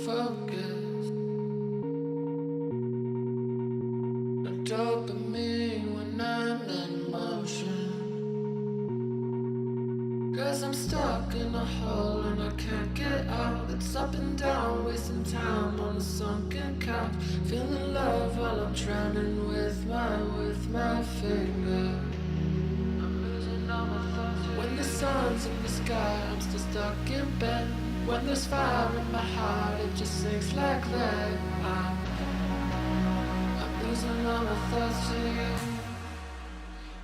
focus. No dopamine when I'm in motion. 'Cause I'm stuck in a hole and I can't get out. It's up and down, wasting time on a sunken couch. Feeling love while I'm drowning with my finger. I'm losing all my thoughts. When the sun's in the sky, I'm still stuck in bed. When there's fire in my heart, it just sinks like that. I'm losing all my thoughts to you.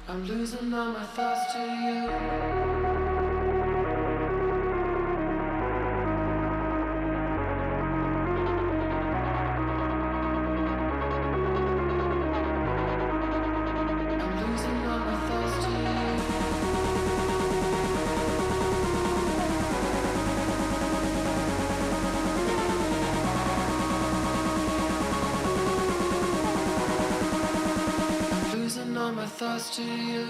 I'm losing all my thoughts to you. My thoughts to you.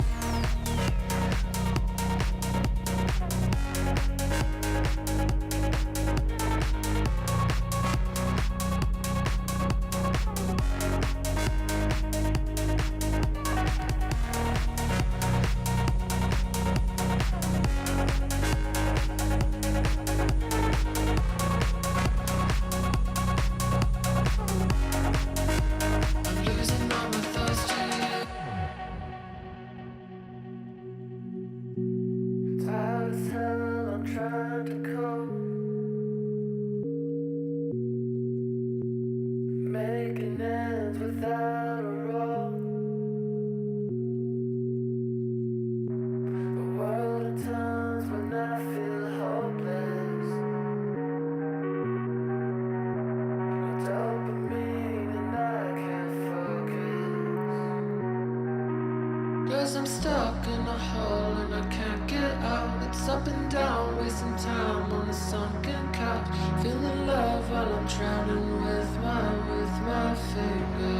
I'm stuck in a hole and I can't get out. It's up and down, wasting time on a sunken couch. Feeling love while I'm drowning with my finger.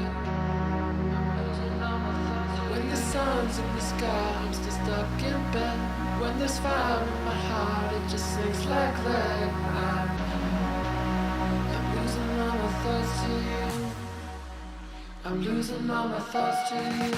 When the sun's in the sky, I'm still stuck in bed. When there's fire in my heart, it just sinks like that. I'm losing all my thoughts to you. I'm losing all my thoughts to you.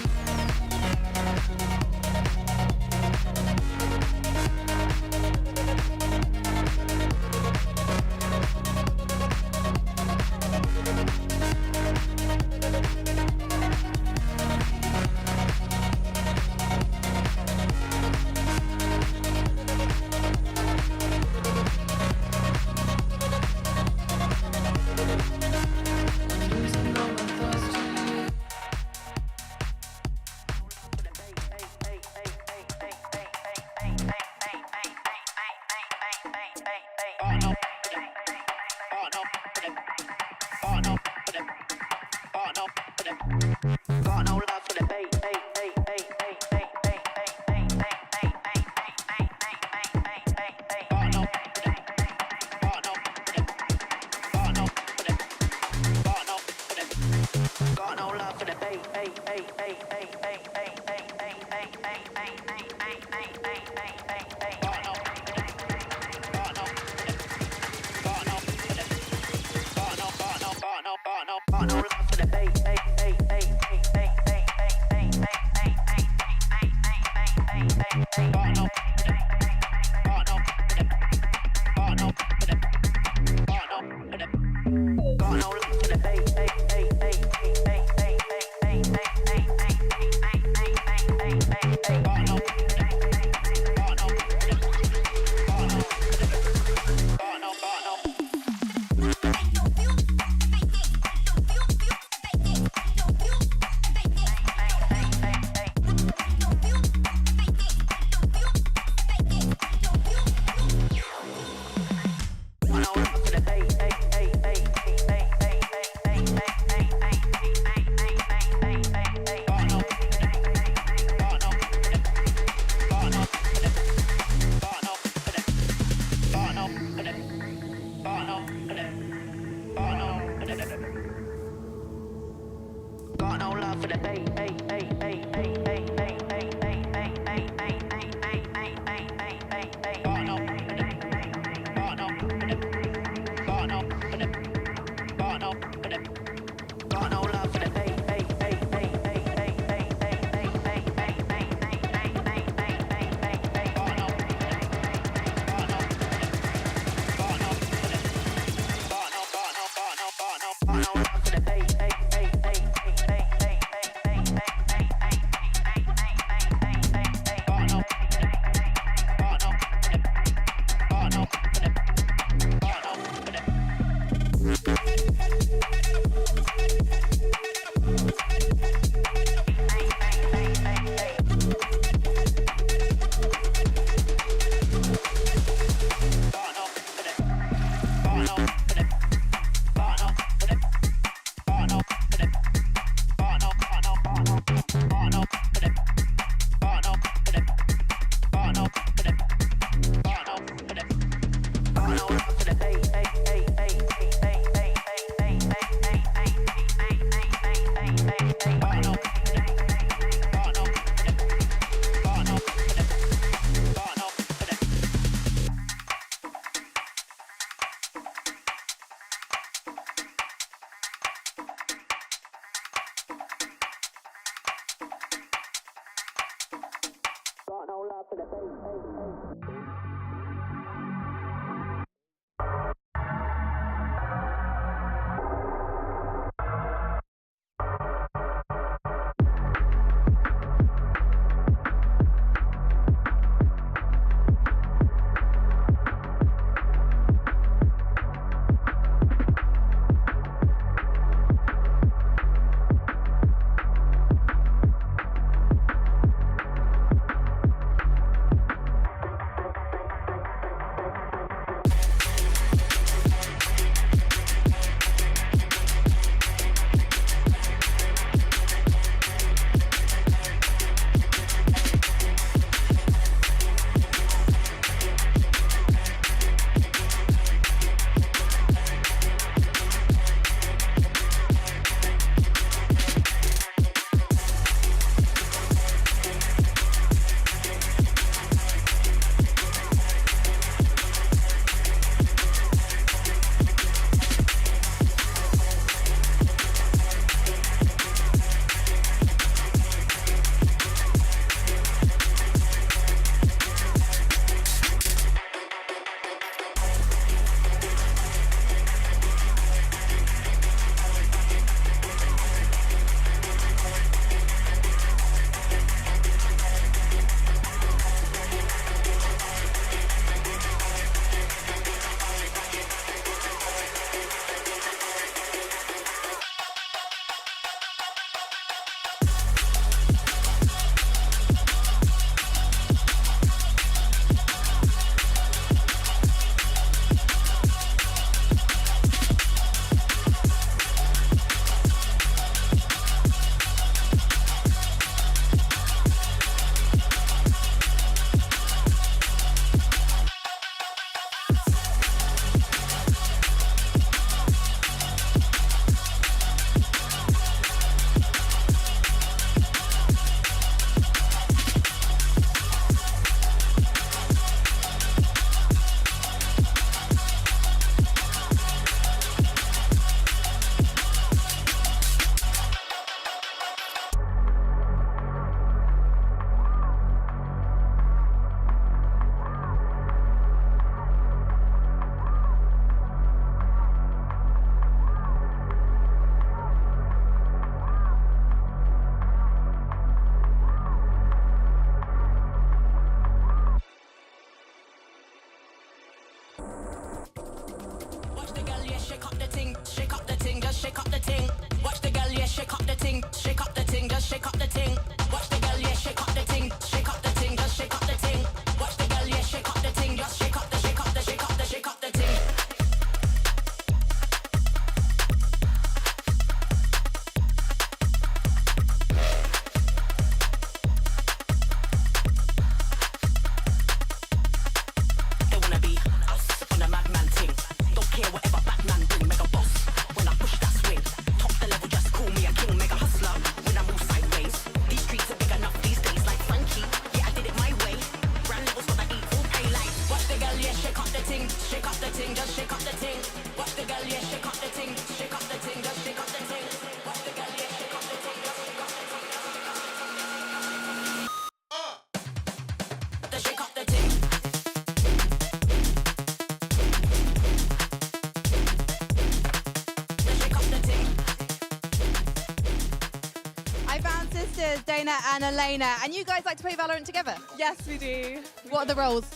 sisters, Dana and Elena, and you guys like to play Valorant together? Yes, we do. What are the roles?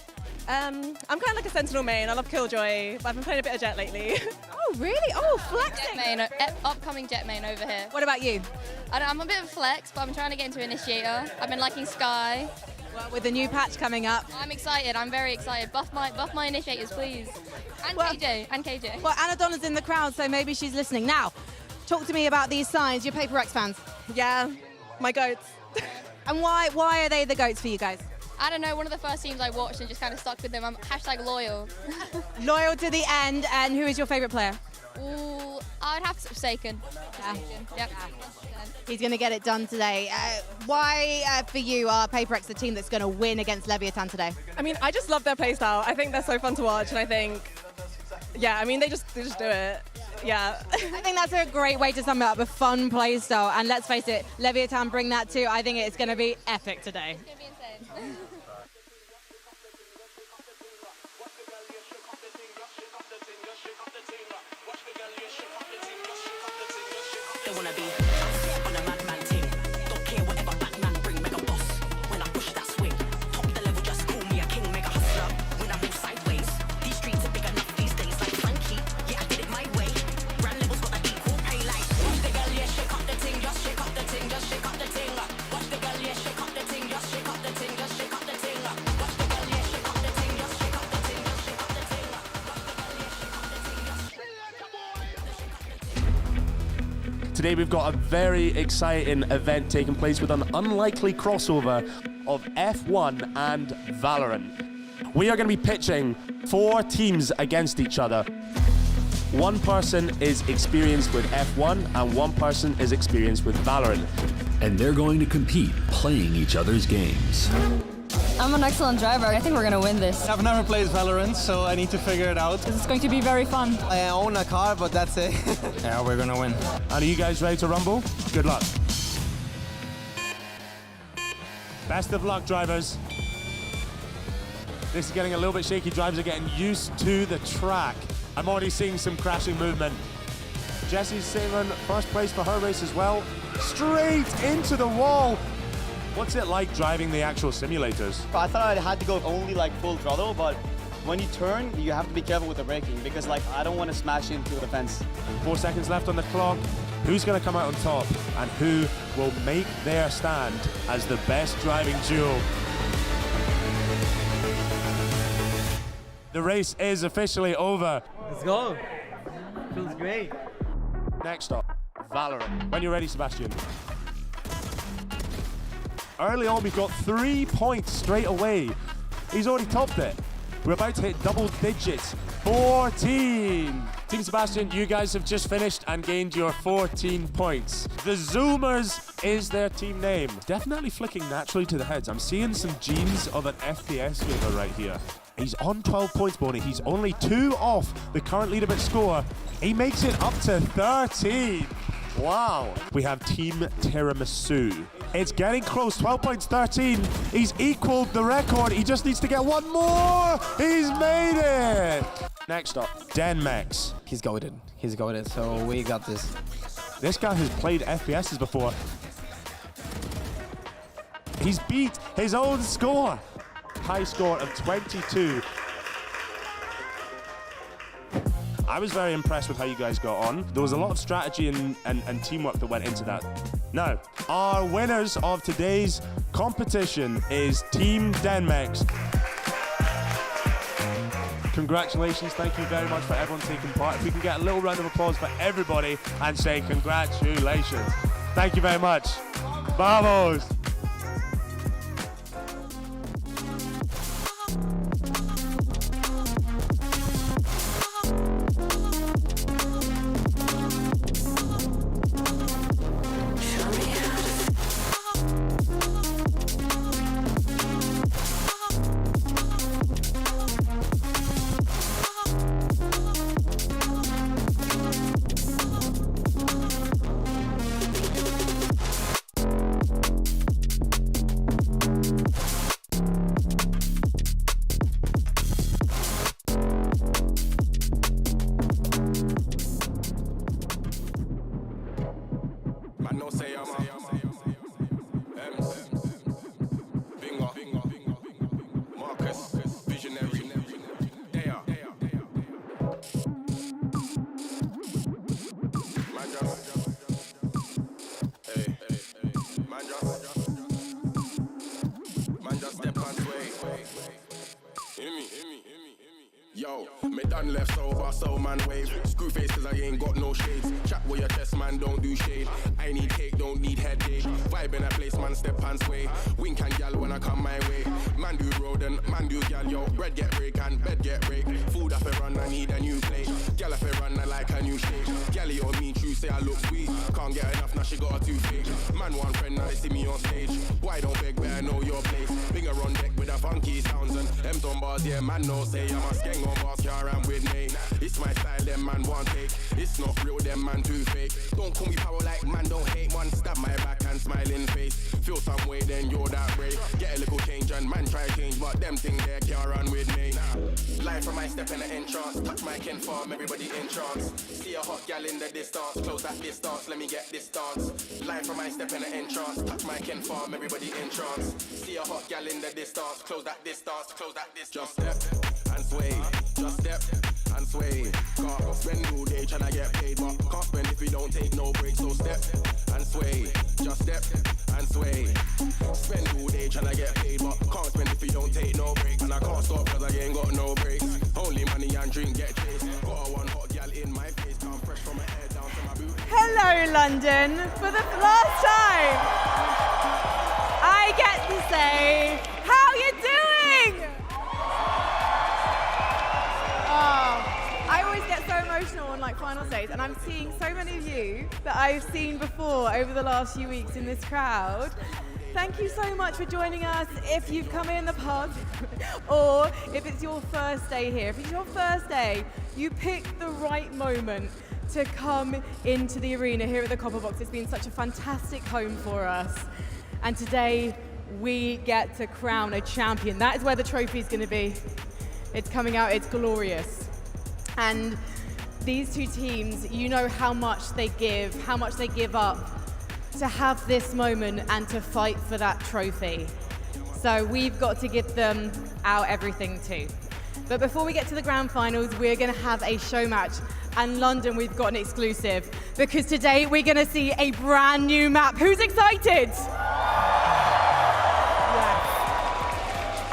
I'm kind of like a Sentinel main. I love Killjoy, but I've been playing a bit of Jet lately. Oh, really? Oh, flexing. Jet main, upcoming Jet main over here. What about you? I'm a bit of a flex, but I'm trying to get into Initiator. I've been liking Sky. Well, with the new patch coming up. I'm excited. I'm very excited. Buff my Initiators, please. And KJ. Well, Anna Donna's in the crowd, so maybe she's listening. Now, talk to me about these signs. You're PRX fans. Yeah, my goats. And why are they the goats for you guys? I don't know, one of the first teams I watched and just kind of stuck with them. I'm #loyal. Loyal to the end, and who is your favourite player? Ooh, I'd have to Forsaken. Yep. He's going to get it done today. Why, for you, are PRX the team that's going to win against Leviathan today? I mean, I just love their playstyle. I think they're so fun to watch, and I think, yeah, I mean, they just do it. Yeah. I think that's a great way to sum it up, a fun play style. And let's face it, Leviathan bring that too. I think it's going to be epic today. It's going to be insane. They wanna be on a madman ting. Don't care whatever Batman bring, mega boss. When I push that swing, top the level, just call me a king, mega hustler. When I move sideways, these streets are big enough these days, like Frankie. Yeah, I did it my way. Brand levels got the equal pay, like watch the girl, yeah, shake up the ting, just shake up the ting, just shake up the ting. Watch the girl, yeah, shake up the ting, just shake up the ting, just shake up the ting. Watch the girl, yeah, shake up the ting, just shake up the ting, just shake up the ting. Watch the girl, yeah, shake up the ting, just shake up the ting. Today we've got a very exciting event taking place with an unlikely crossover of F1 and Valorant. We are going to be pitching 4 teams against each other. One person is experienced with F1 and one person is experienced with Valorant. And they're going to compete playing each other's games. I'm an excellent driver. I think we're going to win this. I've never played Valorant, so I need to figure it out. It's going to be very fun. I own a car, but that's it. Yeah, we're gonna win. And are you guys ready to rumble? Good luck. Best of luck, drivers. This is getting a little bit shaky. Drivers are getting used to the track. I'm already seeing some crashing movement. Jessie's sitting on first place for her race as well. Straight into the wall. What's it like driving the actual simulators? I thought I had to go only like full throttle, but when you turn, you have to be careful with the braking because like I don't want to smash into the fence. 4 seconds left on the clock. Who's going to come out on top and who will make their stand as the best driving duo? The race is officially over. Let's go. Feels great. Next up, Valorant. When you're ready, Sebastian. Early on, we've got 3 points straight away. He's already topped it. We're about to hit double digits. 14. Team Sebastian, you guys have just finished and gained your 14 points. The Zoomers is their team name. Definitely flicking naturally to the heads. I'm seeing some genes of an FPS gamer right here. He's on 12 points, Boney. He's only 2 off the current leaderboard score. He makes it up to 13. Wow. We have Team Tiramisu. It's getting close. 12 points, 13. He's equaled the record. He just needs to get one more. He's made it. Next up, Denmex. He's goated. He's goated, so we got this. This guy has played FPSs before. He's beat his own score. High score of 22. I was very impressed with how you guys got on. There was a lot of strategy and teamwork that went into that. Now, our winners of today's competition is Team Denmex. Congratulations, thank you very much for everyone taking part. If we can get a little round of applause for everybody and say congratulations. Thank you very much. Vamos! Me done left sober, so man wave. Screw faces, I ain't got no shades. Chat with your chest, man, don't do shade. I need cake, don't need headache. Vibe in a place, man, step and sway. Wink and gal when I come my way. Man do road and man do gal, yo. Bread get break and bed get break. Food up a run, I need a new plate. Gal up a run, I like a new shape. Gally on me, true, say I look sweet. Can't get enough, now she got a toothache. Man one friend, now they see me on stage. Why don't beg, better know your place. Finger on deck with a funky sounds and M's on bars, yeah, man, no say. I'm a skeng on bars, car and with me. It's my style, them man want take. It's not real, them man too fake. Don't call me power like man, don't hate. One stab my back and smiling face. Feel some way, then you're that brave. Get a little change and man try change, but them thing there can't run with me. Live from my step in the entrance. Touch my kin farm, everybody in trance. See a hot gal in the distance. Close that distance, let me get this dance. Live from my step in the entrance. Touch my kin farm, everybody in trance. See a hot gal in the distance. Close that distance, close that distance. Just step and sway. Just step and sway. Can't spend all day tryna get paid, but can't spend if we don't take no breaks. So step and sway. Just step and sway. Spend all day tryna get paid, but can't spend if we don't take no breaks. And I can't stop cause I ain't got no breaks. Only money and drink get chased. Got a one hot gal in my face. Come fresh from my head down to my boot. Hello, London. For the last time, I get to say, how you doing? Oh, I always get so emotional on like final days, and I'm seeing so many of you that I've seen before over the last few weeks in this crowd. Thank you so much for joining us. If you've come in the pub, or if it's your first day here, if it's your first day, you picked the right moment to come into the arena here at the Copper Box. It's been such a fantastic home for us. And today, we get to crown a champion. That is where the trophy is going to be. It's coming out, it's glorious. And these two teams, you know how much they give up to have this moment and to fight for that trophy. So we've got to give them our everything too. But before we get to the grand finals, we're going to have a show match. And London, we've got an exclusive, because today we're going to see a brand new map. Who's excited?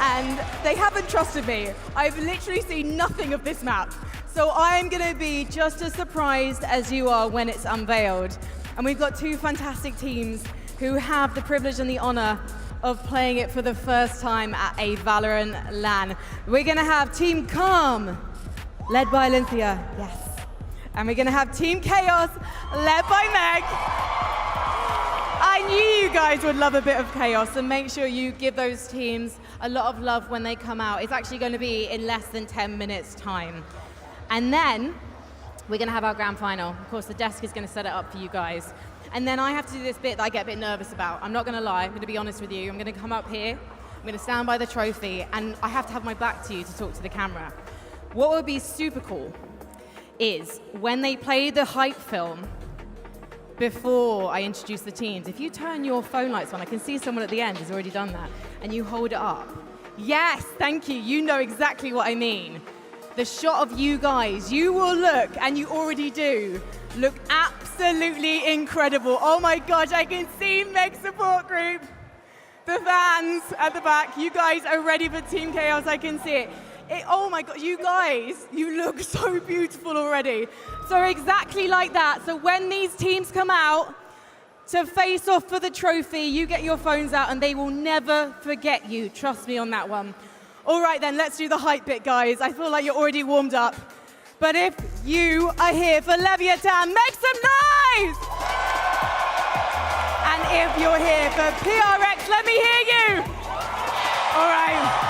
And they haven't trusted me. I've literally seen nothing of this map. So I'm gonna be just as surprised as you are when it's unveiled. And we've got two fantastic teams who have the privilege and the honor of playing it for the first time at a Valorant LAN. We're gonna have Team Calm, led by Olympia, yes. And we're gonna have Team Chaos, led by Meg. I knew you guys would love a bit of chaos, and make sure you give those teams a lot of love when they come out. It's actually going to be in less than 10 minutes time. And then we're going to have our grand final. Of course, the desk is going to set it up for you guys. And then I have to do this bit that I get a bit nervous about. I'm not going to lie, I'm going to be honest with you. I'm going to come up here, I'm going to stand by the trophy, and I have to have my back to you to talk to the camera. What would be super cool is when they play the hype film, before I introduce the teams, if you turn your phone lights on, I can see someone at the end has already done that, and you hold it up. Yes, thank you, you know exactly what I mean. The shot of you guys, you will look, and you already do, look absolutely incredible. Oh my gosh, I can see Meg's support group. The fans at the back, you guys are ready for Team Chaos, I can see it. Oh my God, you guys, you look so beautiful already. So exactly like that. So when these teams come out to face off for the trophy, you get your phones out and they will never forget you. Trust me on that one. All right then, let's do the hype bit, guys. I feel like you're already warmed up. But if you are here for Leviathan, make some noise! And if you're here for PRX, let me hear you. All right.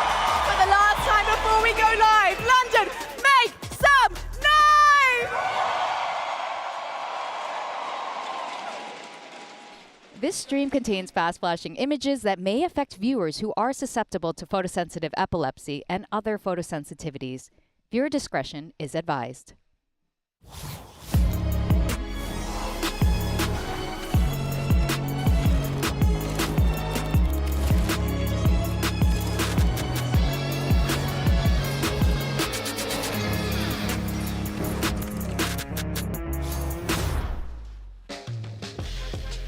For the last time before we go live, London, make some noise! This stream contains fast-flashing images that may affect viewers who are susceptible to photosensitive epilepsy and other photosensitivities. Viewer discretion is advised.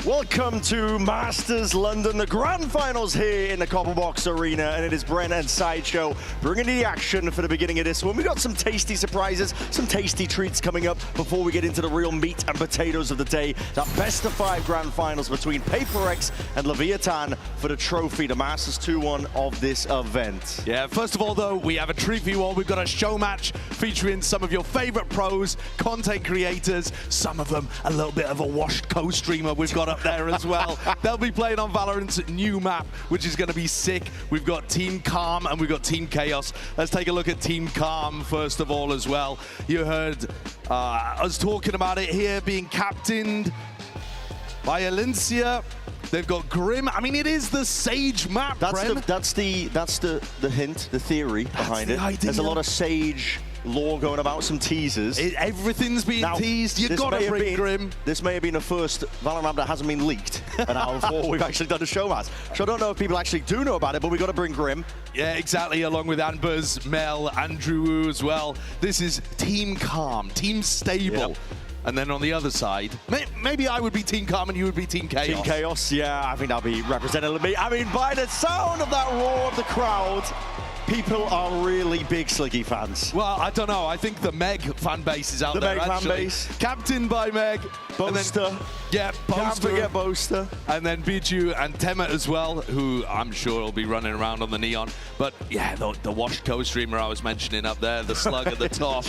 Welcome to Masters London, the grand finals here in the Copperbox Arena, and it is Brent and Sideshow bringing the action for the beginning of this one. We've got some tasty surprises, some tasty treats coming up before we get into the real meat and potatoes of the day. That best of 5 grand finals between PRX and Leviathan for the trophy, the Masters 2-1 of this event. Yeah, first of all though, we have a treat for you all. We've got a show match featuring some of your favorite pros, content creators, some of them a little bit of a washed co-streamer we've got up there as well. They'll be playing on Valorant's new map, which is going to be sick. We've got Team Calm and we've got Team Chaos. Let's take a look at Team Calm first of all as well. You heard us talking about it here, being captained by Alicia. They've got Grim. I mean, it is the Sage map, That's the hint, the theory behind it. Idea. There's a lot of Sage lore going about, some teasers. Everything's being teased. You gotta bring Grim. This may have been the first Valorant that hasn't been leaked, and out of all we've actually done a show match. So I don't know if people actually do know about it, but we got to bring Grim. Yeah, exactly, along with Ambers, Mel, Andrew Wu as well. This is Team Calm, Team Stable. Yep. And then on the other side, maybe I would be Team Calm and you would be Team Chaos. Team Chaos, yeah, I think that'll be representative of me. I mean, by the sound of that roar of the crowd, people are really big Sliggy fans. Well, I don't know. I think the Meg fan base is out there, The Meg actually. fan base. Captained by Meg. Boaster. Yeah, Boaster. Can't forget Boaster. And then Biju and Temet as well, who I'm sure will be running around on the Neon. But yeah, the washed co-streamer I was mentioning up there, the slug at the top.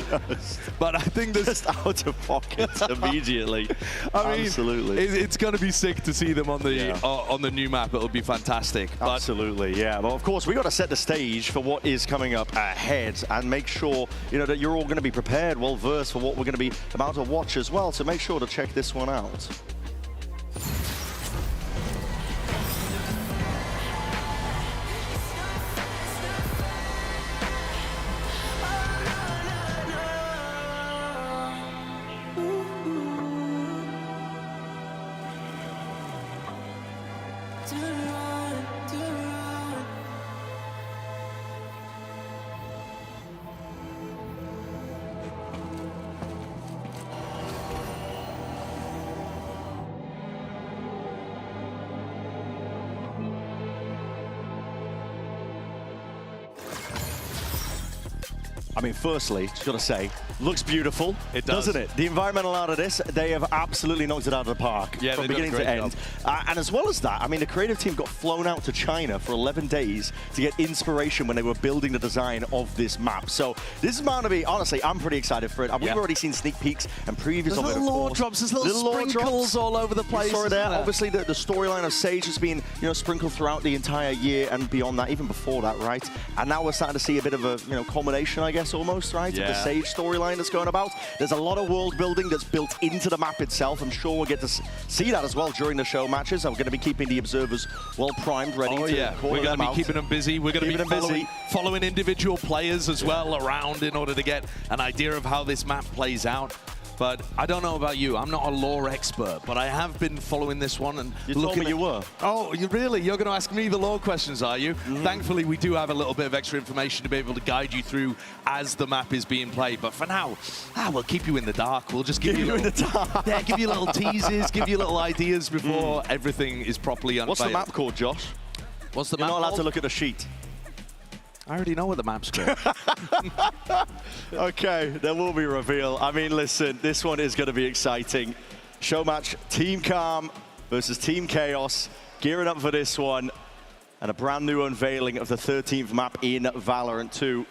But I think there's... Just out of pocket immediately. I mean, absolutely. It's going to be sick to see them on the new map. It'll be fantastic. Absolutely, yeah. Well, of course, we got to set the stage for what is coming up ahead and make sure, you know, that you're all going to be prepared, well versed for what we're going to be about to watch as well. So make sure to check this one out. I mean, firstly, just got to say, looks beautiful. It does. Doesn't it? The environmental out of this, they have absolutely knocked it out of the park from beginning to end. And as well as that, I mean, the creative team got flown out to China for 11 days to get inspiration when they were building the design of this map. So this is bound to be, honestly, I'm pretty excited for it. We've already seen sneak peeks and previews of it. There's little lore drops, there's little sprinkles all over the place. Sorry there. Obviously, the storyline of Sage has been, you know, sprinkled throughout the entire year and beyond that, even before that, right? And now we're starting to see a bit of a, you know, culmination, I guess, almost, right? Of the Sage storyline that's going about. There's a lot of world building that's built into the map itself. I'm sure we'll get to see that as well during the show matches. I'm going to be keeping the observers well primed, ready to call We're going to be keeping them busy. We're going to be following individual players as well around in order to get an idea of how this map plays out. But I don't know about you. I'm not a lore expert, but I have been following this one and you told me you were. Oh, you really? You're going to ask me the lore questions, are you? Thankfully, we do have a little bit of extra information to be able to guide you through as the map is being played. But for now, we'll keep you in the dark. We'll just give you in the dark. Yeah, give you little teases, give you little ideas before everything is properly unveiled. What's the map called, Josh? What's the You're map not allowed called? to look at the sheet. I already know what the map's called. Okay, there will be a reveal. I mean, listen, this one is going to be exciting. Show match, Team Calm versus Team Chaos. Gearing up for this one. And a brand new unveiling of the 13th map in Valorant 2.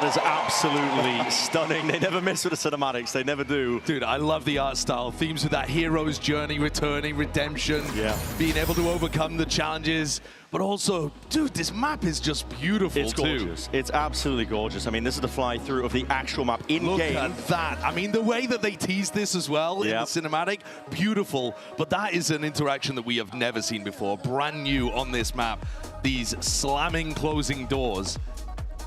That is absolutely stunning. They never miss with the cinematics. They never do. Dude, I love the art style. Themes with that hero's journey, returning, redemption, being able to overcome the challenges. But also, dude, this map is just beautiful, It's gorgeous. It's absolutely gorgeous. I mean, this is the fly-through of the actual map in-game. Look at that. I mean, the way that they teased this as well in the cinematic, beautiful. But that is an interaction that we have never seen before. Brand new on this map. These slamming, closing doors.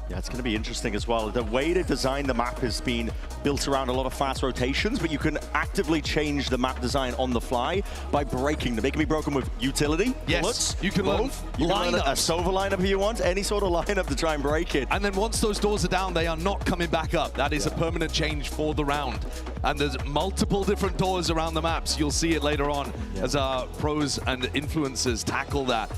Yeah, it's going to be interesting as well. The way they've designed the map has been built around a lot of fast rotations, but you can actively change the map design on the fly by breaking them. They can be broken with utility. Yes, bullets, you can learn You can learn a Sova lineup if you want, any sort of lineup to try and break it. And then once those doors are down, they are not coming back up. That is a permanent change for the round. And there's multiple different doors around the maps. You'll see it later on as our pros and influencers tackle that.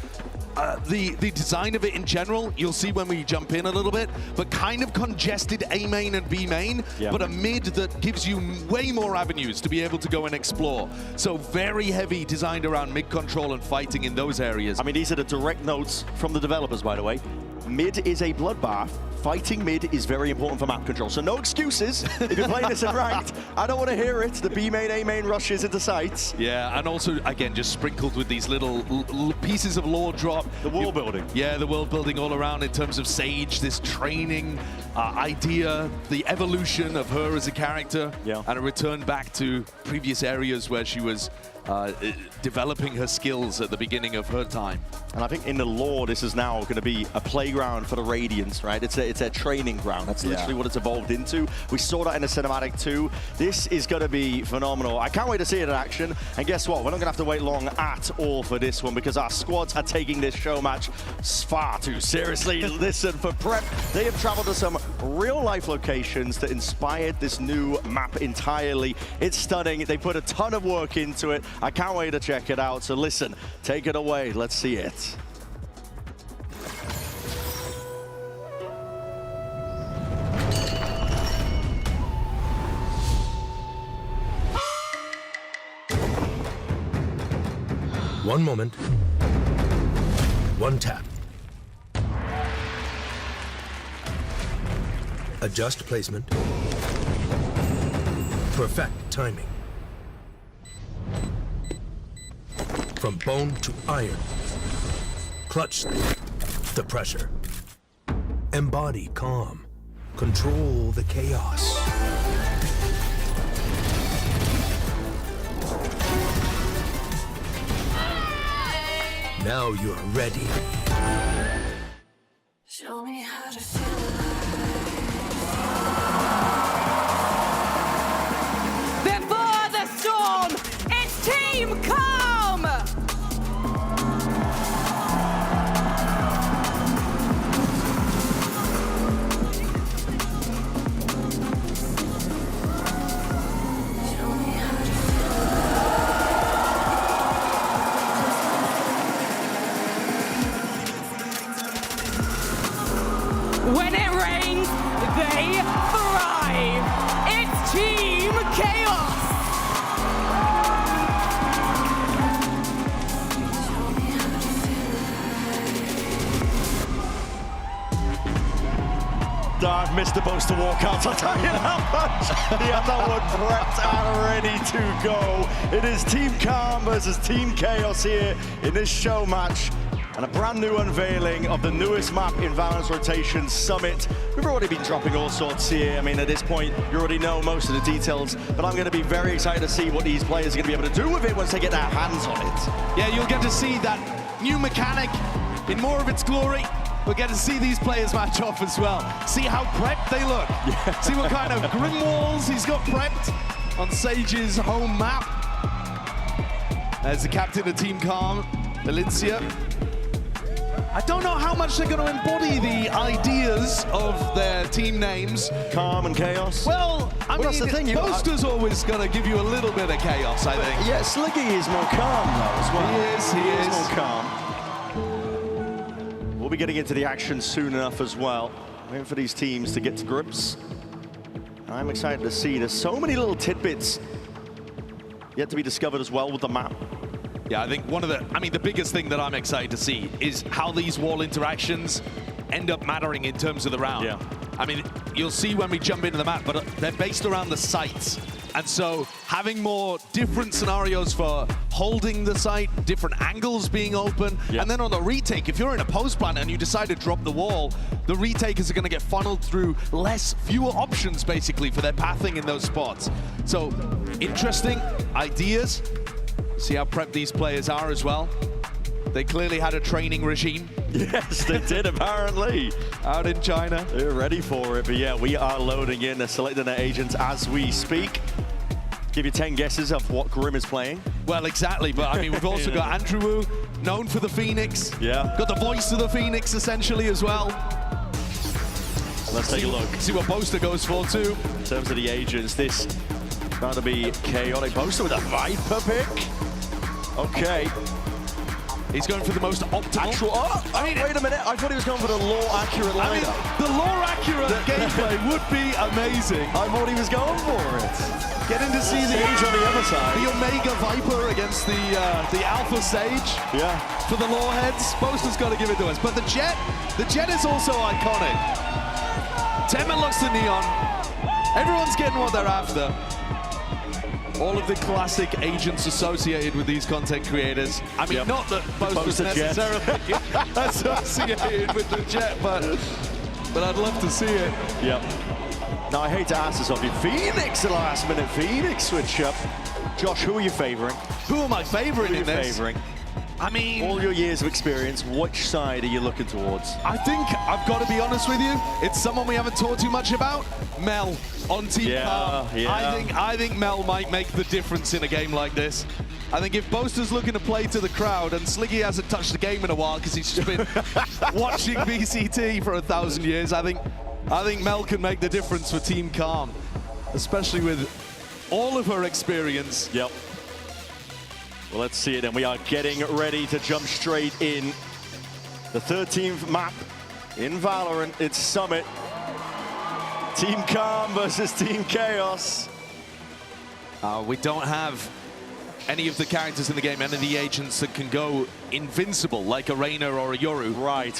The design of it in general, you'll see when we jump in a little bit, but kind of congested A main and B main, but a mid that gives you way more avenues to be able to go and explore. So very heavy designed around mid control and fighting in those areas. I mean, these are the direct notes from the developers, by the way. Mid is a bloodbath. Fighting mid is very important for map control. So no excuses if you're playing this in ranked. I don't want to hear it. The B main, A main rushes into sites. Yeah, and also, again, just sprinkled with these little pieces of lore drop. The world building. Yeah, the world building all around in terms of Sage, this training idea, the evolution of her as a character, and a return back to previous areas where she was developing her skills at the beginning of her time. And I think in the lore, this is now going to be a playground for the Radiants, right? It's a training ground. That's literally what it's evolved into. We saw that in the cinematic too. This is going to be phenomenal. I can't wait to see it in action. And guess what? We're not going to have to wait long at all for this one because our squads are taking this show match far too seriously. Listen, for Prep, they have traveled to some real-life locations that inspired this new map entirely. It's stunning. They put a ton of work into it. I can't wait to check it out. So listen, take it away. Let's see it. One moment, one tap. Adjust placement. Perfect timing. From bone to iron. Clutch the pressure. Embody calm. Control the chaos. Now you're ready. Show me how to feel Before the storm, it's Team Calm! When it rains, they thrive. It's Team Chaos. I've missed the post to walk out, I'll tell you that much. He had that one prepped and ready to go. It is Team Calm versus Team Chaos here in this show match. And a brand new unveiling of the newest map in VALORANT Rotation Summit. We've already been dropping all sorts here. I mean, at this point, you already know most of the details, but I'm going to be very excited to see what these players are going to be able to do with it once they get their hands on it. Yeah, you'll get to see that new mechanic in more of its glory. We'll get to see these players match off as well. See how prepped they look. Yeah. See what kind of grim walls he's got prepped on Sage's home map. As the captain of Team Calm, Valencia. I don't know how much they're going to embody the ideas of their team names. Calm and Chaos? Well, I mean, that's the thing. Poster's always going to give you a little bit of chaos, I think. Yeah, Sliggy is more calm, though, as well. He is more calm. We'll be getting into the action soon enough as well. Waiting for these teams to get to grips. I'm excited to see. There's so many little tidbits yet to be discovered as well with the map. Yeah, I think the biggest thing that I'm excited to see is how these wall interactions end up mattering in terms of the round. Yeah. I mean, you'll see when we jump into the map, but they're based around the sites. And so having more different scenarios for holding the site, different angles being open, and then on the retake, if you're in a post plant and you decide to drop the wall, the retakers are going to get funneled through fewer options basically for their pathing in those spots. So interesting ideas. See how prepped these players are as well. They clearly had a training regime. Yes, they did, apparently. Out in China. They're ready for it, but yeah, we are loading in. They're selecting their agents as we speak. Give you 10 guesses of what Grim is playing. Well, exactly, but I mean, we've also got Andrew Wu, known for the Phoenix. Yeah. Got the voice of the Phoenix, essentially, as well. Let's take a look. See what Boaster goes for, too. In terms of the agents, this going to be chaotic. Boaster with a Viper pick. Okay. He's going for the most optimal. I mean, wait a minute. I thought he was going for the lore-accurate lineup. I mean, the lore-accurate gameplay would be amazing. I thought he was going for it. Getting to see the Sage on the other side. The Omega Viper against the Alpha Sage. Yeah. For the lore heads, Boaster's got to give it to us. But the Jet is also iconic. 10-man looks to Neon. Everyone's getting what they're after. All of the classic agents associated with these content creators. I mean, not that Boaster's necessarily associated with the Jet, but I'd love to see it. Yep. Now, I hate to ask this of you. Phoenix, the last minute Phoenix switch up. Josh, who are you favoring? Who am I favoring in this? I mean, all your years of experience, which side are you looking towards? I think I've got to be honest with you. It's someone we haven't talked too much about. Mel on Team Calm. I think Mel might make the difference in a game like this. I think if Boaster's looking to play to the crowd and Sliggy hasn't touched the game in a while because he's just been watching BCT for 1,000 years, I think Mel can make the difference for Team Calm, especially with all of her experience. Yep. Well, let's see it, and we are getting ready to jump straight in. The 13th map in Valorant, it's Summit. Team Calm versus Team Chaos. We don't have any of the characters in the game, any of the agents that can go invincible, like a Reyna or a Yoru. Right,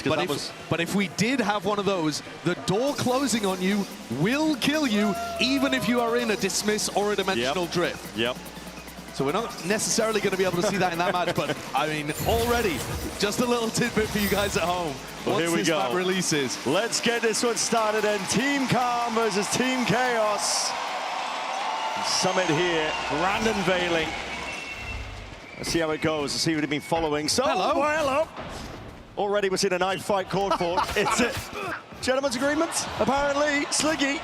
but if we did have one of those, the door closing on you will kill you, even if you are in a dismiss or a dimensional drift. Yep. So we're not necessarily going to be able to see that in that match, but I mean, already, just a little tidbit for you guys at home. Well, here we go. Map releases. Let's get this one started then. Team Calm versus Team Chaos. Summit here, grand unveiling. Let's see how it goes. Let's see who they've been following. So, hello. Already we're seeing a knife fight called for. It's a gentleman's agreement, apparently. Sliggy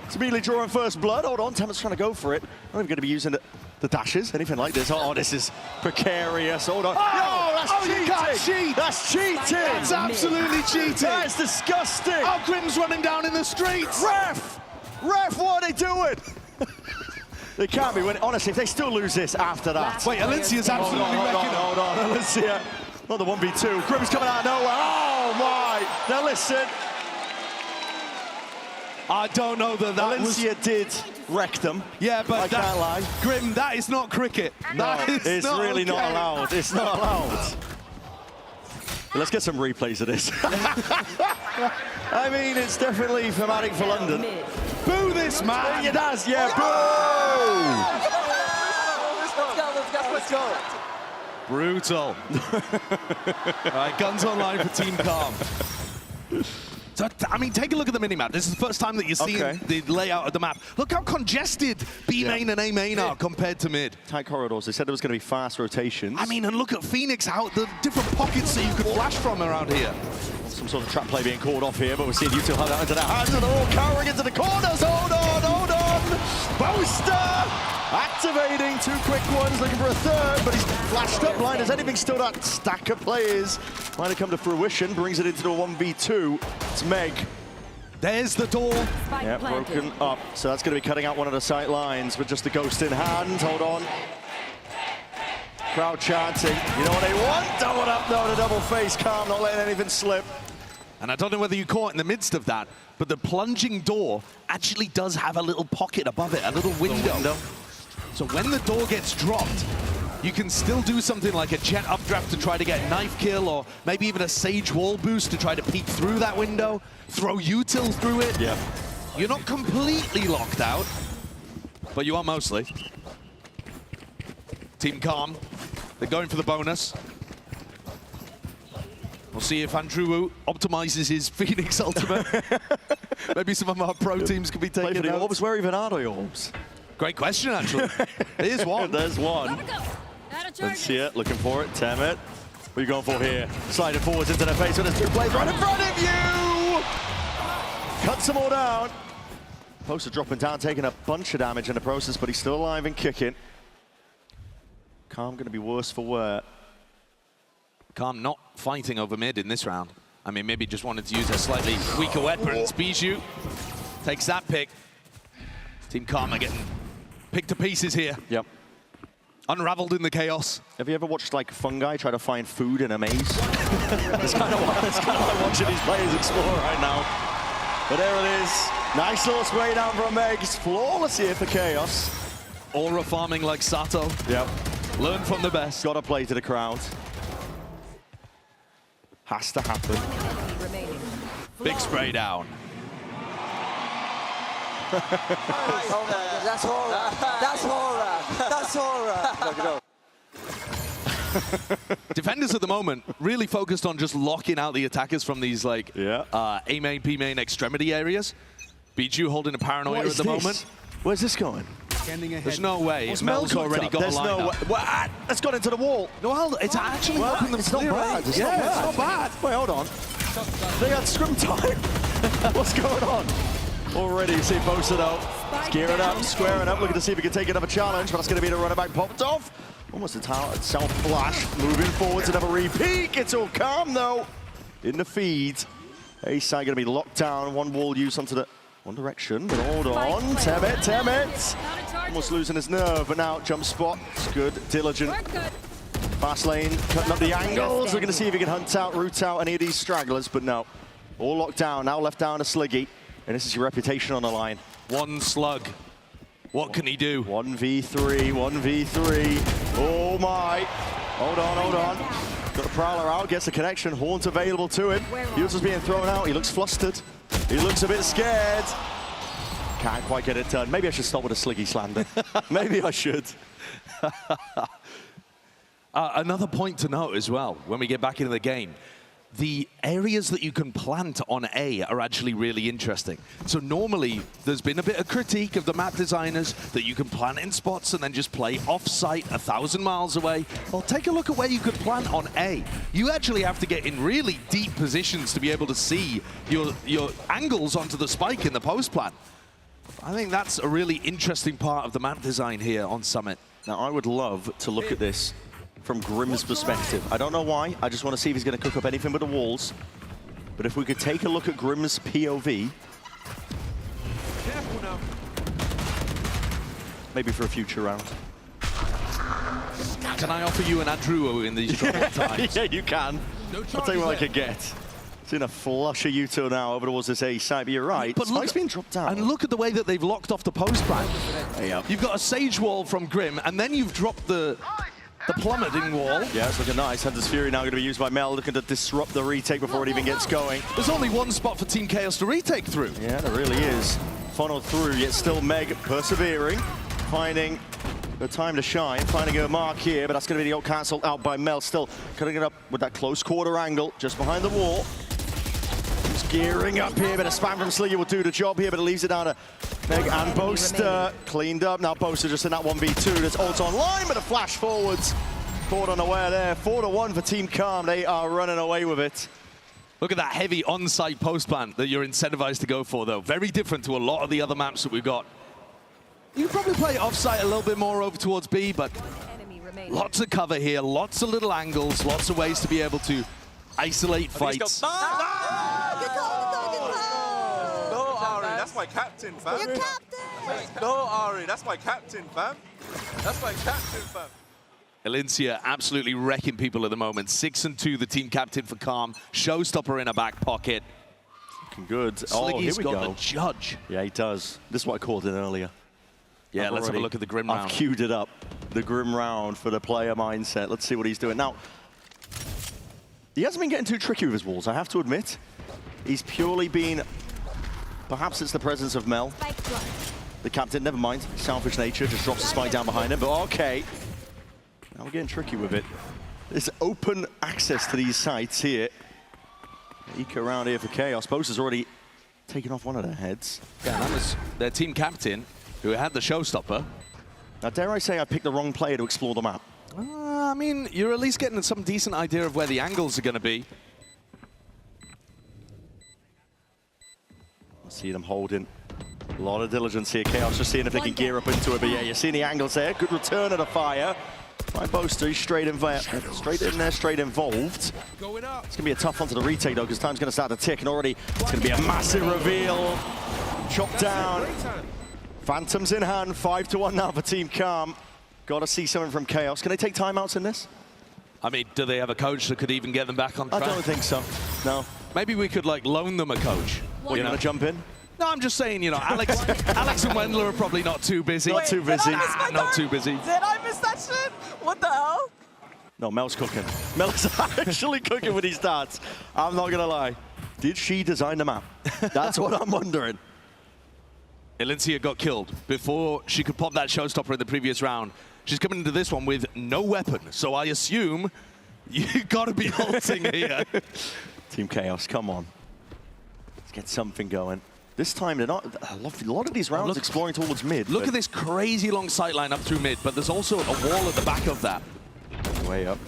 is immediately drawing first blood. Hold on, Tammy's trying to go for it. I'm not even going to be using the dashes, anything like this. Oh, this is precarious. Hold on. Oh, that's cheating. You can't cheat. That's cheating. That's absolutely cheating. That's disgusting. Oh, Grim's running down in the streets. Ref, what are they doing? They can't be winning. Honestly, if they still lose this after that. Wait, Alicia's absolutely wrecking it. Hold on, Alicia. Not the 1v2. Grim's coming out of nowhere. Oh, my. Now, listen. I don't know that Alicia did wreck them. Yeah, but I can't lie. Grim, that is not cricket. No, it's really not allowed. It's not allowed. Let's get some replays of this. I mean, it's definitely thematic for London. Boo this man! It does, yeah, boo! Let's go. Brutal. All right, guns online for Team Calm. So, I mean, take a look at the minimap. This is the first time that you're seeing the layout of the map. Look how congested B main and A main are compared to mid. Tight corridors. They said there was going to be fast rotations. I mean, and look at Phoenix, how the different pockets that you could flash from around here. Some sort of trap play being called off here, but we're seeing you two have that into their hands, and they're all cowering into the corners. Hold on. Boaster activating 2 quick ones, looking for a third, but he's flashed up blind. Has anything still that stack of players might have come to fruition, brings it into the 1v2. It's Meg. There's the door. Yeah, broken up. So that's going to be cutting out one of the sight lines with just the ghost in hand. Hold on. Crowd chanting. You know what they want? Double up, no, the double face. Calm, not letting anything slip. And I don't know whether you caught in the midst of that, but the plunging door actually does have a little pocket above it, a little window. So when the door gets dropped, you can still do something like a jet updraft to try to get a knife kill, or maybe even a Sage wall boost to try to peek through that window, throw util through it. Yeah. You're not completely locked out, but you are mostly. Team Calm, they're going for the bonus. We'll see if Andrew optimizes his Phoenix ultimate. Maybe some of our pro teams could be taking the notes. orbs. Where even are the orbs? Great question, actually. Here's one. There's one. Let's see it. Looking for it. Temet. What are you going for here? Sliding forwards into their face with his 2 plays right in front of you! Cuts them all down. Poster dropping down, taking a bunch of damage in the process, but he's still alive and kicking. Calm going to be worse for wear. Calm not fighting over mid in this round. I mean, maybe just wanted to use a slightly weaker weapon. Bijou takes that pick. Team Calm are getting picked to pieces here. Yep. Unraveled in the chaos. Have you ever watched like fungi try to find food in a maze? It's kind of like watching these players explore right now. But there it is. Nice little spray down from Megs. Flawless here for Chaos. Aura farming like Sato. Yep. Learn from the best. Got to play to the crowd. Has to happen. Big spray down. That's all right. That's all right. That's all right. Defenders at the moment really focused on just locking out the attackers from these like A main, B main extremity areas. Bijou holding a paranoia at the moment. Where's this going? There's no way. Mel's already got a lineup. What? It's gone into the wall. Well, it's actually helping them It's not clear bad. it. It's not bad. Wait, hold on. They had scrim time. What's going on? Already, you see posted out. Gearing up, squaring up, looking to see if he can take another challenge, but that's going to be the runner back popped off. Almost a self-flash, moving forward to another repeat. It's all calm, though, in the feed. A-side going to be locked down, one wall use onto the one direction, but hold on. Temet. Almost losing his nerve, but now jump spot. It's good, diligent. Fast lane, cutting up the angles. We're going to see if he can hunt out, root out any of these stragglers, but no. All locked down, now left down to Sliggy. And this is your reputation on the line. One slug. What can he do? 1v3, 1v3. Oh my. Hold on. Got the Prowler out, gets the connection. Haunt available to him. Usel's being thrown out. He looks flustered. He looks a bit scared. Can't quite get it done. Maybe I should stop with a Sliggy slander. Maybe I should. Another point to note as well, when we get back into the game, the areas that you can plant on A are actually really interesting. So normally, there's been a bit of critique of the map designers that you can plant in spots and then just play off-site 1,000 miles away. Well, take a look at where you could plant on A. You actually have to get in really deep positions to be able to see your angles onto the spike in the post plant. I think that's a really interesting part of the map design here on Summit. Now, I would love to look at this from Grim's perspective. I don't know why. I just want to see if he's going to cook up anything but the walls. But if we could take a look at Grim's POV. Careful now. Maybe for a future round. Can I offer you an Andrew in these troubled times? Yeah, you can. I'll tell you what I could get. Seen a flush of Util now over towards this A side, but you're right. But Spike's been dropped down. And look at the way that they've locked off the post plan. You've got a Sage wall from Grim, and then you've dropped the plummeting wall. Yeah, it's looking nice. Hunter's Fury now going to be used by Mel, looking to disrupt the retake before it even gets going. There's only one spot for Team Chaos to retake through. Yeah, there really is. Funneled through, yet still Meg persevering, finding the time to shine, finding her mark here, but that's going to be the cancelled out by Mel, still cutting it up with that close quarter angle, just behind the wall. He's gearing up here, but a spam from Sliggy will do the job here, but it leaves it down to Meg and Boaster. Cleaned up, now Boaster just in that 1v2. There's ult online, but a flash forwards. Caught unaware there, 4-1 for Team Calm. They are running away with it. Look at that heavy on-site post plant that you're incentivized to go for, though. Very different to a lot of the other maps that we've got. You can probably play off-site a little bit more over towards B, but lots of cover here, lots of little angles, lots of ways to be able to isolate fights. No, Ari, that's my captain, fam. Your captain! No, Ari, that's my captain, fam. That's my captain, fam. Elincia absolutely wrecking people at the moment. 6-2, the team captain for Calm. Showstopper in a back pocket. Looking good. Sliggy's here we got go. the judge. Yeah, he does. This is what I called it earlier. Yeah, let's have a look at the Grim round. I've queued it up. the grim round for the player mindset. Let's see what he's doing. Now, he hasn't been getting too tricky with his walls, I have to admit. He's purely been, perhaps it's the presence of Mel. The captain, never mind, selfish nature, just drops the spike down behind him, but okay. Now we're getting tricky with it. There's open access to these sites here. Eka around here for Chaos. Boast has already taken off one of their heads. Yeah, that was their team captain who had the showstopper. Now, dare I say I picked the wrong player to explore the map? I mean, you're at least getting some decent idea of where the angles are going to be. I see them holding a lot of diligence here. Chaos just seeing if they can gear up into it. But yeah, you're seeing the angles there. Good return of the fire. By Boaster, he's straight in there, straight involved. It's going to be a tough one to the retake, though, because time's going to start to tick, and already it's going to be a massive reveal. Chop down. Phantoms in hand, 5-1 now for Team Calm. Got to see something from Chaos. Can they take timeouts in this? I mean, do they have a coach that could even get them back on track? I don't think so, no. Maybe we could, like, loan them a coach. What, you want to jump in? No, I'm just saying, you know, Alex and Wendler are probably not too busy. Not too busy. Not too busy. Did I miss that shit? What the hell? No, Mel's cooking. Mel's actually cooking with his darts. I'm not going to lie. Did she design the map? That's what I'm wondering. Elincia got killed before she could pop that showstopper in the previous round. She's coming into this one with no weapon, so I assume you got to be ulting here. Team Chaos, come on. Let's get something going. This time, they're not. A lot of these rounds exploring towards mid. Look at this crazy long sight line up through mid, but there's also a wall at the back of that. Way up.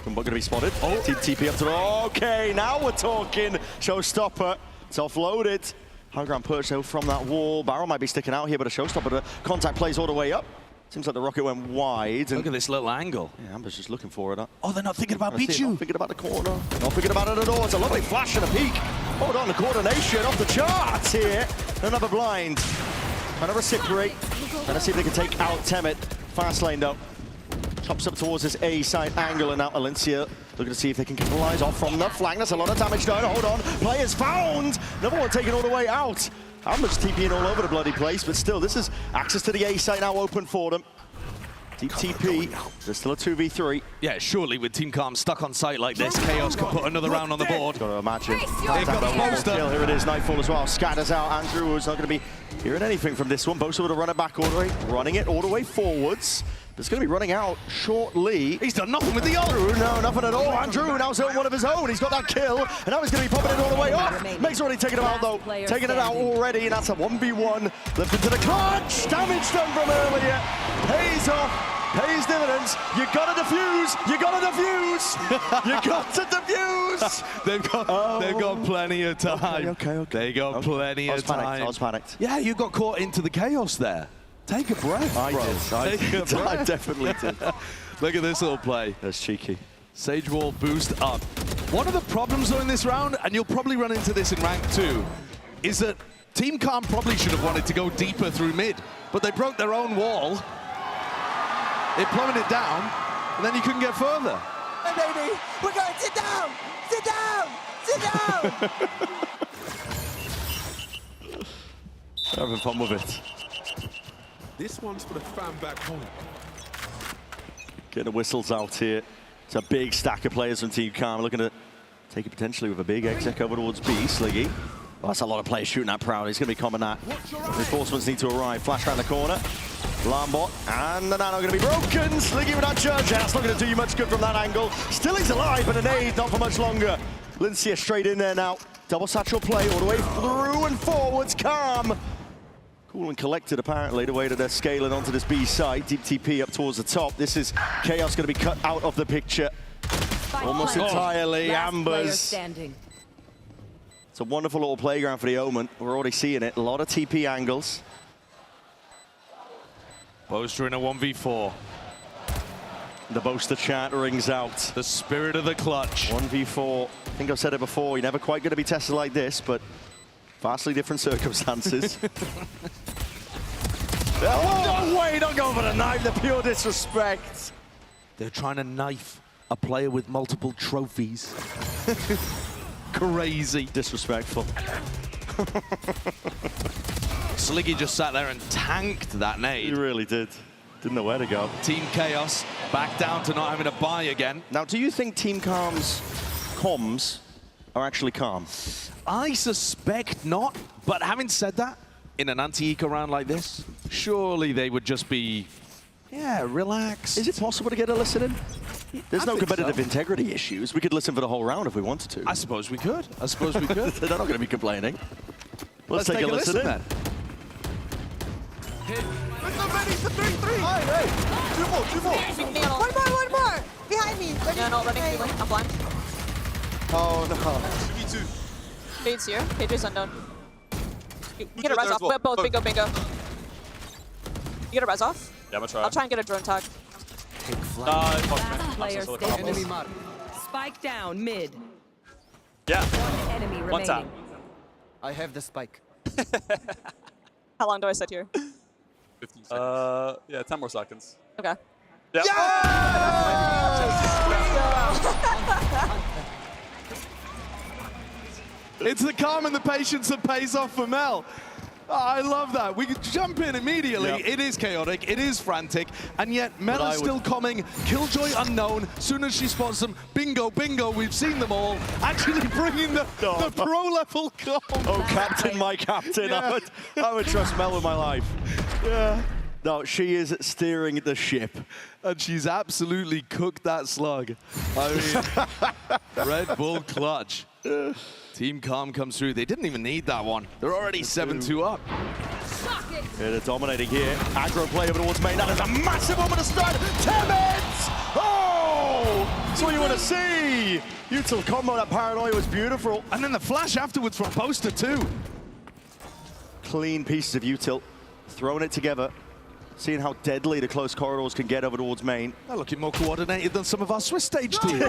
Globant going to be spotted. Oh, TP up to the. Okay, now we're talking. Showstopper. It's offloaded. High ground perch though from that wall. Barrel might be sticking out here, but a showstopper. The contact plays all the way up. Seems like the rocket went wide. Look at this little angle. Yeah, Amber's just looking for it. Oh, they're not thinking about Pichu. Not thinking about the corner. Not thinking about it at all. It's a lovely flash and a peek. Hold on, the coordination off the charts here. Another blind. Trying to reciprocate. Trying to see if they can take out Temet. Fast lane though. Chops up towards this A side angle, and now Elincia looking to see if they can capitalize off from the flank. That's a lot of damage done. Hold on. Players found. Another one taken all the way out. Amber's TPing all over the bloody place, but still, this is access to the A site now open for them. Deep TP. There's still a 2v3. Yeah, surely with Team Calm stuck on site like this, Chaos can put another round on the board. Got to imagine. They've got a Boaster. Here it is, Nightfall as well. Scatters out. Andrew is not going to be hearing anything from this one. Boaster would have run it back all the way, running it all the way forwards. It's going to be running out shortly. He's done nothing with the ult. No, nothing at all. Andrew now's on one of his own. He's got that kill, and now he's going to be popping it all the way off. Meg's already taken him out, though. Taking it out already, and that's a 1v1. Left into the clutch. Damage done from earlier. Pays off. Pays dividends. You got to defuse. You got to defuse. You got to defuse. They've got plenty of time. Okay. They got plenty of time. I was panicked. Yeah, you got caught into the chaos there. Take a breath, bro. I definitely did. Look at this little play. That's cheeky. Sage Wall boost up. One of the problems though in this round, and you'll probably run into this in rank 2, is that Team Calm probably should have wanted to go deeper through mid, but they broke their own wall. It plummeted down, and then you couldn't get further. Hey, baby, we're going, sit down, sit down, sit down. Having fun with it. This one's for the fan back home. Getting the whistles out here. It's a big stack of players from Team Calm looking to take it potentially with a big exec over towards B. Sliggy. Well, that's a lot of players shooting that proud. He's going to be coming that. Reinforcements need to arrive. Flash around the corner. Lambot and the nano going to be broken. Sliggy with that charge. That's not going to do you much good from that angle. Still he's alive, but a nade not for much longer. Lincia straight in there now. Double satchel play all the way through and forwards. Calm. Cool and collected, apparently, the way that they're scaling onto this B side. Deep TP up towards the top. This is Chaos going to be cut out of the picture. Almost entirely. Ambers. It's a wonderful little playground for the Omen. We're already seeing it. A lot of TP angles. Boaster in a 1v4. The Boaster chant rings out. The spirit of the clutch. 1v4. I think I've said it before. You're never quite going to be tested like this, but vastly different circumstances. Oh, no way, don't go for the knife, the pure disrespect. They're trying to knife a player with multiple trophies. Crazy. Disrespectful. Sliggy just sat there and tanked that nade. He really did. Didn't know where to go. Team Chaos back down to not having a buy again. Now, do you think Team Calm's comms are actually calm? I suspect not, but having said that, in an anti-eco round like this, surely they would just be, yeah, relaxed. Is it possible to get a listen in? There's no think competitive so. integrity issues. We could listen for the whole round if we wanted to. I suppose we could. I suppose we could. They're not going to be complaining. Let's take a listen in. then. It's the ready for 3-3. Hey. 2-4. One more. Behind me. Yeah, not running. I'm blind. Oh, no. Me too. Bait's here. KJ's unknown. You Who's get a there res as off. well? Both. Bingo. You get a res off? Yeah, I'm gonna try. I'll try and get a drone tag. Player enemy mark. Spike down mid. Yeah. One enemy remaining. One tap. I have the spike. How long do I sit here? 15 seconds. Yeah, 10 more seconds. Okay. Yeah. It's the calm and the patience that pays off for Mel. Oh, I love that. We could jump in immediately. Yep. It is chaotic, it is frantic, and yet Mel is still coming. Killjoy unknown. Soon as she spots them, bingo, we've seen them all. Actually bringing the pro-level calm. Oh, captain, my captain. Yeah. I would trust Mel with my life. Yeah. No, she is steering the ship. And she's absolutely cooked that slug. I mean, Red Bull clutch. Team Calm comes through. They didn't even need that one. They're already 7-2 up. Yeah, they're dominating here. Aggro play over towards main. That is a massive moment of start. 10 minutes! Oh! That's what you want to see. Util combo, that paranoia was beautiful. And then the flash afterwards from Poster too. Clean pieces of Util. Throwing it together. Seeing how deadly the close corridors can get over towards main. They're looking more coordinated than some of our Swiss stage teams.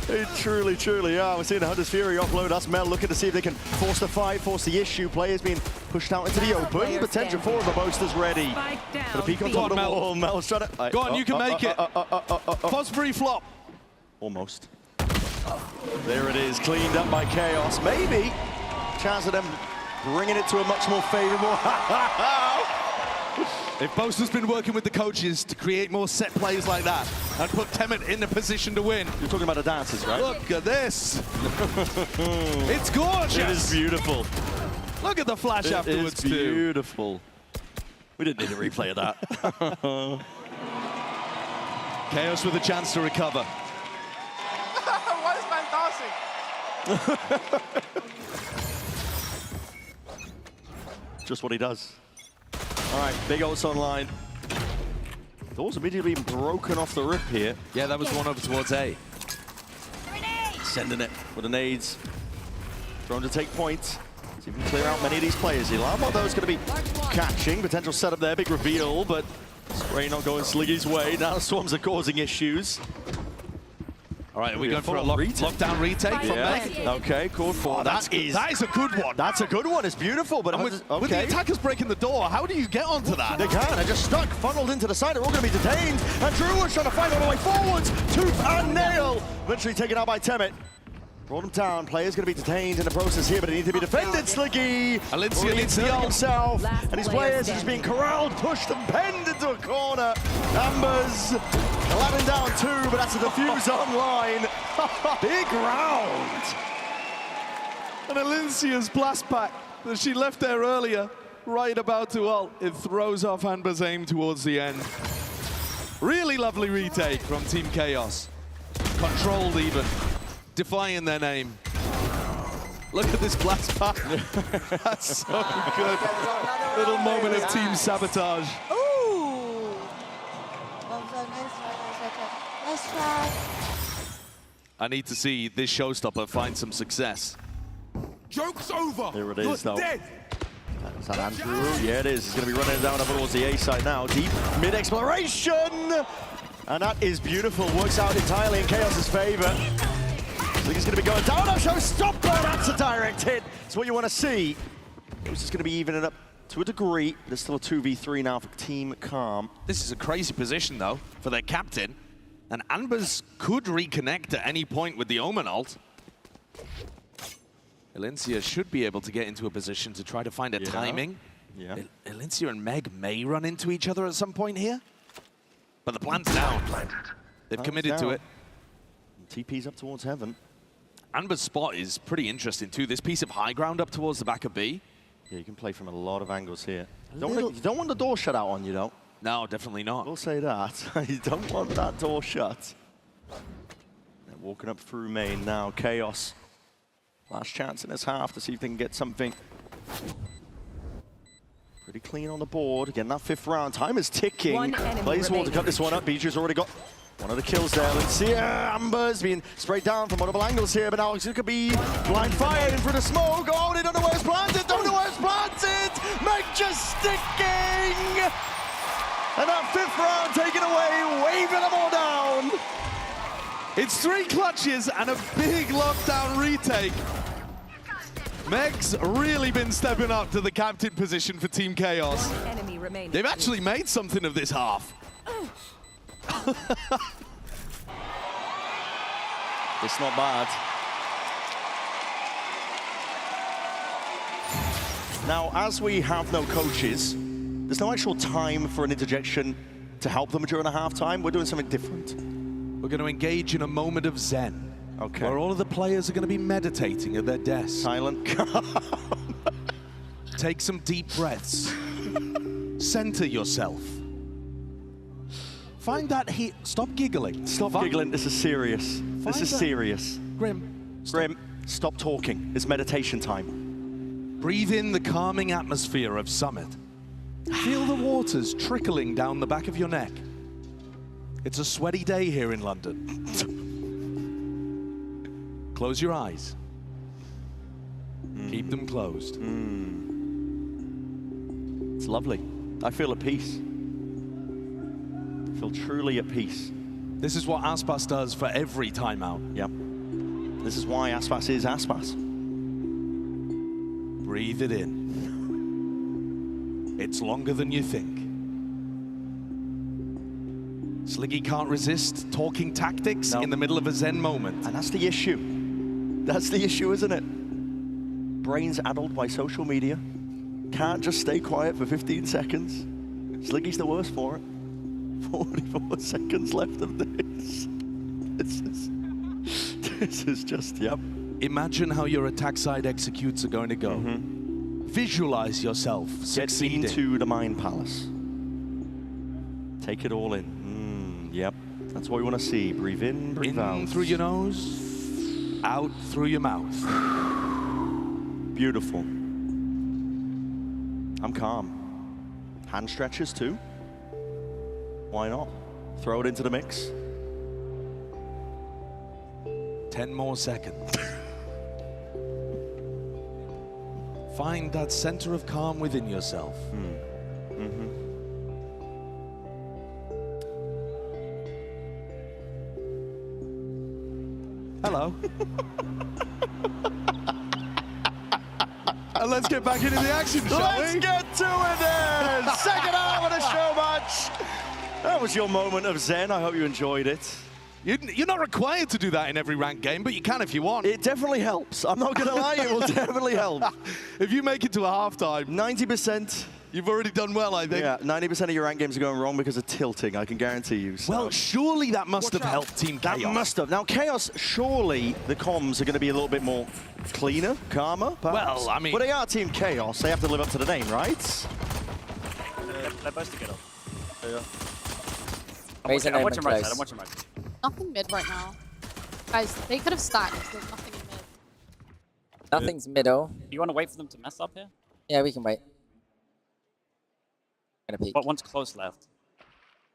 They truly are. We're seeing the Hunter's Fury offload. That's Mel looking to see if they can force the fight, force the issue. Players being pushed out into the open. Potential for the boasters ready. For the peak on top of the wall. Mel's trying to... Go on, you can make it. Pause pre-flop. Almost. There it is, cleaned up by Chaos. Maybe chance of them bringing it to a much more favorable... If Boaster's been working with the coaches to create more set plays like that and put Temet in a position to win. You're talking about the dances, right? Look at this. It's gorgeous. It is beautiful. Look at the flash afterwards, It's beautiful. We didn't need a replay of that. Chaos with a chance to recover. Why is man dancing? Just what he does. All right, big ults online. Doors immediately being broken off the rip here. Yeah, that was one over towards A. Sending it with the nades. Thrown to take points. See if we can clear out many of these players. Ilamo, though, is going to be catching. Potential setup there, big reveal, but Spray not going Sliggy's way. Now the Swarms are causing issues. All right, are we going for a lockdown retake from Meg? Okay, called for. That is a good one. That's a good one. It's beautiful, but with the attackers breaking the door, how do you get onto that? They can. They're just stuck, funneled into the side. They're all going to be detained. And Drew was trying to fight all the way forwards. Tooth and nail. Eventually taken out by Temet. Brought him down. Player's going to be detained in the process here, but he needs to be defended. Sliggy. Alencia needs the ult himself. And his players are just being corralled, pushed and penned into a corner. Ambers landing down 2, but that's a defuse online. Big round. And Alencia's blast pack that she left there earlier, right about to ult, it throws off Amber's aim towards the end. Really lovely retake from Team Chaos. Controlled even. Defying their name. Look at this blast pack. That's so good. Little moment of team sabotage. Ooh. Nice try. I need to see this showstopper find some success. Joke's over. There it is, You're though. dead. That's that Andrew. Yeah, it is. He's going to be running down over towards the A side now. Deep mid-exploration. And that is beautiful. Works out entirely in Chaos's favor. I think he's going to be going down. Oh, showstopper. That's a direct hit. That's what you want to see. It was just going to be evening it up to a degree. There's still a 2v3 now for Team Calm. This is a crazy position, though, for their captain. And Ambers could reconnect at any point with the Omen ult. Alencia should be able to get into a position to try to find a timing. Yeah. Elincia and Meg may run into each other at some point here. But the plan's down. They've committed to it. TP's up towards heaven. Amber's spot is pretty interesting too. This piece of high ground up towards the back of B. Yeah, you can play from a lot of angles here. You don't want the door shut out on you, though. No, definitely not. We'll say that. You don't want that door shut. They're walking up through main now. Chaos. Last chance in this half to see if they can get something. Pretty clean on the board. Again, that 5th round. Time is ticking. Plays Wall to cut this one up. BG's already got one of the kills there. Let's see. Amber's been sprayed down from multiple angles here, but now it could be blind fire in through the smoke. Oh, they don't know where it's planted. Don't know where it's planted. Meg just sticking. And that 5th round taken away, waving them all down. It's 3 clutches and a big lockdown retake. Meg's really been stepping up to the captain position for Team Chaos. Enemy remaining. They've actually made something of this half. It's not bad. Now, as we have no coaches, there's no actual time for an interjection to help them during a halftime. We're doing something different. We're going to engage in a moment of zen. Okay. Where all of the players are going to be meditating at their desks. Silent. Take some deep breaths. Center yourself. Find that heat. Stop giggling. Stop giggling. This is serious. This is serious. Grim. Grim, stop talking. It's meditation time. Breathe in the calming atmosphere of Summit. Feel the waters trickling down the back of your neck. It's a sweaty day here in London. Close your eyes. Keep them closed. It's lovely. I feel at peace. I feel truly at peace. This is what Aspas does for every timeout. Yep. This is why Aspas is Aspas. Breathe it in. It's longer than you think. Sliggy can't resist talking tactics in the middle of a zen moment. And that's the issue. That's the issue, isn't it? Brains addled by social media. Can't just stay quiet for 15 seconds. Sliggy's the worst for it. 44 seconds left of this. This is just, yep. Imagine how your attack side executes are going to go. Visualize yourself succeeding. Get into the Mind Palace. Take it all in. Yep. That's what we want to see. Breathe in, breathe out. In through your nose. Out through your mouth. Beautiful. I'm calm. Hand stretches too. Why not? Throw it into the mix. 10 more seconds. Find that center of calm within yourself. Hello. And let's get back into the action, shall Let's we? get to it then! Second half of the show match. That was your moment of zen. I hope you enjoyed it. You're not required to do that in every ranked game, but you can if you want. It definitely helps. I'm not going to lie, it will definitely help. If you make it to a halftime, 90%. You've already done well, I think. Yeah, 90% of your ranked games are going wrong because of tilting, I can guarantee you. So. Well, surely that must have helped Team Chaos. That must have. Now, Chaos, surely the comms are going to be a little bit more cleaner, calmer, perhaps? Well, I mean... Well, they are Team Chaos. They have to live up to the name, right? They're both together. I'm watching right side. I'm watching right. Nothing mid right now. Guys, they could have stacked. There's nothing in mid. Nothing's middle. You want to wait for them to mess up here? Yeah, we can wait. Gonna peek. But one's close left.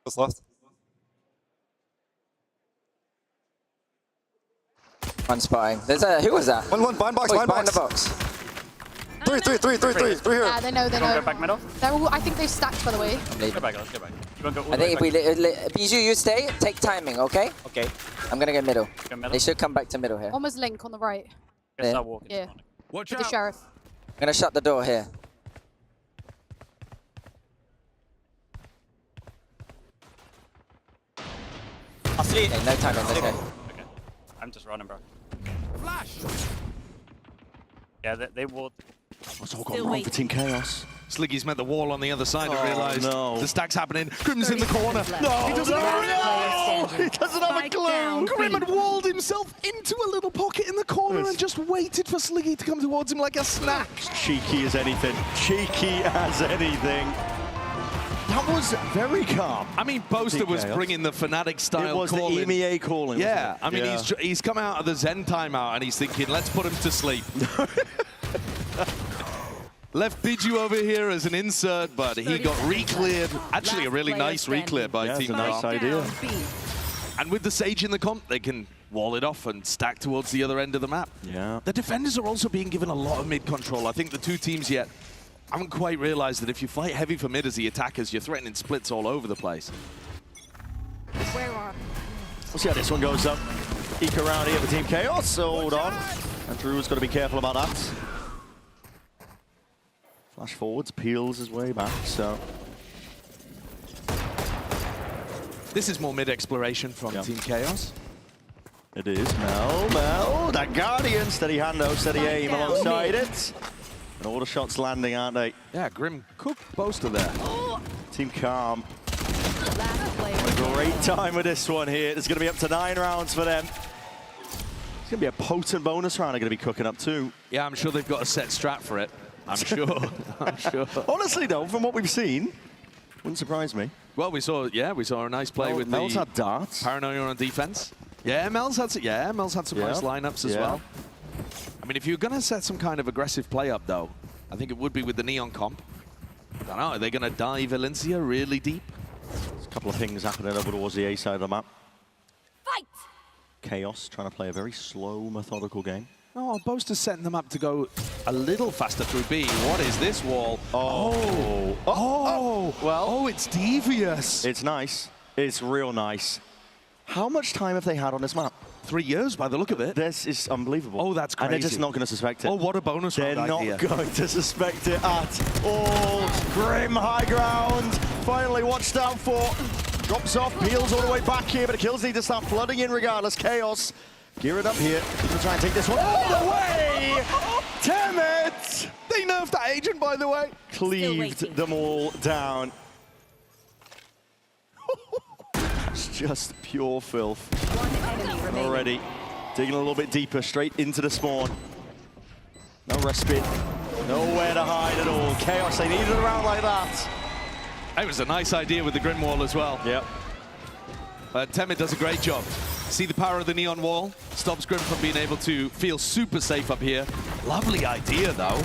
What's left? One spotting. There's a... Who was that? One, behind box, behind behind the box. box. Three here. Yeah, they know. You want to go back middle? They're all, I think they've stacked, by the way. Let's go back. You want to go all I think if we... Bijou, you stay. Take timing, okay? Okay. I'm gonna get middle. Go middle. They should come back to middle here. Almost Link on the right. Guess I'll walk into Yeah. one. With the sheriff. I'm gonna shut the door here. I'll see it. Okay, no timing, let's go. Okay. I'm just running, bro. Flash! Yeah, they walked. What's all gone wrong for Team Chaos? Sliggy's met the wall on the other side and Oh, realized no. the stack's happening. Grim's in the corner. No, He doesn't no, he doesn't have a clue. Grim had walled himself into a little pocket in the corner and just waited for Sliggy to come towards him like a snack. Cheeky as anything. Cheeky as anything. That was very calm. I mean, Boaster was bringing the Fnatic style It was calling. the EMEA calling. Yeah, I mean, Yeah. he's come out of the Zen timeout and he's thinking, let's put him to sleep. Left Biju over here as an insert, but he got re-cleared. Actually, a really nice re-clear by Team a nice Calm. idea. And with the Sage in the comp, they can wall it off and stack towards the other end of the map. Yeah. The defenders are also being given a lot of mid control. I think the two teams yet haven't quite realized that if you fight heavy for mid as the attackers, you're threatening splits all over the place. We'll see how this one goes up. Eke around here for Team Chaos, so hold on. And Drew's got to be careful about that. Flash forwards, peels his way back, so. This is more mid-exploration from Team Chaos. It is. Mel, that Guardian, steady hand though, steady aim alongside it. And all the shots landing, aren't they? Yeah, Grim cooked Boaster there. Team Calm. A great time with this one here. It's going to be up to 9 rounds for them. It's going to be a potent bonus round they're going to be cooking up too. Yeah, I'm sure they've got a set strat for it. I'm sure. I'm sure. Honestly though, from what we've seen, wouldn't surprise me. Well, we saw a nice play with Mel's the had darts. Paranoia on defense. Yeah, Mel's had some nice lineups as well. I mean, if you're going to set some kind of aggressive play up, though, I think it would be with the Neon comp. I don't know, are they going to dive Valencia really deep? There's a couple of things happening over towards the A side of the map. Fight! Chaos trying to play a very slow, methodical game. Oh, Boaster's setting them up to go a little faster through B. What is this wall? Well, it's devious. It's nice. It's real nice. How much time have they had on this map? 3 years by the look of it. This is unbelievable. Oh, that's crazy. And they're just not going to suspect it. Oh, what a bonus They're round not idea. going to suspect it at all. Grim high ground. Finally watched out for. Drops off, peels all the way back here, but the kills need to start flooding in regardless. Chaos gearing up here to try and take this one all the way. Damn it! They nerfed that agent, by the way. Cleaved them all down. It's just pure filth. Already digging a little bit deeper, straight into the spawn. No respite, nowhere to hide at all. Chaos, they needed it around like that. It was a nice idea with the Grim Wall as well. Yep. Temid does a great job. See the power of the Neon Wall? Stops Grim from being able to feel super safe up here. Lovely idea, though.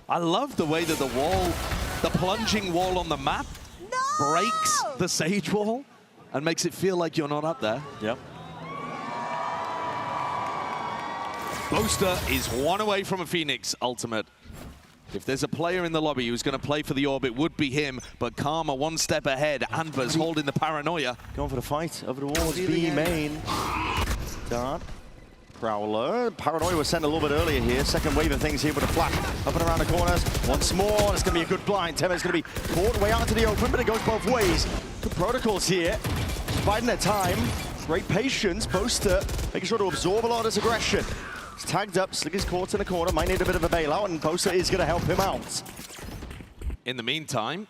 I love the way that the wall, the plunging wall on the map, breaks the Sage wall and makes it feel like you're not up there. Yep. Boaster is one away from a Phoenix ultimate. If there's a player in the lobby who's going to play for the orb, it would be him, but Karma one step ahead. Anva's holding the Paranoia. Going for the fight over towards B main. Dart. Prowler. Paranoia was sent a little bit earlier here. Second wave of things here with a flash up and around the corners. Once more, it's going to be a good blind. Temid's going to be caught way out into the open, but it goes both ways. Good protocols here. Biding their time. Great patience. Boaster making sure to absorb a lot of this aggression. He's tagged up. Sliggy's caught in the corner. Might need a bit of a bailout, and Boaster is going to help him out. In the meantime,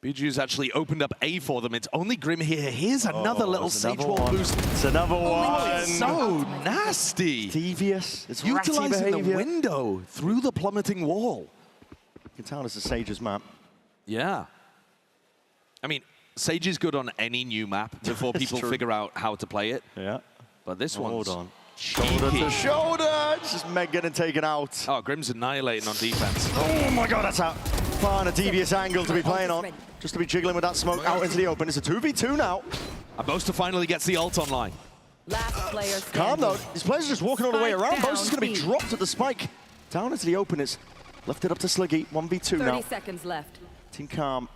Biju's actually opened up A for them. It's only Grim here. Here's another little Sage Wall boost. It's another one. It's so nasty. Devious. It's ratty utilizing the behavior. window through the plummeting wall. You can tell it's a Sage's map. Yeah. I mean, Sage is good on any new map before people true. figure out how to play it. Yeah. But this one's Hold on. Shoulder to shoulder. It's just Meg getting taken out. Oh, Grim's annihilating on defense. Oh my god, that's out. Far a devious angle to be playing on. Just to be jiggling with that smoke out into the open. It's a 2v2 now. And Boaster finally gets the ult online. Last player Calm though. standing. These players are just walking all the way around. Spike Boaster's going to be down, dropped at the spike. Down into the open. It's lifted up to Sliggy. 1v2 now. 30 seconds left. Team Calm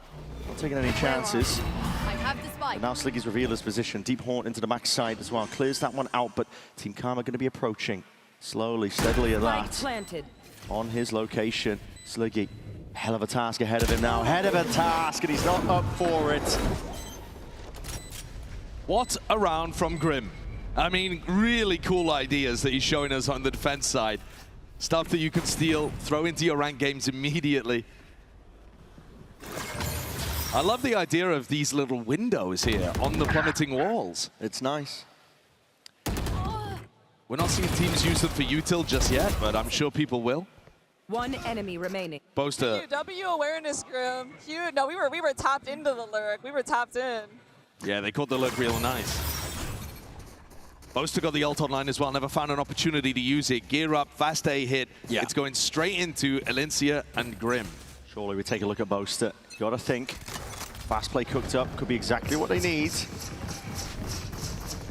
not taking any chances. I have the spike. And now Sliggy's revealed his position. Deep Haunt into the back side as well. Clears that one out, but Team Calm are going to be approaching slowly, steadily at Spike that. planted. On his location, Sliggy. Hell of a task ahead of him now. Head of a task, and he's not up for it. What a round from Grim. I mean, really cool ideas that he's showing us on the defense side. Stuff that you can steal, throw into your ranked games immediately. I love the idea of these little windows here on the plummeting walls. It's nice. We're not seeing teams use them for util just yet, but I'm sure people will. One enemy remaining. Boaster. W awareness, Grim. Huge. No, we were tapped into the lurk. We were tapped in. Yeah, they caught the look real nice. Boaster got the ult online as well, never found an opportunity to use it. Gear up, fast A hit. Yeah. It's going straight into Elincia and Grim. Surely we take a look at Boaster. Gotta think. Fast play cooked up, could be exactly what they need. He's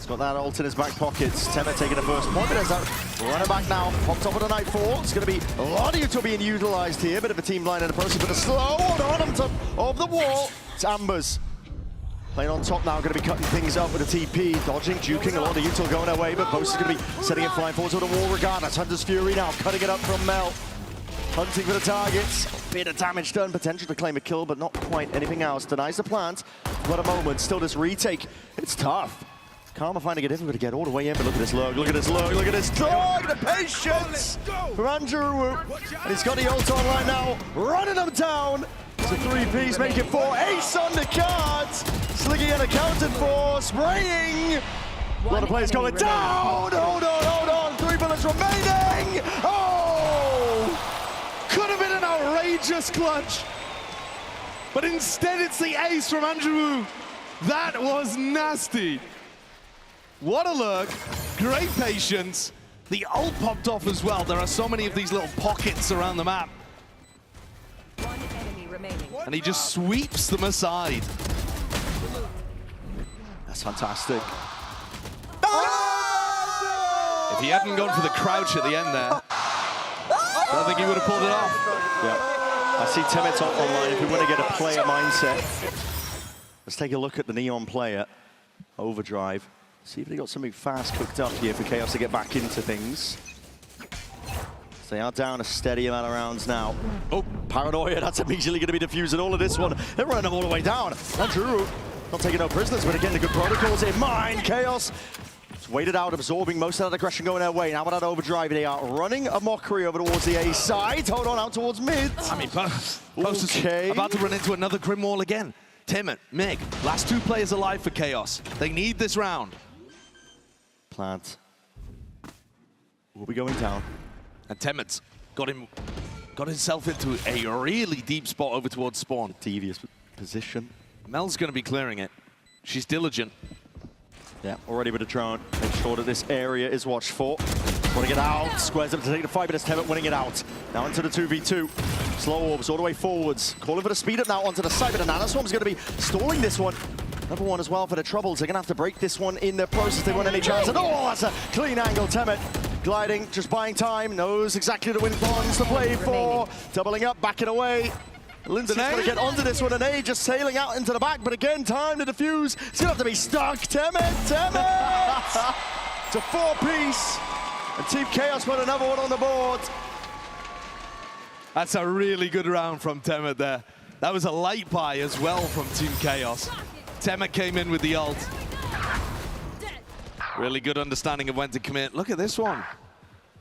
got that ult in his back pockets. Temet taking the first point, but there's that running back now. On top of the Nightfall. It's gonna be a lot of util being utilized here. Bit of a team line in the process, but a slow one on top of the wall. It's Ambers. Playing on top now, going to be cutting things up with a TP, dodging, juking, a lot of util going their way, but Boaster's going to be setting it flying forward to the wall regardless. Hunter's Fury now, cutting it up from Mel. Hunting for the targets, bit of damage done, potential to claim a kill, but not quite anything else. Denies the plant, but a moment, still this retake. It's tough. Karma finding it difficult to get all the way in, but look at this lurk, look at this lurk, look at this dog, the patience for Andrew. And he's got the ult online now, running them down. It's a three-piece, make it 4. Ace on the cards. Sliggy unaccounted for, spraying. A lot of players going down. Hold on. 3 bullets remaining. Oh! Could have been an outrageous clutch. But instead it's the ace from Andrew. That was nasty. What a look. Great patience. The ult popped off as well. There are so many of these little pockets around the map. One enemy remaining. And he just sweeps them aside. That's fantastic. If he hadn't gone for the crouch at the end there, I don't think he would have pulled it off. Yeah. I see Temet online if we want to get a player mindset. Let's take a look at the Neon player. Overdrive. See if they got something fast cooked up here for Chaos to get back into things. They are down a steady amount of rounds now. Oh, Paranoia, that's immediately going to be diffusing all of this one. They're running them all the way down. Andrew, not taking no prisoners, but again, the good protocols in mind. Chaos just waited out, absorbing most of that aggression going their way. Now with that overdrive, they are running a mockery over towards the A side. Hold on, out towards mid. I mean, Boaster's about to run into another Grim Wall again. Temet, Meg, last 2 players alive for Chaos. They need this round. Plant will be going down. And Temet's got himself into a really deep spot over towards spawn. Devious position. Mel's going to be clearing it. She's diligent. Yeah, already with a drone. Make sure that this area is watched for. Want to get out. Squares up to take the fight, but it's Temet winning it out. Now into the 2v2. Slow orbs all the way forwards. Calling for the speed up now onto the side, but the Nanoswarm's going to be stalling this one. Another one as well for the Troubles. They're going to have to break this one in the process. They want any chance. And oh, that's a clean angle. Temet gliding, just buying time. Knows exactly the win bonds to play for. Doubling up, backing away. Lindsay's going to get onto this one, and A just sailing out into the back. But again, time to defuse. It's going to have to be stuck. Temet! It's a 4-piece. And Team Chaos put another one on the board. That's a really good round from Temet there. That was a light buy as well from Team Chaos. Temet came in with the ult. Really good understanding of when to commit. Look at this one.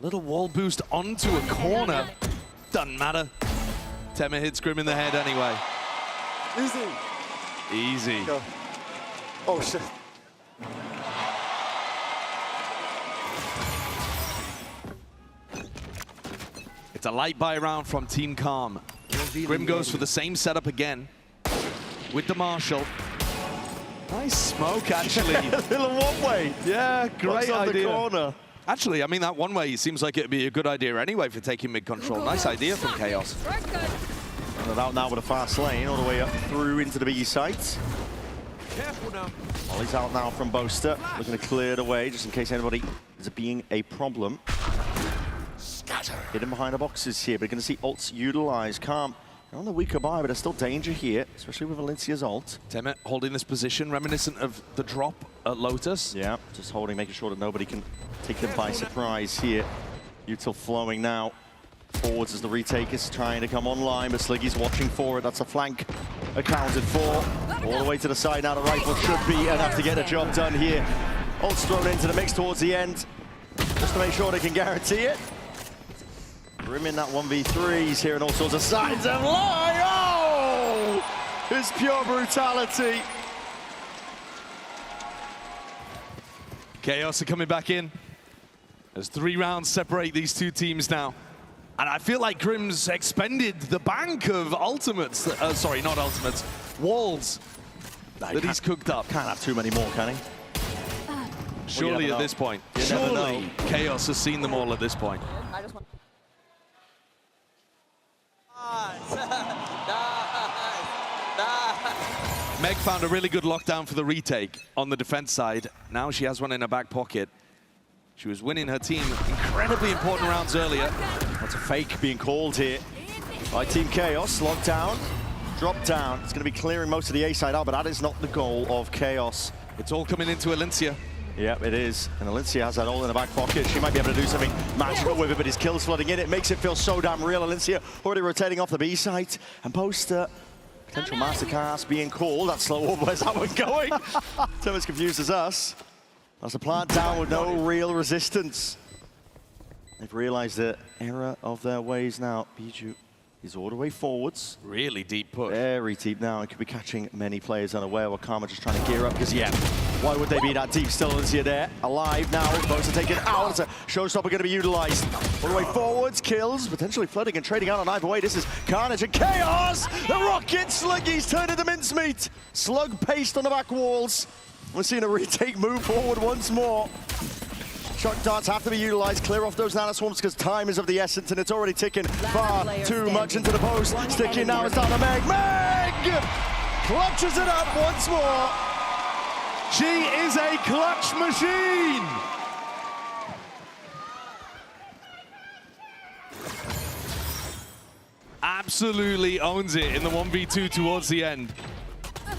Little wall boost onto a corner. Doesn't matter. Temet hits Grim in the head anyway. Easy. Go. Oh, shit. It's a light buy round from Team Calm. Grim goes for the same setup again with the Marshall. Nice smoke, actually. Little one-way. Yeah, great idea. The corner. Actually, I mean, that one-way seems like it'd be a good idea anyway for taking mid-control. Nice idea from Chaos. And out now with a fast lane all the way up through into the B sites. Careful now. Ollie's out now from Boaster, looking to clear the way just in case anybody is being a problem. Hidden behind the boxes here, but going to see ults utilized. Calm. They're on the weaker buy, but there's still danger here, especially with Valencia's ult. Temet holding this position, reminiscent of the drop at Lotus. Yeah, just holding, making sure that nobody can take them by surprise here. Util flowing now. Forwards as the retake is trying to come online, but Sliggy's watching for it. That's a flank accounted for. All the way to the side now. The rifle should be enough to get a job done here. Ult's thrown into the mix towards the end, just to make sure they can guarantee it. Grim in that 1v3. He's hearing all sorts of signs of lying. Oh! is pure brutality. Chaos are coming back in. As 3 rounds separate these two teams now. And I feel like Grim's expended the bank of ultimates, sorry, not ultimates, walls that he's cooked up. Can't have too many more, can he? Surely at this point. Surely Chaos has seen them all at this point. I just want... Meg found a really good lockdown for the retake on the defense side. Now she has one in her back pocket. She was winning her team incredibly important rounds earlier. That's a fake being called here by Team Chaos. Lockdown, drop down. It's going to be clearing most of the A side out, but that is not the goal of Chaos. It's all coming into Alincia. Yep, it is. And Alincia has that all in the back pocket. She might be able to do something magical with it, but his kills flooding in. It makes it feel so damn real. Alincia already rotating off the B side. And Poster, potential Mastercard being called. That's slow. Where's that one going? So as confused as us. That's a plant down with no real resistance. They've realized the error of their ways now. Bijou is all the way forwards. Really deep push. Very deep now. It could be catching many players unaware. Wakama just trying to gear up because, yeah, why would they be that deep? Still Alicia there. Alive now. Both are taken out. It's a showstopper going to be utilized. All the way forwards. Kills. Potentially flooding and trading out on either way. This is Carnage and Chaos. The Rocket Sluggies turn into mincemeat. Slug paste on the back walls. We're seeing a retake move forward once more. Shock darts have to be utilized. Clear off those nano swarms because time is of the essence and it's already ticking far too much into the post. Sticking now is down to Meg. Meg clutches it up once more. She is a clutch machine. Absolutely owns it in the 1v2 towards the end.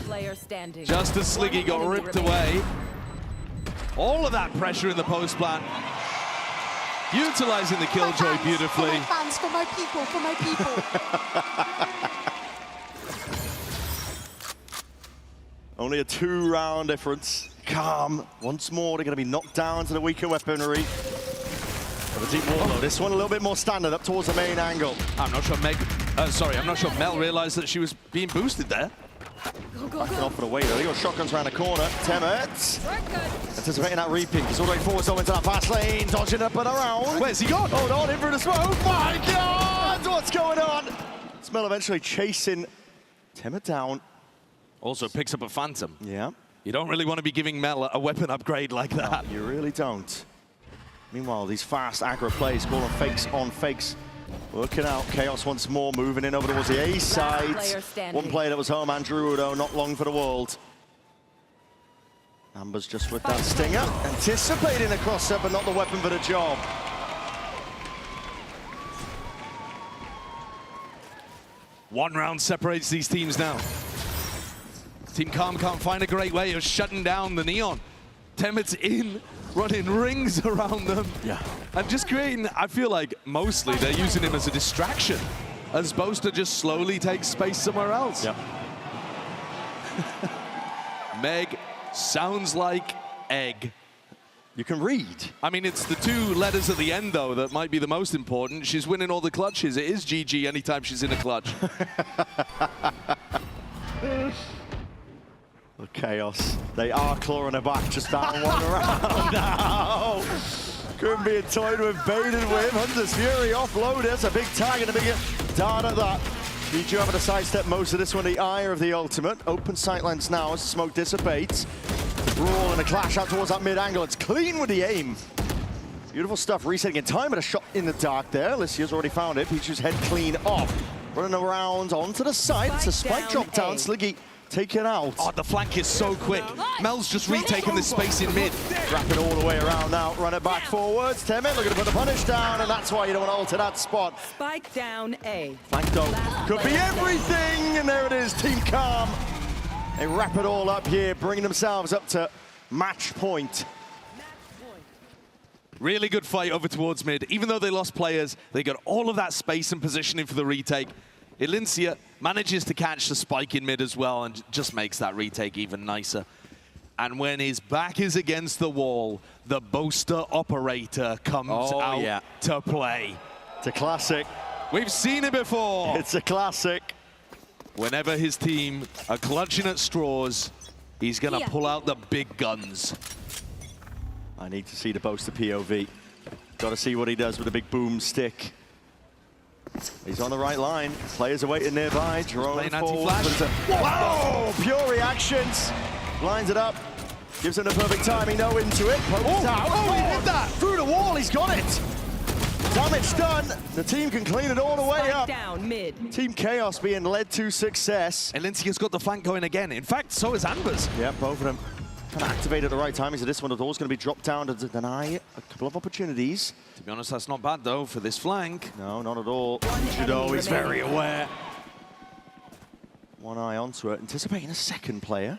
Player standing. Just as Sliggy got ripped away. All of that pressure in the post plant. Utilizing the killjoy beautifully. For my fans, for my people, for my people. Only a 2-round difference. Calm. Once more, they're going to be knocked down to the weaker weaponry. But the team Warlow, this one a little bit more standard up towards the main angle. I'm not sure I'm not sure Mel realized that she was being boosted there. Backing off and away though. They got shotguns around the corner. Temet anticipating that reaping. He's all the way forward, so into that fast lane, dodging up and around. Where's he gone? Hold on, in through the smoke. My God, what's going on? Smell eventually chasing Temet down. Also picks up a Phantom. Yeah. You don't really want to be giving Mel a weapon upgrade like that. No, you really don't. Meanwhile, these fast aggro plays, calling fakes on fakes. Working out. Chaos once more, moving in over towards the A side. One player that was home, Andrew, though, not long for the world. Amber's just with that stinger. Anticipating a cross-up, but not the weapon for the job. One round separates these teams now. Team Calm can't find a great way of shutting down the Neon. Temet's in, running rings around them. Yeah. And just creating, I feel like mostly they're using him as a distraction, as opposed to just slowly take space somewhere else. Yep. Meg sounds like egg. You can read. I mean, it's the 2 letters at the end, though, that might be the most important. She's winning all the clutches. It is GG anytime she's in a clutch. The Chaos. They are clawing her back just down one round now. Couldn't be toyed with, baited with. Hunter's Fury offload. That's a big tag and a big dart at that. Bijou having to sidestep most of this one, the ire of the ultimate. Open sightlines now as the smoke dissipates. Brawl and a clash out towards that mid-angle. It's clean with the aim. Beautiful stuff, resetting in time, but a shot in the dark there. Alicia's already found it. Bijou's head clean off. Running around onto the side. It's a spike drop down. Sliggy taken out. Oh, the flank is so quick. Mel's just retaken this space in mid. Wrap it all the way around now. Run it back forwards. Temet looking to put the punish down, and that's why you don't want to alter that spot. Spike down A. Flank though could be everything, and there it is. Team Calm. They wrap it all up here, bringing themselves up to match point. Really good fight over towards mid. Even though they lost players, they got all of that space and positioning for the retake. Alincia manages to catch the spike in mid as well and just makes that retake even nicer. And when his back is against the wall, the Boaster Operator comes out to play. It's a classic. We've seen it before. It's a classic. Whenever his team are clutching at straws, he's going to pull out the big guns. I need to see the Boaster POV. Got to see what he does with the big boom stick. He's on the right line. Players are waiting nearby. Drone forward. Wow! Pure reactions. Lines it up. Gives him the perfect timing. No into it. Pokes out. Oh, he did that! Through the wall. He's got it. Damage done. The team can clean it all the way up. Down mid. Team Chaos being led to success. Elincia's got the flank going again. In fact, so is Ambers. Yeah, both of them kind of activate at the right timing. So this one, the door's going to be dropped down to deny a couple of opportunities. To be honest, that's not bad, though, for this flank. No, not at all. Judo is very aware. One eye onto it, anticipating a second player.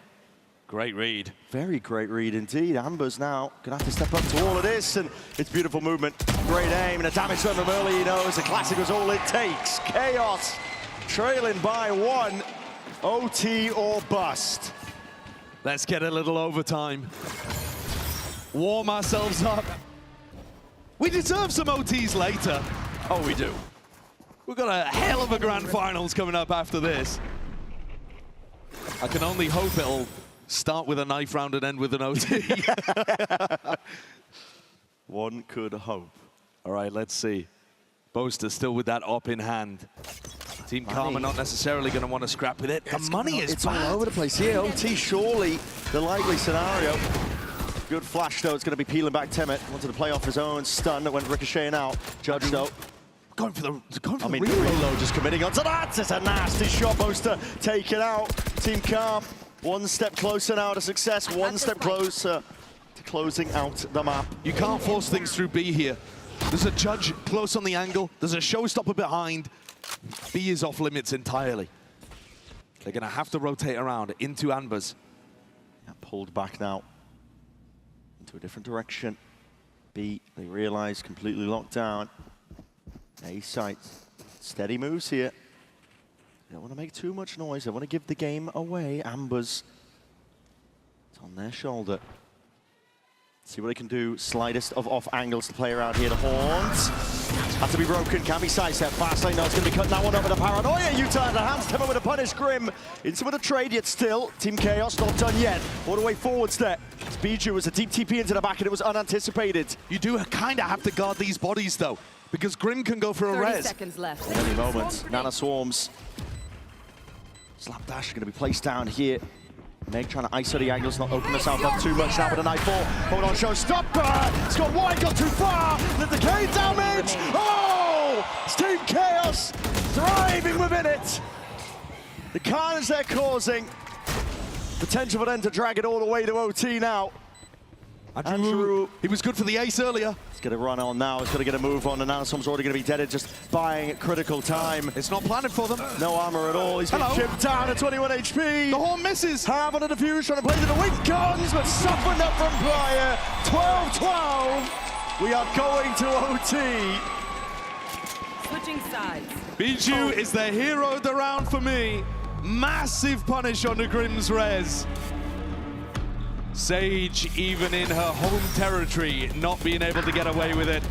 Great read. Very great read indeed. Ambers now going to have to step up to all of this, and it's beautiful movement. Great aim, and the damage done from early, he knows the classic was all it takes. Chaos trailing by 1. OT or bust. Let's get a little overtime. Warm ourselves up. We deserve some OTs later. Oh, we do. We've got a hell of a grand finals coming up after this. I can only hope it'll start with a knife round and end with an OT. One could hope. All right, let's see. Boaster still with that op in hand. Team Karma not necessarily going to want to scrap with it. The money is bad. All over the place here. OT surely the likely scenario. Good flash though. It's going to be peeling back Temet. Wanted to play off his own stun that went ricocheting out. Judge though. Going for the reload, just committing onto that. It's a nasty shot. Boaster take it out. Team Calm one step closer now to success. One step closer to closing out the map. You can't force things through B here. There's a Judge close on the angle. There's a Showstopper behind. B is off limits entirely. They're going to have to rotate around into Ambers. Yeah, pulled back now into a different direction. B, they realize, completely locked down. A site. Steady moves here. They don't want to make too much noise. They want to give the game away. Ambers. It's on their shoulder. See what they can do. Slightest of off angles to play around here. The horns have to be broken. Can be sidestep. Fastlane now it's going to be cutting that one over the paranoia. Utah the hands. Timber with a punish. Grim into with a trade, yet still Team Chaos not done yet. All the way forwards there. Biju was a deep TP into the back and it was unanticipated. You do kind of have to guard these bodies though, because Grim can go for a 30 res. seconds left. At any moment. Nana Swarms. Slapdash going to be placed down here. Meg trying to ISO the angles, not open herself up too much now with a knife 4. Hold on, Showstopper! It's gone wide, got too far! The decay damage! Oh! It's Team Chaos thriving within it! The carnage they're causing. Potential for them to drag it all the way to OT now. Andrew. He was good for the ace earlier. He's going to run on now. He's going to get a move on, and Nanosom's already going to be deaded, just buying critical time. It's not planning for them. No armor at all. He's been chipped down at 21 HP. The horn misses. Have on the defuse, trying to play to the weak guns, but softened up from prior. 12-12. We are going to OT. Switching sides. Biju is the hero of the round for me. Massive punish on the Grim's res. Sage, even in her home territory, not being able to get away with it.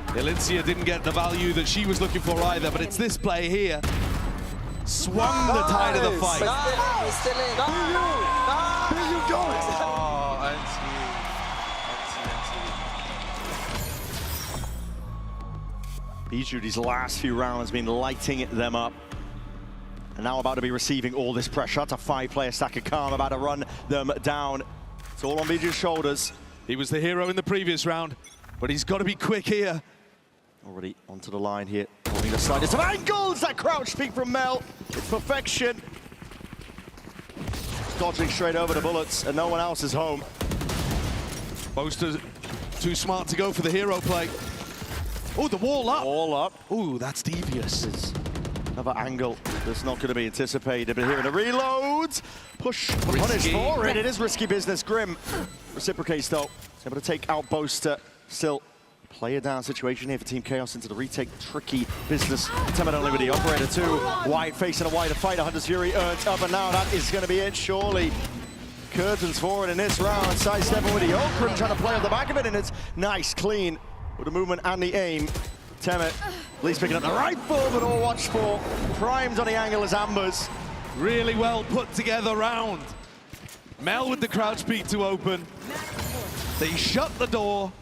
Elincia didn't get the value that she was looking for either, but it's this play here. Swung the tide of the fight. Biju, these last few rounds, been lighting them up. And now about to be receiving all this pressure. That's a 5-player stack of Calm about to run them down. It's all on Biju's shoulders. He was the hero in the previous round, but he's got to be quick here. Already onto the line here. Holding the slightest of angles. That crouch peek from Mel. It's perfection. Dodging straight over the bullets, and no one else is home. Boaster's too smart to go for the hero play. Oh, the wall up. Wall up. Oh, that's devious. Another angle that's not going to be anticipated, but here in the reloads. Push the punish for it. It is risky business. Grim reciprocates though. He's able to take out Boaster. Still player down situation here for Team Chaos into the retake. Tricky business. Temet only with the operator too. White face and a wider fight. Hunter's Fury earns up, and now that is going to be it surely. Curtains forward in this round. Sidestepping with the Grim trying to play on the back of it, and it's nice, clean with the movement and the aim. Temet, at least picking up the rifle, but all watched for. Primed on the angle as Ambers. Really well put together round. Mel with the crouch peek to open. They shut the door.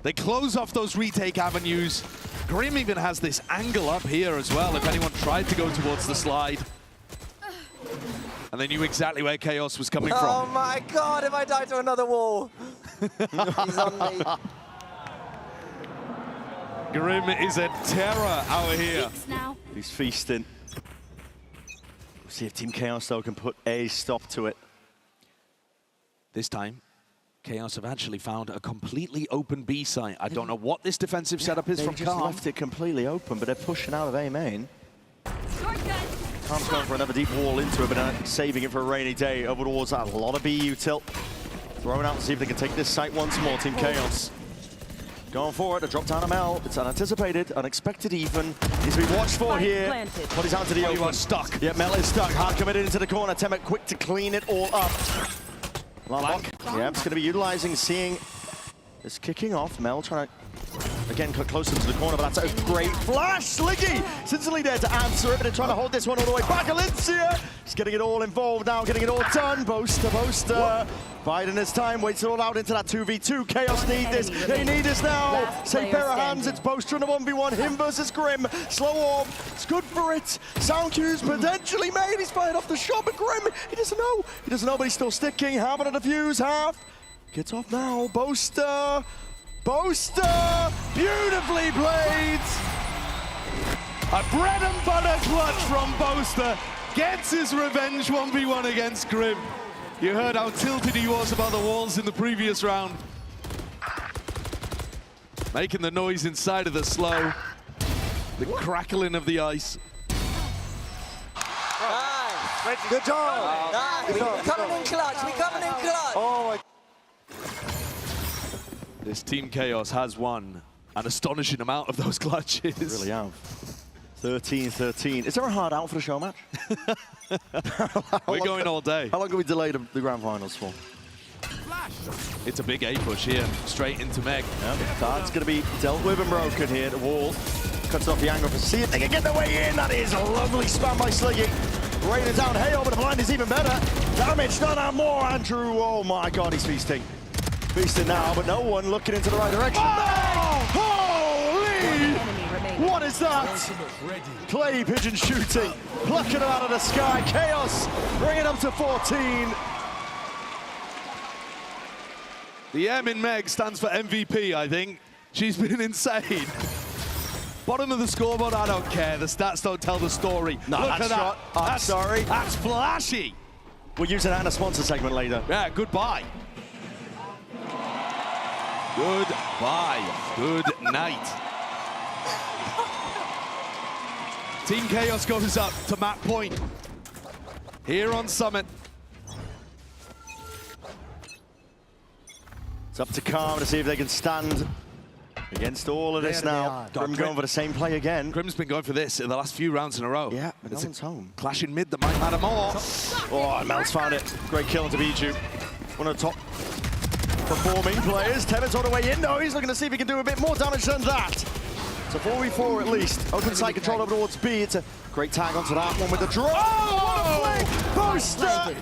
They close off those retake avenues. Grim even has this angle up here as well, if anyone tried to go towards the slide. And they knew exactly where Chaos was coming from. Oh my god, if I die to another wall. He's on me. Grim is a terror out here. He's feasting. We'll see if Team Chaos, though, can put a stop to it. This time, Chaos have actually found a completely open B site. I don't know what this defensive setup is from They just Calm. left it completely open, but they're pushing out of A main. Calm's going for another deep wall into it, but saving it for a rainy day over towards that. A lot of B util. Throwing out to see if they can take this site once more, Team Chaos. Going for it, a drop down of Mel. It's unanticipated, unexpected even. He's been watched for here. But he's out to the open. He was stuck. Yeah, Mel is stuck. Hard committed into the corner. Temet quick to clean it all up. Lambok, yeah, it's going to be utilizing, seeing this kicking off. Mel trying to, again, cut closer to the corner, but that's a great flash. Sliggy, instantly there to answer it, but they're trying to hold this one all the way back. Alicia, he's getting it all involved now, getting it all done. Boaster. Biden this time, waits it all out into that 2v2. Chaos need this, they need this now. Same pair of hands, it's Boaster in a 1v1, him versus Grim. Slow off, it's good for it. Sound cues potentially made, he's fired off the shot, but Grim, he doesn't know, but he's still sticking. Half on the defuse, half. Gets off now, Boaster, beautifully played. A bread and butter clutch from Boaster. Gets his revenge 1v1 against Grim. You heard how tilted he was about the walls in the previous round. Making the noise inside of the slow. The crackling of the ice. Nice. Good job. Nice. We coming in clutch. Oh my. This Team Chaos has won an astonishing amount of those clutches. They really have. 13-13. Is there a hard out for the show match? We're going all day. How long have we delayed the grand finals for? It's a big A push here, straight into Meg. Yep. That's going to be dealt with and broken here. The wall cuts off the angle for see if they can get their way in. That is a lovely spam by Sliggy. Raining down Hail, but the blind is even better. Damage done and more. Andrew, oh my god, he's feasting. Feasting now, but no one looking into the right direction. Oh! Holy! What is that? Clay pigeon shooting, plucking it out of the sky. Chaos, bring it up to 14. The M in Meg stands for MVP, I think. She's been insane. Bottom of the scoreboard, I don't care. The stats don't tell the story. No, Look at that. I'm sorry. That's flashy. We'll use it in a sponsor segment later. Yeah, goodbye. Goodbye. Good night. Team Chaos goes up to map point here on Summit. It's up to Calm to see if they can stand against all of this now. Grim going for the same play again. Grim's been going for this in the last few rounds in a row. Yeah, but it's no one's home. Clash in mid that might matter more. Oh, Mel's found it. Great kill into Biju. One of the top performing players. Temet's on the way in though. He's looking to see if he can do a bit more damage than that. It's a 4v4 at least. Open side control over towards B. It's a great tag onto that one with the draw. Oh, what a play! Boaster!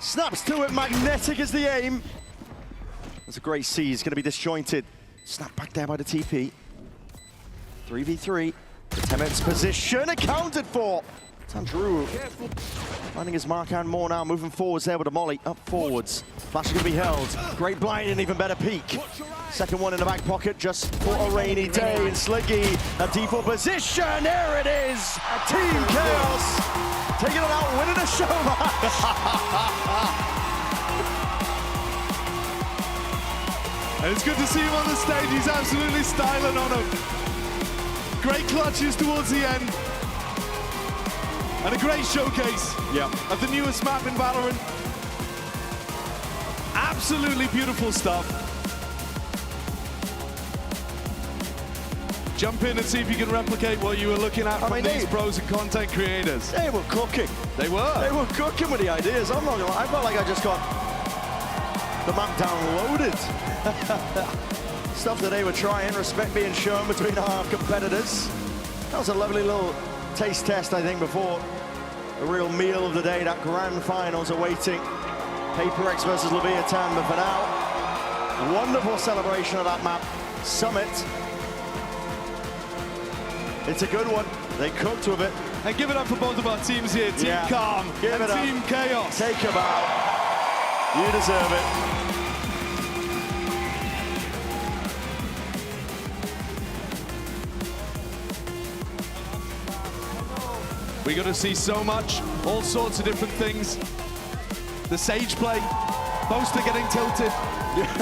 Snaps to it. Magnetic is the aim. That's a great C. He's going to be disjointed. Snap back there by the TP. 3v3. The Temet's position accounted for. It's Andrew finding his mark and more now. Moving forwards there with a molly. Up forwards. Flash is going to be held. Great blind and even better peek. Second one in the back pocket just for a rainy day. And Sliggy, a default position. There it is. Team Chaos taking it out, winning a show match. And it's good to see him on the stage. He's absolutely styling on him. Great clutches towards the end. And a great showcase of the newest map in Valorant. Absolutely beautiful stuff. Jump in and see if you can replicate what you were looking at from these pros and content creators. They were cooking. They were. They were cooking with the ideas. I'm not gonna lie. I felt like I just got the map downloaded. stuff that they were trying. Respect being shown between our competitors. That was a lovely little taste test, I think, before the real meal of the day. That grand finals awaiting HyperX versus Leviathan. But for now, a wonderful celebration of that map. Summit. It's a good one. They cooked with it. And give it up for both of our teams here, Team Calm and Team Chaos. Take a bow. You deserve it. We got to see so much, all sorts of different things. The Sage play, Boaster getting tilted,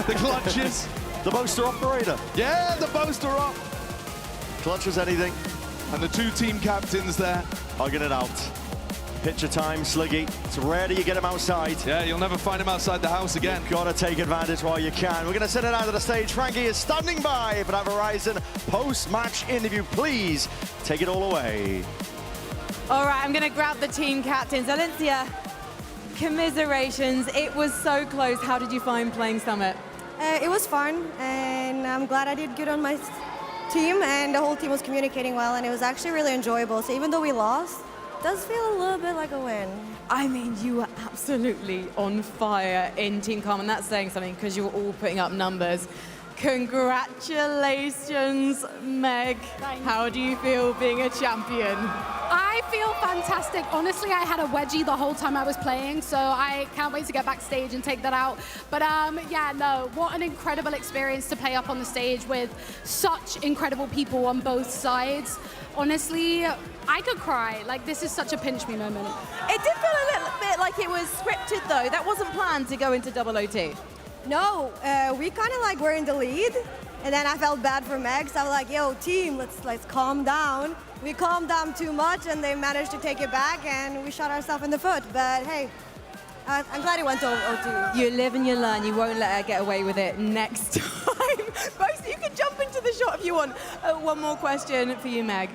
the clutches. The Boaster operator. Yeah, the Boaster up. Clutches anything. And the two team captains there. Hugging it out. Picture time, Sliggy. It's rare that you get him outside. Yeah, you'll never find him outside the house again. You've got to take advantage while you can. We're going to send it out to the stage. Frankie is standing by for that Verizon post-match interview. Please take it all away. All right, I'm going to grab the team captains. Alicia, commiserations. It was so close. How did you find playing Summit? It was fun, and I'm glad I did good on my team, and the whole team was communicating well, and it was actually really enjoyable. So even though we lost, it does feel a little bit like a win. I mean, you were absolutely on fire in Team Calm, and that's saying something because you were all putting up numbers. Congratulations, Meg. How do you feel being a champion? I feel fantastic. Honestly, I had a wedgie the whole time I was playing, so I can't wait to get backstage and take that out. But yeah, no, what an incredible experience to play up on the stage with such incredible people on both sides. Honestly, I could cry. Like, this is such a pinch me moment. It did feel a little bit like it was scripted, though. That wasn't planned to go into double OT. No, we kind of like were in the lead, and then I felt bad for Meg, so I was like, yo, team, let's calm down. We calmed down too much, and they managed to take it back, and we shot ourselves in the foot. But hey, I'm glad it went to OT. You live and you learn. You won't let her get away with it next time. Both, you can jump into the shot if you want. One more question for you, Meg.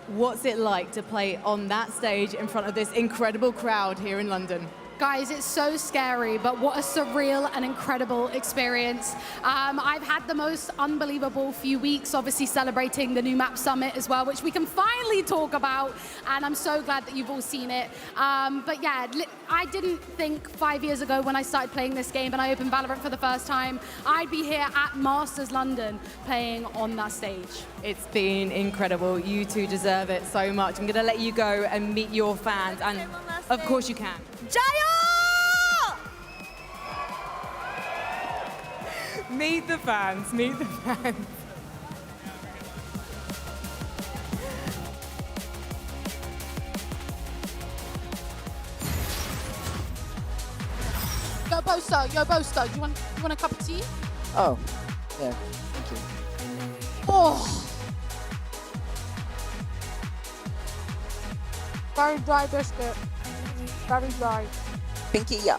What's it like to play on that stage in front of this incredible crowd here in London? Guys, it's so scary, but what a surreal and incredible experience. I've had the most unbelievable few weeks, obviously celebrating the new map Summit as well, which we can finally talk about, and I'm so glad that you've all seen it. But yeah, I didn't think 5 years ago when I started playing this game and I opened Valorant for the first time, I'd be here at Masters London playing on that stage. It's been incredible. You two deserve it so much. I'm going to let you go and meet your fans, and of course you can. Jayo! Meet the fans, meet the fans. Yo, Boaster, you want a cup of tea? Oh, yeah, thank you. Oh. Very dry biscuit. Very dry. Pinky, yeah.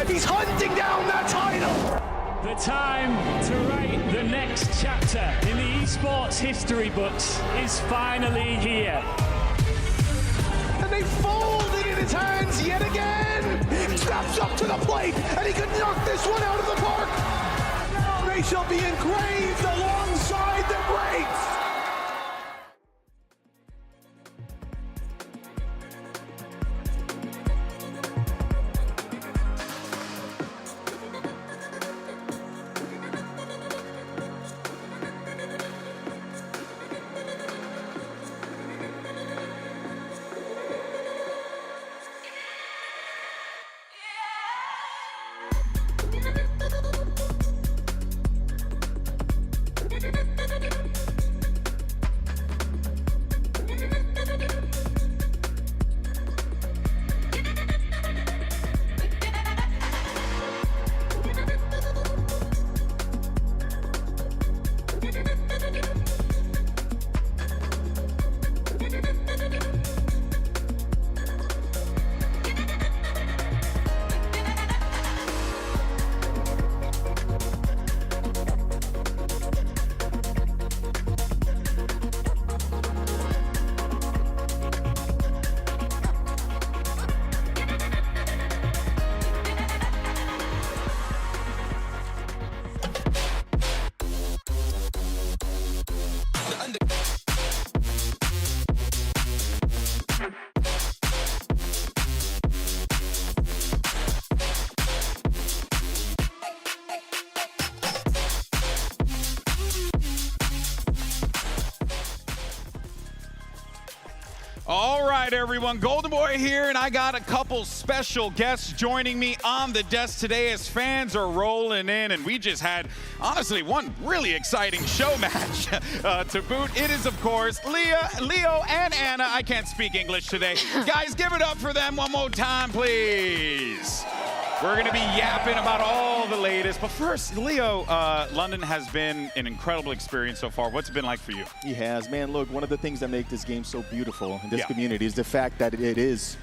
He's hunting down that title! The time to write the next chapter in the esports history books is finally here. And they fold it in his hands yet again! Steps up to the plate, and he could knock this one out of the park! Now they shall be engraved alongside the greats! All right, everyone. Golden Boy here, and I got a couple special guests joining me on the desk today as fans are rolling in, and we just had, honestly, one really exciting show match to boot. It is, of course, Leo and Anna. I can't speak English today. Guys, give it up for them one more time, please. We're going to be yapping about all the latest. But first, Leo, London has been an incredible experience so far. What's it been like for you? He has. Man, look, one of the things that make this game so beautiful in this community is the fact that it is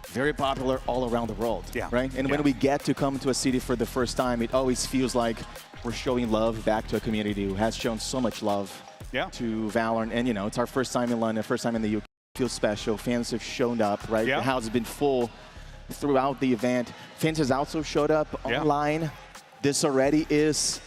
very popular all around the world, right? And when we get to come to a city for the first time, it always feels like we're showing love back to a community who has shown so much love to Valorant. And, you know, it's our first time in London, first time in the UK. It feels special. Fans have shown up, right? The house has been full throughout the event. Fans has also showed up online. This already is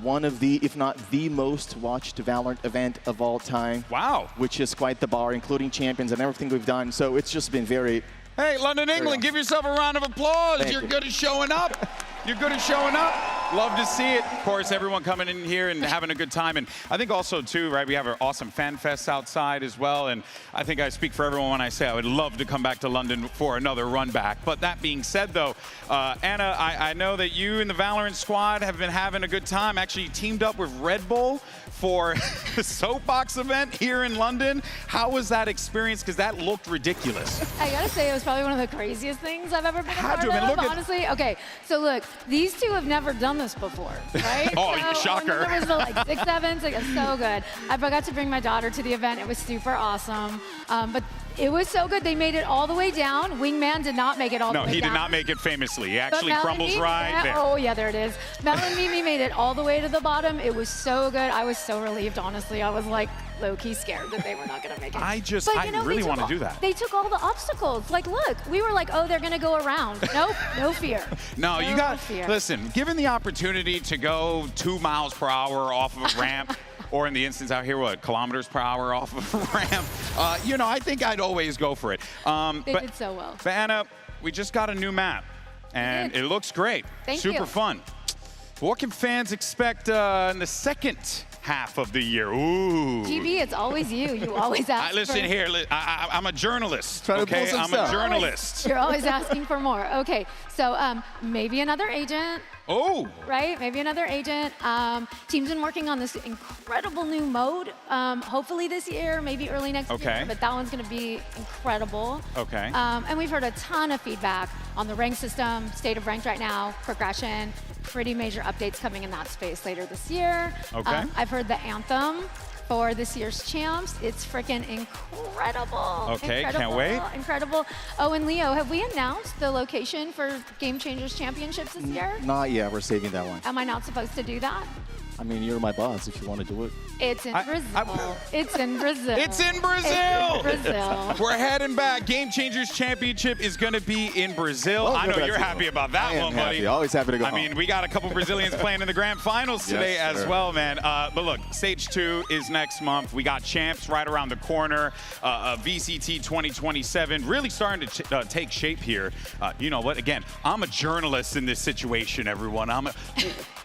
one of the, if not the most watched Valorant event of all time. Wow. Which is quite the bar, including Champions and everything we've done. So it's just been very... Hey, London, England, give yourself a round of applause. You're good at showing up. You're good at showing up. Love to see it. Of course, everyone coming in here and having a good time. And I think also, too, right, we have our awesome fan fest outside as well. And I think I speak for everyone when I say I would love to come back to London for another run back. But that being said, though, Anna, I know that you and the Valorant squad have been having a good time. Actually teamed up with Red Bull for the Soapbox event here in London. How was that experience? Because that looked ridiculous. I gotta say, it was probably one of the craziest things I've ever been a part of, honestly. Okay, so look, these two have never done this before, right? Oh, so, shocker. There was the, like 6-7, so it's so good. I forgot to bring my daughter to the event. It was super awesome. But it was so good. They made it all the way down. Wingman did not make it all the way down. No, he did not make it famously. He actually crumbles right there. Oh, yeah, there it is. Mel and Mimi made it all the way to the bottom. It was so good. I was so relieved, honestly. I was like low-key scared that they were not going to make it. I really want to do that. They took all the obstacles. Like, look, we were like, oh, they're going to go around. Nope, no fear. No, you got, listen, given the opportunity to go 2 miles per hour off of a ramp, or in the instance out here, what, kilometers per hour off of a ramp, you know, I think I'd always go for it. They did so well. But Anna, we just got a new map, and it looks great. Super fun. What can fans expect in the second half of the year? Ooh. GB, it's always you. You always ask listen for... here, I'm a journalist, Trying to pull okay? some I'm stuff. a journalist. You're always asking for more. Okay, so maybe another agent. Oh. Right, maybe another agent. Team's been working on this incredible new mode, hopefully this year, maybe early next year, but that one's gonna be incredible. Okay. And we've heard a ton of feedback on the rank system, state of ranked right now, progression, pretty major updates coming in that space later this year. Okay. I've heard the anthem for this year's champs. It's freaking incredible. Okay, can't wait. Incredible. Oh, and Leo, have we announced the location for Game Changers Championships this year? Not yet. We're saving that one. Am I not supposed to do that? I mean, you're my boss if you want to do it. It's in Brazil. It's in Brazil. It's in Brazil. It's in Brazil. We're heading back. Game Changers Championship is going to be in Brazil. I know you're happy about that one, buddy. Happy. Always happy to go I home. mean, we got a couple Brazilians playing in the grand finals today as well, man. But look, Stage 2 is next month. We got champs right around the corner. VCT 2027 really starting to take shape here. You know what? Again, I'm a journalist in this situation, everyone.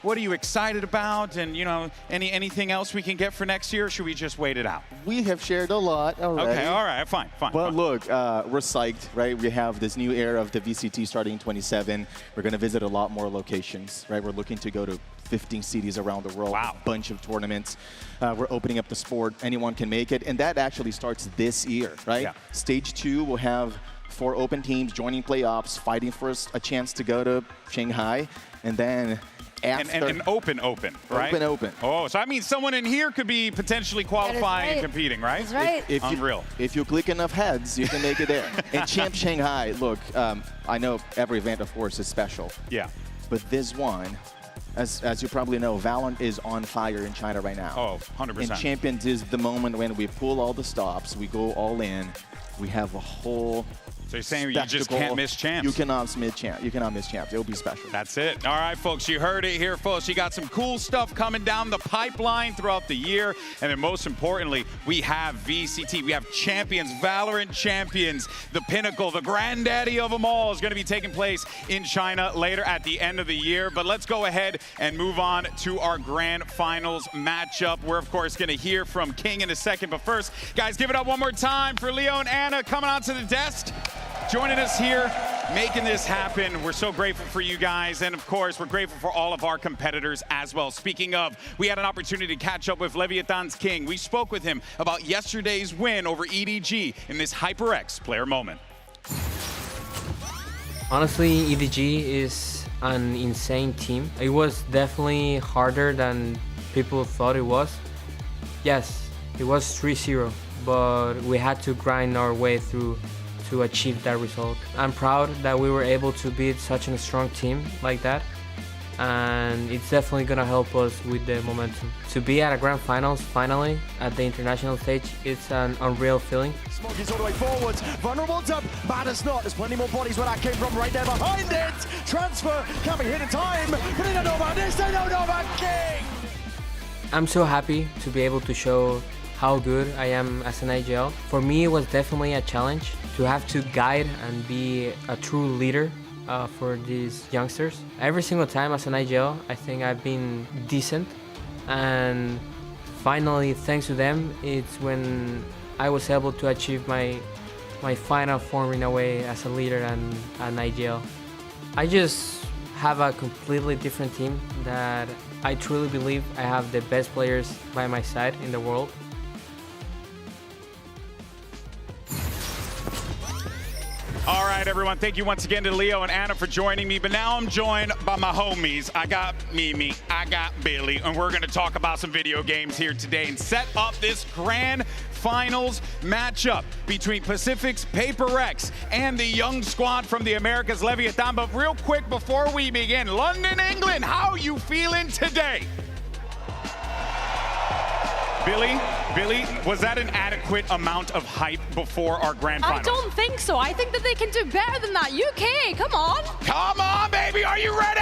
What are you excited about? And, you know, anything else we can get for next year, or should we just wait it out? We have shared a lot already. Okay, all right, fine. But look, we're psyched, right? We have this new era of the VCT starting in 27. We're going to visit a lot more locations, right? We're looking to go to 15 cities around the world, a bunch of tournaments. We're opening up the sport. Anyone can make it. And that actually starts this year, right? Yeah. Stage 2 will have 4 open teams joining playoffs, fighting for a chance to go to Shanghai. And then after... And open, right? Open. Oh, so that means someone in here could be potentially qualifying and competing, right? That's right. Unreal. If you click enough heads, you can make it there. And Champ Shanghai, look, I know every event, of course, is special. Yeah. But this one, as you probably know, Valorant is on fire in China right now. Oh, 100%. And Champions is the moment when we pull all the stops, we go all in, we have a whole So you're saying you just can't miss champs? You cannot miss champs. You cannot miss champs. It'll be special. That's it. All right, folks, you heard it here, folks. You got some cool stuff coming down the pipeline throughout the year. And then most importantly, we have VCT. We have Champions, VALORANT Champions, the pinnacle, the granddaddy of them all is going to be taking place in China later at the end of the year. But let's go ahead and move on to our grand finals matchup. We're, of course, going to hear from King in a second. But first, guys, give it up one more time for Leo and Anna coming onto the desk. Joining us here, making this happen. We're so grateful for you guys. And of course, we're grateful for all of our competitors as well. Speaking of, we had an opportunity to catch up with Leviathan's King. We spoke with him about yesterday's win over EDG in this HyperX player moment. Honestly, EDG is an insane team. It was definitely harder than people thought it was. Yes, it was 3-0, but we had to grind our way through to achieve that result. I'm proud that we were able to beat such a strong team like that, and it's definitely gonna help us with the momentum. To be at a grand finals finally at the international stage, it's an unreal feeling. Smoggy's all the way forwards, vulnerable up, matters not, there's plenty more bodies where that came from right there behind it. Transfer, can't be hit in time, but they don't know about this, they don't know about King. I'm so happy to be able to show how good I am as an AGL. For me, it was definitely a challenge to have to guide and be a true leader for these youngsters. Every single time as an AGL, I think I've been decent, and finally, thanks to them, it's when I was able to achieve my final form in a way as a leader and an AGL. I just have a completely different team that I truly believe I have the best players by my side in the world. All right, everyone. Thank you once again to Leo and Anna for joining me. But now I'm joined by my homies. I got Mimi, I got Billy, and we're going to talk about some video games here today and set up this grand finals matchup between Pacific's PRX and the young squad from the Americas, Leviathan. But real quick before we begin, London, England, how you feeling today? Billy, was that an adequate amount of hype before our grand finals? I don't think so. I think that they can do better than that. UK, come on. Come on, baby, are you ready?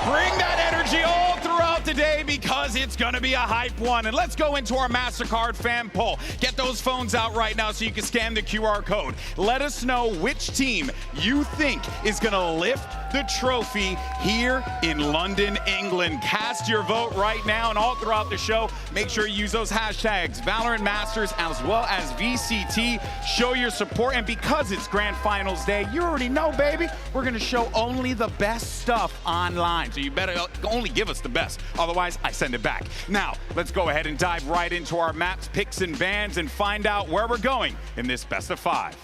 Bring that energy all throughout the day because it's gonna be a hype one. And let's go into our Mastercard fan poll. Get those phones out right now so you can scan the QR code. Let us know which team you think is gonna lift the trophy here in London, England. Cast your vote right now, and all throughout the show, make sure you use those hashtags, Valorant Masters as well as VCT. Show your support, and because it's Grand Finals Day, you already know, baby, we're gonna show only the best stuff online. So you better only give us the best, otherwise I send it back. Now, let's go ahead and dive right into our maps, picks, and bans and find out where we're going in this best of 5.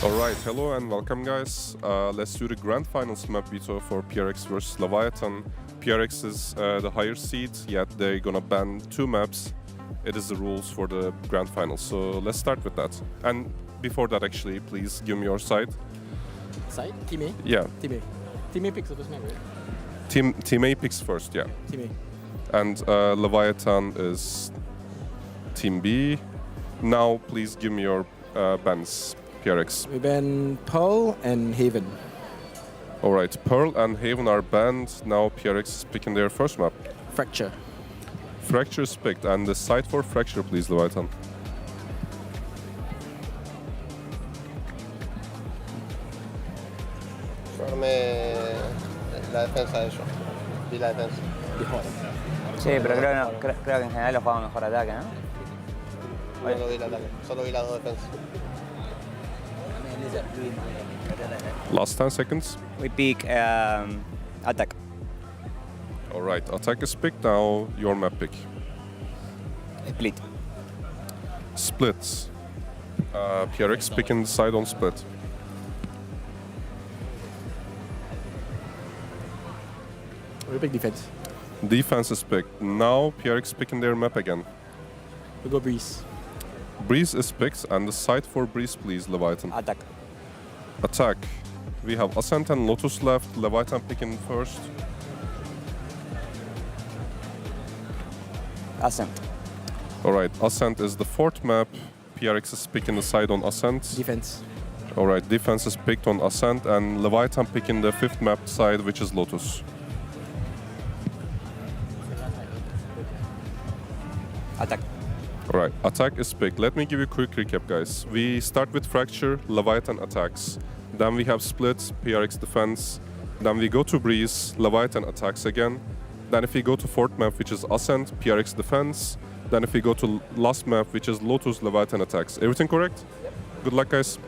Alright, hello and welcome guys. Let's do the grand finals map veto for PRX versus Leviathan. PRX is the higher seed, yet they're gonna ban 2 maps. It is the rules for the grand finals, so let's start with that. And before that actually, please give me your side. Side? Team A? Yeah. Team A. Team A picks the first map, right? Team A picks first, yeah. Team A. And Leviathan is Team B. Now please give me your bans. PRX. We ban Pearl and Haven. Alright, Pearl and Haven are banned. Now PRX is picking their first map. Fracture. Fracture is picked. And the site for Fracture, please, Leviathan. La defensa de ellos. Vi la defensa. Sí, pero creo que en general lo jugamos mejor ataque, ¿no? No lo vi el ataque, solo vi las 2 defensas. Last 10 seconds. We pick attack. Alright, attack is picked. Now your map pick. Split. Splits. PRX picking the side on split. We pick defense. Defense is picked. Now PRX picking their map again. We go Breeze. Breeze is picked, and the site for Breeze, please, Leviathan. Attack. Attack. We have Ascent and Lotus left. Leviathan picking first. Ascent. Alright, Ascent is the 4th map. PRX is picking the side on Ascent. Defense. All right, defense is picked on Ascent, and Leviathan picking the 5th map side, which is Lotus. Attack. All right, attack is picked. Let me give you a quick recap, guys. We start with Fracture, Leviathan attacks. Then we have Split, PRX defense. Then we go to Breeze, Leviathan attacks again. Then if we go to 4th map, which is Ascent, PRX defense. Then if we go to last map, which is Lotus, Leviathan attacks. Everything correct? Yep. Good luck, guys.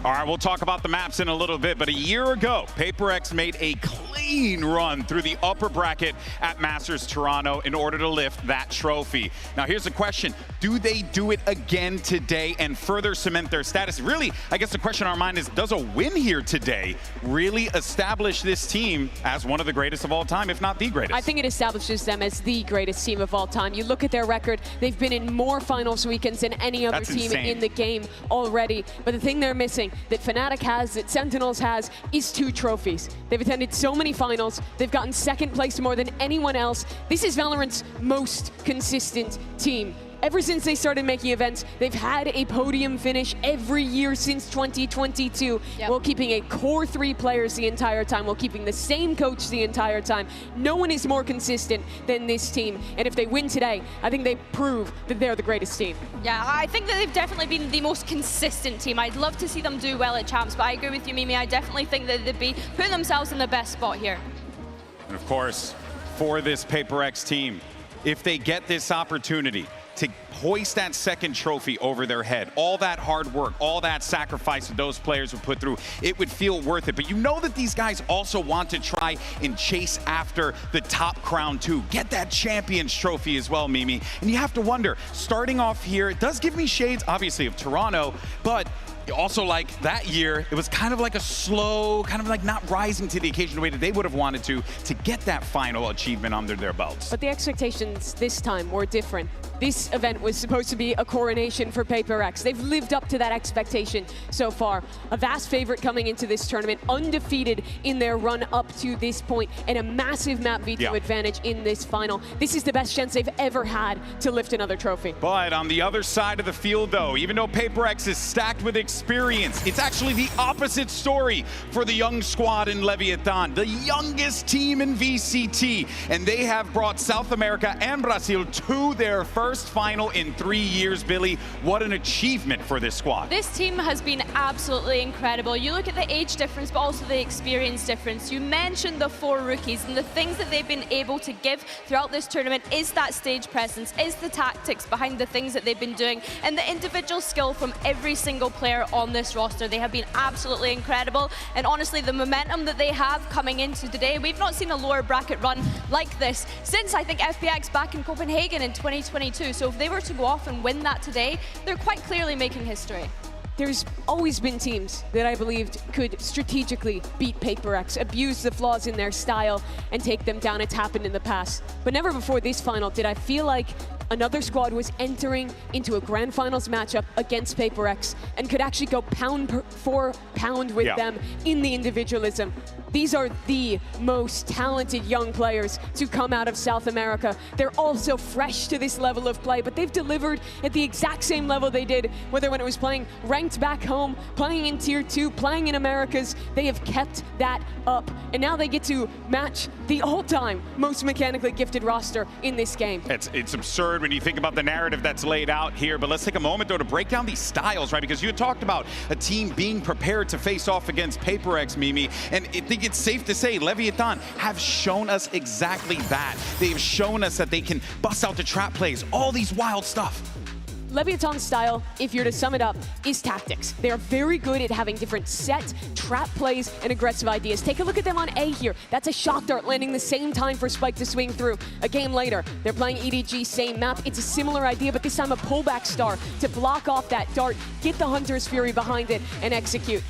All right, we'll talk about the maps in a little bit, but a year ago, PRX made a clean run through the upper bracket at Masters Toronto in order to lift that trophy. Now, here's the question. Do they do it again today and further cement their status? Really, I guess the question on our mind is, does a win here today really establish this team as one of the greatest of all time, if not the greatest? I think it establishes them as the greatest team of all time. You look at their record, they've been in more finals weekends than any other team in the game already. But the thing they're missing, that Fnatic has, that Sentinels has, is 2 trophies. They've attended so many finals, they've gotten 2nd place more than anyone else. This is Valorant's most consistent team. Ever since they started making events, they've had a podium finish every year since 2022, while keeping a core 3 players the entire time, while keeping the same coach the entire time. No one is more consistent than this team, and if they win today, I think they prove that they're the greatest team. Yeah, I think that they've definitely been the most consistent team. I'd love to see them do well at Champs, but I agree with you, Mimi. I definitely think that they'd be putting themselves in the best spot here. And of course, for this PRX team, if they get this opportunity to hoist that 2nd trophy over their head, all that hard work, all that sacrifice that those players would put through, it would feel worth it. But you know that these guys also want to try and chase after the top crown too. Get that Champions trophy as well, Mimi. And you have to wonder, starting off here, it does give me shades, obviously, of Toronto, but also, like, that year, it was kind of like a slow, kind of like not rising to the occasion the way that they would have wanted to get that final achievement under their belts. But the expectations this time were different. This event was supposed to be a coronation for PRX. They've lived up to that expectation so far. A vast favorite coming into this tournament, undefeated in their run up to this point, and a massive map veto advantage in this final. This is the best chance they've ever had to lift another trophy. But on the other side of the field, though, even though PRX is stacked with experience, it's actually the opposite story for the young squad in Leviathan, the youngest team in VCT, and they have brought South America and Brazil to their first final in 3 years. Billy, what an achievement for this squad. This team has been absolutely incredible. You look at the age difference, but also the experience difference. You mentioned the 4 rookies, and the things that they've been able to give throughout this tournament is that stage presence, is the tactics behind the things that they've been doing, and the individual skill from every single player on this roster. They have been absolutely incredible, and honestly, the momentum that they have coming into today, we've not seen a lower bracket run like this since, I think, FPX back in Copenhagen in 2022. So if they were to go off and win that today, they're quite clearly making history. There's always been teams that I believed could strategically beat PRX, abuse the flaws in their style, and take them down. It's happened in the past. But never before this final did I feel like another squad was entering into a grand finals matchup against PRX and could actually go pound for pound with them in the individualism. These are the most talented young players to come out of South America. They're also fresh to this level of play, but they've delivered at the exact same level they did, whether when it was playing ranked back home, playing in Tier 2, playing in Americas. They have kept that up, and now they get to match the all-time most mechanically gifted roster in this game. It's absurd when you think about the narrative that's laid out here, but let's take a moment, though, to break down these styles, right? Because you had talked about a team being prepared to face off against PRX, Mimi, and I think it's safe to say Leviathan have shown us exactly that. They've shown us that they can bust out the trap plays, all these wild stuff. Leviathan's style, if you're to sum it up, is tactics. They are very good at having different set, trap plays, and aggressive ideas. Take a look at them on A here. That's a shock dart landing the same time for Spike to swing through. A game later, they're playing EDG, same map. It's a similar idea, but this time a pullback star to block off that dart, get the Hunter's Fury behind it, and execute.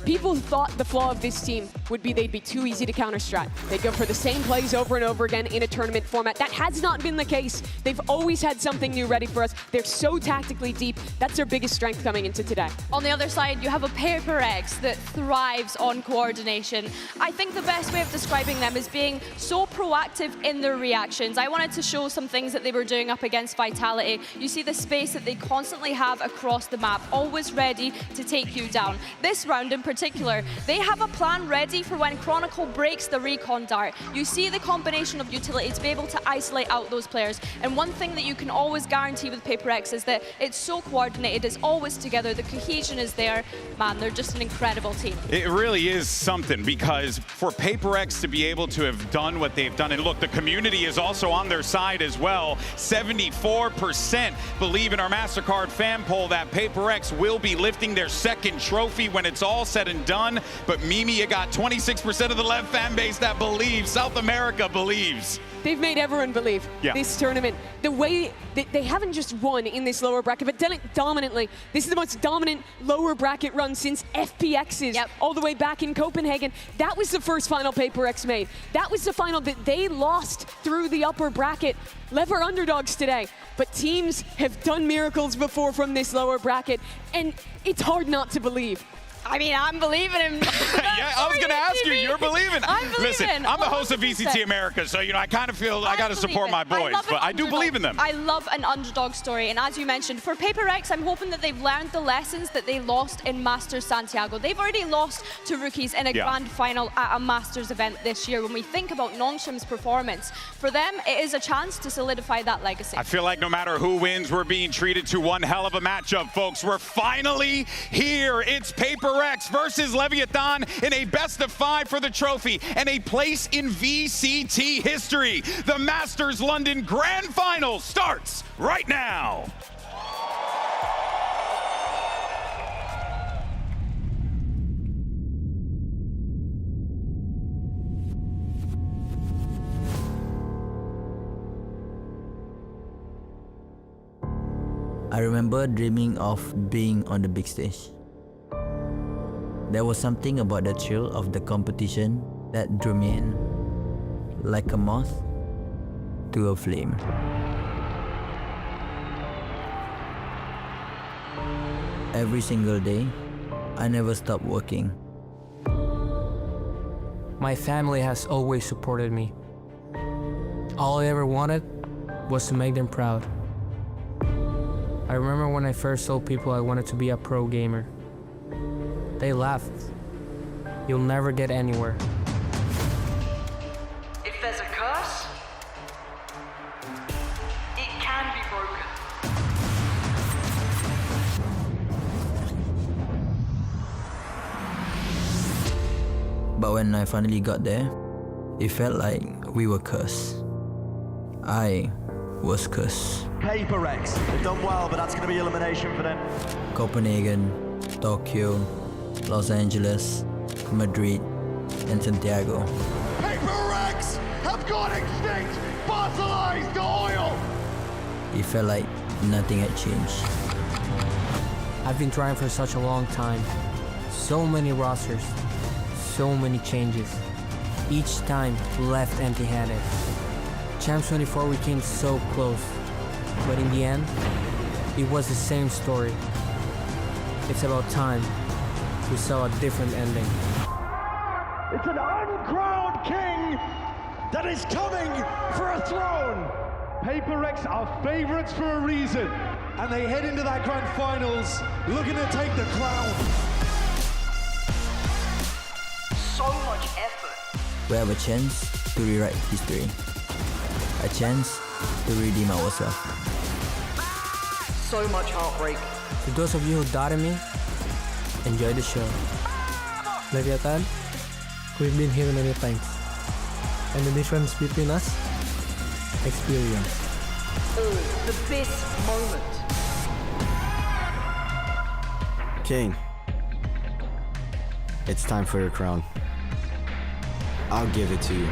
People thought the flaw of this team would be they'd be too easy to counter-strat. They'd go for the same plays over and over again in a tournament format. That has not been the case. They've always had something new ready for us. They're so tactically deep. That's their biggest strength coming into today. On the other side, you have a PRX that thrives on coordination. I think the best way of describing them is being so proactive in their reactions. I wanted to show some things that they were doing up against Vitality. You see the space that they constantly have across the map, always ready to take you down. This round in particular, they have a plan ready for when Chronicle breaks the recon dart. You see the combination of utility to be able to isolate out those players. And one thing that you can always guarantee with PRX is that it's so coordinated, it's always together, the cohesion is there. Man, they're just an incredible team. It really is something, because for PRX to be able to have done what they've done, and look, the community is also on their side as well. 74% believe in our Mastercard fan poll that PRX will be lifting their second trophy when it's all said and done. But Mimi, you got 26% of the LEV fan base that believes. South America believes. They've made everyone believe this tournament. The way they haven't just won in this lower bracket, but done it dominantly. This is the most dominant lower bracket run since FPX's all the way back in Copenhagen. That was the first final PRX made. That was the final that they lost through the upper bracket. LEV are underdogs today, but teams have done miracles before from this lower bracket, and it's hard not to believe. I mean, I'm believing him. Yeah, I was going to ask you, you're believing. I'm believing. Listen, I'm the host of VCT America, so, you know, I kind of feel I got to support my boys, but I do believe in them. I love an underdog story, and as you mentioned, for PRX, I'm hoping that they've learned the lessons that they lost in Masters Santiago. They've already lost to rookies in a grand final at a Masters event this year. When we think about Nongshim's performance, for them, it is a chance to solidify that legacy. I feel like no matter who wins, we're being treated to one hell of a matchup, folks. We're finally here. It's PRX versus Leviathan in a best-of-5 for the trophy and a place in VCT history. The Masters London Grand Final starts right now. I remember dreaming of being on the big stage. There was something about the thrill of the competition that drew me in, like a moth to a flame. Every single day, I never stopped working. My family has always supported me. All I ever wanted was to make them proud. I remember when I first told people I wanted to be a pro gamer. They laughed. You'll never get anywhere. If there's a curse, it can be broken. But when I finally got there, it felt like we were cursed. I was cursed. PRX, they've done well, but that's going to be elimination for them. Copenhagen, Tokyo, Los Angeles, Madrid, and Santiago. PRX have gone extinct! Fossilized oil! It felt like nothing had changed. I've been trying for such a long time. So many rosters, so many changes. Each time left empty-handed. Champs 24 we came so close, but in the end, it was the same story. It's about time we saw a different ending. It's an uncrowned king that is coming for a throne. PRX are favorites for a reason, and they head into that grand finals looking to take the crown. So much effort. We have a chance to rewrite history. A chance to redeem ourselves. So much heartbreak. To those of you who doubted me, enjoy the show. Leviathan, we've been here many times. And the difference between us, experience. The best moment. King, it's time for your crown. I'll give it to you.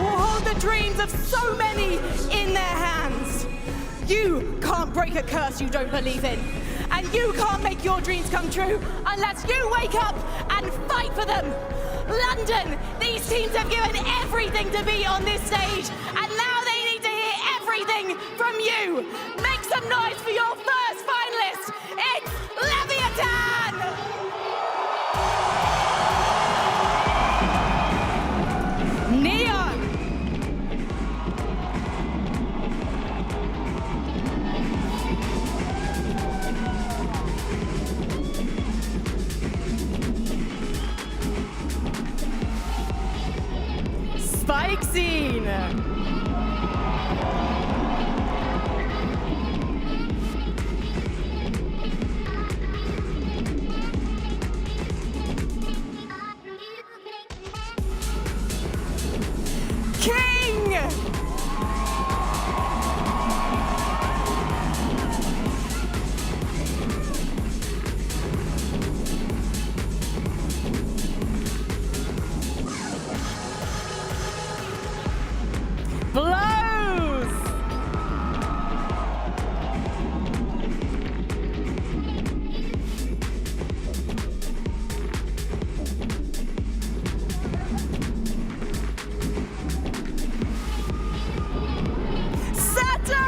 will hold the dreams of so many in their hands. You can't break a curse you don't believe in. And you can't make your dreams come true unless you wake up and fight for them. London, these teams have given everything to be on this stage, and now they need to hear everything from you. Make some noise for your first finalist. It's Leviathan! Neon! Spike Scene! King! Blows! Sato!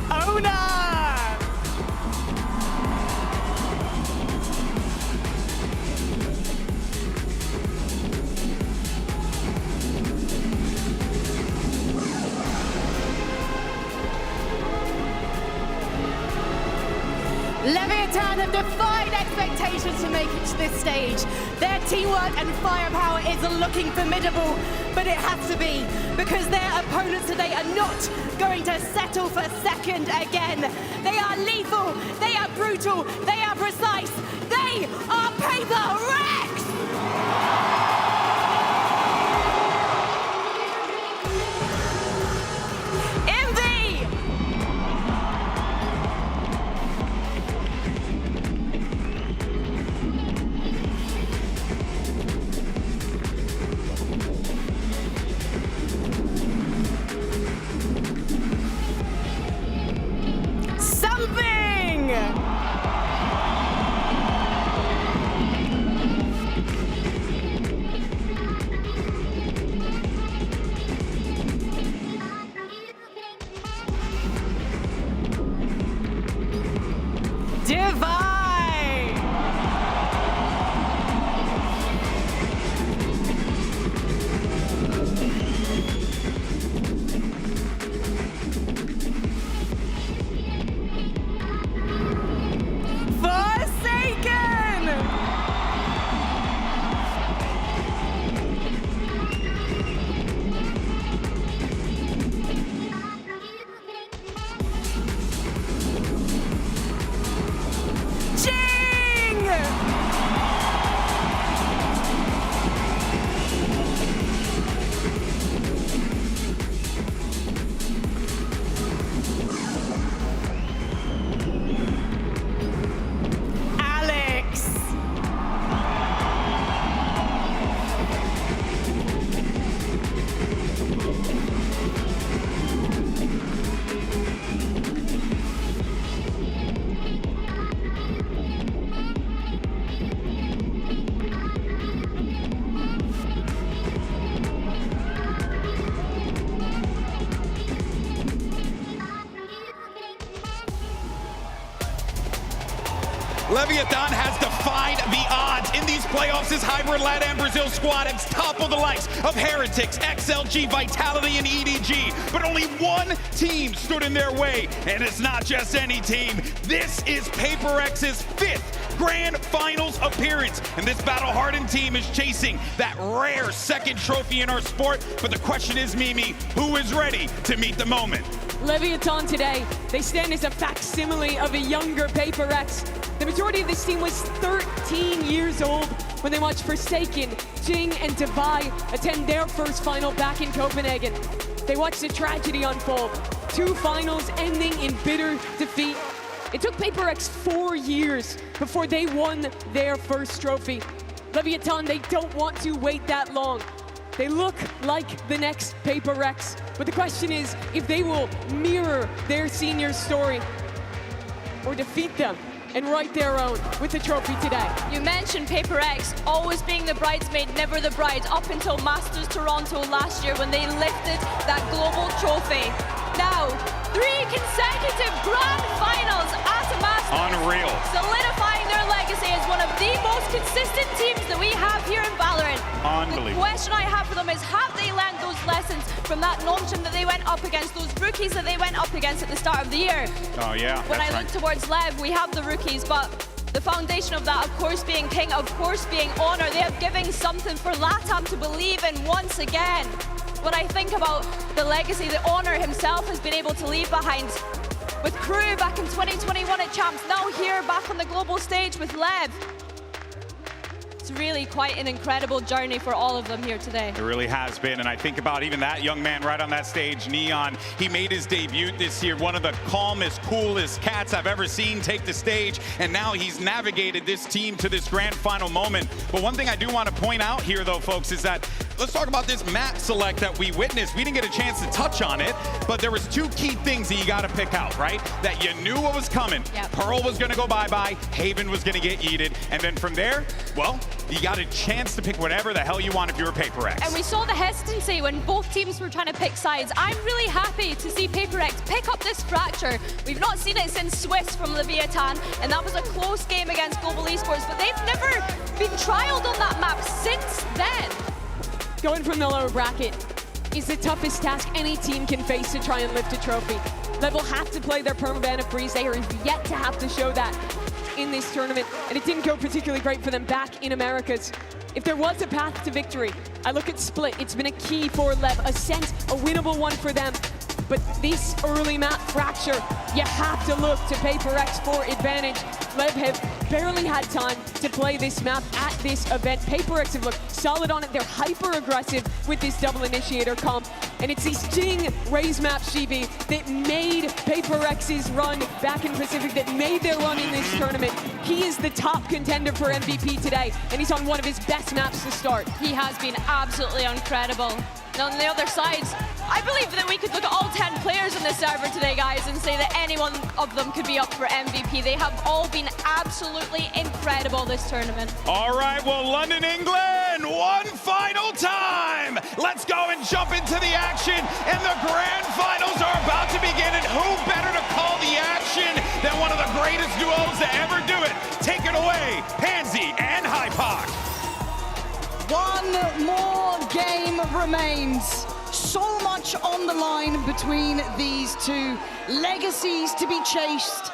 Ona! Leviathan have defied expectations to make it to this stage. Their teamwork and firepower is looking formidable, but it has to be, because their opponents today are not going to settle for second again. They are lethal, they are brutal, they are precise, they are PRX! Something! Divine! Forsaken! Jing! Alex! Leviathan has defied the odds. In these playoffs, his hybrid LATAM Brazil squad has toppled the likes of Heretics, XLG, Vitality, and EDG. But only one team stood in their way, and it's not just any team. This is PRX's 5th Grand Finals appearance, and this battle-hardened team is chasing that rare second trophy in our sport. But the question is, Mimi, who is ready to meet the moment? Leviathan today, they stand as a facsimile of a younger PRX. The majority of this team was 13 years old when they watched Forsaken, Jing, and Divai attend their first final back in Copenhagen. They watched the tragedy unfold, 2 finals ending in bitter defeat. It took PRX 4 years before they won their first trophy. Leviathan, they don't want to wait that long. They look like the next PRX, but the question is if they will mirror their senior story or defeat them and write their own with the trophy today. You mentioned PRX always being the bridesmaid, never the bride, up until Masters Toronto last year when they lifted that global trophy. Now, 3 consecutive grand finals at a Masters. Unreal. Solidifying their legacy as one of the most consistent teams that we have here in Valorant. Unbelievable. The question I have for them is, have they learned those lessons from that non-team that they went up against, those rookies that they went up against at the start of the year? Oh, yeah. When I look towards LEV, we have the rookies, but the foundation of that, of course, being King, of course, being Honor. They are giving something for LATAM to believe in once again. When I think about the legacy that Honor himself has been able to leave behind with Crew back in 2021 at Champs, now here back on the global stage with LEV. It's really quite an incredible journey for all of them here today. It really has been, and I think about even that young man right on that stage, Neon. He made his debut this year, one of the calmest, coolest cats I've ever seen take the stage, and now he's navigated this team to this grand final moment. But one thing I do want to point out here, though, folks, is that let's talk about this map select that we witnessed. We didn't get a chance to touch on it, but there was 2 key things that you got to pick out, right? That you knew what was coming. Yep. Pearl was going to go bye-bye, Haven was going to get yeeted, and then from there, well, you got a chance to pick whatever the hell you want if you're a PRX. And we saw the hesitancy when both teams were trying to pick sides. I'm really happy to see PRX pick up this fracture. We've not seen it since Swiss from Leviathan, and that was a close game against Global Esports, but they've never been trialed on that map since then. Going from the lower bracket is the toughest task any team can face to try and lift a trophy. LEV will have to play their permaban of freeze. They are yet to have to show that in this tournament, and it didn't go particularly great for them back in Americas. If there was a path to victory, I look at Split. It's been a key for LEV, a winnable one for them. But this early map fracture, you have to look to PRX for advantage. LEV have barely had time to play this map at this event. PRX have looked solid on it. They're hyper-aggressive with this double initiator comp. And it's this Jing Raze map, Shibi, that made PRX's run back in Pacific, that made their run in this tournament. He is the top contender for MVP today, and he's on one of his best maps to start. He has been absolutely incredible. Now on the other side, I believe that we could look at all 10 players on this server today, guys, and say that any one of them could be up for MVP. They have all been absolutely incredible this tournament. All right, well, London, England, one final time. Let's go and jump into the action, and the grand finals are about to begin, and who better to call the action than one of the greatest duos to ever do it? Take it away, Pansy and HyperX. One more game remains. So much on the line between these two. Legacies to be chased.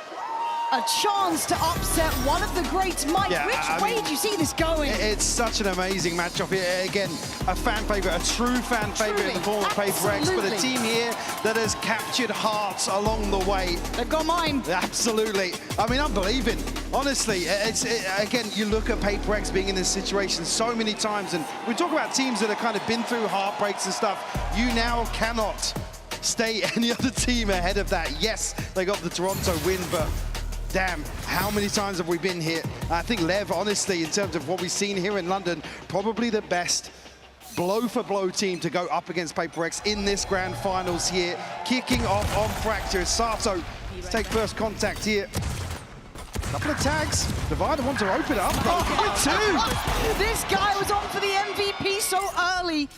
A chance to upset one of the greats. Mike, which way do you see this going? It's such an amazing matchup here. Again, a fan favorite, a true fan favorite in the form of PRX, but a team here that has captured hearts along the way. They've got mine. Absolutely. I mean, I'm believing. Honestly, again, you look at PRX being in this situation so many times, and we talk about teams that have kind of been through heartbreaks and stuff. You now cannot stay any other team ahead of that. Yes, they got the Toronto win, but damn, how many times have we been here? I think LEV, honestly, in terms of what we've seen here in London, probably the best blow-for-blow team to go up against PRX in this grand finals here. Kicking off on Fracture. Sato, let's take first contact here. Couple of tags. Divider wants to open up, with 2. This guy was on for the MVP so early.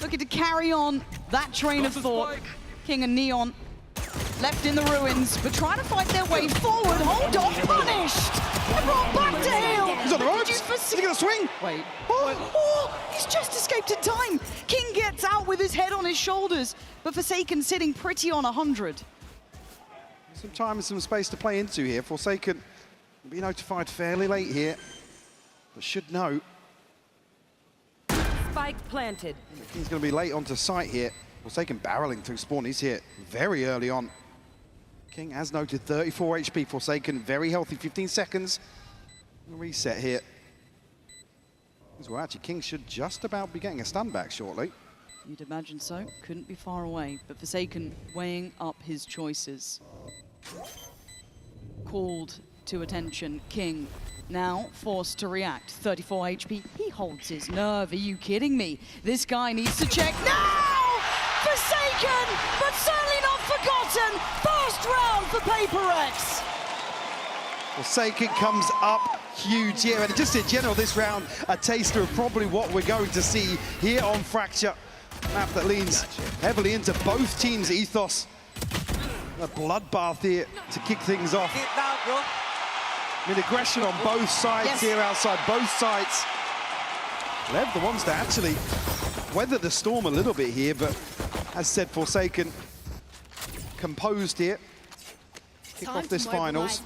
Looking to carry on that train of thought. King and Neon left in the ruins, but trying to fight their way forward. Hold on, punished! And brought back to heel! He's on the ropes! Is he gonna swing? Wait. Oh, he's just escaped in time! King gets out with his head on his shoulders, but Forsaken sitting pretty on 100. Some time and some space to play into here. Forsaken will be notified fairly late here, but should know. Spike planted. He's gonna be late onto site here. Forsaken barreling through spawn. He's here very early on. King, as noted, 34 HP. Forsaken, very healthy. 15 seconds. Reset here. As well, actually, King should just about be getting a stun back shortly. You'd imagine so. Couldn't be far away. But Forsaken weighing up his choices. Called to attention. King now forced to react. 34 HP. He holds his nerve. Are you kidding me? This guy needs to check now! Forsaken, but certainly not forgotten. First round for PRX. Forsaken comes up huge here, and just in general this round, a taster of probably what we're going to see here on Fracture. Map that leans heavily into both teams' ethos. A bloodbath here to kick things off. I mean, aggression on both sides here outside, both sides. LEV the ones that actually weather the storm a little bit here, but as said, Forsaken composed here. Kick off this finals.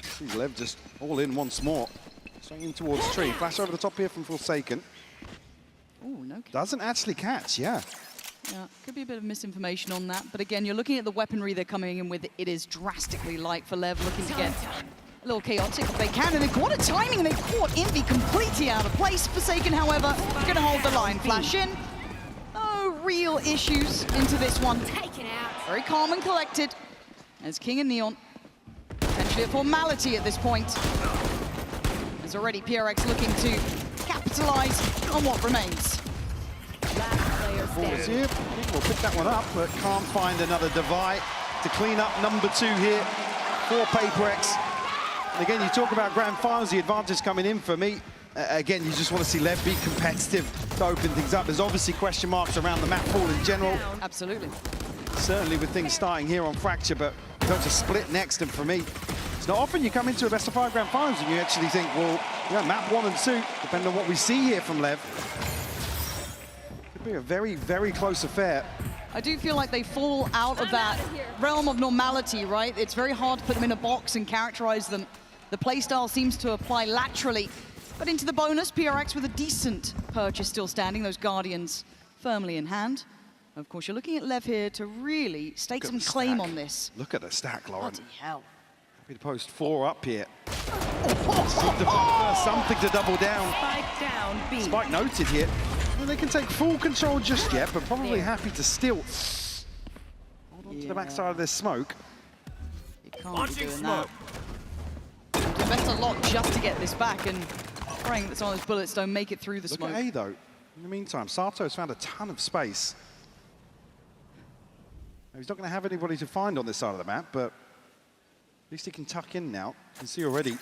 Sees LEV just all in once more. Swinging towards tree. Flash over the top here from Forsaken. Oh, no. Doesn't actually catch, yeah. Yeah, could be a bit of misinformation on that. But again, you're looking at the weaponry they're coming in with. It is drastically light for LEV, looking to get a little chaotic if they can. And they've caught a timing, and they've caught Envy completely out of place. Forsaken, however, going to hold the line. Flash in. No real issues into this one. Very calm and collected. As King and Neon. Potentially a formality at this point. There's already PRX looking to capitalize on what remains. Forwards here. King will pick that one up, but can't find another divide to clean up number 2 here for PRX. And again, you talk about grand finals, the advantage coming in for me. Again, you just want to see LEV be competitive to open things up. There's obviously question marks around the map pool in general. Absolutely. Certainly with things starting here on Fracture, but going to split next, and for me, it's not often you come into a best of 5 grand finals and you actually think, well, yeah, map 1 and 2, depending on what we see here from LEV. Could be a very, very close affair. I do feel like they fall out of that realm of normality, right? It's very hard to put them in a box and characterize them. The playstyle seems to apply laterally, but into the bonus, PRX with a decent purchase still standing, those Guardians firmly in hand. Of course, you're looking at LEV here to really stake some claim on this. Look at the stack, Lauren. Bloody hell. Happy to post 4 up here. Something to double down. Spike down, B. Spike noted here. Well, they can take full control just yet, but probably happy to still hold on to the backside of this smoke. You can't be doing that. Invest a lot just to get this back, and praying that some of those bullets don't make it through the smoke. Look at A, though. In the meantime, Sato's found a ton of space. Now, he's not going to have anybody to find on this side of the map, but at least he can tuck in now. You can see already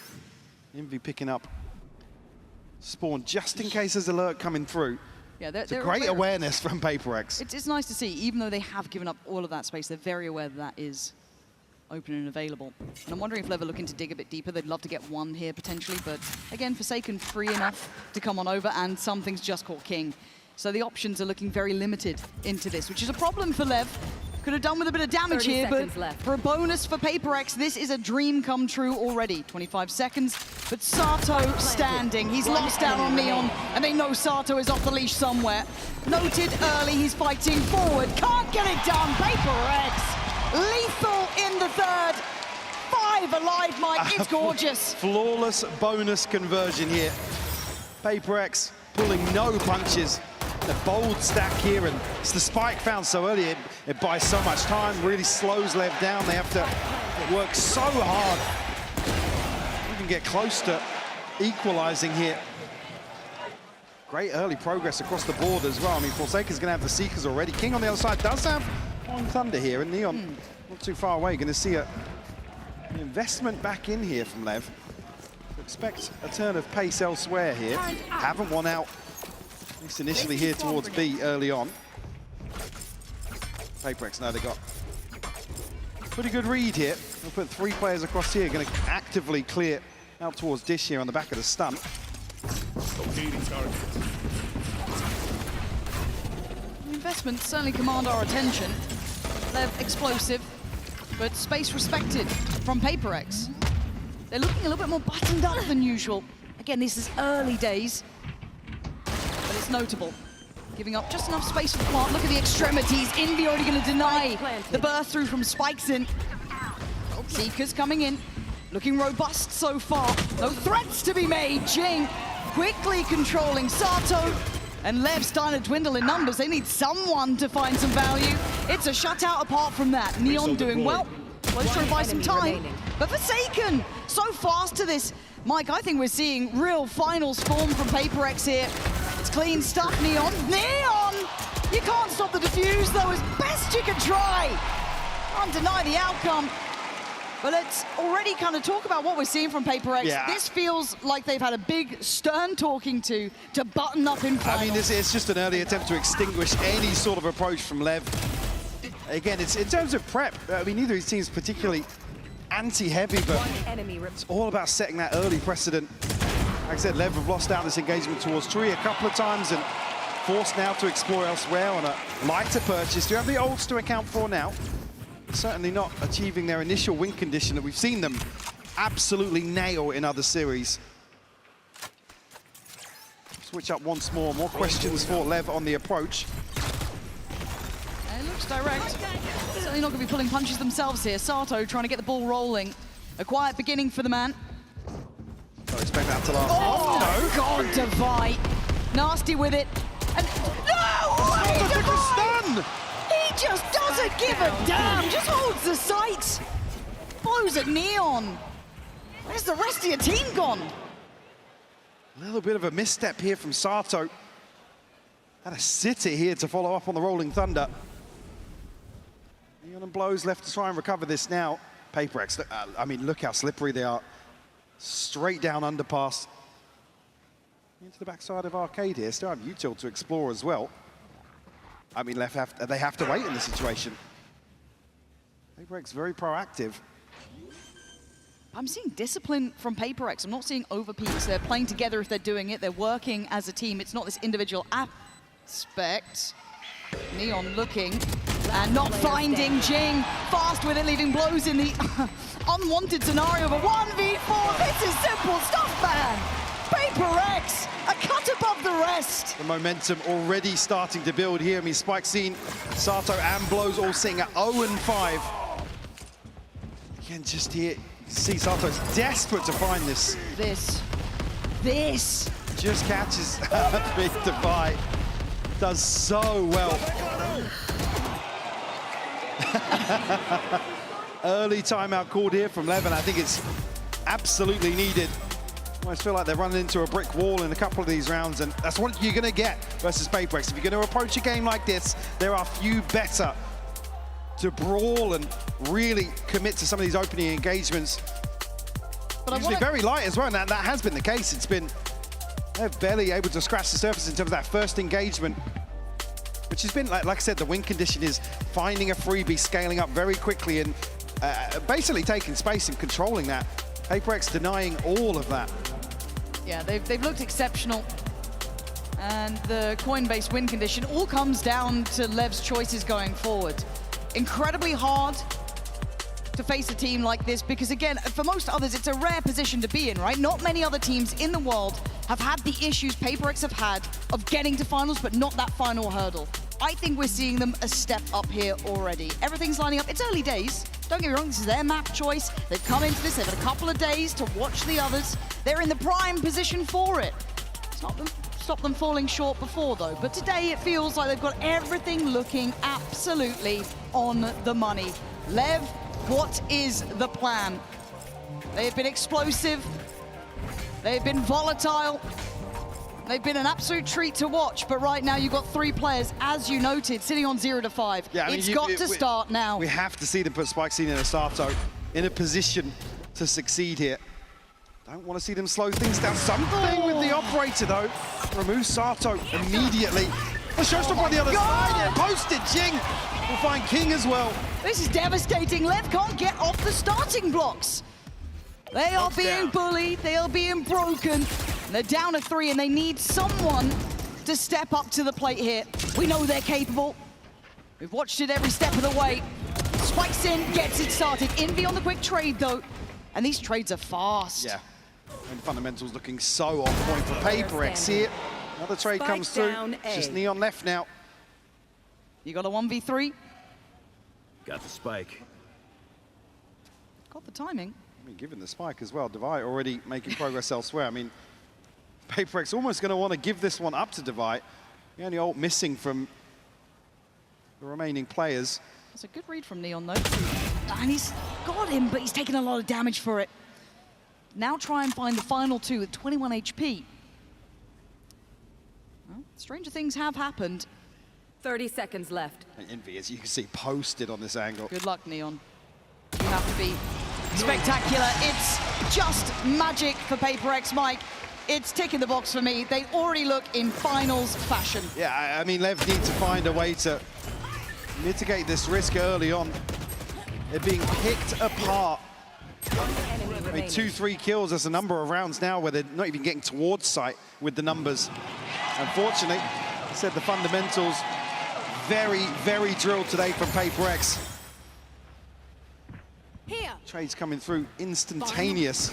Envy picking up spawn just in case there's alert coming through. Yeah, it's a great awareness from PRX. It's nice to see, even though they have given up all of that space, they're very aware that that is open and available. And I'm wondering if LEV are looking to dig a bit deeper. They'd love to get one here potentially, but again, Forsaken free enough to come on over, and something's just caught King. So the options are looking very limited into this, which is a problem for LEV. Could have done with a bit of damage here, but for a bonus for PRX, this is a dream come true already. 25 seconds, but Sato standing. He's lost out on Neon, and they know Sato is off the leash somewhere. Noted early, he's fighting forward. Can't get it done, PRX. Lethal in the third. 5 alive, Mike, it's gorgeous. Flawless bonus conversion here. PRX pulling no punches. The bold stack here, and it's the spike found so early. It buys so much time, really slows LEV down. They have to work so hard. Even get close to equalizing here. Great early progress across the board as well. I mean, Forsaken's going to have the Seekers already. King on the other side does have on Thunder here, and Neon not too far away. Going to see an investment back in here from LEV. Expect a turn of pace elsewhere here. Haven't won out. At least initially here towards B early on. PRX now they got pretty good read here. We'll put 3 players across here, going to actively clear out towards Dish here on the back of the stump. The investments certainly command our attention. They're explosive, but space respected from PRX. They're looking a little bit more buttoned up than usual. Again, this is early days, but it's notable. Giving up just enough space for the plant. Look at the extremities. Envy already going to deny the burst through from Spikes in. Seekers coming in. Looking robust so far. No threats to be made. Jing quickly controlling Sato. And LEV starting to dwindle in numbers. They need someone to find some value. It's a shutout apart from that. Neon doing well. Let's try to buy some time. But Forsaken, so fast to this. Mike, I think we're seeing real finals form from PRX here. It's clean stuff, Neon. Neon! You can't stop the defuse, though, as best you can try. Can't deny the outcome. But let's already kind of talk about what we're seeing from PRX. Yeah. This feels like they've had a big stern talking to button up in finals. I mean, it's just an early attempt to extinguish any sort of approach from LEV. Again, it's in terms of prep. I mean, neither of these teams particularly anti-heavy, but it's all about setting that early precedent. Like I said, LEV have lost out this engagement towards Tree a couple of times and forced now to explore elsewhere on a lighter purchase. Do you have the ults to account for now? Certainly not achieving their initial win condition that we've seen them absolutely nail in other series. Switch up once more. More questions for LEV on the approach. And it looks direct. Certainly not going to be pulling punches themselves here. Sato trying to get the ball rolling. A quiet beginning for the man. Don't expect that to last. Oh, no. God, Divide. Nasty with it. And no! Sato took a stun! He just doesn't give a damn. Just holds the sights. Blows at Neon. Where's the rest of your team gone? A little bit of a misstep here from Sato. Had a sitter here to follow up on the Rolling Thunder. Neon and Blows left to try and recover this now. PRX, I mean, look how slippery they are. Straight down underpass. Into the backside of Arcade here. Still have Util to explore as well. I mean, they have to wait in this situation. PRX very proactive. I'm seeing discipline from PRX. I'm not seeing overpeaks. They're playing together if they're doing it. They're working as a team. It's not this individual aspect. Neon looking and not finding Jing. Fast with it, leaving Blows in the unwanted scenario of a 1v4. This is simple stuff, man. PRX, a cut above the rest. The momentum already starting to build here. I mean, Spike's seen Sato and Blows all sitting at 0-5. Again, just here, you see Sato's desperate to find this. This. Just catches Big Divide. Does so well. Early timeout called here from LEV, and I think it's absolutely needed. I almost feel like they're running into a brick wall in a couple of these rounds, and that's what you're going to get versus PRX. If you're going to approach a game like this, there are few better to brawl and really commit to some of these opening engagements. But usually very light as well, and that has been the case. It's been, they're barely able to scratch the surface in terms of that first engagement, which has been, like I said, the win condition is finding a freebie, scaling up very quickly, and basically taking space and controlling that. PRX denying all of that. Yeah, they've looked exceptional. And the Coinbase win condition all comes down to LEV's choices going forward. Incredibly hard to face a team like this because, again, for most others, it's a rare position to be in, right? Not many other teams in the world have had the issues PRX have had of getting to finals, but not that final hurdle. I think we're seeing them a step up here already. Everything's lining up. It's early days. Don't get me wrong, this is their map choice. They've come into this, they've had a couple of days to watch the others. They're in the prime position for it. Stop them falling short before, though. But today, it feels like they've got everything looking absolutely on the money. LEV, what is the plan? They have been explosive. They've been volatile. They've been an absolute treat to watch, but right now you've got 3 players, as you noted, sitting on 0-5. Yeah, I mean, it's got to start now. We have to see them put Spike Scene and Sato in a position to succeed here. Don't want to see them slow things down. Something with the operator, though. Remove Sato immediately. The showstopper on the other side. Yeah, posted. Jing will find King as well. This is devastating. LEV can't get off the starting blocks. They are being bullied. They are being broken. They're down to 3, and they need someone to step up to the plate here. We know they're capable. We've watched it every step of the way. Spikes in, gets it started. Envy on the quick trade, though. And these trades are fast. Yeah. And fundamentals looking so on point for PRX here. Another trade comes through. Just Neon left now. You got a 1v3. Got the spike. Got the timing. I mean, given the spike as well, Devi already making progress elsewhere. I mean, PRX almost going to want to give this one up to Devi. The only ult missing from the remaining players. That's a good read from Neon, though. And he's got him, but he's taken a lot of damage for it. Now try and find the final two with 21 HP. Well, stranger things have happened. 30 seconds left. And Envy, as you can see, posted on this angle. Good luck, Neon. You have to be spectacular. It's just magic for PRX, Mike. It's ticking the box for me. They already look in finals fashion. Yeah, I mean, LEV need to find a way to mitigate this risk early on. They're being picked apart. I mean, 2-3 kills, there's a number of rounds now where they're not even getting towards sight with the numbers. Unfortunately, I said the fundamentals, very, very drilled today from PRX. Here. Trades coming through instantaneous.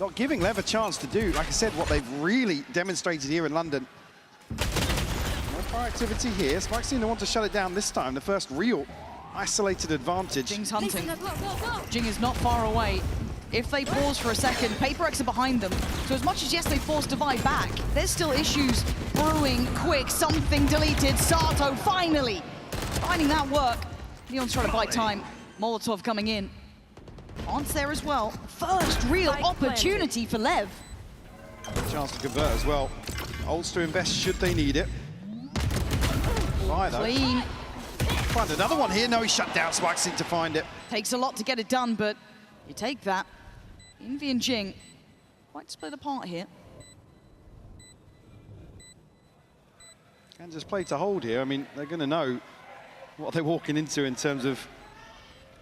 Not giving LEV a chance to do, like I said, what they've really demonstrated here in London. More fire activity here. Spike's seem to want to shut it down this time. The first real isolated advantage. Jing's hunting. Jing is not far away. If they pause for a second, PRX are behind them. So as much as, yes, they forced Devi back, there's still issues brewing quick. Something deleted. Sato finally finding that work. Neon's trying to buy time. Molotov coming in. On's there as well. First real opportunity for LEV. Chance to convert as well. Ults to invest should they need it. Clean. Find another one here. No, he shut down. Spike seemed to find it. Takes a lot to get it done, but you take that. Envy and Jing quite split apart here. And just play to hold here. I mean, they're going to know what they're walking into in terms of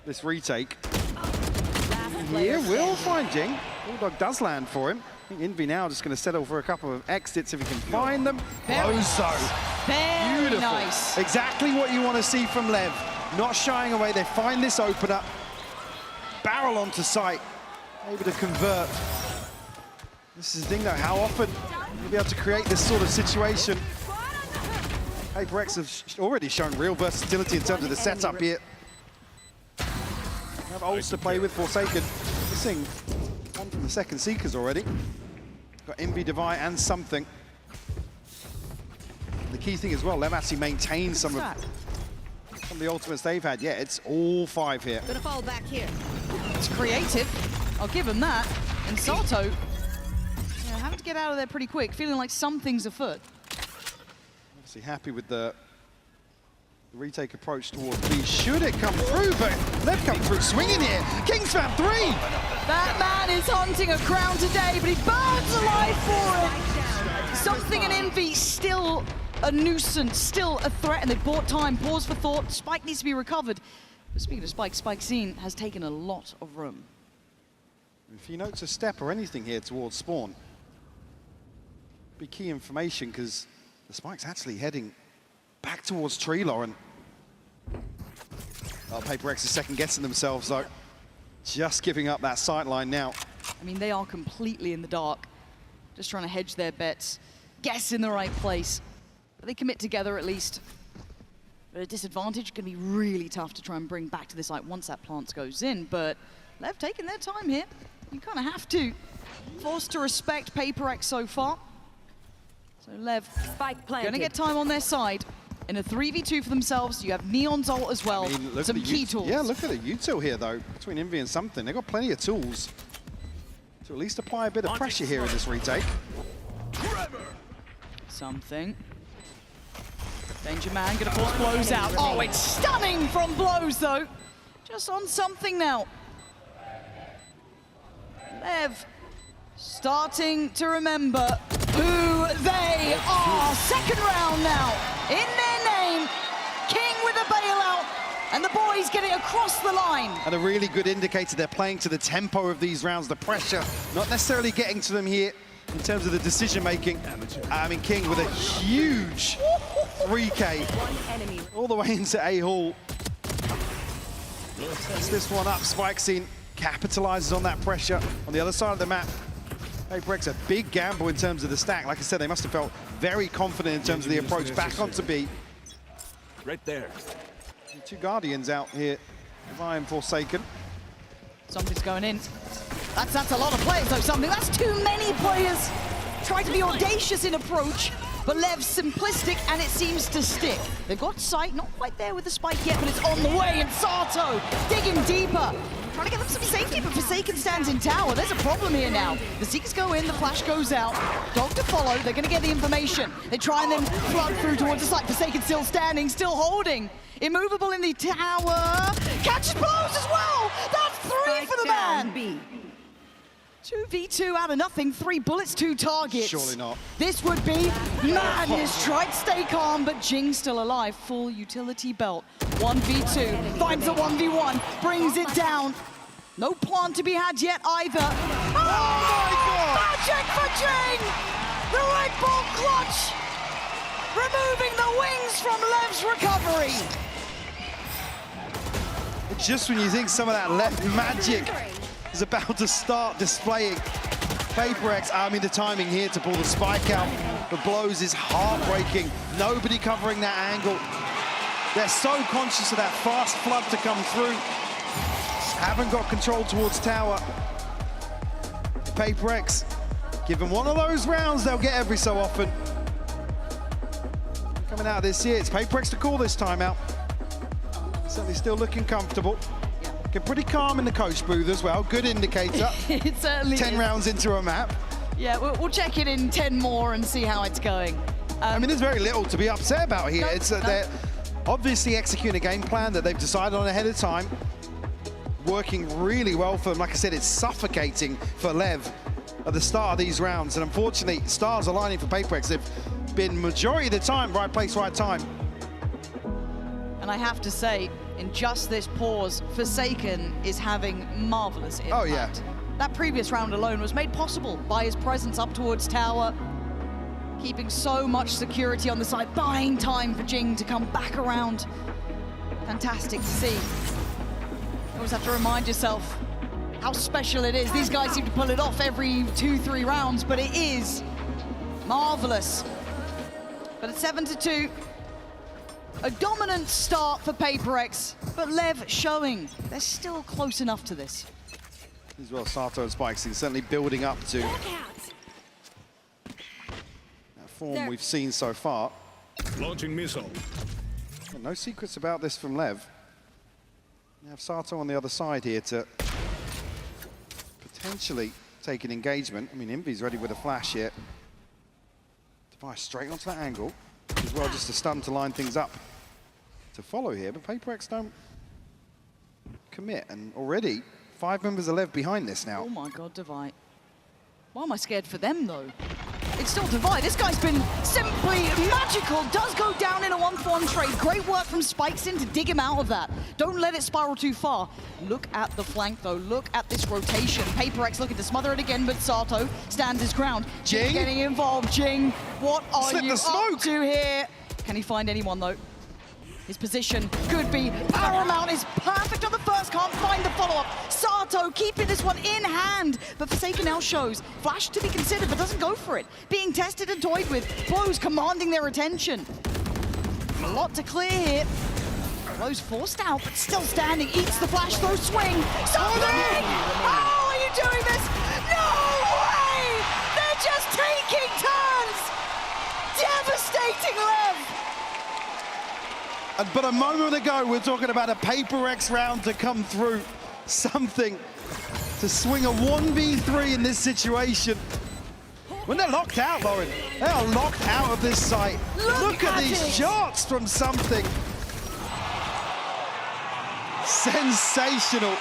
this retake. Here will find Jing. Bulldog does land for him. I think Envy now just going to settle for a couple of exits if he can find them. Very Beautiful. nice. Exactly what you want to see from LEV. Not shying away. They find this opener. Barrel onto sight. Able to convert. This is the thing though, how often you'll be able to create this sort of situation. PRX have already shown real versatility in terms of the setup here. Have ults to play with. Forsaken missing one from the second Seekers already. Got Envy, Devi, and something. The key thing as well, LEV actually maintains some of the ultimates they've had. Yeah, it's all 5 here. Gonna fall back here. It's creative. I'll give him that. And Sato, having to get out of there pretty quick, feeling like something's afoot. Obviously happy with the retake approach towards B. Should it come through, but LEV come through swinging here. Kingsfam 3! That man is hunting a crown today, but he burns alive for it. Something in Envy still a nuisance, still a threat, and they bought time. Pause for thought. Spike needs to be recovered. But speaking of Spike, Spike scene has taken a lot of room. If he notes a step or anything here towards spawn, be key information because the Spike's actually heading back towards Tree Lauren. PRX is second guessing themselves though. Just giving up that sight line now. I mean, they are completely in the dark. Just trying to hedge their bets. Guess in the right place. But they commit together at least. But a disadvantage can be really tough to try and bring back to this site once that plant goes in. But LEV taking their time here. You kind of have to. Forced to respect PRX so far. So LEV going to get time on their side. In a 3v2 for themselves, you have Neon's ult as well. I mean, some key tools. Yeah, look at the util here though, between Envy and something. They've got plenty of tools to at least apply a bit of pressure here in this retake. Something. Danger Man gonna force Blows out. Oh, it's stunning from Blows though. Just on something now. LEV starting to remember who they are. Second round now. In their name, King with a bailout, and the boys getting across the line. And a really good indicator they're playing to the tempo of these rounds, the pressure, not necessarily getting to them here in terms of the decision making. I mean, King with a huge 3K all the way into A-Hall. Sets this one up. Spike scene capitalizes on that pressure on the other side of the map. HyperX, a big gamble in terms of the stack. Like I said, they must have felt very confident in terms of the approach back onto B. Right there. Two Guardians out here, Levi and Forsaken. Something's going in. That's a lot of players, though, something. That's too many players. Try to be audacious in approach, but Lev's simplistic, and it seems to stick. They've got sight, not quite there with the spike yet, but it's on the way, and Sato digging deeper. Trying to get them some safety, but Forsaken stands in tower. There's a problem here now. The Seekers go in, the flash goes out. Dog to follow, they're going to get the information. They try and then flood through towards the site. Forsaken still standing, still holding. Immovable in the tower. Catches blows as well. That's 3 for the man. B. 2v2 out of nothing, 3 bullets, 2 targets. Surely not. This would be madness. Tried to stay calm, but Jing's still alive. Full utility belt. 1v2, finds a 1v1, brings it down. No plant to be had yet either. Oh my God! Magic for Jing! The Red Bull clutch! Removing the wings from Lev's recovery. Just when you think some of that left magic is about to start displaying, HyperX, I mean, the timing here to pull the spike out, the blows is heartbreaking. Nobody covering that angle. They're so conscious of that fast flood to come through. Haven't got control towards tower. HyperX, given one of those rounds, they'll get every so often. Coming out of this here, it's HyperX to call this timeout. Certainly still looking comfortable. Looking pretty calm in the coach booth as well. Good indicator. It certainly 10 is. rounds into a map. Yeah, we'll check it in 10 more and see how it's going. I mean, there's very little to be upset about here. No, They're obviously executing a game plan that they've decided on ahead of time. Working really well for them. Like I said, it's suffocating for LEV at the start of these rounds. And unfortunately, stars aligning for HyperX. They've been majority of the time, right place, right time. And I have to say, in just this pause, Forsaken is having marvelous impact. Oh, yeah. That previous round alone was made possible by his presence up towards tower, keeping so much security on the side, buying time for Jing to come back around. Fantastic to see. You always have to remind yourself how special it is. These guys seem to pull it off every 2-3 rounds, but it is marvelous. But it's 7-2. A dominant start for HyperX, but LEV showing they're still close enough to this. As well, Sato and Spikes is certainly building up to that form we've seen so far. Launching missile. And no secrets about this from LEV. You have Sato on the other side here to potentially take an engagement. I mean, Envy's ready with a flash here. Device straight onto that angle. As well, just a stun to line things up to follow here, but HyperX don't commit, and already 5 members of LEV behind this now. Oh my God, Divide. Why am I scared for them, though? It's still Divide. This guy's been simply magical. Does go down in a 1-for-1 trade. Great work from Spikeson to dig him out of that. Don't let it spiral too far. Look at the flank, though. Look at this rotation. HyperX looking to smother it again, but Sato stands his ground. Jing getting involved. Jing, what are Slip you the smoke. up to here? Can he find anyone, though? His position could be paramount. Is perfect on the first, can't find the follow-up. Sato keeping this one in hand, but Forsaken now shows flash to be considered, but doesn't go for it. Being tested and toyed with, blows commanding their attention. A lot to clear here. Blows forced out, but still standing, eats the flash, throw swing. Something! Oh, are you doing this? No way! They're just taking turns! Devastating LEV! But a moment ago, we're talking about a HyperX round to come through. Something to swing a 1v3 in this situation. When they're locked out, Lauren, they are locked out of this site. Look at these shots from Something. Sensational.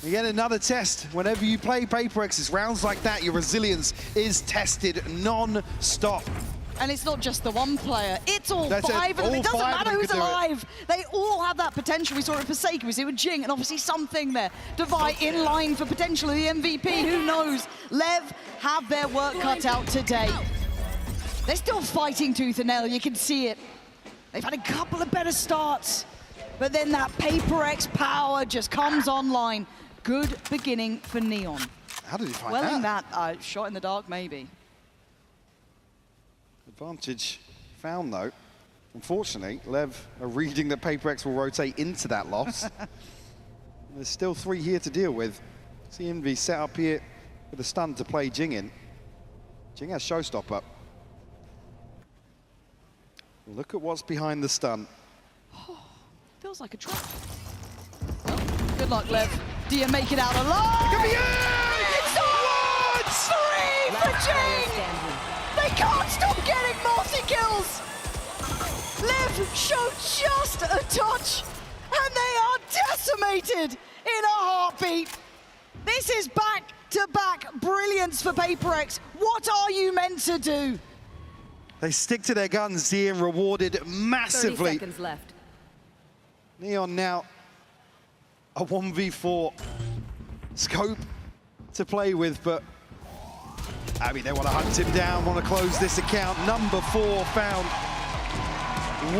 Again, another test. Whenever you play HyperX, it's rounds like that, your resilience is tested non-stop. And it's not just the one player, it's all That's five of them. all It doesn't five of matter them who's could do it. alive. They all have that potential. We saw it with Forsaken, we see it with Jing, and obviously Something there. Divide in line for potentially the MVP, who knows? LEV have their work cut out today. They're still fighting tooth and nail, you can see it. They've had a couple of better starts, but then that PRX power just comes online. Good beginning for Neon. How did he find Well, that? in that shot in the dark, maybe. Advantage found, though. Unfortunately, LEV are reading that PRX will rotate into that loss. There's still 3 here to deal with. CMV set up here with a stun to play Jing in. Jing has Showstopper. Look at what's behind the stun. Feels like a trap. Well, good luck, LEV. Do you make it out alive? It could be it! It's on! 3 for Jing! They can't stop getting multi-kills! LEV show just a touch, and they are decimated in a heartbeat. This is back-to-back brilliance for PRX. What are you meant to do? They stick to their guns here and rewarded massively. 30 seconds left. Neon now a 1v4 scope to play with, but I mean, they want to hunt him down, want to close this account. Number 4 found.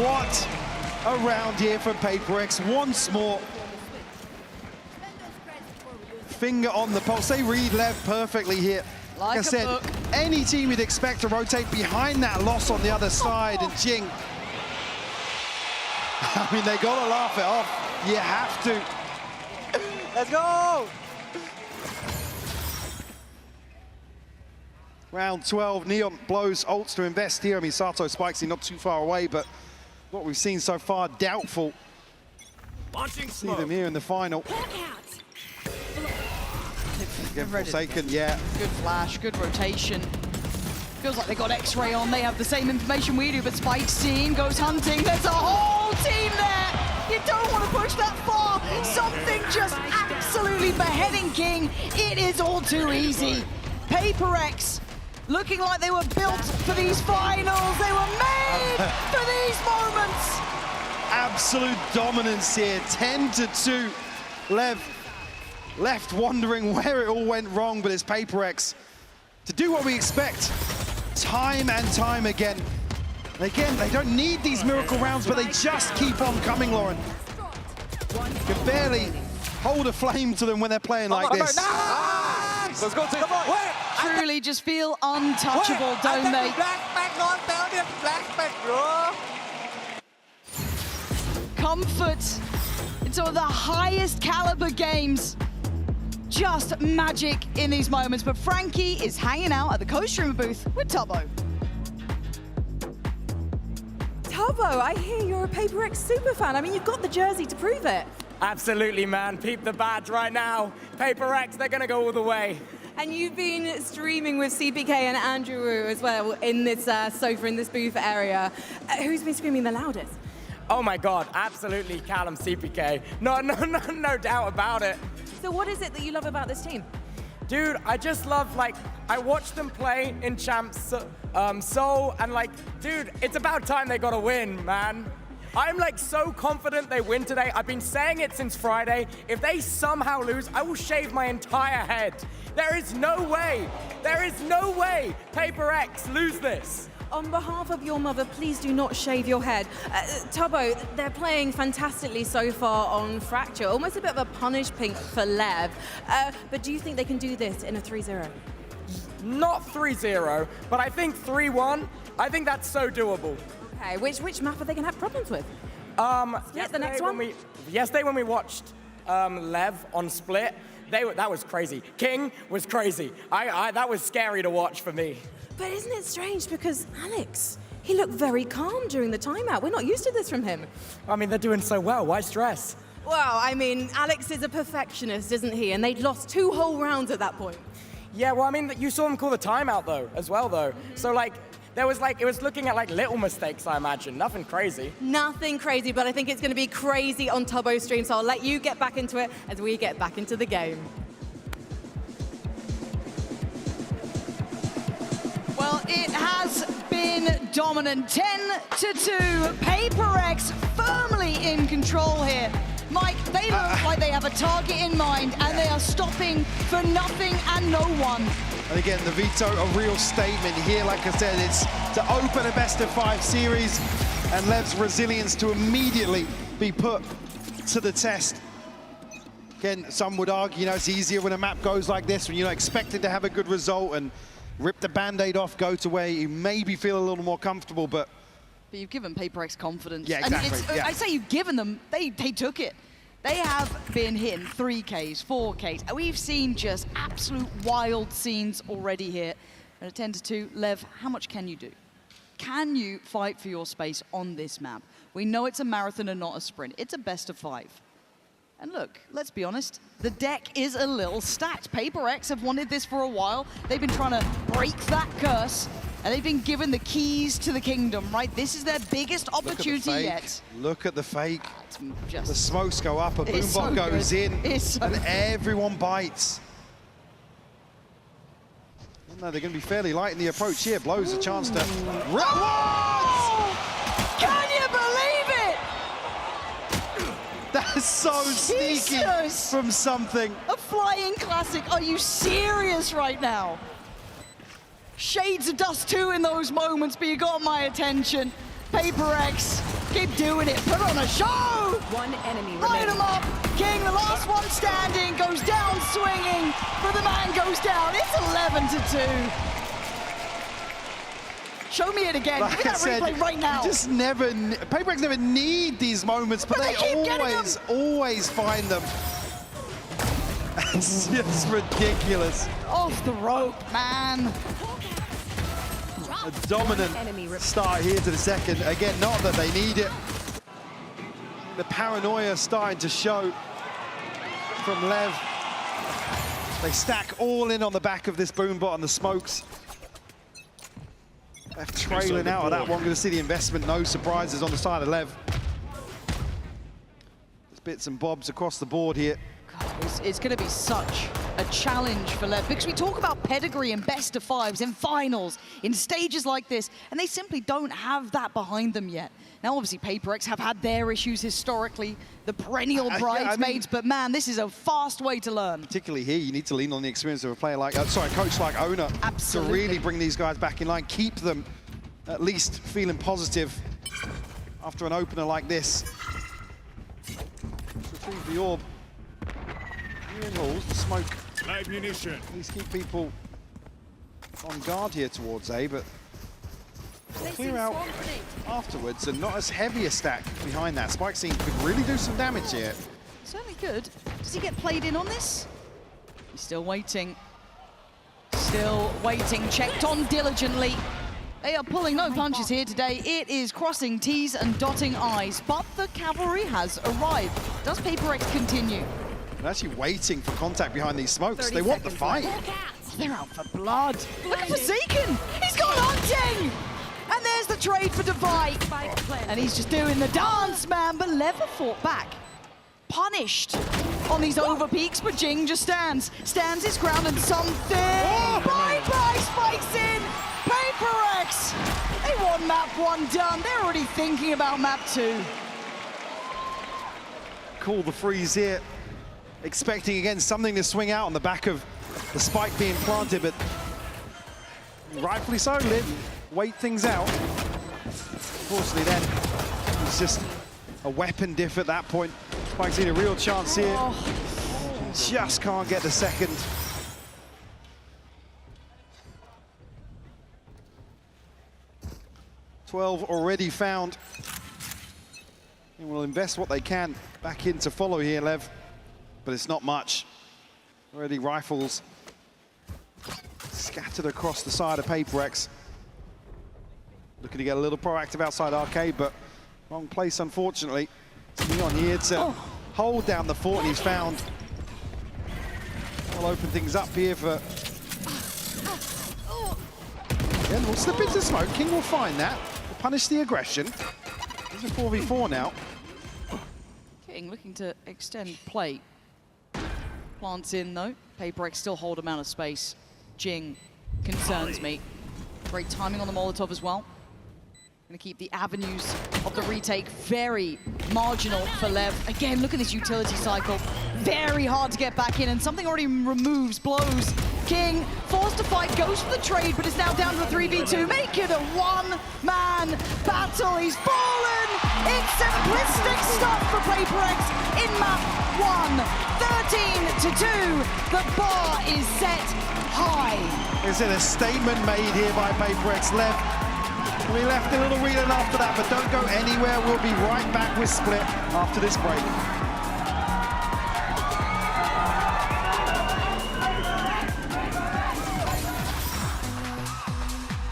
What a round here for PRX. Once more. Finger on the pulse. They read LEV perfectly here. Like I said, any team you'd expect to rotate behind that loss on the other side, and Jing. I mean, they gotta laugh it off. You have to. Let's go! Round 12, Neon blows ults to invest here. I mean, Sato spikes not too far away, but what we've seen so far, doubtful. See them here in the final. Again, Forsaken, yeah. Good flash, good rotation. Feels like they got X-ray on. They have the same information we do, but Spike's team goes hunting. There's a whole team there. You don't want to push that far. Something just absolutely beheading King. It is all too easy. PRX looking like they were built for these finals. They were made for these moments. Absolute dominance here, 10-2. LEV left wondering where it all went wrong, but it's PRX to do what we expect time and time again. And again, they don't need these miracle rounds, but they just keep on coming, Lauren. Can barely hold a flame to them when they're playing like this. Let's go, team. Truly just feel untouchable, don't they? Comfort in some of the highest caliber games. Just magic in these moments, but Frankie is hanging out at the co-streamer booth with Tubbo. Tubbo, I hear you're a PRX super fan. I mean, you've got the jersey to prove it. Absolutely, man. Peep the badge right now. PRX, they're gonna go all the way. And you've been streaming with CPK and Andrew Wu as well in this sofa, in this booth area. Who's been screaming the loudest? Oh my God, absolutely Callum CPK. No doubt about it. So what is it that you love about this team? Dude, I just love, like, I watched them play in Champs Seoul, and like, dude, it's about time they got a win, man. I'm like so confident they win today. I've been saying it since Friday. If they somehow lose, I will shave my entire head. There is no way PRX lose this. On behalf of your mother, please do not shave your head. Tubbo, they're playing fantastically so far on Fracture, almost a bit of a punish pink for LEV. But do you think they can do this in a 3-0? Not 3-0, but I think 3-1. I think that's so doable. Okay, which map are they gonna have problems with? Split, the next one? Yesterday when we watched LEV on Split, that was crazy. King was crazy. That was scary to watch for me. But isn't it strange, because Alex, he looked very calm during the timeout. We're not used to this from him. I mean, they're doing so well. Why stress? Well, I mean, Alex is a perfectionist, isn't he? And they'd lost 2 whole rounds at that point. Yeah, well, I mean, you saw him call the timeout, though, as well, though. So, like, it was looking at, like, little mistakes, I imagine. Nothing crazy. Nothing crazy, but I think it's going to be crazy on Tubbo's stream, so I'll let you get back into it as we get back into the game. Well, it has been dominant, 10-2. PRX firmly in control here. Mike, they look like they have a target in mind, and they are stopping for nothing and no one. And again, the veto, a real statement here. Like I said, it's to open a best-of-5 series, and LEV's resilience to immediately be put to the test. Again, some would argue, you know, it's easier when a map goes like this, when you're not expecting to have a good result, and rip the Band-Aid off, go to where you maybe feel a little more comfortable, but you've given PRX confidence. Yeah, exactly. And I say you've given them, they took it. They have been hitting 3Ks, 4Ks, and we've seen just absolute wild scenes already here. And at 10-2, Lev, how much can you do? Can you fight for your space on this map? We know it's a marathon and not a sprint. It's a best of 5. And look, let's be honest, the deck is a little stacked. PRX have wanted this for a while. They've been trying to break that curse, and they've been given the keys to the kingdom, right? This is their biggest opportunity yet. Look at the fake. Just the smokes go up, a boombot goes in, and everyone bites. No, they're going to be fairly light in the approach here. Blows a chance to... Can you believe it? That is so sneaky from something. A flying classic. Are you serious right now? Shades of Dust 2 in those moments, but you got my attention. PRX, keep doing it. Put on a show. One enemy Line them up. King, the last one standing, goes down swinging, but the man goes down. It's 11-2. Show me it again. Like Give me that replay right now. You just never, PRX never need these moments, but they always find them. It's just ridiculous. Off the rope, man. A dominant start here to the second. Again, not that they need it. The paranoia starting to show from LEV. They stack all in on the back of this boombot and the smokes. They're trailing out of that one. Going to see the investment. No surprises on the side of LEV. There's bits and bobs across the board here. It's going to be such a challenge for LEV, because we talk about pedigree in best of 5s, in finals, in stages like this, and they simply don't have that behind them yet. Now, obviously, PRX have had their issues historically, the perennial bridesmaids, but man, this is a fast way to learn. Particularly here, you need to lean on the experience of a player like, coach like OMEN to really bring these guys back in line, keep them at least feeling positive after an opener like this. Retrieve the orb. In halls, the smoke. Live munition. At least keep people on guard here towards A, but clear out afterwards, and not as heavy a stack behind that. Spike scene could really do some damage here. Certainly good. Does he get played in on this? He's still waiting. Still waiting. Checked on diligently. They are pulling no punches here today. It is crossing T's and dotting I's, but the cavalry has arrived. Does PRX continue? They're actually waiting for contact behind these smokes. They want the fight. They're out for blood. Look at Forsaken. He's gone hunting. And there's the trade for Divide. And he's just doing the dance, man. But LEV fought back. Punished on these over peaks, but Jing just stands his ground, and something. Bye-bye spikes in. PRX. They want map 1 done. They're already thinking about map 2. Call the freeze here. Expecting, again, something to swing out on the back of the spike being planted, but rightfully so, LEV wait things out. Unfortunately, then, it's just a weapon diff at that point. Spike's seen a real chance here. Just can't get the second. $12 already found. And will invest what they can back in to follow here, LEV. But it's not much. Already rifles scattered across the side of PRX. Looking to get a little proactive outside arcade, but wrong place, unfortunately. Leon here to hold down the fort, and he's found. We'll open things up here for... Again, we'll slip into smoke. King will find that. We'll punish the aggression. There's a 4v4 now. King looking to extend play. Plants in, though. PRX still hold him out of space. Jing concerns me. Great timing on the Molotov as well. Going to keep the avenues of the retake very marginal for LEV. Again, look at this utility cycle. Very hard to get back in, and something already removes, blows King, forced to fight, goes for the trade, but is now down to the 3v2. Make it a one-man battle. He's fallen. It's simplistic stuff for PRX in map 1. 13-2. The bar is set high. Is it a statement made here by PRX? LEV, we left a little reeling after that, but don't go anywhere. We'll be right back with Split after this break.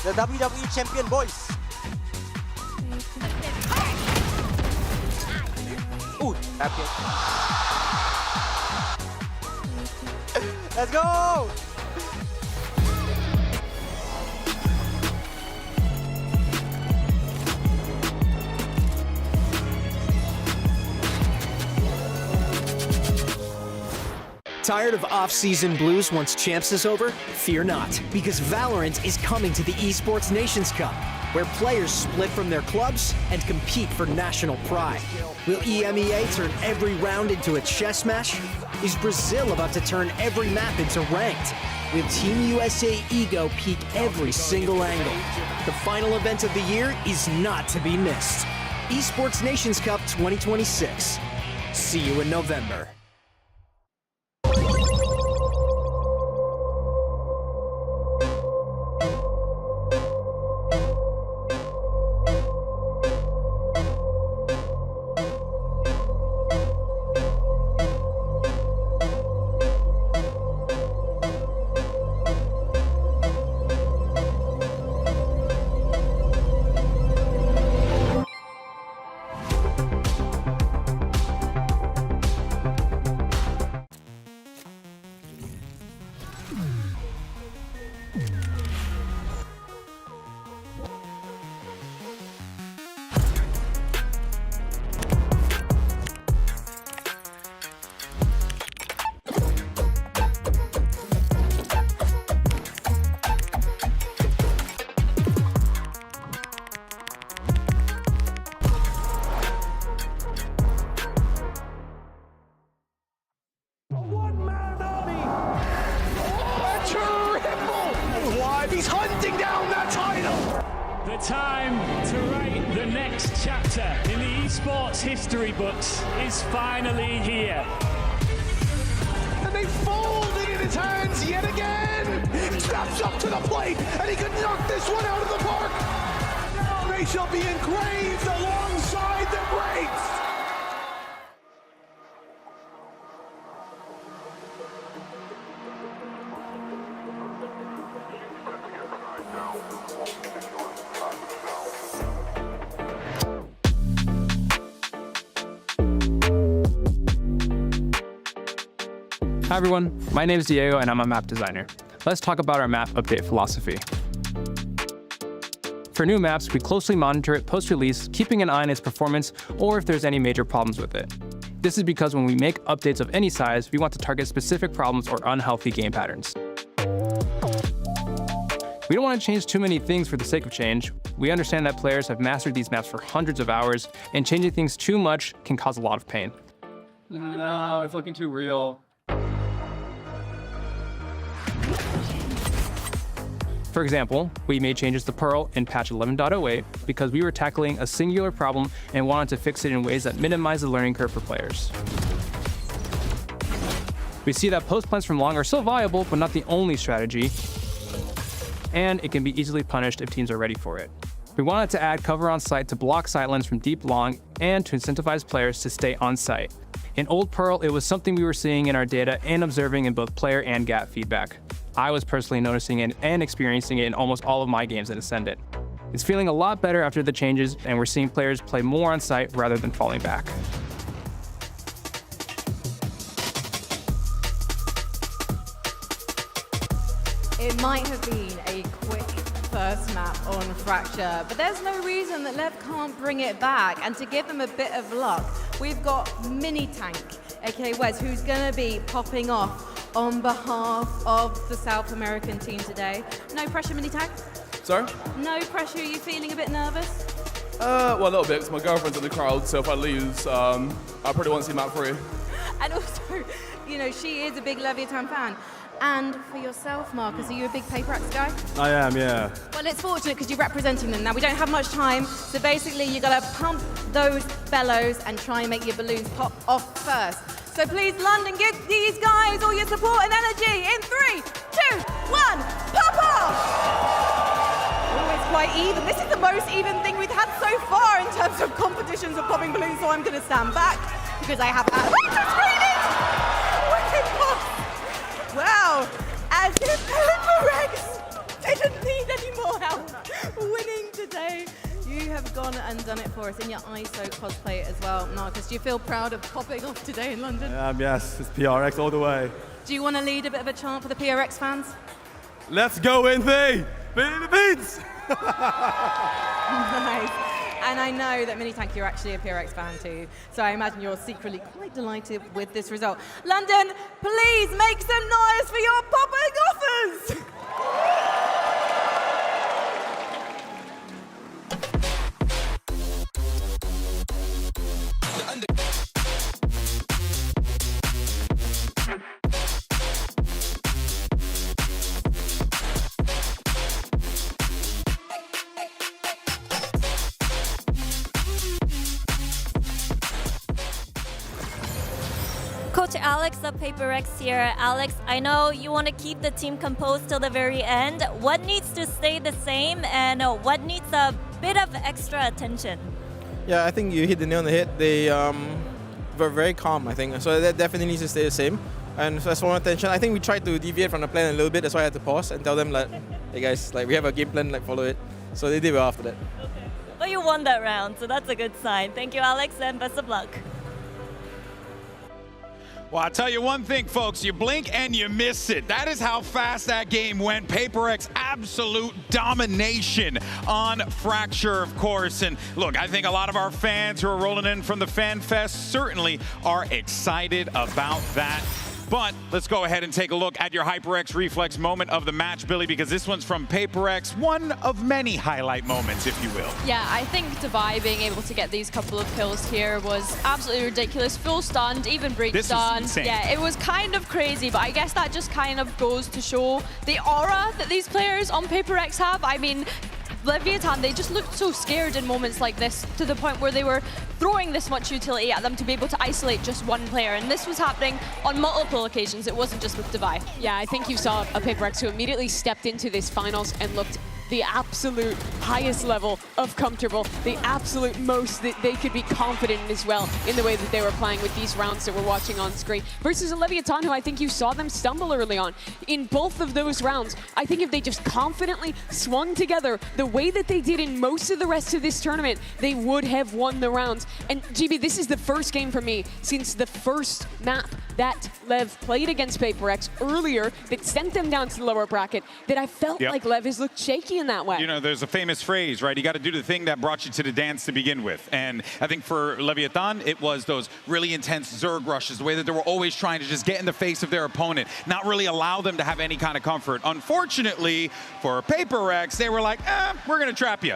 The WWE champion, boys. Ooh, happy. Let's go! Tired of off-season blues once Champs is over? Fear not, because Valorant is coming to the Esports Nations Cup, where players split from their clubs and compete for national pride. Will EMEA turn every round into a chess match? Is Brazil about to turn every map into ranked? Will Team USA ego peak every single angle? The final event of the year is not to be missed. Esports Nations Cup 2026. See you in November. He's hunting down that title! The time to write the next chapter in the esports history books is finally here. And they folded in his hands yet again! Steps up to the plate, and he could knock this one out of the park! Now they shall be engraved alongside the greats! Hi everyone, my name is Diego and I'm a map designer. Let's talk about our map update philosophy. For new maps, we closely monitor it post-release, keeping an eye on its performance or if there's any major problems with it. This is because when we make updates of any size, we want to target specific problems or unhealthy game patterns. We don't want to change too many things for the sake of change. We understand that players have mastered these maps for hundreds of hours, and changing things too much can cause a lot of pain. No, it's looking too real. For example, we made changes to Pearl in patch 11.08 because we were tackling a singular problem and wanted to fix it in ways that minimize the learning curve for players. We see that post plans from long are still viable, but not the only strategy, and it can be easily punished if teams are ready for it. We wanted to add cover on site to block sightlines from deep long and to incentivize players to stay on site. In old Pearl, it was something we were seeing in our data and observing in both player and GAT feedback. I was personally noticing it and experiencing it in almost all of my games in Ascendant. It's feeling a lot better after the changes, and we're seeing players play more on site rather than falling back. It might have been a quick first map on Fracture, but there's no reason that LEV can't bring it back. And to give them a bit of luck, we've got Mini Tank, aka Wes, who's going to be popping off on behalf of the South American team today. No pressure, Mini Tank? Sorry? No pressure, are you feeling a bit nervous? Well, a little bit, because my girlfriend's in the crowd, so if I lose, I probably want to see map 3. And also, you know, she is a big Leviathan fan. And for yourself, Marcus, are you a big PaperX guy? I am, yeah. Well, it's fortunate because you're representing them. Now, we don't have much time, so basically you got to pump those bellows and try and make your balloons pop off first. So please, London, give these guys all your support and energy in 3, 2, 1, pop off! Oh, it's quite even. This is the most even thing we've had so far in terms of competitions of popping balloons, so I'm going to stand back because I have that. Wow, as if PaperX didn't need any more help winning today. You have gone and done it for us in your ISO cosplay as well. Marcus, do you feel proud of popping off today in London? Yes, it's PRX all the way. Do you want to lead a bit of a chant for the PRX fans? Let's go in the Philippines! Nice. And I know that Minitank, you're actually a PRX fan too, so I imagine you're secretly quite delighted with this result. London, please make some noise for your popping offers! Coach Alex of HyperX here. Alex, I know you want to keep the team composed till the very end. What needs to stay the same and what needs a bit of extra attention? Yeah, I think you hit the nail on the head. They were very calm, I think. So that definitely needs to stay the same. And that's one attention. I think we tried to deviate from the plan a little bit. That's why I had to pause and tell them, like, hey guys, like we have a game plan, like follow it. So they did well after that. Okay. Well, you won that round, so that's a good sign. Thank you, Alex, and best of luck. Well, I'll tell you one thing, folks. You blink and you miss it. That is how fast that game went. PaperX absolute domination on Fracture, of course. And look, I think a lot of our fans who are rolling in from the Fan Fest certainly are excited about that. But let's go ahead and take a look at your HyperX Reflex moment of the match, Billy, because this one's from PaperX, one of many highlight moments, if you will. Yeah, I think Devi being able to get these couple of kills here was absolutely ridiculous. Full stunned, even breach stunned. Yeah, it was kind of crazy, but I guess that just kind of goes to show the aura that these players on PaperX have. I mean, Leviathan, they just looked so scared in moments like this to the point where they were throwing this much utility at them to be able to isolate just one player. And this was happening on multiple occasions. It wasn't just with Devi. Yeah, I think you saw a PaperX who immediately stepped into this finals and looked the absolute highest level of comfortable, the absolute most that they could be confident in as well in the way that they were playing with these rounds that we're watching on screen. Versus a Leviathan who I think you saw them stumble early on. In both of those rounds, I think if they just confidently swung together the way that they did in most of the rest of this tournament, they would have won the rounds. And GB, this is the first game for me since the first map that LEV played against PaperX earlier that sent them down to the lower bracket that I felt like LEV has looked shaky in that way. You know, there's a famous phrase, right? You got to do the thing that brought you to the dance to begin with. And I think for Leviathan, it was those really intense Zerg rushes, the way that they were always trying to just get in the face of their opponent, not really allow them to have any kind of comfort. Unfortunately, for PaperX, they were like, we're going to trap you.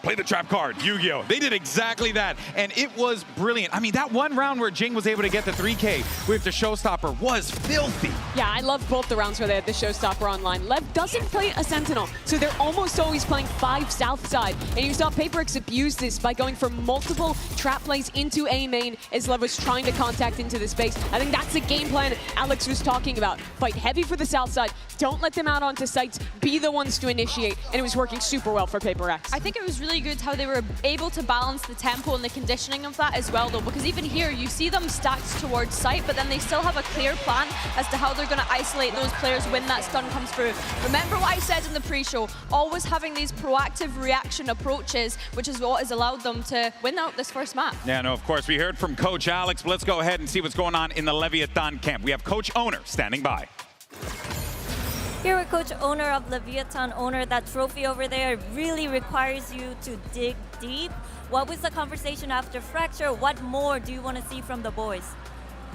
Play the trap card, Yu-Gi-Oh! They did exactly that, and it was brilliant. I mean, that one round where Jing was able to get the 3K with the Showstopper was filthy. Yeah, I love both the rounds where they had the Showstopper online. LEV doesn't play a Sentinel, so they're almost always playing 5 South side, and you saw PaperX abuse this by going for multiple trap plays into A main as LEV was trying to contact into the space. I think that's the game plan Alex was talking about. Fight heavy for the South side, don't let them out onto sites, be the ones to initiate, and it was working super well for PaperX. I think it was really good how they were able to balance the tempo and the conditioning of that as well, though, because even here you see them stacked towards site, but then they still have a clear plan as to how they're going to isolate those players when that stun comes through. Remember what I said in the pre-show, always having these proactive reaction approaches, which is what has allowed them to win out this first map. Yeah, no, of course, we heard from Coach Alex, but let's go ahead and see what's going on in the Leviathan camp. We have Coach Owner standing by. Here with Coach Owner of Leviathan. Owner, that trophy over there really requires you to dig deep. What was the conversation after Fracture? What more do you want to see from the boys?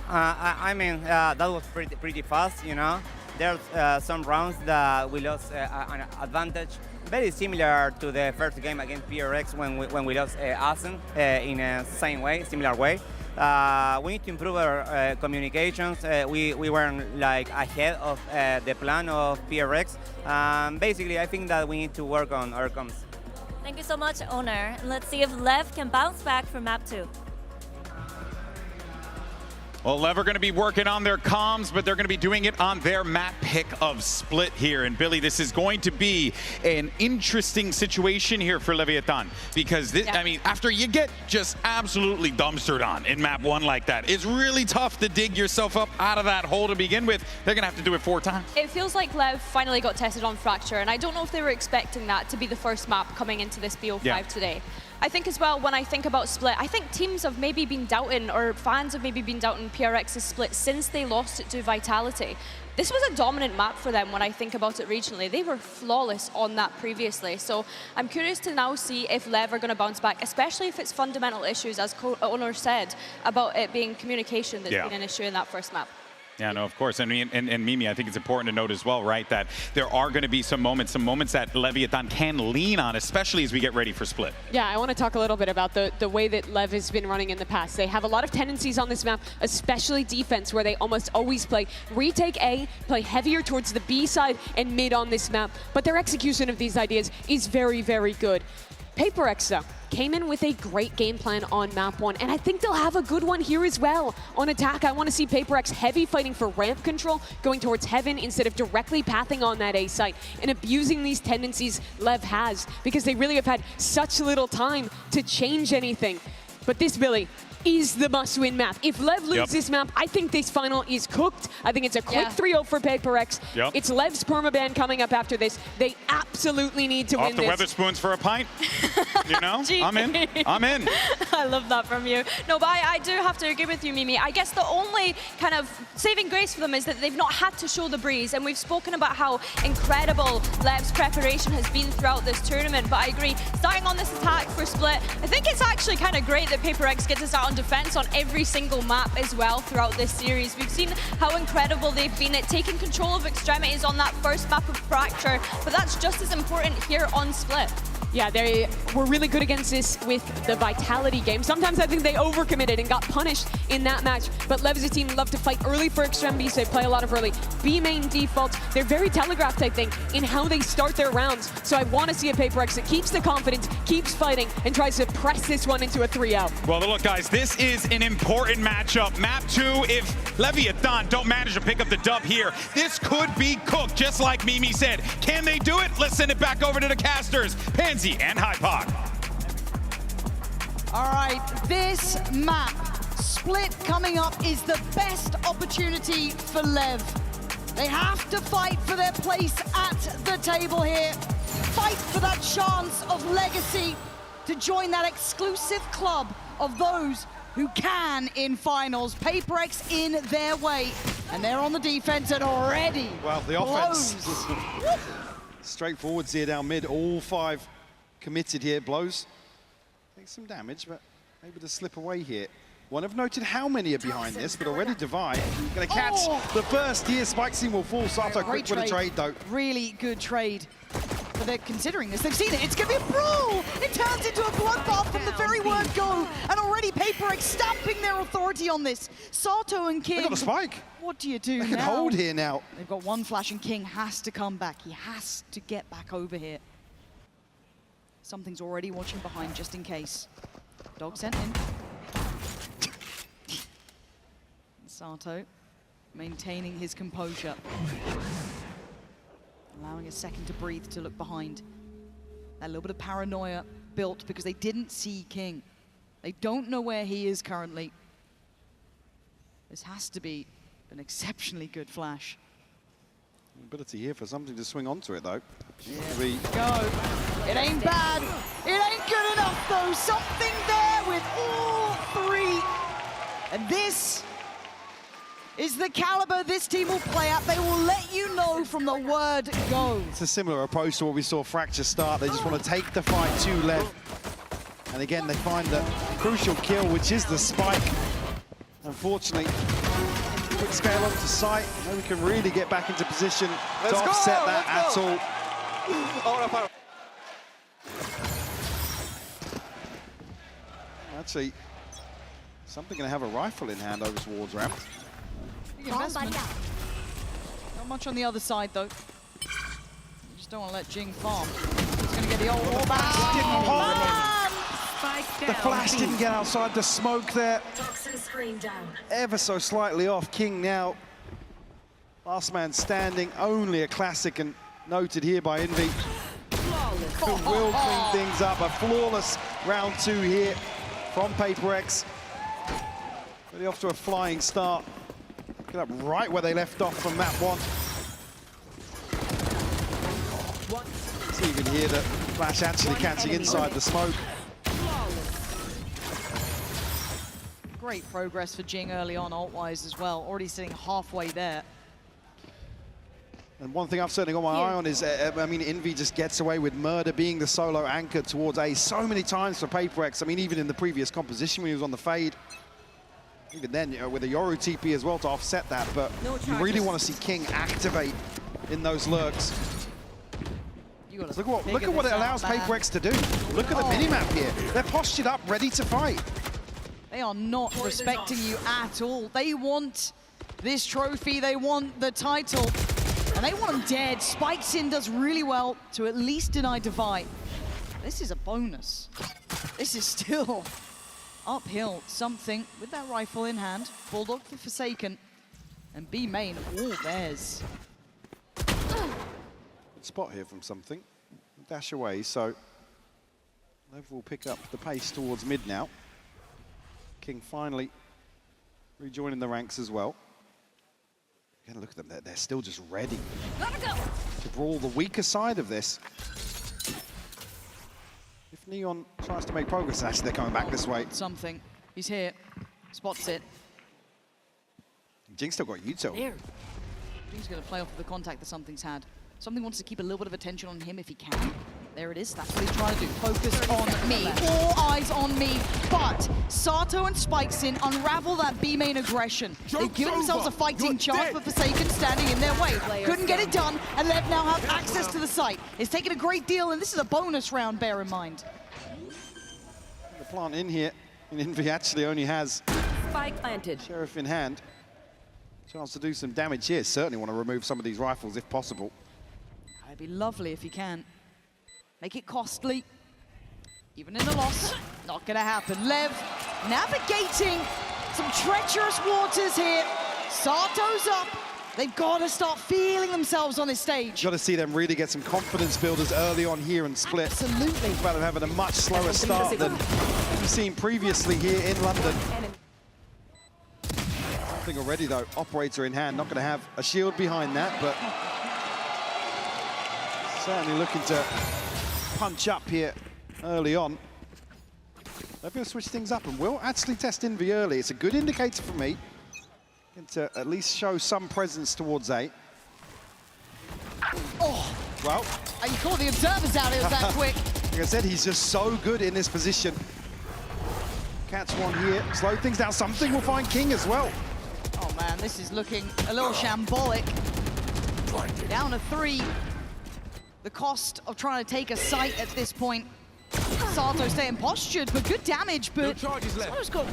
I mean, that was pretty fast, you know. There's some rounds that we lost an advantage, very similar to the first game against PRX when we lost Asen in a similar way. We need to improve our communications. We weren't like ahead of the plan of PRX. Basically, I think that we need to work on our comms. Thank you so much, Owner. And let's see if LEV can bounce back from map 2. Well, LEV are going to be working on their comms, but they're going to be doing it on their map pick of Split here. And Billy, this is going to be an interesting situation here for Leviathan, because this, I mean, after you get just absolutely dumpstered on in map 1 like that, it's really tough to dig yourself up out of that hole to begin with. They're going to have to do it 4 times. It feels like LEV finally got tested on Fracture, and I don't know if they were expecting that to be the first map coming into this BO5 today. I think as well, when I think about Split, I think teams have maybe been doubting, or fans have maybe been doubting PRX's Split since they lost it to Vitality. This was a dominant map for them when I think about it regionally. They were flawless on that previously. So I'm curious to now see if LEV are going to bounce back, especially if it's fundamental issues, as Owner said, about it being communication that's been an issue in that first map. Yeah, no, of course. And Mimi, I think it's important to note as well, right, that there are going to be some moments that Leviathan can lean on, especially as we get ready for Split. Yeah, I want to talk a little bit about the way that LEV has been running in the past. They have a lot of tendencies on this map, especially defense, where they almost always play retake A, play heavier towards the B side and mid on this map. But their execution of these ideas is very, very good. PRX, though, came in with a great game plan on map 1, and I think they'll have a good one here as well. On attack, I want to see PRX heavy fighting for ramp control, going towards heaven instead of directly pathing on that A site, and abusing these tendencies LEV has, because they really have had such little time to change anything. But this, Billy, is the must-win map. If LEV loses this map, I think this final is cooked. I think it's a quick 3-0 for PRX. It's LEV's permaban coming up after this. They absolutely need to win this. Off the Weatherspoons for a pint? You know? I'm in. I'm in. I love that from you. No, but I do have to agree with you, Mimi. I guess the only kind of saving grace for them is that they've not had to show the breeze, and we've spoken about how incredible LEV's preparation has been throughout this tournament, but I agree, starting on this attack for Split, I think it's actually kind of great that PRX gets to start on defense on every single map as well throughout this series. We've seen how incredible they've been at taking control of extremities on that first map of Fracture, but that's just as important here on Split. Yeah, they were really good against this with the Vitality game. Sometimes I think they overcommitted and got punished in that match, but LEV as a team love to fight early for extremities. They play a lot of early B main defaults. They're very telegraphed, I think, in how they start their rounds. So I want to see a PRX that keeps the confidence, keeps fighting, and tries to press this one into a 3-0. Well, look, guys, this is an important matchup. Map 2, if Leviathan don't manage to pick up the dub here, this could be cooked, just like Mimi said. Can they do it? Let's send it back over to the casters. Pansy and HyperX. All right, this map, Split coming up, is the best opportunity for LEV. They have to fight for their place at the table here, fight for that chance of legacy to join that exclusive club of those who can in finals. PRX in their way, and they're on the defense and already well, the offense straightforward here down mid. All 5 committed here. Blows take some damage, but able to slip away here. One have noted how many are behind this, but already Divide gonna catch the first here. Spike Scene will fall. Sato quick with a trade though. Really good trade. But they're considering this. They've seen it. It's going to be a brawl. It turns into a bloodbath from the very word go. And already PRX stamping their authority on this. Sato and King. They got the spike. What do you do now? They can hold here now. They've got one flash and King has to come back. He has to get back over here. Something's already watching behind just in case. Dog sent in. Sato maintaining his composure. Allowing a second to breathe, to look behind. That little bit of paranoia built because they didn't see King. They don't know where he is currently. This has to be an exceptionally good flash. Ability here for something to swing onto it though. Yeah. Go. It ain't bad. It ain't good enough though. Something there with all 3. And this is the caliber this team will play at. They will let you know from the word go. It's a similar approach to what we saw Fracture start. They just want to take the fight to LEV. And again, they find the crucial kill, which is the spike. Unfortunately, quick scale onto site. Nobody can really get back into position to offset that at all. Actually, Something going to have a rifle in hand over towards Ramp. Big investment. Not much on the other side, though. You just don't want to let Jing farm. He's going to get the old wall back. Didn't pop. The flash didn't get outside the smoke there. Toxin screen down. Ever so slightly off. King now. Last man standing. Only a classic and noted here by Envy. Who will clean things up. A flawless round 2 here from PRX. Really off to a flying start. Pick it up right where they left off from map 1. See, you can hear the flash actually catching inside the smoke. Great progress for Jing early on, ult-wise as well. Already sitting halfway there. And one thing I've certainly got my eye on is, I mean, Envy just gets away with Murder being the solo anchor towards A so many times for PRX. I mean, even in the previous composition when he was on the fade, even then, you know, with a Yoru TP as well to offset that, but you really want to see King activate in those lurks. Look at what it allows PRX to do. Look at the minimap here. They're postured up, ready to fight. They are not respecting you at all. They want this trophy, they want the title, and they want them dead. Spikesin does really well to at least deny Divide. This is a bonus. This is still uphill. Something with that rifle in hand. Bulldog for Forsaken. And B main all theirs. Good spot here from Something. Dash away, so Lev will pick up the pace towards mid now. King finally rejoining the ranks as well. Again, look at them, they're still just ready to brawl the weaker side of this. If Neon tries to make progress, actually they're coming back this way. Something, he's here, spots it. Jing's still got Yuto. Jing's gonna play off of the contact that Something's had. Something wants to keep a little bit of attention on him if he can. There it is, that's what he's trying to do. Focus on me, all eyes on me. But Sato and Spikesin unravel that B main aggression. They've given themselves a fighting chance, but Forsaken standing in their way. Couldn't get it done, and Lev now have access to the site. It's taken a great deal, and this is a bonus round, bear in mind. The plant in here, and Envy actually only has Spike planted. Sheriff in hand. Chance to do some damage here. Certainly want to remove some of these rifles if possible. It'd be lovely if you can. Make it costly. Even in the loss, not gonna happen. Lev navigating some treacherous waters here. Sato's up. They've got to start feeling themselves on this stage. Got to see them really get some confidence builders early on here and split. Absolutely. Think about them having a much slower start than we've seen previously here in London. Something already though, operator in hand, not going to have a shield behind that, but certainly looking to punch up here early on. They're going to switch things up and will actually test Envy early. It's a good indicator for me. And to at least show some presence towards A. Oh, well. You caught the observers out, it was that quick. Like I said, he's just so good in this position. Catch one here, slow things down. Something will find King as well. Oh man, this is looking a little shambolic. Down to 3. The cost of trying to take a site at this point. Sato staying postured, but good damage. But Sato's got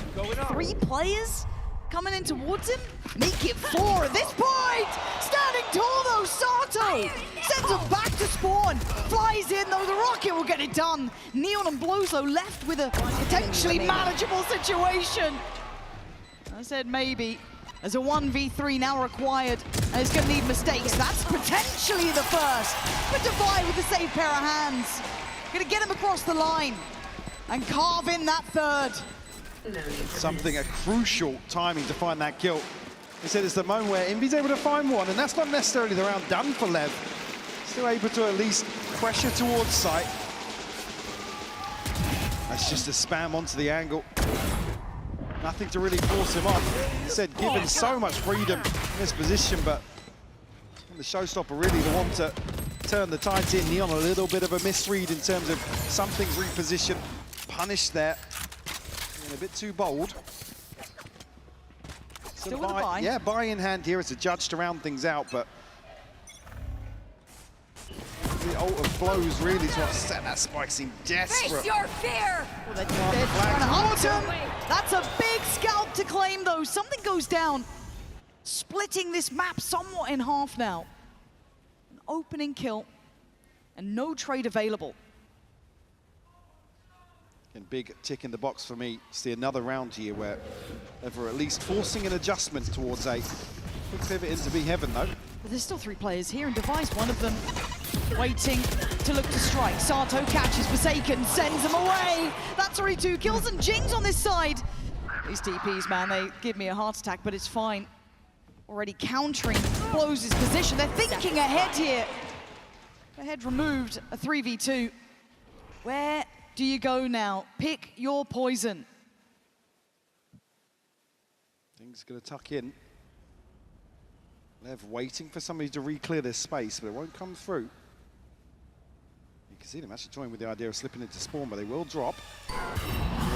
3 players coming in towards him. Make it 4 at this point. Standing tall though, Sato sends him back to spawn. Flies in though, the rocket will get it done. Neon and Blozo left with a potentially manageable situation. I said maybe. As a 1v3 now required, and it's going to need mistakes. That's potentially the first. But Divide with a safe pair of hands. Going to get him across the line and carve in that 3rd. Something, a crucial timing to find that kill. He said it's the moment where Envy's able to find one, and that's not necessarily the round done for Lev. Still able to at least pressure towards site. That's just a spam onto the angle. Nothing to really force him off. He said given so much freedom in this position, but the showstopper really the one to turn the tides in. Neon a little bit of a misread in terms of Something's reposition. Punished there. And a bit too bold. Still with a buy. Yeah, buy in hand here as a judge to round things out, but the ult of blows really to offset that spike seemed desperate. Face your fear! Well, they're trying to hunt him. That's a big scalp to claim, though. Something goes down, splitting this map somewhat in half now. An opening kill, and no trade available. And big tick in the box for me. See another round here where they're at least forcing an adjustment towards A. Could pivot into B heaven though. But there's still 3 players here, and Device, one of them, waiting to look to strike. Sato catches Forsaken, sends him away. That's already 2 kills, and Jing's on this side. These TPs, man, they give me a heart attack, but it's fine. Already countering Blows' position. They're thinking ahead here. Ahead removed, a 3v2. Where do you go now? Pick your poison. Things gonna tuck in. Lev waiting for somebody to re-clear this space, but it won't come through. You can see them actually toying with the idea of slipping into spawn, but they will drop.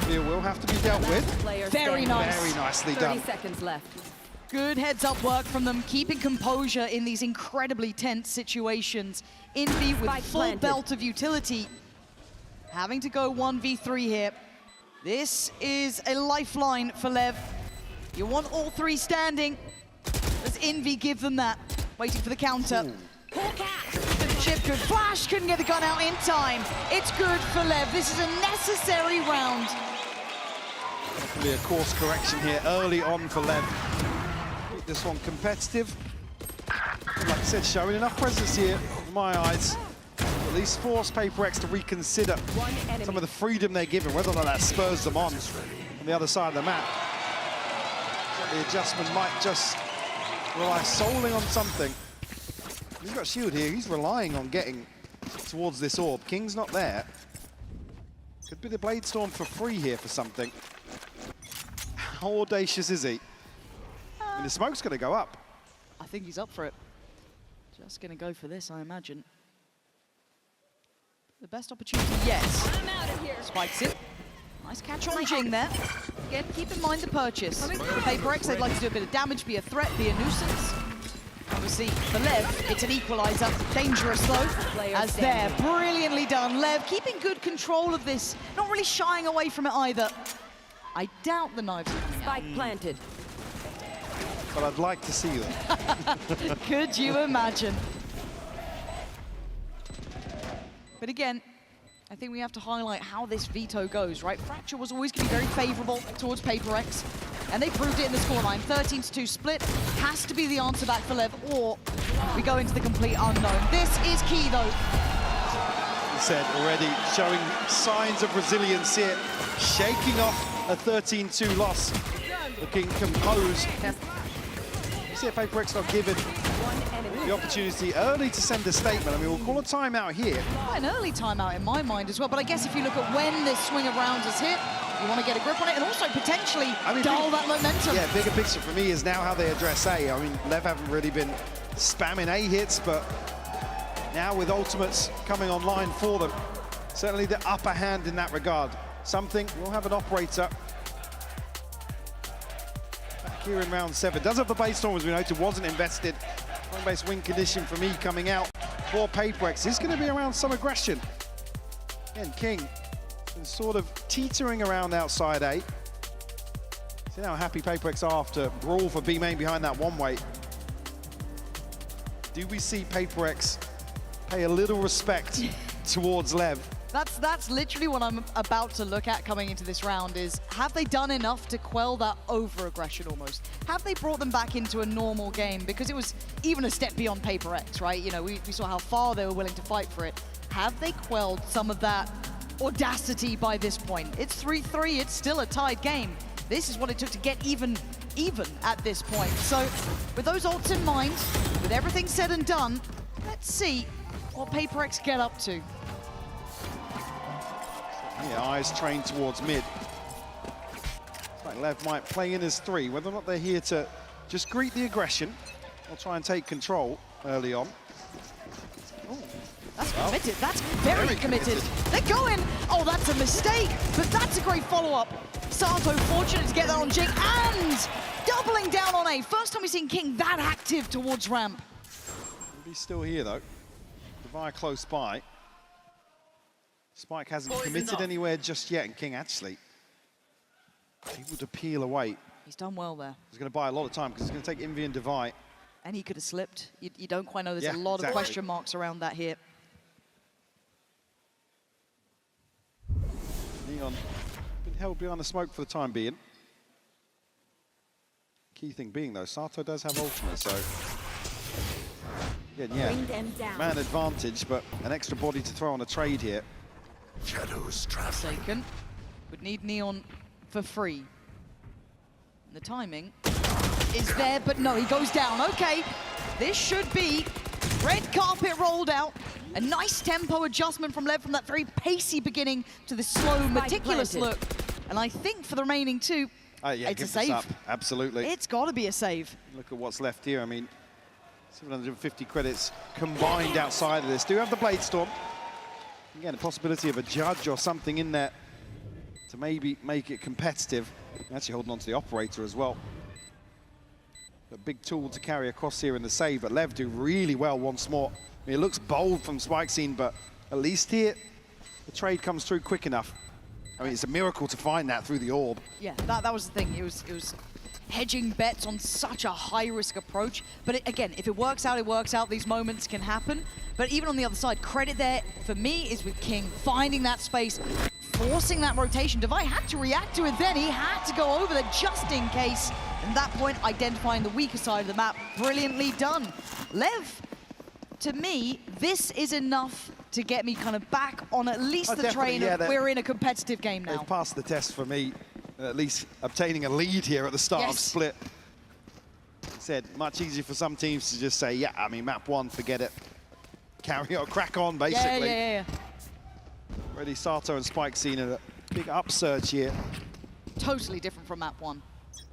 Reveal will have to be dealt with. Very nice. Very nicely done. 30 seconds left. Good heads-up work from them, keeping composure in these incredibly tense situations. Envy with full belt of utility. Having to go 1v3 here. This is a lifeline for Lev. You want all 3 standing. Does Envy give them that? Waiting for the counter. Chip good flash, couldn't get the gun out in time. It's good for Lev. This is a necessary round. Hopefully a course correction here early on for Lev. Keep this one competitive. Like I said, showing enough presence here, in my eyes. At least force PRX to reconsider some of the freedom they're given, whether or not that spurs them on the other side of the map. The adjustment might just rely solely on something. He's got shield here, he's relying on getting towards this orb. King's not there. Could be the Blade Storm for free here for something. How audacious is he? I mean, the smoke's gonna go up. I think he's up for it. Just gonna go for this, I imagine. The best opportunity yet. I'm out of here. Spikes it. Nice catch on Jing there. Again, keep in mind the purchase. For PRX, they'd like to do a bit of damage, be a threat, be a nuisance. Obviously, for Lev, it's an equalizer. Dangerous though, as there. Brilliantly done. Lev keeping good control of this, not really shying away from it either. I doubt the knives. Spike planted. But I'd like to see them. Could you imagine? But again, I think we have to highlight how this veto goes, right? Fracture was always going to be very favorable towards PRX, and they proved it in the scoreline. 13-2 split has to be the answer back for Lev, or we go into the complete unknown. This is key, though. He said already, showing signs of resilience here, shaking off a 13-2 loss, looking composed. You see if PRX not given the opportunity early to send a statement. I mean, we'll call a timeout here. An early timeout in my mind as well, but I guess if you look at when this swing of rounds is hit, you want to get a grip on it and also potentially dull that momentum. Yeah, bigger picture for me is now how they address A. I mean, Lev haven't really been spamming A hits, but now with ultimates coming online for them, certainly the upper hand in that regard. Something, we'll have an operator back here in round 7. Does have the base storm, as we noted, wasn't invested. Coinbase win condition for me coming out for PRX. This is going to be around some aggression. Again, King is sort of teetering around outside A. See how happy PRX are after brawl for B main behind that one-way. Do we see PRX pay a little respect towards Lev? That's literally what I'm about to look at coming into this round is, have they done enough to quell that over-aggression almost? Have they brought them back into a normal game? Because it was even a step beyond PRX, right? You know, we saw how far they were willing to fight for it. Have they quelled some of that audacity by this point? It's 3-3, it's still a tied game. This is what it took to get even at this point. So with those ults in mind, with everything said and done, let's see what PRX get up to. Yeah, eyes trained towards mid. It's like Lev might play in as 3, whether or not they're here to just greet the aggression or try and take control early on. Ooh, that's committed, that's very committed. They're going, oh, that's a mistake, but that's a great follow-up. Sato fortunate to get that on Jing and doubling down on A. First time we've seen King that active towards ramp. He's still here though. Devi close by. Spike hasn't committed anywhere just yet, and King actually able to peel away. He's done well there. He's going to buy a lot of time because he's going to take Envy and Devi. And he could have slipped. You don't quite know. There's Yeah, a lot exactly. of question marks around that here. Neon been held behind the smoke for the time being. Key thing being though, Sato does have ultimate, so again, yeah, Bring them down. man advantage, but an extra body to throw on a trade here. Shadows travel. Forsaken would need Neon for free. And the timing is there, but no, he goes down. Okay, this should be red carpet rolled out. A nice tempo adjustment from LEV from that very pacey beginning to the slow, meticulous look. And I think for the remaining two, Yeah, it's a give this save. up. Absolutely. It's got to be a save. Look at what's left here. I mean, 750 credits combined outside of this. Do have the Blade Storm. Again, a possibility of a judge or something in there to maybe make it competitive. Actually holding on to the operator as well. A big tool to carry across here in the save, but LEV do really well once more. I mean, it looks bold from Spike Scene, but at least here, the trade comes through quick enough. I mean, it's a miracle to find that through the orb. Yeah, that was the thing. It was hedging bets on such a high-risk approach. But again, if it works out, it works out. These moments can happen. But even on the other side, credit there, for me, is with King, finding that space, forcing that rotation. Devi had to react to it then. He had to go over there just in case. And at that point, identifying the weaker side of the map, brilliantly done. LEV, to me, this is enough to get me kind of back on at least the train of we're in a competitive game now. They've passed the test for me, at least obtaining a lead here at the start of Split. Said, much easier for some teams to just say, yeah, I mean, map one, forget it. Carry on, crack on, basically. Yeah. Already Sato and Spike seen a big upsurge here. Totally different from map one.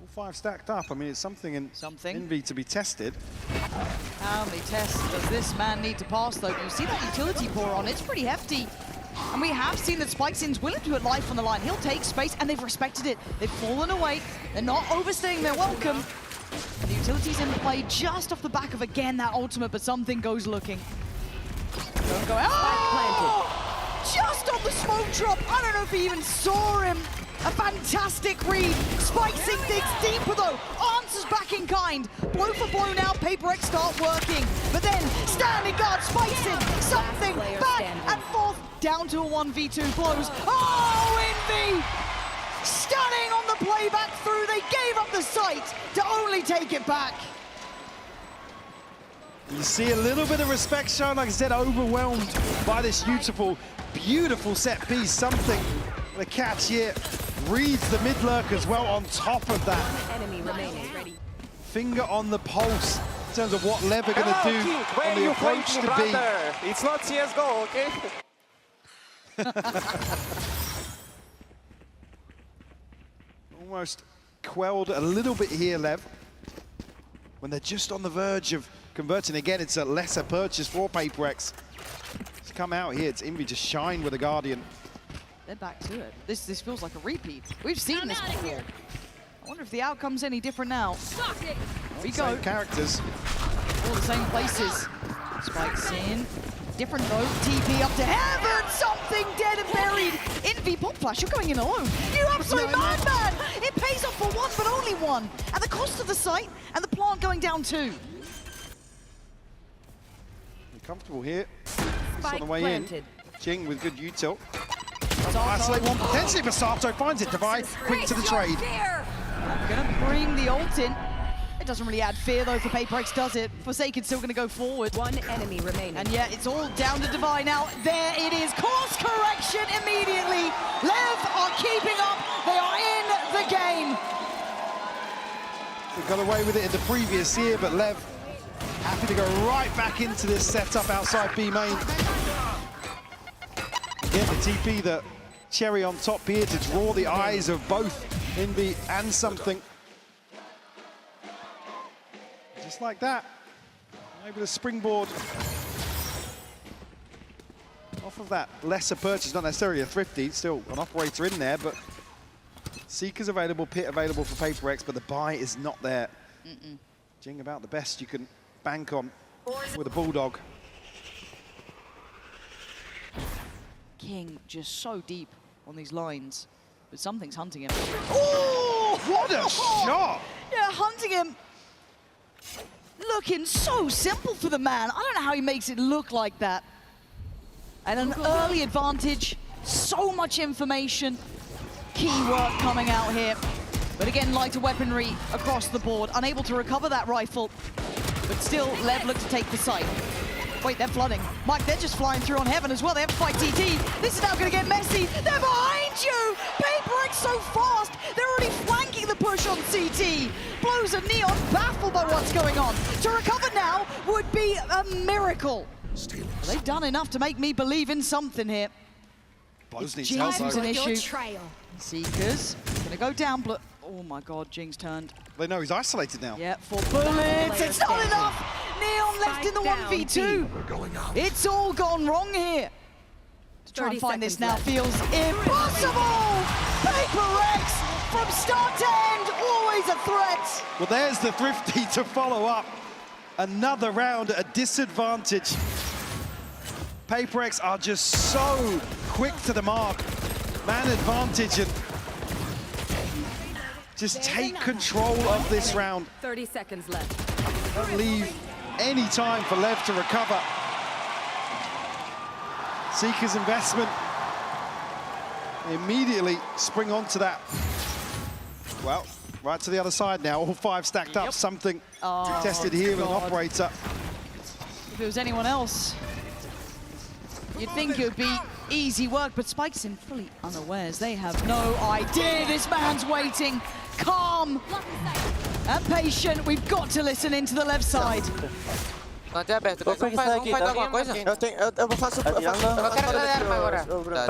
All five stacked up. I mean, it's something in Envy to be tested. How many tests does this man need to pass, though? You see that utility pour on, it's pretty hefty. And we have seen that Spike Sin's willing to put life on the line. He'll take space, and they've respected it. They've fallen away. They're not overstaying their welcome. The utility's in play just off the back of, again, that ultimate, but something goes looking. Don't go out. Oh! Just on the smoke drop. I don't know if he even saw him. A fantastic read. Spike Sin digs deeper though. Answers back in kind. Blow for blow now. PRX start working. But then standing guard. Spike Sin. Something back and forth. Down to a 1v2 blows. Oh, Envy! Stunning on the playback through. They gave up the sight to only take it back. You see a little bit of respect shown, like I said, overwhelmed by this beautiful set piece. Something the catch here reads the mid lurk as well on top of that. One enemy remaining. Ready. Finger on the pulse in terms of what LEV are going to do on the approach to B. It's not CSGO, okay? Almost quelled a little bit here, LEV, when they're just on the verge of converting. Again, it's a lesser purchase for PRX. To come out here, it's Envy to shine with a Guardian. They're back to it. This feels like a repeat. We've seen this before. I wonder if the outcome's any different now. Here we go. Same characters. All the same places. Spike's in. Different though. TP up to heaven. Something dead and buried. Envy pop flash. You're going in alone. You absolute madman! It pays off for one, but only one. At the cost of the site and the plant going down too. Comfortable here. It's on the way in. Jing with good util. Sato. Isolate one potentially, but Sato finds it. Devi quick to the trade. Gonna bring the ult in. It doesn't really add fear though for PRX, does it? Forsaken's still gonna go forward. One enemy remaining. And yeah, it's all down to Devi now. There it is. Course correction immediately. LEV are keeping up. They are in the game. They got away with it in the previous year, but LEV happy to go right back into this setup outside B main. Again, the TP, the cherry on top here to draw the eyes of both Envy and Something. Just like that, able to springboard off of that lesser purchase, not necessarily a thrifty, still an operator in there, but Seeker's available, Pit available for PRX, but the buy is not there. Jing about the best you can bank on with a Bulldog. King just so deep on these lines, but something's hunting him. Oh, what a shot! Yeah, hunting him. Looking so simple for the man. I don't know how he makes it look like that. And an early advantage, so much information. Key work coming out here. But again, lighter weaponry across the board. Unable to recover that rifle. But still, LEV look to take the site. Wait, they're flooding. Mike, they're just flying through on Heaven as well. They have to fight TT. This is now going to get messy. They're behind you! PRX so fast. They're already flanking the push on CT. Blows and Neon baffled by what's going on. To recover now would be a miracle. They've done enough to make me believe in something here. Blows needs Jinx help, was though. an issue. Seekers going to go down. Oh my God, Jinx turned. They know he's isolated now. Yeah, 4 bullets. It's not enough. Neon left in the 1v2. It's all gone wrong here. To try and find this now feels impossible. PRX from start to end, always a threat. Well, there's the Thrifty to follow up. Another round at a disadvantage. PRX are just so quick to the mark. Man advantage and just take control of this round. 30 seconds left. Don't leave any time for LEV to recover. Seeker's investment. Immediately spring onto that. Well, right to the other side now. All 5 stacked up. Something tested here with an operator. If it was anyone else, you'd think it would be easy work, but Spike's in fully unawares. They have no idea this man's waiting. Calm and patient. We've got to listen into the left side. Vai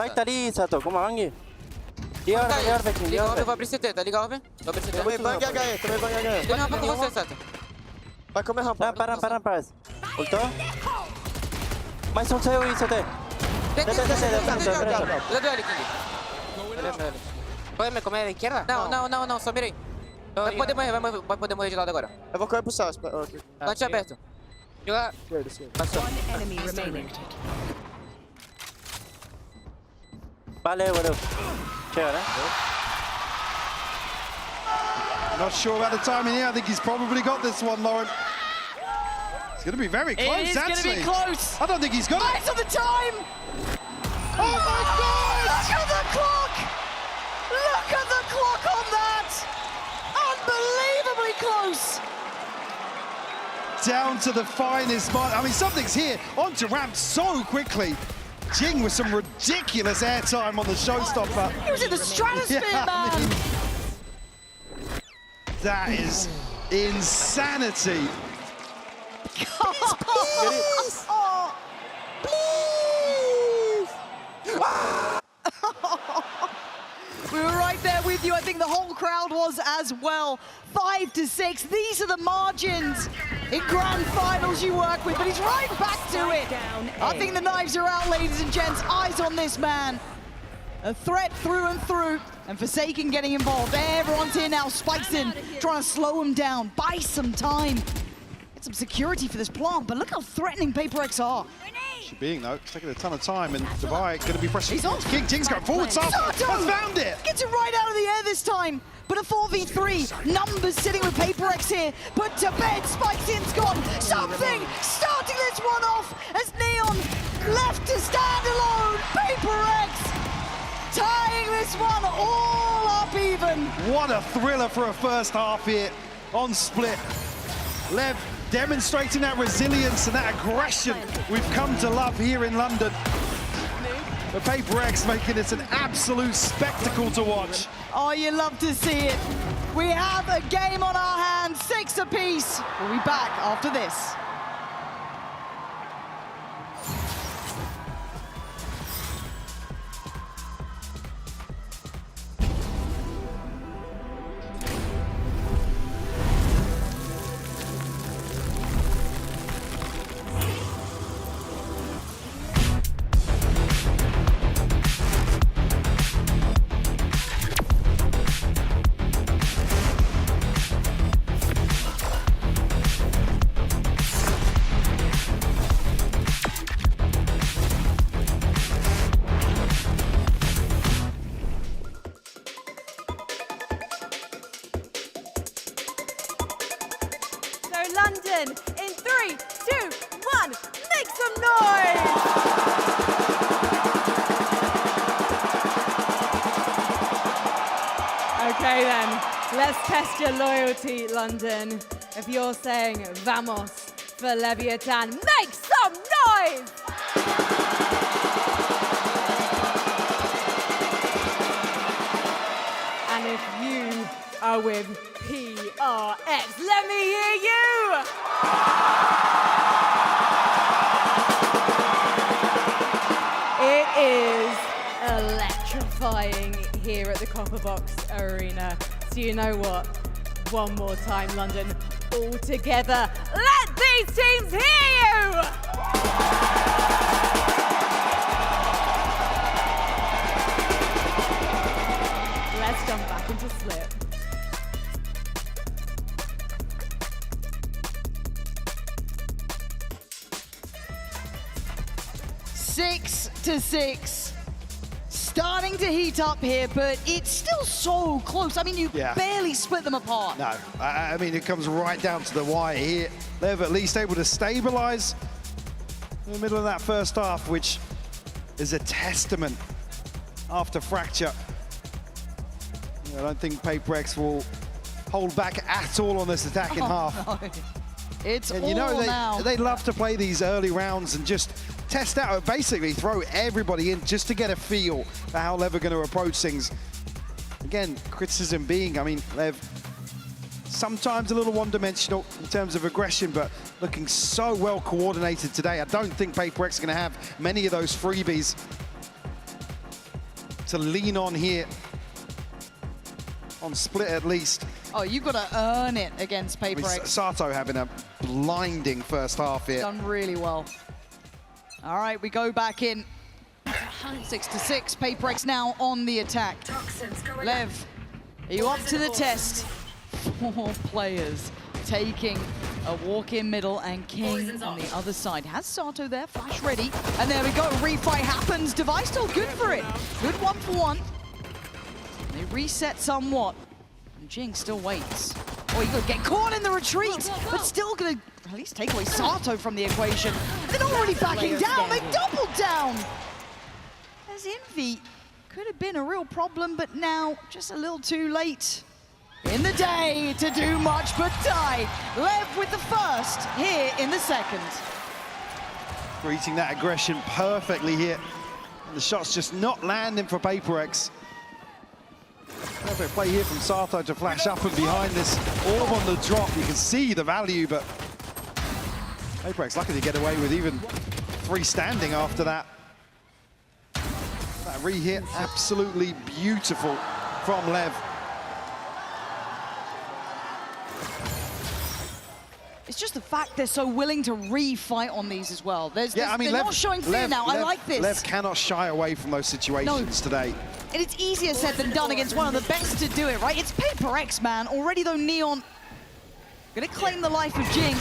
tá ali, Sato, como mangue. Liga Open, vou abrir CT, tá ligado, Open? Vou abrir CT. Também bang HE, também bang HE. Tem rampa com você, Sato. Vai comer rampa. Para. Ultou? Mais um saiu aí, CT. Eu dou ele, King. Pode me comer da esquerda? Não, só mirei. Vai poder morrer de lado agora. Eu vou correr pro South. Lante aberto. Jogar. Passou. Valeu. Tchau, né? Not sure about the timing here. I think he's probably got this one, Lauren. It's going to be very close, It is going to be close. I don't think he's got Eyes it. on the time. Oh my God! Look at the clock. Look at the clock on that. Unbelievably close. Down to the finest mark. I mean, something's here. Onto ramp so quickly. Jing with some ridiculous airtime on the showstopper. He was in the stratosphere, Yeah, man. I mean, that is insanity. Please. Oh. Please. We were right there with you. I think the whole crowd was as well. 5-6. These are the margins in grand finals you work with, but he's right back to it. I think the knives are out, ladies and gents. Eyes on this man. A threat through and through. And Forsaken getting involved. Everyone's here now. Spike's in, trying to slow him down. Buy some time. Get some security for this plant, but look how threatening PRX are. Being though, it's taking a ton of time, and Devi going to be pressing. He's on. King Jing's going forward. Has found it. Gets it right out of the air this time. But a 4v3. Numbers sitting with PRX here. Put to bed. Spike's in's gone. Something starting this one off as Neon left to stand alone. PRX tying this one all up even. What a thriller for a first half here on Split. LEV demonstrating that resilience and that aggression we've come to love here in London. The PRX making it an absolute spectacle to watch. Oh, you love to see it. We have a game on our hands, 6 apiece. We'll be back after this. London in 3, 2, 1, make some noise! Okay then, let's test your loyalty, London. If you're saying vamos for Leviathan, make some noise! And if you are with PRX, let me hear you! It is electrifying here at the Copperbox Arena. So you know what? One more time, London, all together. Let these teams hear you! Let's jump back into Split. Six to 6. Starting to heat up here, but it's still so close. I mean, you barely split them apart. No, I mean, it comes right down to the wire here. They're at least able to stabilize in the middle of that first half, which is a testament after Fracture. I don't think PRX will hold back at all on this attacking half. No. It's and all you know, now. they love to play these early rounds and just test out, basically throw everybody in just to get a feel for how LEV are going to approach things. Again, criticism being, I mean, LEV sometimes a little one-dimensional in terms of aggression, but looking so well coordinated today. I don't think PRX are going to have many of those freebies to lean on here. On Split at least. Oh, you've got to earn it against PRX. I mean, Sato having a blinding first half here. Done really well. All right, we go back in. 6 to 6. PRX now on the attack. Lev, are you up to the test? 4 players taking a walk in middle, and King on the other side. Has Sato there, flash ready. And there we go, refight happens. Device still good for it. Good 1-for-1. They reset somewhat. And Jing still waits. Oh, he's going to get caught in the retreat, but still going to at least take away Sato from the equation. They're not already backing down, they doubled down! As Envy could have been a real problem, but now just a little too late in the day to do much but die. Lev with the first here in the second. Greeting that aggression perfectly here. And the shot's just not landing for PRX. Perfect play here from Sato to flash up and behind this orb on the drop. You can see the value, but PRX lucky to get away with even 3 standing after that. That re-hit, absolutely beautiful from Lev. It's just the fact they're so willing to re-fight on these as well. They're Lev, not showing fear now. I like this. Lev cannot shy away from those situations today. And it's easier said than done against one of the best to do it, right? It's PRX, man. Already, though, Neon gonna claim the life of Jing.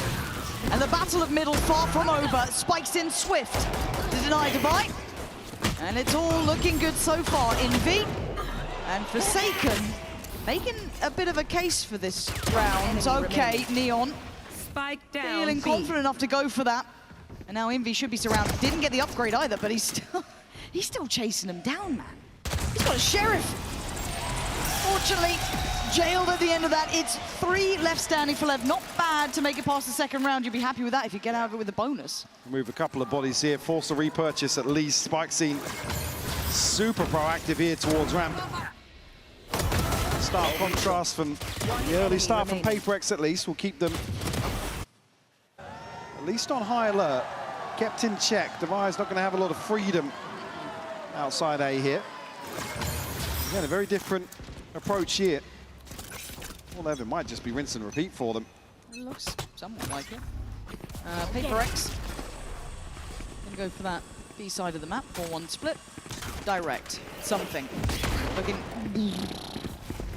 And the battle of middle far from over. Spikes in swift to deny Dubai. And it's all looking good so far. Envy and Forsaken making a bit of a case for this round. Okay, Neon. Spike down. Feeling confident enough to go for that. And now Envy should be surrounded. Didn't get the upgrade either, but he's still chasing him down, man. He's got a sheriff. Fortunately, jailed at the end of that. It's 3 left standing for Lev. Not bad to make it past the second round. You'd be happy with that if you get out of it with a bonus. Move a couple of bodies here, force a repurchase at least. Spike scene super proactive here towards ramp. Stark contrast from the early start from PRX at least will keep them at least on high alert. Kept in check. Devi's not going to have a lot of freedom outside A here. Again, a very different approach here. Well, it might just be rinse and repeat for them. It looks somewhat like it. PRX gonna go for that B side of the map, 4-1 split. Direct, something. Looking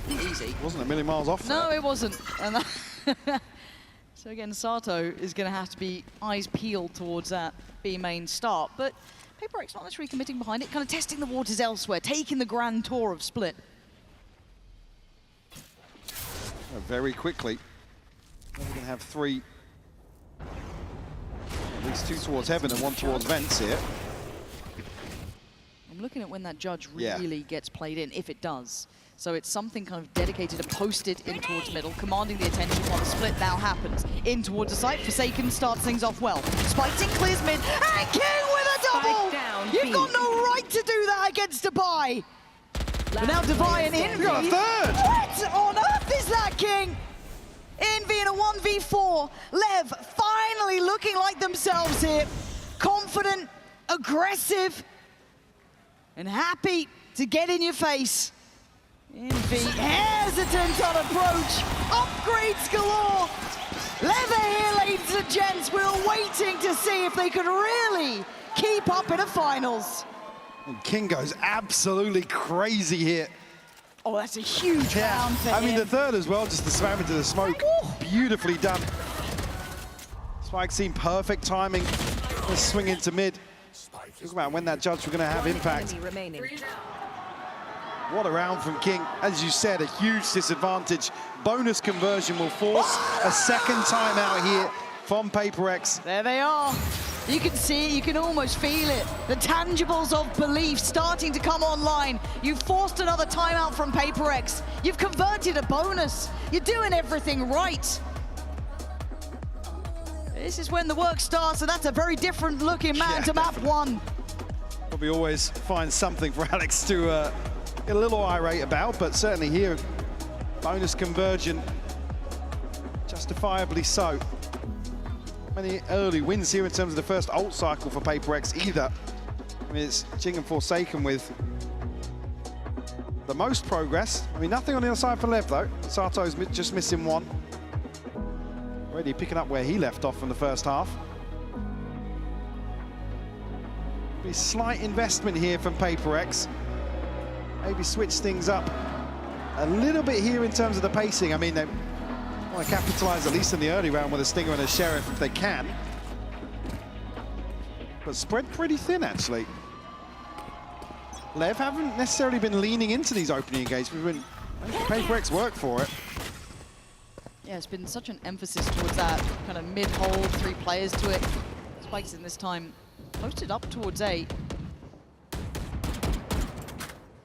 easy. Wasn't a million miles off. No, it wasn't. And so again, Sato is gonna have to be eyes peeled towards that B main start, but PRX not necessarily committing behind it, kind of testing the waters elsewhere, taking the grand tour of Split. Very quickly. We're going to have 3 At least 2 towards heaven and 1 towards vents here. I'm looking at when that judge really gets played in, if it does. So it's something kind of dedicated to post it in towards middle, commanding the attention while the split now happens. In towards the site, Forsaken starts things off well. Spikes in, clears mid, and King with a double! You've got no right to do that against Dubai! But now Dubai and Envy. Got a third! What on earth is that, King? Envy in a 1v4. Lev finally looking like themselves here. Confident, aggressive, and happy to get in your face. Envy hesitant on approach. Upgrades galore. Lev here, ladies and gents. We're waiting to see if they could really keep up in the finals. And King goes absolutely crazy here. Oh, that's a huge round for him. I mean, the third as well, just to slam into the smoke. Beautifully done. Spike seemed perfect timing. Let's swing into mid. Talk about when that judge was going to have impact. What a round from King. As you said, a huge disadvantage. Bonus conversion will force a second timeout here from PRX. There they are. You can see it, you can almost feel it. The tangibles of belief starting to come online. You've forced another timeout from PRX. You've converted a bonus. You're doing everything right. This is when the work starts, and that's a very different looking man to map 1. Probably always find something for Alex to get a little irate about, but certainly here, bonus conversion, justifiably so. Many early wins here in terms of the first ult cycle for PRX either. I mean, it's Jing and Forsaken with the most progress. I mean, nothing on the other side for Lev though. Sato's just missing 1. Already picking up where he left off from the first half. Be slight investment here from PRX. Maybe switch things up a little bit here in terms of the pacing. I mean, they want to capitalize at least in the early round with a Stinger and a Sheriff if they can. But spread pretty thin, actually. Lev haven't necessarily been leaning into these opening engagements. We've been making PRX work for it. Yeah, it's been such an emphasis towards that kind of mid-hold, 3 players to it. Spikes in this time posted up towards A.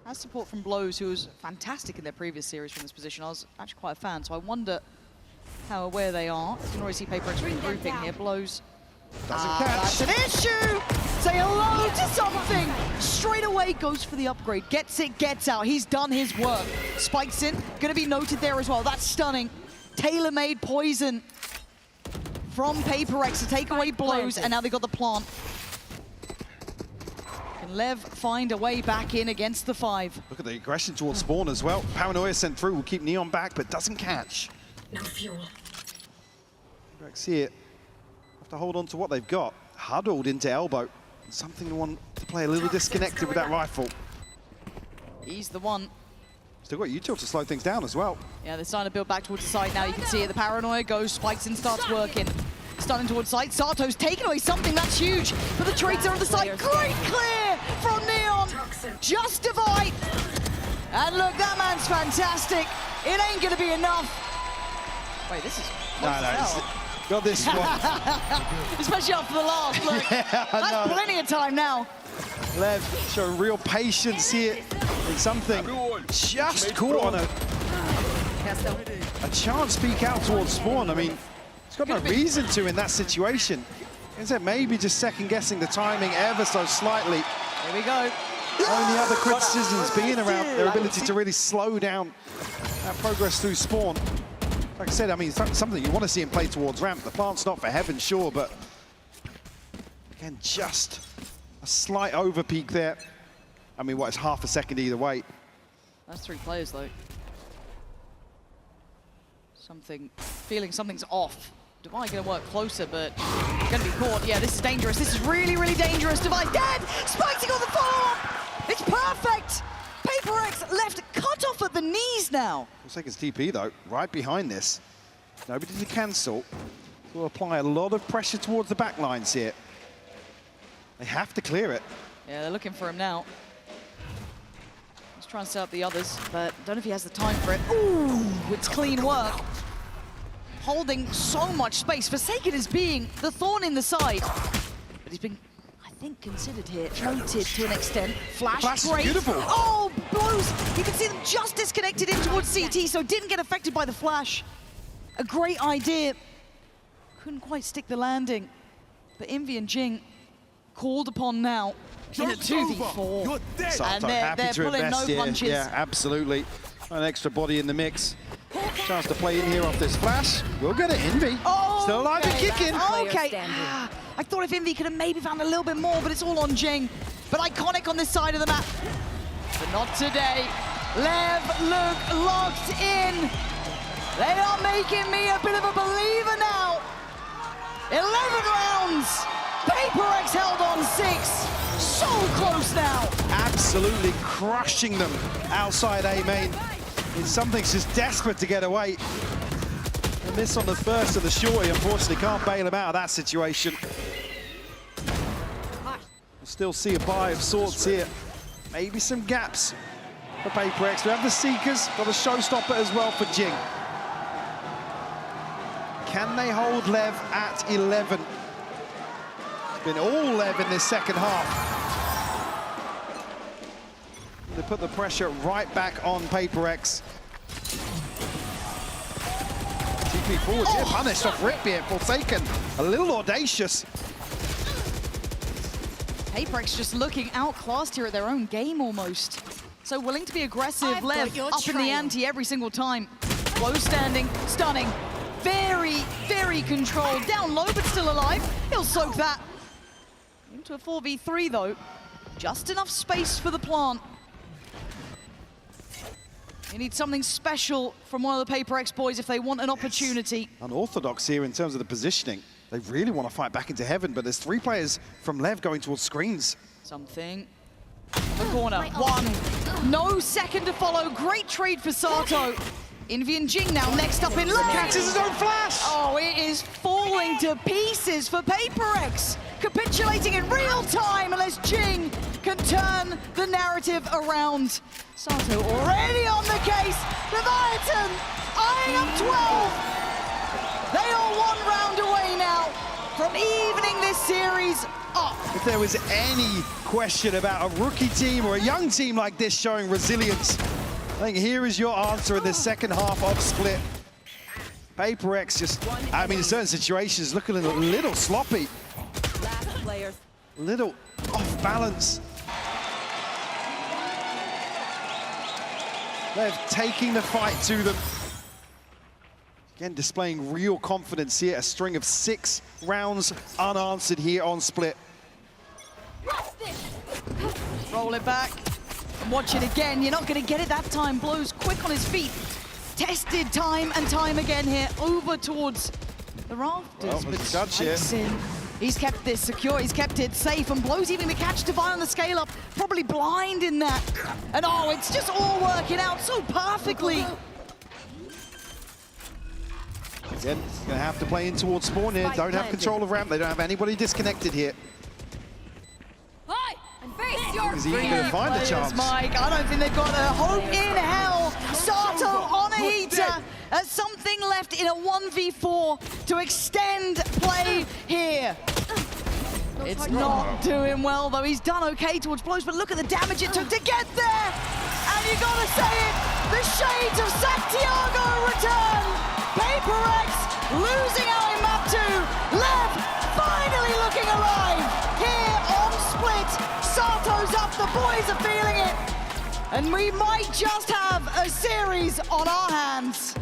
Has support from Blows, who was fantastic in their previous series from this position. I was actually quite a fan, so I wonder how aware they are. You can already see PRX regrouping here. Blows doesn't catch. That's an issue! Say hello to something! Straight away goes for the upgrade. Gets it, gets out. He's done his work. Spikes in, gonna be noted there as well. That's stunning. Tailor-made poison from PRX to take away Blows, and now they got the plant. Can Lev find a way back in against the 5? Look at the aggression towards Spawn as well. Paranoia sent through, will keep Neon back, but doesn't catch. No fuel. PRX here have to hold on to what they've got. Huddled into elbow. Something to want to play a little disconnected with that rifle. He's the one. Still got util to slow things down as well. Yeah, they're starting to build back towards the side now. You can see it. The paranoia goes, spikes and starts working. Starting towards site. Sato's taking away something that's huge. But the trades are on the side. Great clear from Neon. Just divide. And look, that man's fantastic. It ain't going to be enough. Wait, this is... Got this one. Especially after the last, look. Yeah, that's plenty of time now. Lev showing real patience here. And something just caught on a chance peek out towards Spawn. I mean, he's got no reason to in that situation. Is it maybe just second guessing the timing ever so slightly? Here we go. Only other criticisms being around their ability to really slow down that progress through Spawn. Like I said, I mean, it's something you want to see him play towards ramp. The plant's not for heaven, sure, but again, just a slight over peak there. I mean, what, it's half a second either way. That's 3 players, though. Feeling something's off. Devi gonna work closer, but gonna be caught. Yeah, this is dangerous. This is really, really dangerous. Devi dead! Spiking on the follow-up! It's perfect! PRX left cut off at the knees now. Forsaken's TP, though, right behind this. Nobody to cancel. Will apply a lot of pressure towards the back lines here. They have to clear it. Yeah, they're looking for him now. He's trying to set up the others, but don't know if he has the time for it. Ooh, it's clean work. holding so much space. Forsaken is being the thorn in the side. But he's been, I think, considered here, floated to an extent. Flash, great. Beautiful. Oh, blows. You can see them just disconnected in towards CT, so didn't get affected by the flash. A great idea. Couldn't quite stick the landing. But Envy and Jing called upon now in a 2v4. And they're pulling no punches. Yeah, absolutely. An extra body in the mix. Chance to play in here off this flash. We'll get it, Envy. Oh, still alive and kicking. Okay. I thought if Envy could have maybe found a little bit more, but it's all on Jing. But iconic on this side of the map. But not today. LEV look locked in. They are making me a bit of a believer now. 11 rounds. PRX held on 6. So close now. Absolutely crushing them outside A main. Something's just desperate to get away. A miss on the first of the shorty, unfortunately, can't bail him out of that situation. We'll still see a buy of sorts here. Maybe some gaps for PRX. We have the Seekers, got a showstopper as well for Jing. Can they hold LEV at 11? It's been all LEV in this second half. They put the pressure right back on PRX. TP forward here, punished off rip here, Forsaken. A little audacious. PRX just looking outclassed here at their own game almost. So willing to be aggressive, LEV up in the ante every single time. Low standing, stunning. Very, very controlled. Down low, but still alive. He'll soak that. Into a 4v3 though. Just enough space for the plant. They need something special from one of the PRX boys if they want an opportunity. Unorthodox here in terms of the positioning. They really want to fight back into heaven, but there's 3 players from LEV going towards screens. Something. The corner. 1. No second to follow. Great trade for Sato. Envy and Jing now next up in line. Catches his own flash! Oh, it is falling to pieces for PRX. Capitulating in real time unless Jing can turn the narrative around. Sato already on the case. Leviathan eyeing up 12. They are 1 round away now from evening this series up. If there was any question about a rookie team or a young team like this showing resilience, I think here is your answer in the second half of Split. PRX just, I mean, in certain situations, looking a little sloppy. Last player. Little off balance. They're taking the fight to them. Again, displaying real confidence here. A string of 6 rounds unanswered here on Split. Roll it back. And watch it again. You're not going to get it that time. Blows quick on his feet. Tested time and time again here. Over towards the rafters. Well, but judge here. He's kept this secure. He's kept it safe. And Blows even the catch Divine on the scale up. Probably blind in that. And oh, it's just all working out so perfectly. Again, going to have to play in towards spawn here. Don't have control of ramp. They don't have anybody disconnected here. Is he even going to find a chance? Mike, I don't think they've got a hope in hell. Sato on a heater. There's something left in a 1v4 to extend play here. It's not doing well, though. He's done okay towards Blows, but look at the damage it took to get there. And you got to say it, the shades of Santiago return. PRX losing out in map 2. LEV finally looking alive here on Split. Sato's up, the boys are feeling it. And we might just have a series on our hands.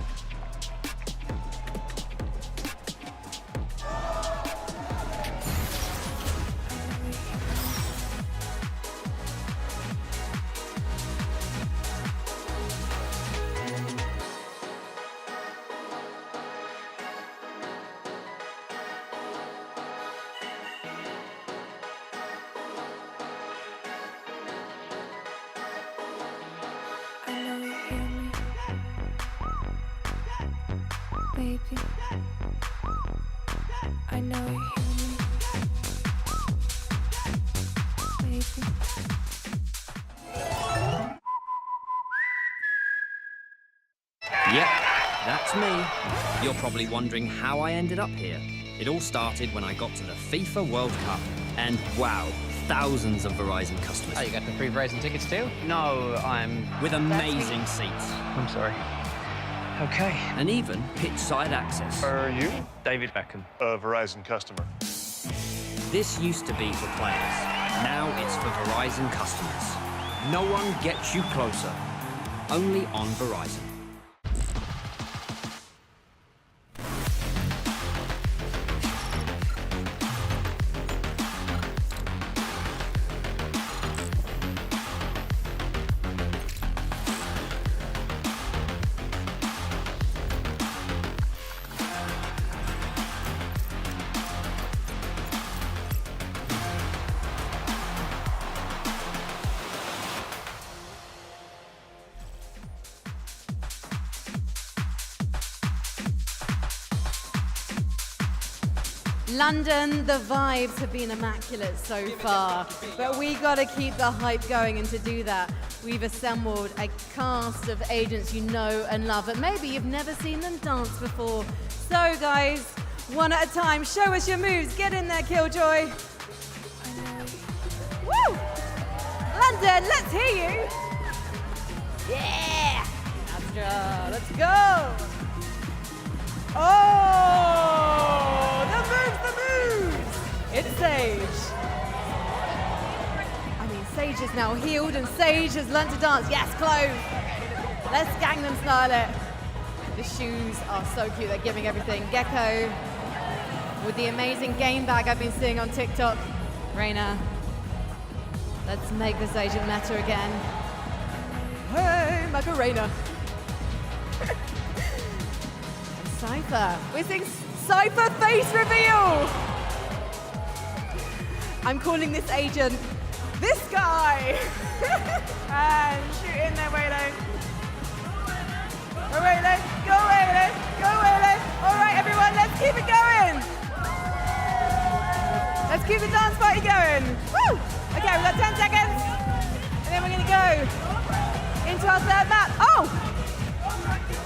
Baby, I know you hear me. Baby. Yep, That's me. You're probably wondering how I ended up here. It all started when I got to the FIFA World Cup, and wow, thousands of Verizon customers. Oh, you got the free Verizon tickets too? No, I'm... With amazing seats. I'm sorry. Okay. And even pitch-side access. Are you? David Beckham. A Verizon customer. This used to be for players. Now it's for Verizon customers. No one gets you closer. Only on Verizon. London, the vibes have been immaculate so far, but we got to keep the hype going, and to do that, we've assembled a cast of agents you know and love, but maybe you've never seen them dance before. So guys, one at a time, show us your moves. Get in there, Killjoy. Woo! London, let's hear you. Yeah! Astra, let's go! Oh! The moves! It's Sage. I mean, Sage is now healed and Sage has learned to dance. Yes, Clove. Let's Gangnam Style it. The shoes are so cute. They're giving everything. Gecko with the amazing game bag I've been seeing on TikTok. Reina. Let's make this agent meta again. Hey, Macarena. Cypher. We're seeing Cypher face reveal. I'm calling this agent this guy. And shoot in there, Waylon. Go Waylon, go Waylon, go Waylon. All right, everyone, let's keep it going. Let's keep the dance party going. Woo! Okay, we've got 10 seconds. And then we're gonna go into our third map. Oh!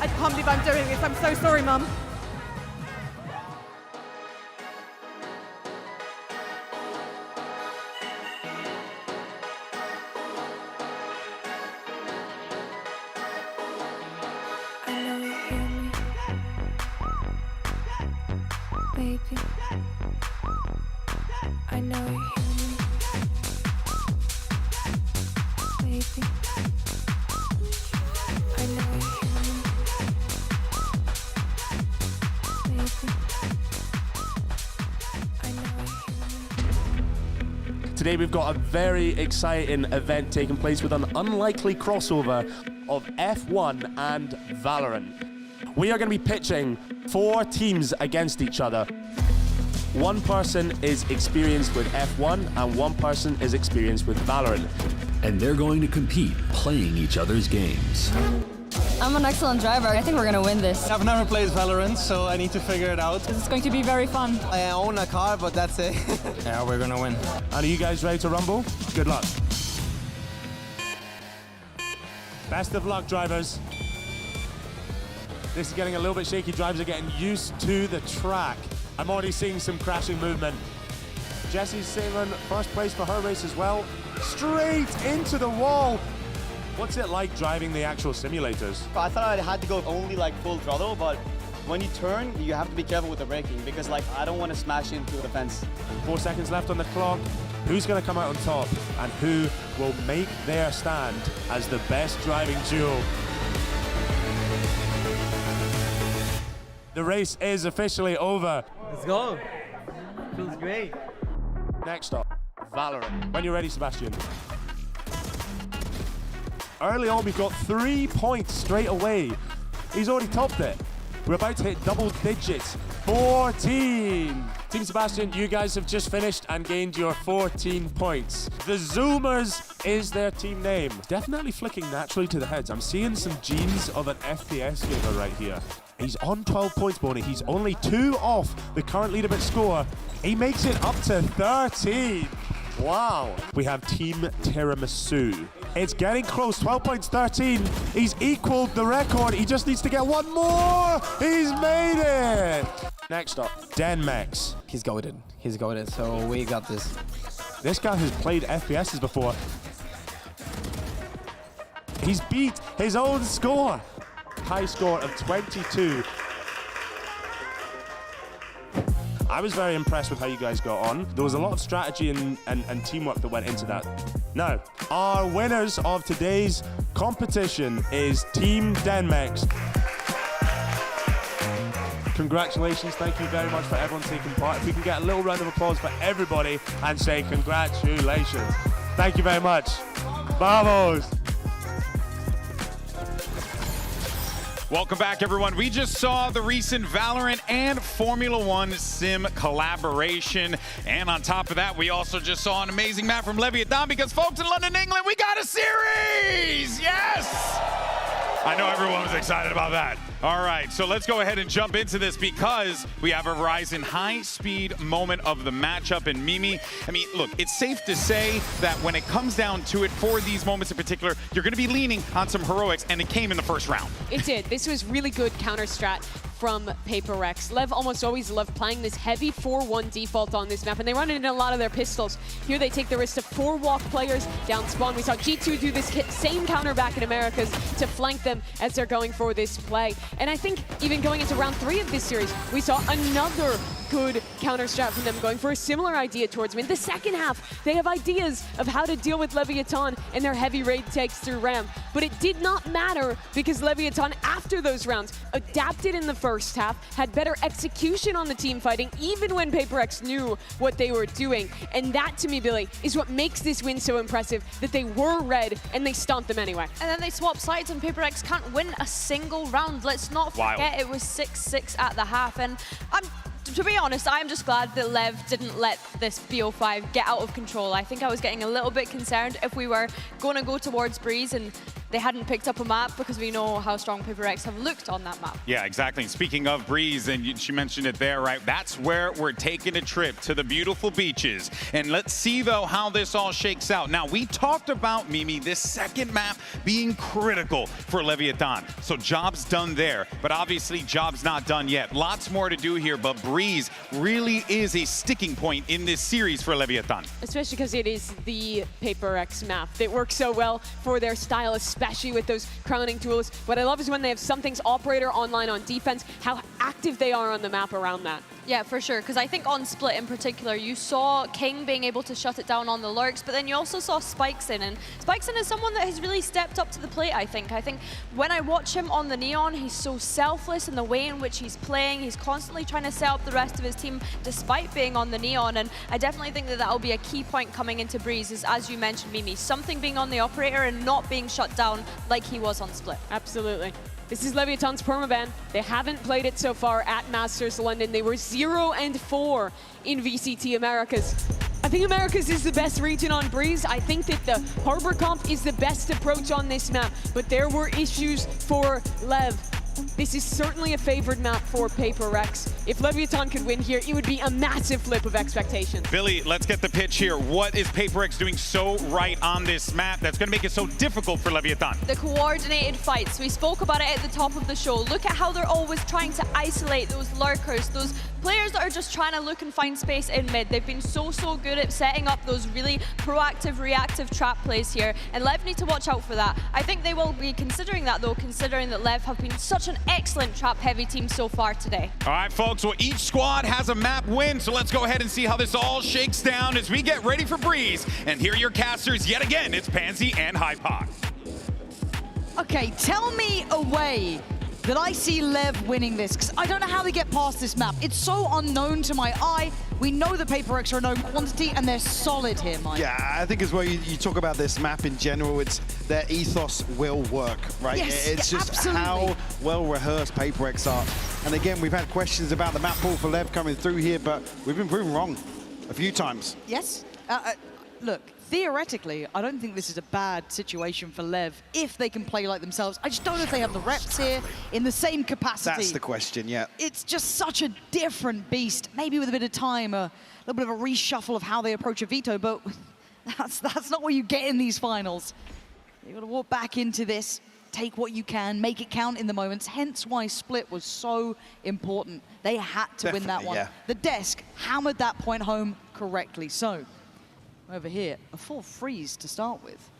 I can't believe I'm doing this. I'm so sorry, Mum. I know you hear me, baby. I know you hear me, baby. I know you hear me, baby. I know you hear me. Today we've got a very exciting event taking place with an unlikely crossover of F1 and Valorant. We are going to be pitching 4 teams against each other. One person is experienced with F1 and one person is experienced with Valorant. And they're going to compete playing each other's games. I'm an excellent driver. I think we're going to win this. I've never played Valorant, so I need to figure it out. It's going to be very fun. I own a car, but that's it. Yeah, we're going to win. And are you guys ready to rumble? Good luck. Best of luck, drivers. This is getting a little bit shaky. Drivers are getting used to the track. I'm already seeing some crashing movement. Jessie's saving first place for her race as well. Straight into the wall. What's it like driving the actual simulators? I thought I had to go only like full throttle, but when you turn, you have to be careful with the braking because like I don't want to smash into the fence. 4 seconds left on the clock. Who's going to come out on top and who will make their stand as the best driving duo? The race is officially over. Let's go. Feels great. Next up, Valorant. When you're ready, Sebastian. Early on, we've got 3 points straight away. He's already topped it. We're about to hit double digits. 14. Team Sebastian, you guys have just finished and gained your 14 points. The Zoomers is their team name. Definitely flicking naturally to the heads. I'm seeing some genes of an FPS gamer right here. He's on 12 points, Boney. He's only 2 off the current leaderboard score. He makes it up to 13. Wow. We have Team Tiramisu. It's getting close. 12 points, 13. He's equaled the record. He just needs to get one more. He's made it. Next up, Denmex. He's goated. He's goated, so we got this. This guy has played FPSs before. He's beat his own score. High score of 22. I was very impressed with how you guys got on. There was a lot of strategy and teamwork that went into that. Now, our winners of today's competition is Team Denmex. Congratulations, thank you very much for everyone taking part. If we can get a little round of applause for everybody and say congratulations. Thank you very much. Vamos! Welcome back, everyone. We just saw the recent Valorant and Formula One sim collaboration. And on top of that, we also just saw an amazing map from Leviathan because, folks, in London, England, we got a series! Yes! I know everyone was excited about that. All right, so let's go ahead and jump into this because we have a Verizon high-speed moment of the matchup. And Mimi, I mean, look, it's safe to say that when it comes down to it, for these moments in particular, you're going to be leaning on some heroics, and it came in the first round. It did. This was really good counter strat from PRX. LEV almost always loved playing this heavy 4-1 default on this map, and they run it in a lot of their pistols. Here they take the risk of 4 walk players down spawn. We saw G2 do this same counter back in Americas to flank them as they're going for this play. And I think even going into round 3 of this series, we saw another good counter strat from them going for a similar idea towards me. In the second half, they have ideas of how to deal with Leviathan and their heavy raid takes through Ram. But it did not matter because Leviathan, after those rounds, adapted in the first half, had better execution on the team fighting, even when PRX knew what they were doing. And that, to me, Billy, is what makes this win so impressive, that they were red and they stomped them anyway. And then they swap sides and PRX can't win a single round. Let's not forget it was 6-6 at the half. And to be honest, I'm just glad that LEV didn't let this BO5 get out of control. I think I was getting a little bit concerned if we were going to go towards Breeze and they hadn't picked up a map, because we know how strong PRX have looked on that map. Yeah, exactly. Speaking of Breeze, and she mentioned it there, right? That's where we're taking a trip to the beautiful beaches. And let's see, though, how this all shakes out. Now, we talked about, Mimi, this second map being critical for Leviathan. So job's done there, but obviously job's not done yet. Lots more to do here, but Breeze really is a sticking point in this series for Leviathan. Especially because it is the PRX map. It works so well for their style, especially with those crowning tools. What I love is when they have Something's operator online on defense, how active they are on the map around that. Yeah, for sure, because I think on Split in particular, you saw King being able to shut it down on the lurks, but then you also saw Spikeson, and Spikeson is someone that has really stepped up to the plate, I think. I think when I watch him on the Neon, he's so selfless in the way in which he's playing. He's constantly trying to set up the rest of his team despite being on the Neon, and I definitely think that that'll be a key point coming into Breeze, is, as you mentioned, Mimi, Something being on the operator and not being shut down like he was on Split. Absolutely. This is Leviathan's permaban. They haven't played it so far at Masters London. They were 0-4 in VCT Americas. I think Americas is the best region on Breeze. I think that the Harbor Comp is the best approach on this map, but there were issues for LEV. This is certainly a favored map for PRX. If Leviathan could win here, it would be a massive flip of expectations. Billy, let's get the pitch here. What is PRX doing so right on this map that's going to make it so difficult for Leviathan? The coordinated fights. We spoke about it at the top of the show. Look at how they're always trying to isolate those lurkers, those players that are just trying to look and find space in mid. They've been so good at setting up those really proactive, reactive trap plays here, and LEV need to watch out for that. I think they will be considering that, though, considering that LEV have been such an excellent trap-heavy team so far today. All right, folks, well, each squad has a map win, so let's go ahead and see how this all shakes down as we get ready for Breeze. And here are your casters yet again. It's Pansy and HyperX. Okay, tell me a way that I see LEV winning this, because I don't know how they get past this map. It's so unknown to my eye. We know that PRX are a known quantity, and they're solid here, Mike. Yeah, I think as well, you talk about this map in general, it's their ethos will work, right? Yes, it's yeah, just absolutely. how well-rehearsed PRX are. And again, we've had questions about the map pool for LEV coming through here, but we've been proven wrong a few times. Yes. Look, theoretically, I don't think this is a bad situation for LEV if they can play like themselves. I just don't know if they have the reps here in the same capacity. That's the question, yeah. It's just such a different beast. Maybe with a bit of time, a little bit of a reshuffle of how they approach a veto, but That's not what you get in these finals. You've got to walk back into this, take what you can, make it count in the moments, hence why Split was so important. They had to win that one. Yeah. The desk hammered that point home correctly. So, over here, a full freeze to start with.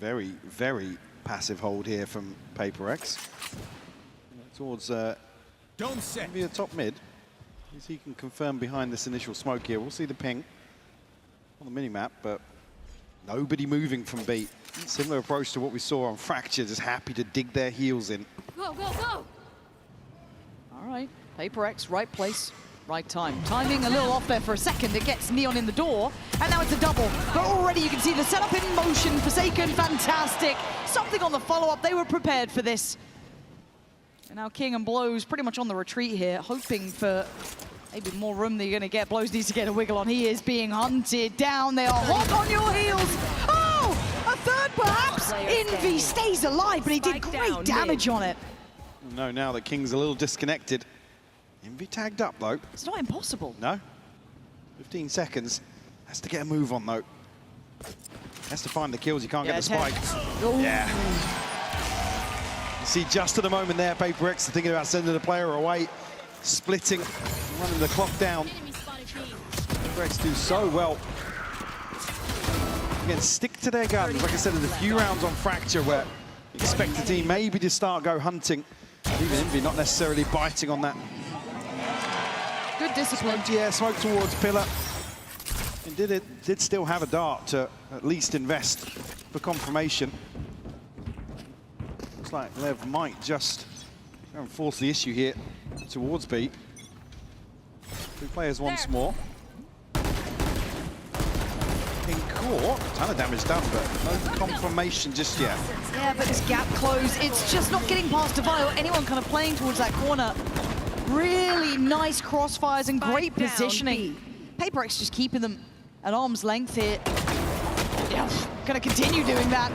Very, very passive hold here from PRX. Towards maybe a top mid. As he can confirm behind this initial smoke here. We'll see the ping on the mini-map, but nobody moving from B. Similar approach to what we saw on Fracture, just happy to dig their heels in. Go, go, go! All right, PRX, right place, right time. Timing a little off there for a second. It gets Neon in the door, and now it's a double. But already you can see the setup in motion. Forsaken, fantastic. Something on the follow-up. They were prepared for this. And now King and Blows pretty much on the retreat here, hoping for maybe more room that you're going to get. Blows needs to get a wiggle on. He is being hunted down. They are hot on your heels. Oh, a third perhaps. Envy stays alive, but he did great damage on it. No, now that King's a little disconnected. Envy tagged up, though. It's not impossible. No. 15 seconds. Has to get a move on, though. Has to find the kills. He can't get the spike. Yeah. You see, just at the moment there, PRX are thinking about sending the player away, splitting, running the clock down. PRX do so well. Again, stick to their guns. Like I said, there's a few rounds on Fracture where you expect the team maybe to go hunting. Even Envy not necessarily biting on that. Good discipline. Yeah, smoke towards Pillar. And did still have a dart to at least invest for confirmation. Looks like Lev might just go and force the issue here towards B. Two players once more. In court, a ton of damage done, but no confirmation just yet. Yeah, but this gap close, it's just not getting past Devi or anyone kind of playing towards that corner. Really nice crossfires and great positioning. PRX just keeping them at arm's length here. Yeah, gonna continue doing that.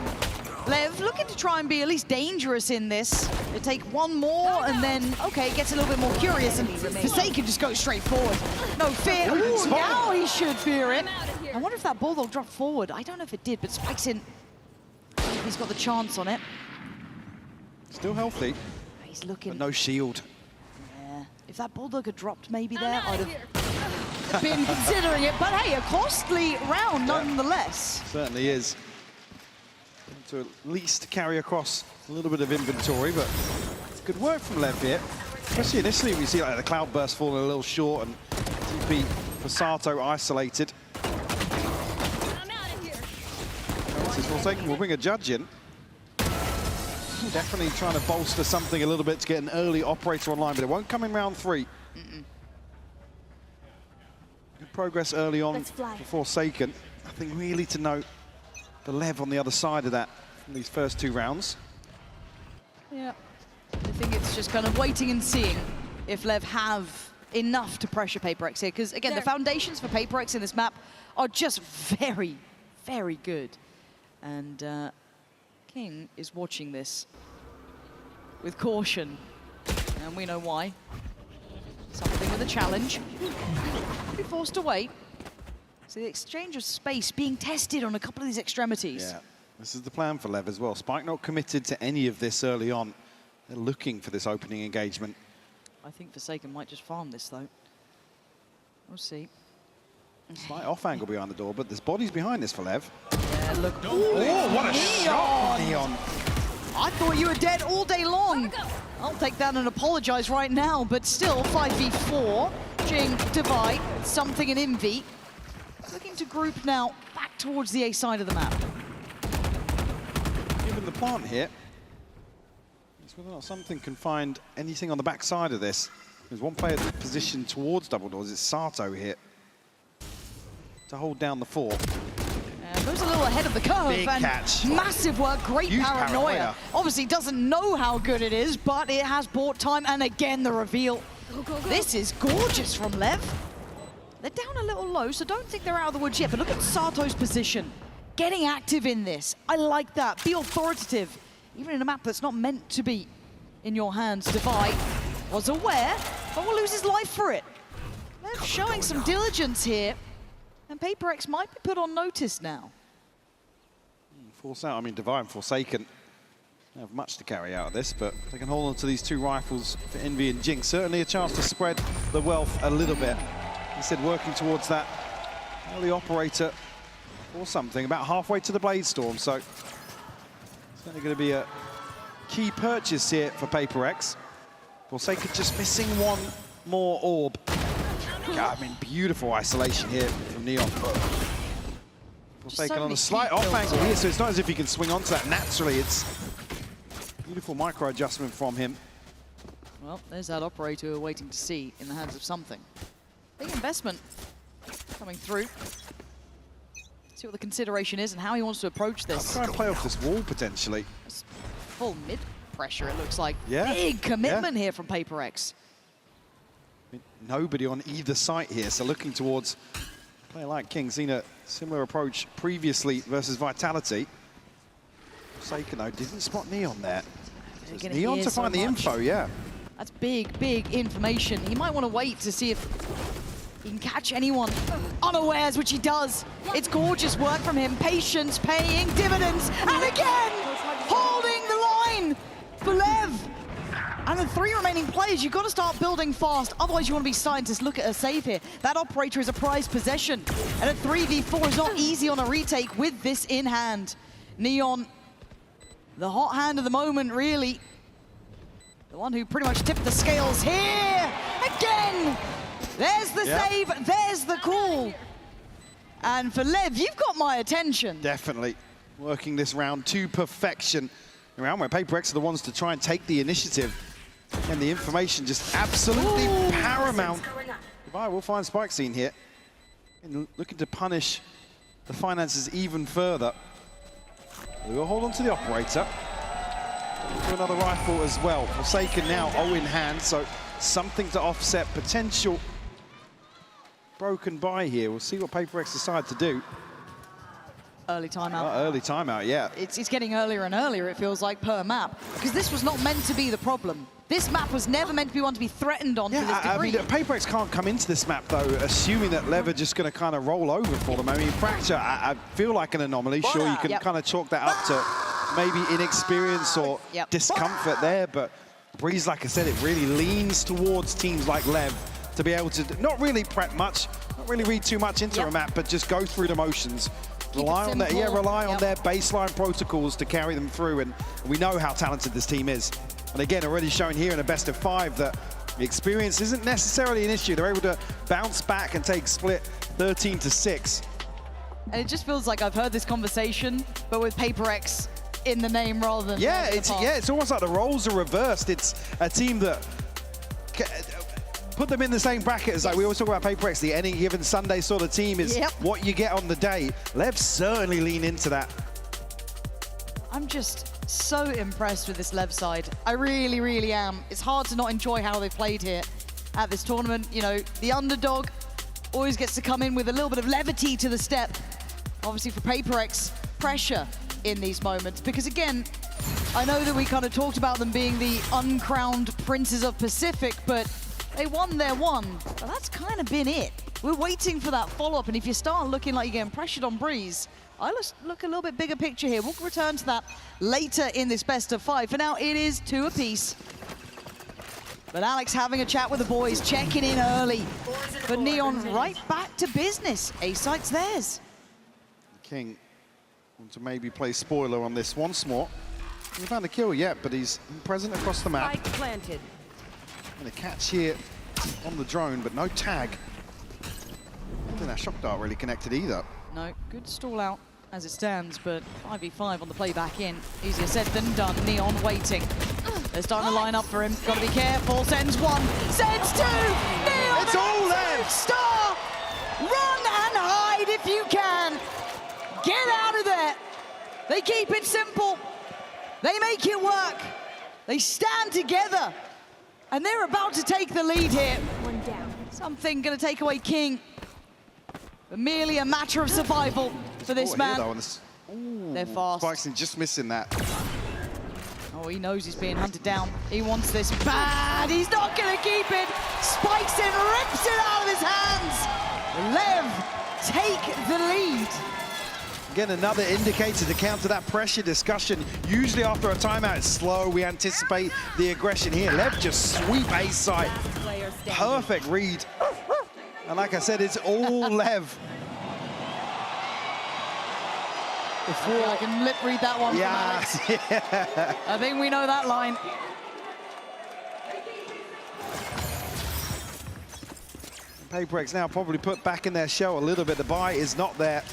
Lev looking to try and be at least dangerous in this. They take one more and then, okay, it gets a little bit more curious and Forsaken just goes straight forward. No fear. Ooh, now he should fear it. I wonder if that Bulldog dropped forward. I don't know if it did, but Spike's in. He's got the chance on it. Still healthy. He's looking. But no shield. Yeah. If that Bulldog had dropped maybe there, I'd have been considering it. But hey, a costly round nonetheless. Certainly is. To at least carry across a little bit of inventory, but it's good work from Lev here. Especially initially, we see like the Cloudburst falling a little short and TP for Sato isolated. Forsaken will bring a judge in. Definitely trying to bolster something a little bit to get an early operator online, but it won't come in round 3. Good progress early on for Forsaken. Nothing really to note. The Lev on the other side of that from these first 2 rounds. Yeah, I think it's just kind of waiting and seeing if Lev have enough to pressure PRX here, because again, the foundations for PRX in this map are just very, very good. And King is watching this with caution, and we know why. Something with a challenge. Be forced away. So the exchange of space being tested on a couple of these extremities. Yeah, this is the plan for Lev as well. Spike not committed to any of this early on. They're looking for this opening engagement. I think Forsaken might just farm this though. We'll see. Slight off angle behind the door, but there's bodies behind this for Lev. Yeah, look. Oh, what a shot from Neon. I thought you were dead all day long. I'll take that and apologize right now, but still 5v4. Jing, Divide, something in Envy. Looking to group now back towards the A side of the map. Given the plant here, it's whether or not something can find anything on the back side of this. There's one player positioned towards double doors. It's Sato here to hold down the 4. Goes a little ahead of the curve. Big and catch. Massive work, great paranoia. Obviously doesn't know how good it is, but it has bought time. And again, the reveal. This is gorgeous from Lev. They're down a little low, so don't think they're out of the woods yet. But look at Sato's position. Getting active in this. I like that. Be authoritative. Even in a map that's not meant to be in your hands. Divide was aware, but will lose his life for it. Lev showing some diligence here. And PRX might be put on notice now. Force out, I mean, Divine Forsaken have much to carry out of this, but they can hold on to these two rifles for Envy and Jinx. Certainly a chance to spread the wealth a little bit. Instead, working towards that early operator or something, about halfway to the Blade Storm. So it's certainly going to be a key purchase here for PRX. Forsaken just missing one more orb. God, I mean, beautiful isolation here from Neon. Forsaken on a slight off angle here, so it's not as if he can swing onto that naturally. It's beautiful micro adjustment from him. Well, there's that operator we're waiting to see in the hands of something. Big investment coming through. See what the consideration is and how he wants to approach this. I'll try and play off this wall potentially. It's full mid pressure, it looks like. Yeah. Big commitment here from PRX. I mean, nobody on either site here, so looking towards a player like King. Seen a similar approach previously versus Vitality. Forsaken though didn't spot Neon there. So it's Neon to find the info, yeah. That's big, big information. He might want to wait to see if he can catch anyone unawares, which he does. It's gorgeous work from him. Patience paying dividends. And again, holding the line for LEV. And the 3 remaining players, you've got to start building fast. Otherwise, you want to be scientists. Look at a save here. That operator is a prized possession. And a 3v4 is not easy on a retake with this in hand. Neon, the hot hand of the moment, really. The one who pretty much tipped the scales here. Again, there's the save, there's the call. And for LEV, you've got my attention. Definitely working this round to perfection. A round where PRX are the ones to try and take the initiative. And the information just absolutely paramount. Goodbye, we'll find Spike Scene here. And looking to punish the finances even further. We'll hold on to the operator. To another rifle as well. Forsaken now, O in hand, so something to offset potential broken by here. We'll see what PRX decide to do. Early timeout. Early timeout, yeah. It's getting earlier and earlier, it feels like, per map. Because this was not meant to be the problem. This map was never meant to be one to be threatened on to this degree. I mean, PRX can't come into this map, though, assuming that LEV are just going to kind of roll over for them. I mean, Fracture, I feel like an anomaly. Sure, you can kind of chalk that up to maybe inexperience or discomfort there, but Breeze, like I said, it really leans towards teams like LEV to be able to not really prep much, not really read too much into a map, but just go through the motions. Rely on that, rely on their baseline protocols to carry them through, and we know how talented this team is. And again, already showing here in a best of 5 that the experience isn't necessarily an issue. They're able to bounce back and take split 13-6. And it just feels like I've heard this conversation, but with PRX in the name rather than it's almost like the roles are reversed. It's a team that put them in the same bracket as like we always talk about PRX, the any given Sunday sort of team is what you get on the day. LEV certainly lean into that. I'm just so impressed with this LEV side. I really, really am. It's hard to not enjoy how they've played here at this tournament. You know, the underdog always gets to come in with a little bit of levity to the step. Obviously for PRX, pressure in these moments. Because again, I know that we kind of talked about them being the uncrowned princes of Pacific, but they won their one. But that's kind of been it. We're waiting for that follow-up, and if you start looking like you're getting pressured on Breeze, I look a little bit bigger picture here. We'll return to that later in this best of 5. For now, it is 2 apiece. But Alex having a chat with the boys, checking in early. But Neon right back to business. A site's theirs. King want to maybe play spoiler on this once more. He hasn't found a kill yet, but he's present across the map. Spike planted. And a catch here on the drone, but no tag. I don't think that shock dart really connected either. No, good stall out as it stands, but 5v5 on the play back in. Easier said than done. Neon waiting. They're starting to line up for him. Got to be careful. Sends 1, sends 2. Neon, it's all there. Star. Run and hide if you can. Get out of there. They keep it simple. They make it work. They stand together. And they're about to take the lead here. 1 down. Something going to take away King. But merely a matter of survival for this man. They're fast. Spikes just missing that. Oh, he knows he's being hunted down. He wants this bad. He's not going to keep it. Spikes in, rips it out of his hands. LEV take the lead. Again, another indicator to counter that pressure discussion. Usually after a timeout, it's slow. We anticipate the aggression here. LEV just sweep A side. Perfect read. And like I said, it's all LEV. I can lip read that one from Alex. Yeah. I think we know that line. PRX now probably put back in their shell a little bit. The buy is not there.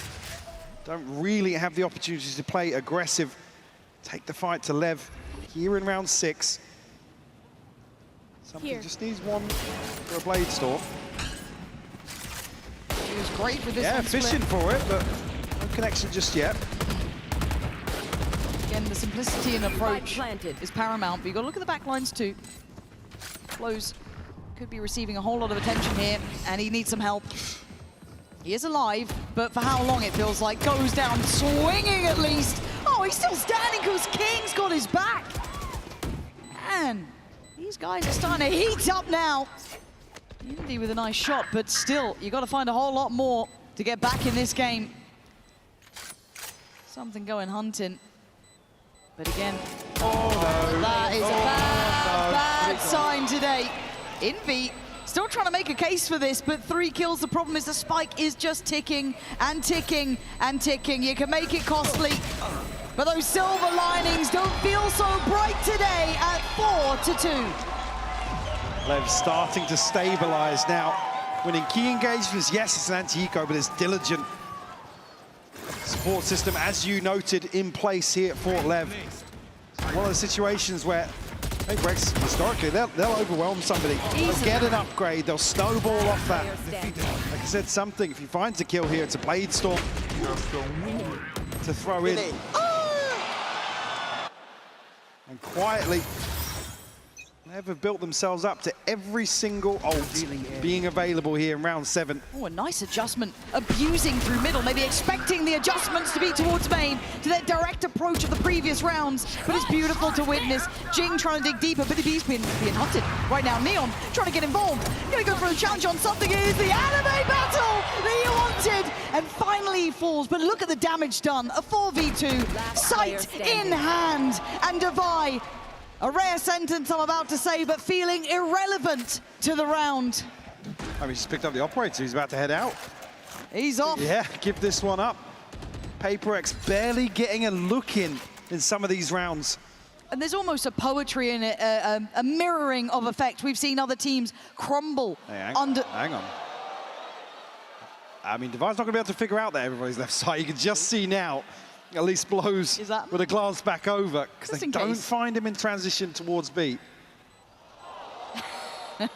Don't really have the opportunity to play aggressive. Take the fight to LEV here in round 6. Something just needs one for a blade storm. He was great with this Yeah, one fishing for it, but no connection just yet. Again, the simplicity and approach is paramount, but you've got to look at the back lines too. Close could be receiving a whole lot of attention here, and he needs some help. He is alive, but for how long it feels like. Goes down swinging at least. Oh, he's still standing because King's got his back. Man, these guys are starting to heat up now. Indy with a nice shot, but still, you've got to find a whole lot more to get back in this game. Something going hunting. But again, that is a bad sign today. Envy still trying to make a case for this, but 3 kills. The problem is the spike is just ticking and ticking and ticking. You can make it costly, but those silver linings don't feel so bright today at 4-2. LEV starting to stabilize now. Winning key engagements, yes, it's an anti-eco, but it's diligent. Support system, as you noted, in place here at LEV. One of the situations where PRX, historically, they'll overwhelm somebody. They'll get an upgrade, they'll snowball off that. Like I said, something, if he finds a kill here, it's a blade storm to throw in. And quietly, LEV have built themselves up to every single ult being available here in round 7. Oh, a nice adjustment, abusing through middle, maybe expecting the adjustments to be towards main, to that direct approach of the previous rounds, but it's beautiful to witness. Jing trying to dig deeper, but he's being hunted right now. Neon trying to get involved, gonna go for a challenge on something. It is the anime battle that you wanted, and finally he falls, but look at the damage done. A 4v2, sight in hand, and Devi. A rare sentence I'm about to say, but feeling irrelevant to the round. I mean, he's picked up the operator. He's about to head out. He's off. Yeah, give this one up. PRX barely getting a look in some of these rounds. And there's almost a poetry in it, a mirroring of effect. We've seen other teams crumble under... Hang on. I mean, Devi's not going to be able to figure out that everybody's left side. You can just see now. At least blows with a glance back over, because they don't find him in transition towards B. I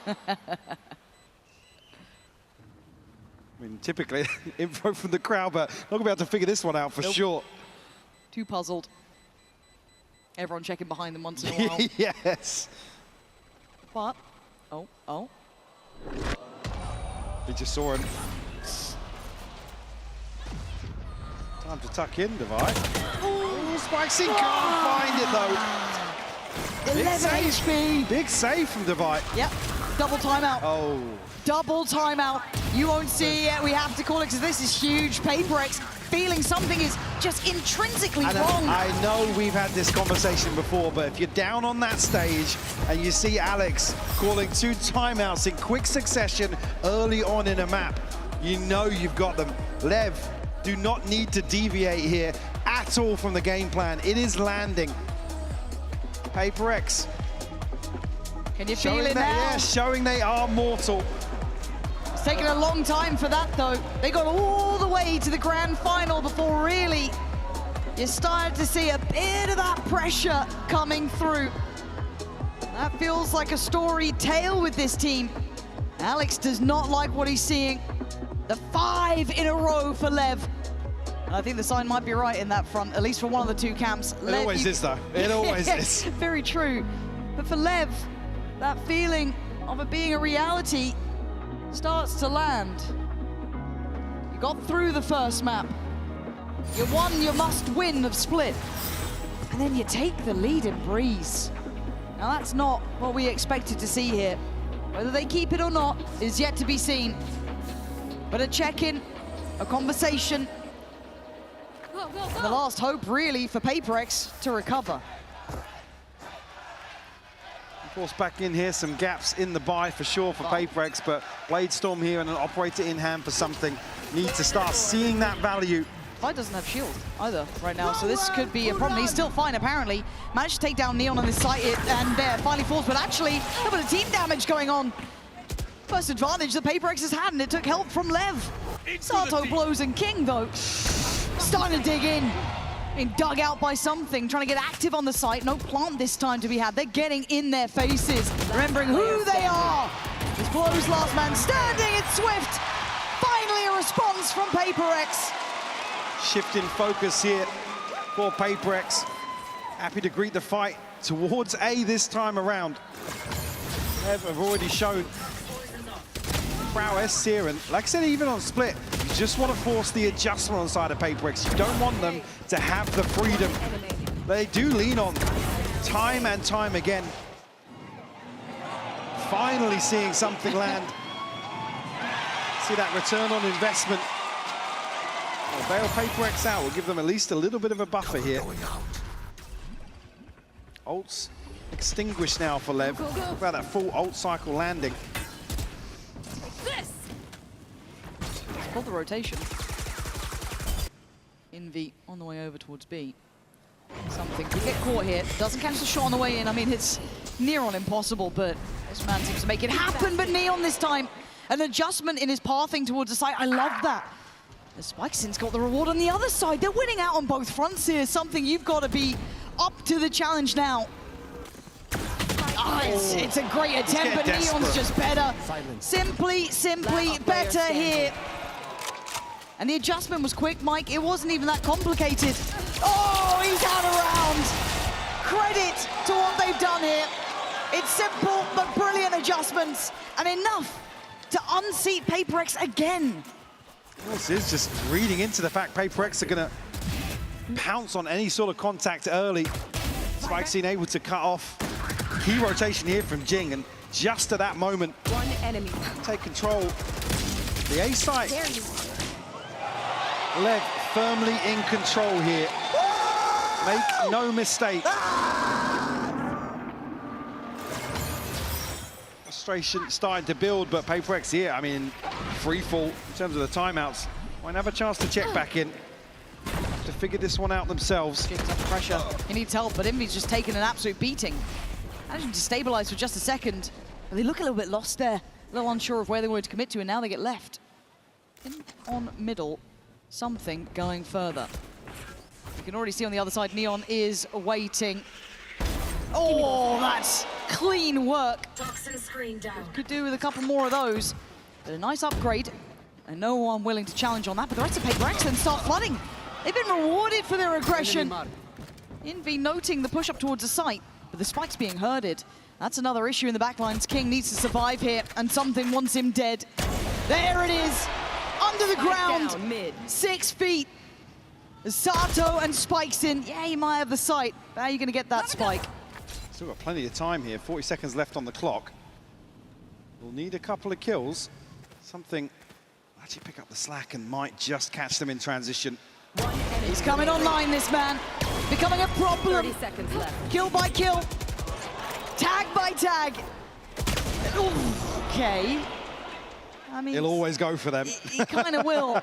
mean, typically, info from the crowd, but not going to be able to figure this one out for sure. Too puzzled. Everyone checking behind them once in a while. Yes. But, oh. We just saw him. Time to tuck in, Devi. Oh, Spike's in, can't find it though. 11 HP. Big save from Devi. Yep, double timeout. Oh. Double timeout. You won't see it, we have to call it, because this is huge. PRX feeling something is just intrinsically wrong. I know we've had this conversation before, but if you're down on that stage and you see Alex calling 2 timeouts in quick succession early on in a map, you know you've got them. LEV do not need to deviate here at all from the game plan. It is landing. PRX. Can you feel it now? Yeah, showing they are mortal. It's taken a long time for that though. They got all the way to the grand final before really you started to see a bit of that pressure coming through. That feels like a storied tale with this team. Alex does not like what he's seeing. The 5 in a row for LEV. And I think the sign might be right in that front, at least for one of the 2 camps. It always is though, it always is. Very true. But for LEV, that feeling of it being a reality starts to land. You got through the first map. You won your must-win of Split. And then you take the lead in Breeze. Now that's not what we expected to see here. Whether they keep it or not is yet to be seen. But a check-in a conversation. The last hope, really, for PRX to recover. Of course, back in here, some gaps in the buy for sure for PRX, but Bladestorm here and an operator in hand for something. Need to start seeing that value. Fight doesn't have shield either right now, so this could be a problem. He's still fine, apparently. Managed to take down Neon on this site, and there finally falls, but actually, a little bit of team damage going on. First advantage that PRX has had, and it took help from LEV. Sato blows and King, though, starting to dig in. Being dug out by something, trying to get active on the site. No plant this time to be had. They're getting in their faces, remembering who they are. This blows last man standing, it's Swift. Finally a response from PRX. Shift in focus here for PRX. Happy to greet the fight towards A this time around. They have already shown prowess here, and like I said, even on split, you just want to force the adjustment on the side of PRX. You don't want them to have the freedom they do lean on time and time again. Finally seeing something land. See that return on investment. Well, bail PRX out will give them at least a little bit of a buffer here. Ults extinguished now for LEV. Talk about that full ult cycle landing. It's called the rotation. Envy on the way over towards B. Something could get caught here. Doesn't catch the shot on the way in. I mean, it's near on impossible, but this man seems to make it happen. But Neon this time, an adjustment in his pathing towards the site. I love that. The Spikesin's got the reward on the other side. They're winning out on both fronts here. Something you've got to be up to the challenge now. It's a great attempt, but Neon's just better. Simply better here. And the adjustment was quick, Mike. It wasn't even that complicated. Oh, he's out around. Credit to what they've done here. It's simple, but brilliant adjustments. And enough to unseat PRX again. This is just reading into the fact PRX are going to pounce on any sort of contact early. Spikesin able to cut off. Key rotation here from Jing, and just at that moment, one enemy. Take control. The A site. LEV firmly in control here. Make no mistake. Frustration starting to build, but PRX here, I mean, free fall in terms of the timeouts. Might have a chance to check back in. Have to figure this one out themselves. King's under pressure. He needs help, but Envy's just taken an absolute beating. Managing to stabilize for just a second. But they look a little bit lost there. A little unsure of where they wanted to commit to, and now they get left. In on middle, something going further. You can already see on the other side, Neon is waiting. Oh, that's clean work. Toxin screen down. Could do with a couple more of those. But a nice upgrade, and no one willing to challenge on that. But the rest of PRX then start flooding. They've been rewarded for their aggression. Envy noting the push up towards the site, but the spike's being herded. That's another issue in the backlines. King needs to survive here, and something wants him dead. There it is, under the ground, down, mid. 6 feet. Sato and Spikesin, yeah, you might have the site, but how are you gonna get that spike? Still got plenty of time here, 40 seconds left on the clock. We'll need a couple of kills. Something will actually pick up the slack and might just catch them in transition. He's coming online, this man. Becoming a problem. 30 seconds left. Kill by kill. Tag by tag. Ooh, okay. I mean, He'll always go for them. He kind of will.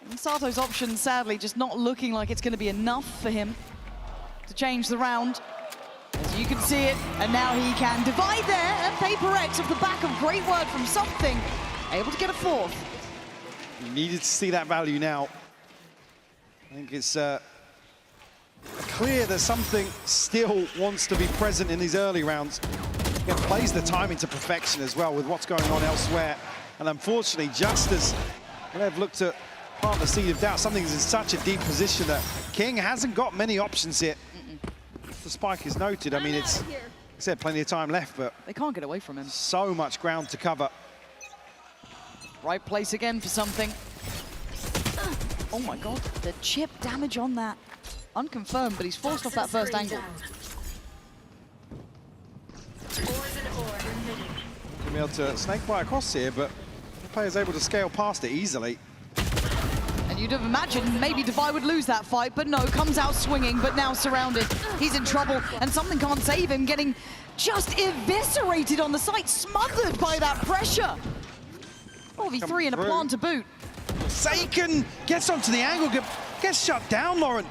And Sato's option, sadly, just not looking like it's going to be enough for him to change the round. As you can see it, and now he can divide there, and PRX off the back of great work from something, able to get a fourth. You needed to see that value now. I think it's clear that something still wants to be present in these early rounds. It plays the timing to perfection as well with what's going on elsewhere. And unfortunately, just as LEV looked to plant the seed of doubt, something's in such a deep position that King hasn't got many options here. The spike is noted. I mean, it's, like I said, plenty of time left, but they can't get away from him. So much ground to cover. Right place again for something. Oh my God, the chip damage on that. Unconfirmed, but he's forced off that first angle. Gonna be able to snake bite across here, but the player's able to scale past it easily. You'd have imagined maybe Devi would lose that fight, but no, comes out swinging, but now surrounded. He's in trouble, and something can't save him, getting just eviscerated on the site, smothered by that pressure. 4v3 and a plant to boot. Forsaken gets onto the angle, gets shut down, Lauren.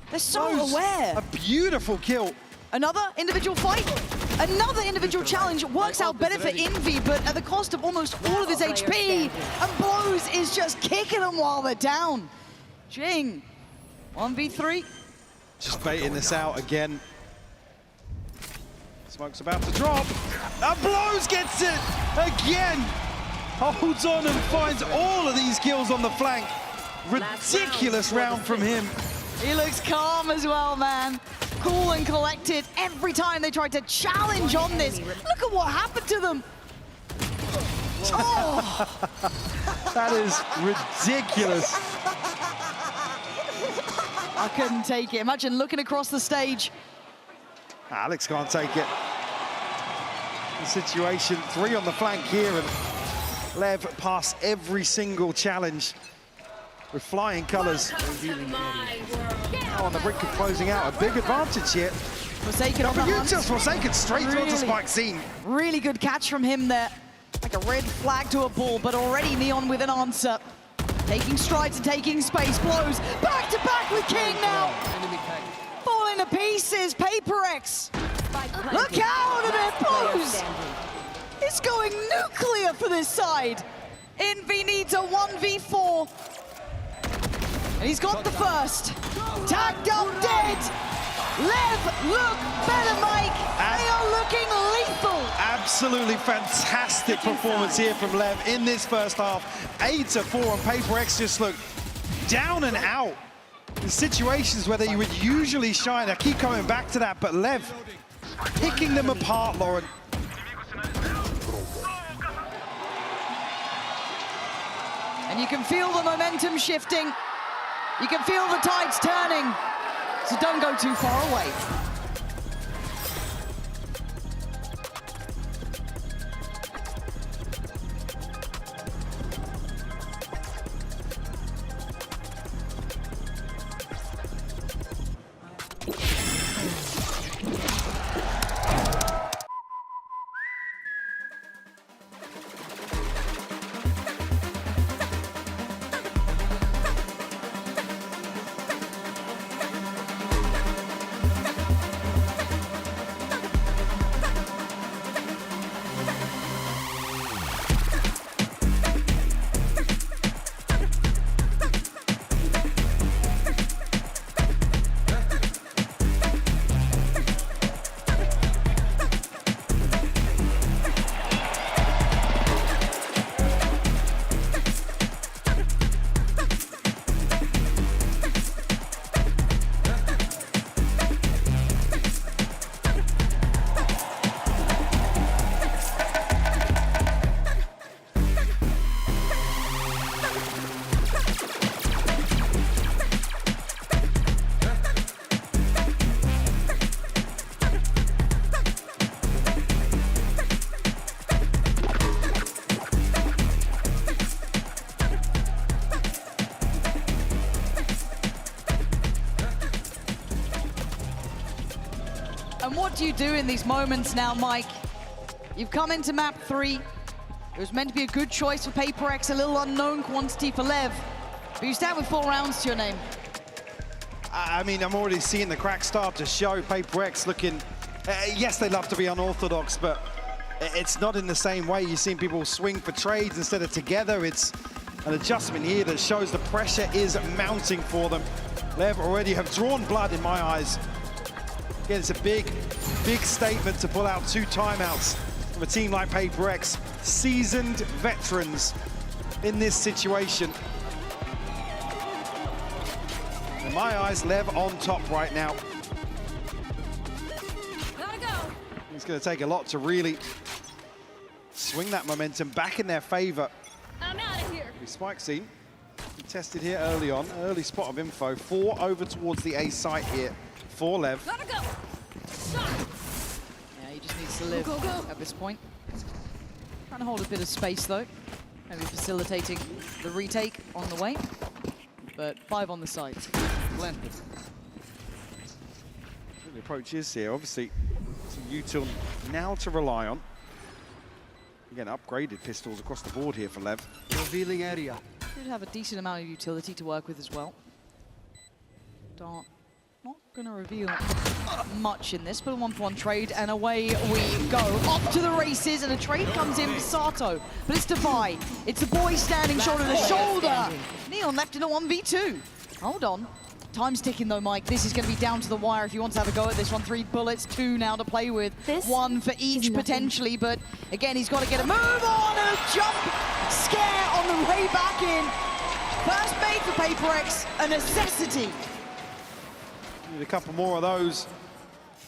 They're so aware. A beautiful kill. Another individual fight, another individual challenge works out better for Envy, but at the cost of almost all of his HP. And Blows is just kicking them while they're down. Jing, 1v3. Just baiting this out again. Smoke's about to drop. And Blows gets it again. Holds on and finds all of these kills on the flank. Ridiculous round from him. He looks calm as well, man. Cool and collected every time they tried to challenge on this. Look at what happened to them. Oh. That is ridiculous. I couldn't take it. Imagine looking across the stage. Alex can't take it. The situation, 3 on the flank here, and Lev passed every single challenge with flying colours. Now on the brink of closing out, a big advantage here. Forsaken on the hunt. Forsaken straight through to Spike Scene. Really good catch from him there. Like a red flag to a ball, but already Neon with an answer. Taking strides and taking space. Blows back to back with King now. Falling to pieces. PRX. Look out at it, Blows. It's going nuclear for this side. Envy needs a 1v4. And he's got the first. Tagged up dead. Lev look better, Mike. They are looking lethal. Absolutely fantastic performance here from Lev in this first half. 8-4, and PRX just look down and out in situations where they would usually shine. I keep coming back to that, but Lev picking them apart, Lauren. And you can feel the momentum shifting. You can feel the tides turning. So don't go too far away. And what do you do in these moments now, Mike? You've come into map 3. It was meant to be a good choice for PRX, a little unknown quantity for Lev. But you stand with 4 rounds to your name. I mean, I'm already seeing the cracks start to show. PRX looking, yes, they love to be unorthodox, but it's not in the same way. You're seeing people swing for trades instead of together. It's an adjustment here that shows the pressure is mounting for them. Lev already have drawn blood in my eyes. Again, it's a big, big statement to pull out 2 timeouts from a team like PRX. Seasoned veterans in this situation. In my eyes, Lev on top right now. Gotta go. It's going to take a lot to really swing that momentum back in their favor. I'm out of here. Spike scene. Tested here early on. Early spot of info. 4 over towards the A site here for Lev. Gotta go. Yeah, he just needs to live at this point. Trying to hold a bit of space, though. Maybe facilitating the retake on the way. but 5 on the site. Splendid. The approach is here, obviously, some util now to rely on. Again, upgraded pistols across the board here for LEV. Revealing area. Did have a decent amount of utility to work with as well. Dart not going to reveal much in this, but a 1-for-1 trade, and away we go. Off to the races, and a trade comes in for Sato, but it's Defy. It's the boy standing shoulder to shoulder. Neon left in a 1v2. Hold on. Time's ticking though, Mike. This is going to be down to the wire if you want to have a go at this one. 3 bullets, 2 now to play with. One for each potentially, but again, he's got to get a move on and a jump scare on the way back in. First made for PRX, a necessity. Need a couple more of those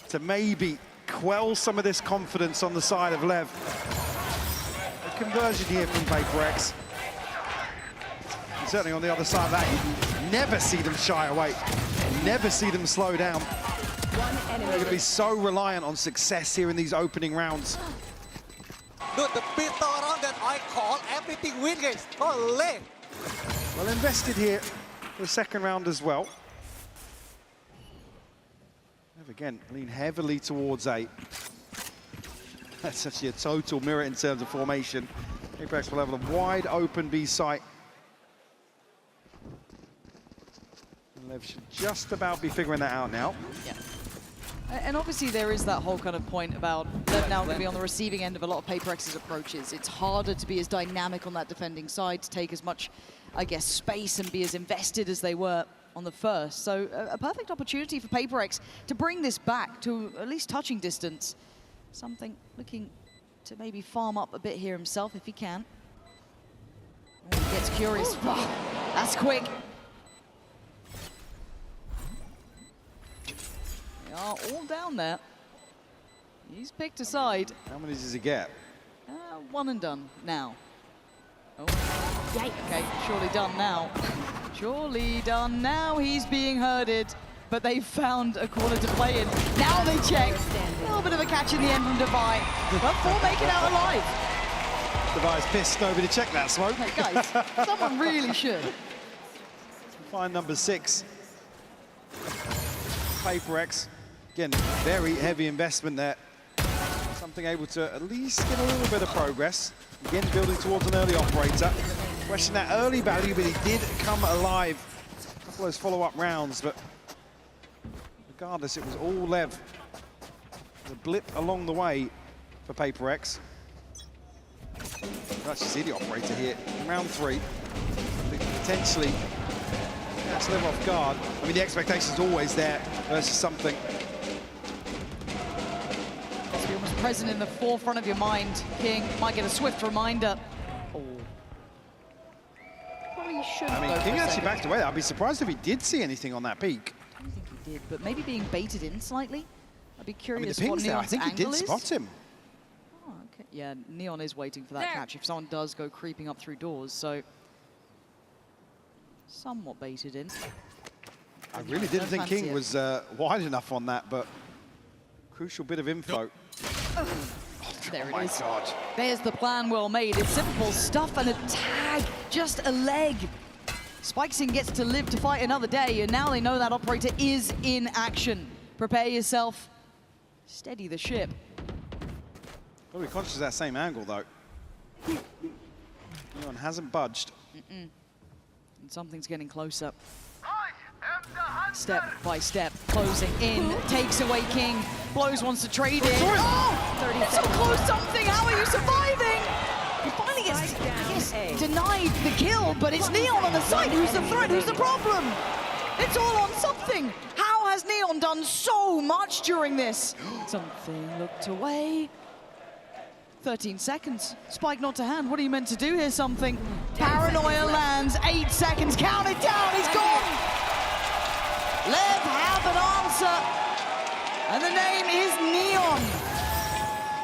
to maybe quell some of this confidence on the side of LEV. A conversion here from PRX. Certainly on the other side of that, you never see them shy away, never see them slow down. They're going to be so reliant on success here in these opening rounds. Dude, the pistol round that I call everything win, guys. Holy! Well invested here for the second round as well. LEV again lean heavily towards A. That's actually a total mirror in terms of formation. PRX will have a wide open B site. LEV should just about be figuring that out now. Yeah. And obviously there is that whole kind of point about LEV now going to be on the receiving end of a lot of PRX's approaches. It's harder to be as dynamic on that defending side, to take as much, I guess, space and be as invested as they were on the first. So a perfect opportunity for PRX to bring this back to at least touching distance. Something looking to maybe farm up a bit here himself if he can. Oh, he gets curious. Wow, that's quick. They are all down there. He's picked a side. How many does he get? One and done now. Oh, yikes. Okay, surely done now. Surely done now. He's being herded, but they found a corner to play in. Now they check. A little bit of a catch in the end from Defy, but 4 make it out alive. Defy's pissed nobody checked that smoke. Hey guys, someone really should. Find number 6. PRX. Again, very heavy investment there. Something able to at least get a little bit of progress. Again, building towards an early operator. Question that early value, but he did come alive. A couple of those follow-up rounds, but regardless, it was all LEV. The blip along the way for PRX. You actually see the operator here in round 3. Potentially catch LEV off guard. I mean, the expectation's always there versus something. Be almost present in the forefront of your mind. King might get a swift reminder. Oh. Probably shouldn't. I mean, King actually backed away. I'd be surprised if he did see anything on that peak. I don't think he did, but maybe being baited in slightly. I'd be curious I mean, the what ping's there. I Neon's think he did angle is. spot him. Oh, okay. Yeah, Neon is waiting for that catch if someone does go creeping up through doors, so somewhat baited in. I really didn't think King was wide enough on that, but crucial bit of info. There Oh it is. my God. There's the plan well made. It's simple stuff and a tag, just a leg. Spikesing gets to live to fight another day, and now they know that operator is in action. Prepare yourself. Steady the ship. Probably conscious of that same angle, though. Neon hasn't budged. And something's getting closer. Step by step, closing in, takes away King. Blows wants to trade in. Oh! It's so close something! How are you surviving? He finally gets, I guess, denied the kill, but it's Neon on the side. Who's the threat? Who's the problem? It's all on something. How has Neon done so much during this? Something looked away. 13 seconds. Spike not to hand. What are you meant to do here? Something. Paranoia lands. 8 seconds. Count it down. He's gone. LEV have an answer. And the name is Neon.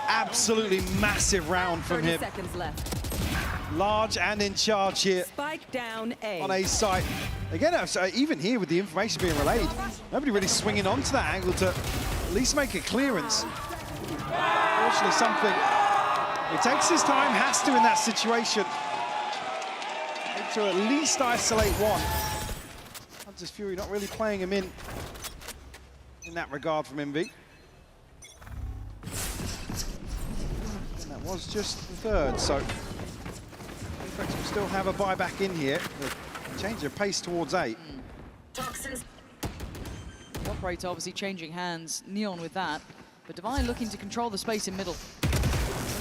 Absolutely massive round from 30 him. seconds left. Large and in charge here. Spike down A. On A's side. Again, even here with the information being relayed, nobody really swinging onto that angle to at least make a clearance. Unfortunately, something. It takes his time, has to in that situation. To at least isolate one. Just Fury not really playing him in that regard from MV. And that was just the third, so HyperX will still have a buyback in here. The change of pace towards A. The operator obviously changing hands, Neon with that, but Divine looking to control the space in middle.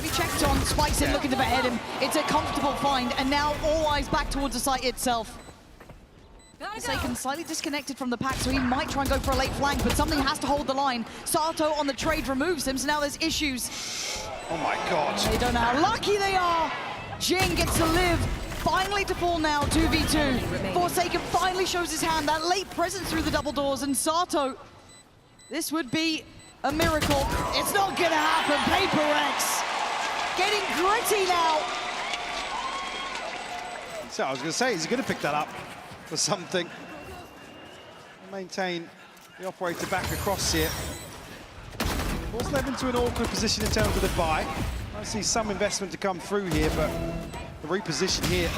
We checked on, Spikes in looking to behead him. It's a comfortable find, and now all eyes back towards the site itself. Forsaken slightly disconnected from the pack, so he might try and go for a late flank, but something has to hold the line. Sato on the trade removes him, so now there's issues. Oh my God. They don't know how lucky they are. Jing gets to live. Finally to fall now, 2v2. Forsaken finally shows his hand, that late presence through the double doors, and Sato, this would be a miracle. It's not gonna happen, HyperX getting gritty now. So I was gonna say, he's gonna pick that up for something. Maintain the operator back across here. Force LEV into an awkward position in terms of the buy. I see some investment to come through here, but the reposition here,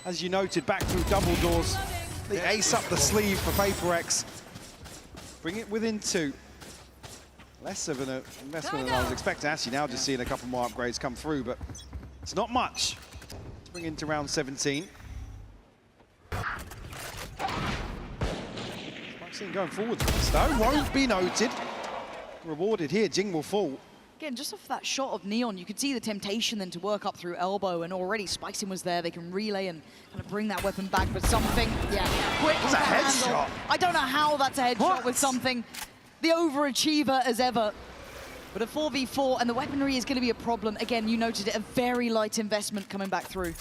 as you noted, back through double doors. The ace up the sleeve for HyperX. Bring it within 2. Less of an investment than I was expecting. Actually, now just seeing a couple more upgrades come through, but it's not much to bring into round 17. Maxine going forwards with this, though. Won't be noted. Rewarded here. Jing will fall. Again, just off that shot of Neon, you could see the temptation then to work up through elbow, and already Spikes was there. They can relay and kind of bring that weapon back, but something, quick. It's a headshot. I don't know how that's a headshot with something. The overachiever as ever. But a 4v4, and the weaponry is going to be a problem. Again, you noted it, a very light investment coming back through.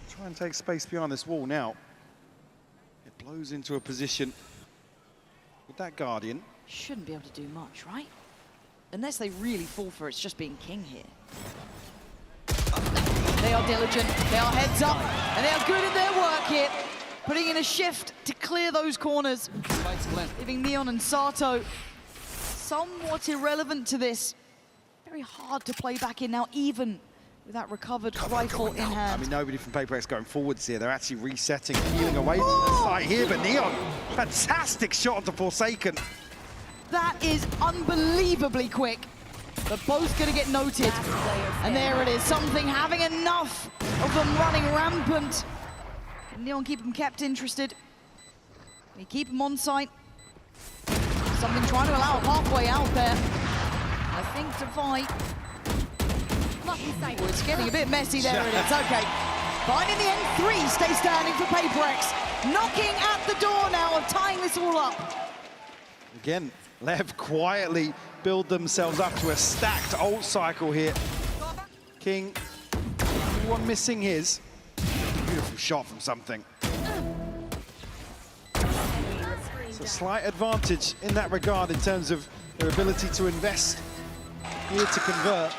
Try and take space behind this wall now. It blows into a position with that Guardian. Shouldn't be able to do much, right? Unless they really fall for it's just being king here. They are diligent, they are heads up, and they are good in their work here. Putting in a shift to clear those corners. Leaving Neon and Sato somewhat irrelevant to this. Very hard to play back in now, even with that recovered rifle in hand. I mean, nobody from HyperX going forwards here. They're actually resetting, peeling away from the site here, but Neon, fantastic shot onto Forsaken. That is unbelievably quick. But both going to get noted. And there it is, something having enough of them running rampant. And Neon keep them kept interested. They keep them on site. Something trying to allow a pathway out there. I think Divide. Oh, it's getting a bit messy there. It is, okay. Finding the end, 3 stay standing for HyperX. Knocking at the door now of tying this all up. Again, LEV quietly build themselves up to a stacked ult cycle here. King, one missing his. Beautiful shot from something. It's a slight advantage in that regard in terms of their ability to invest here to convert.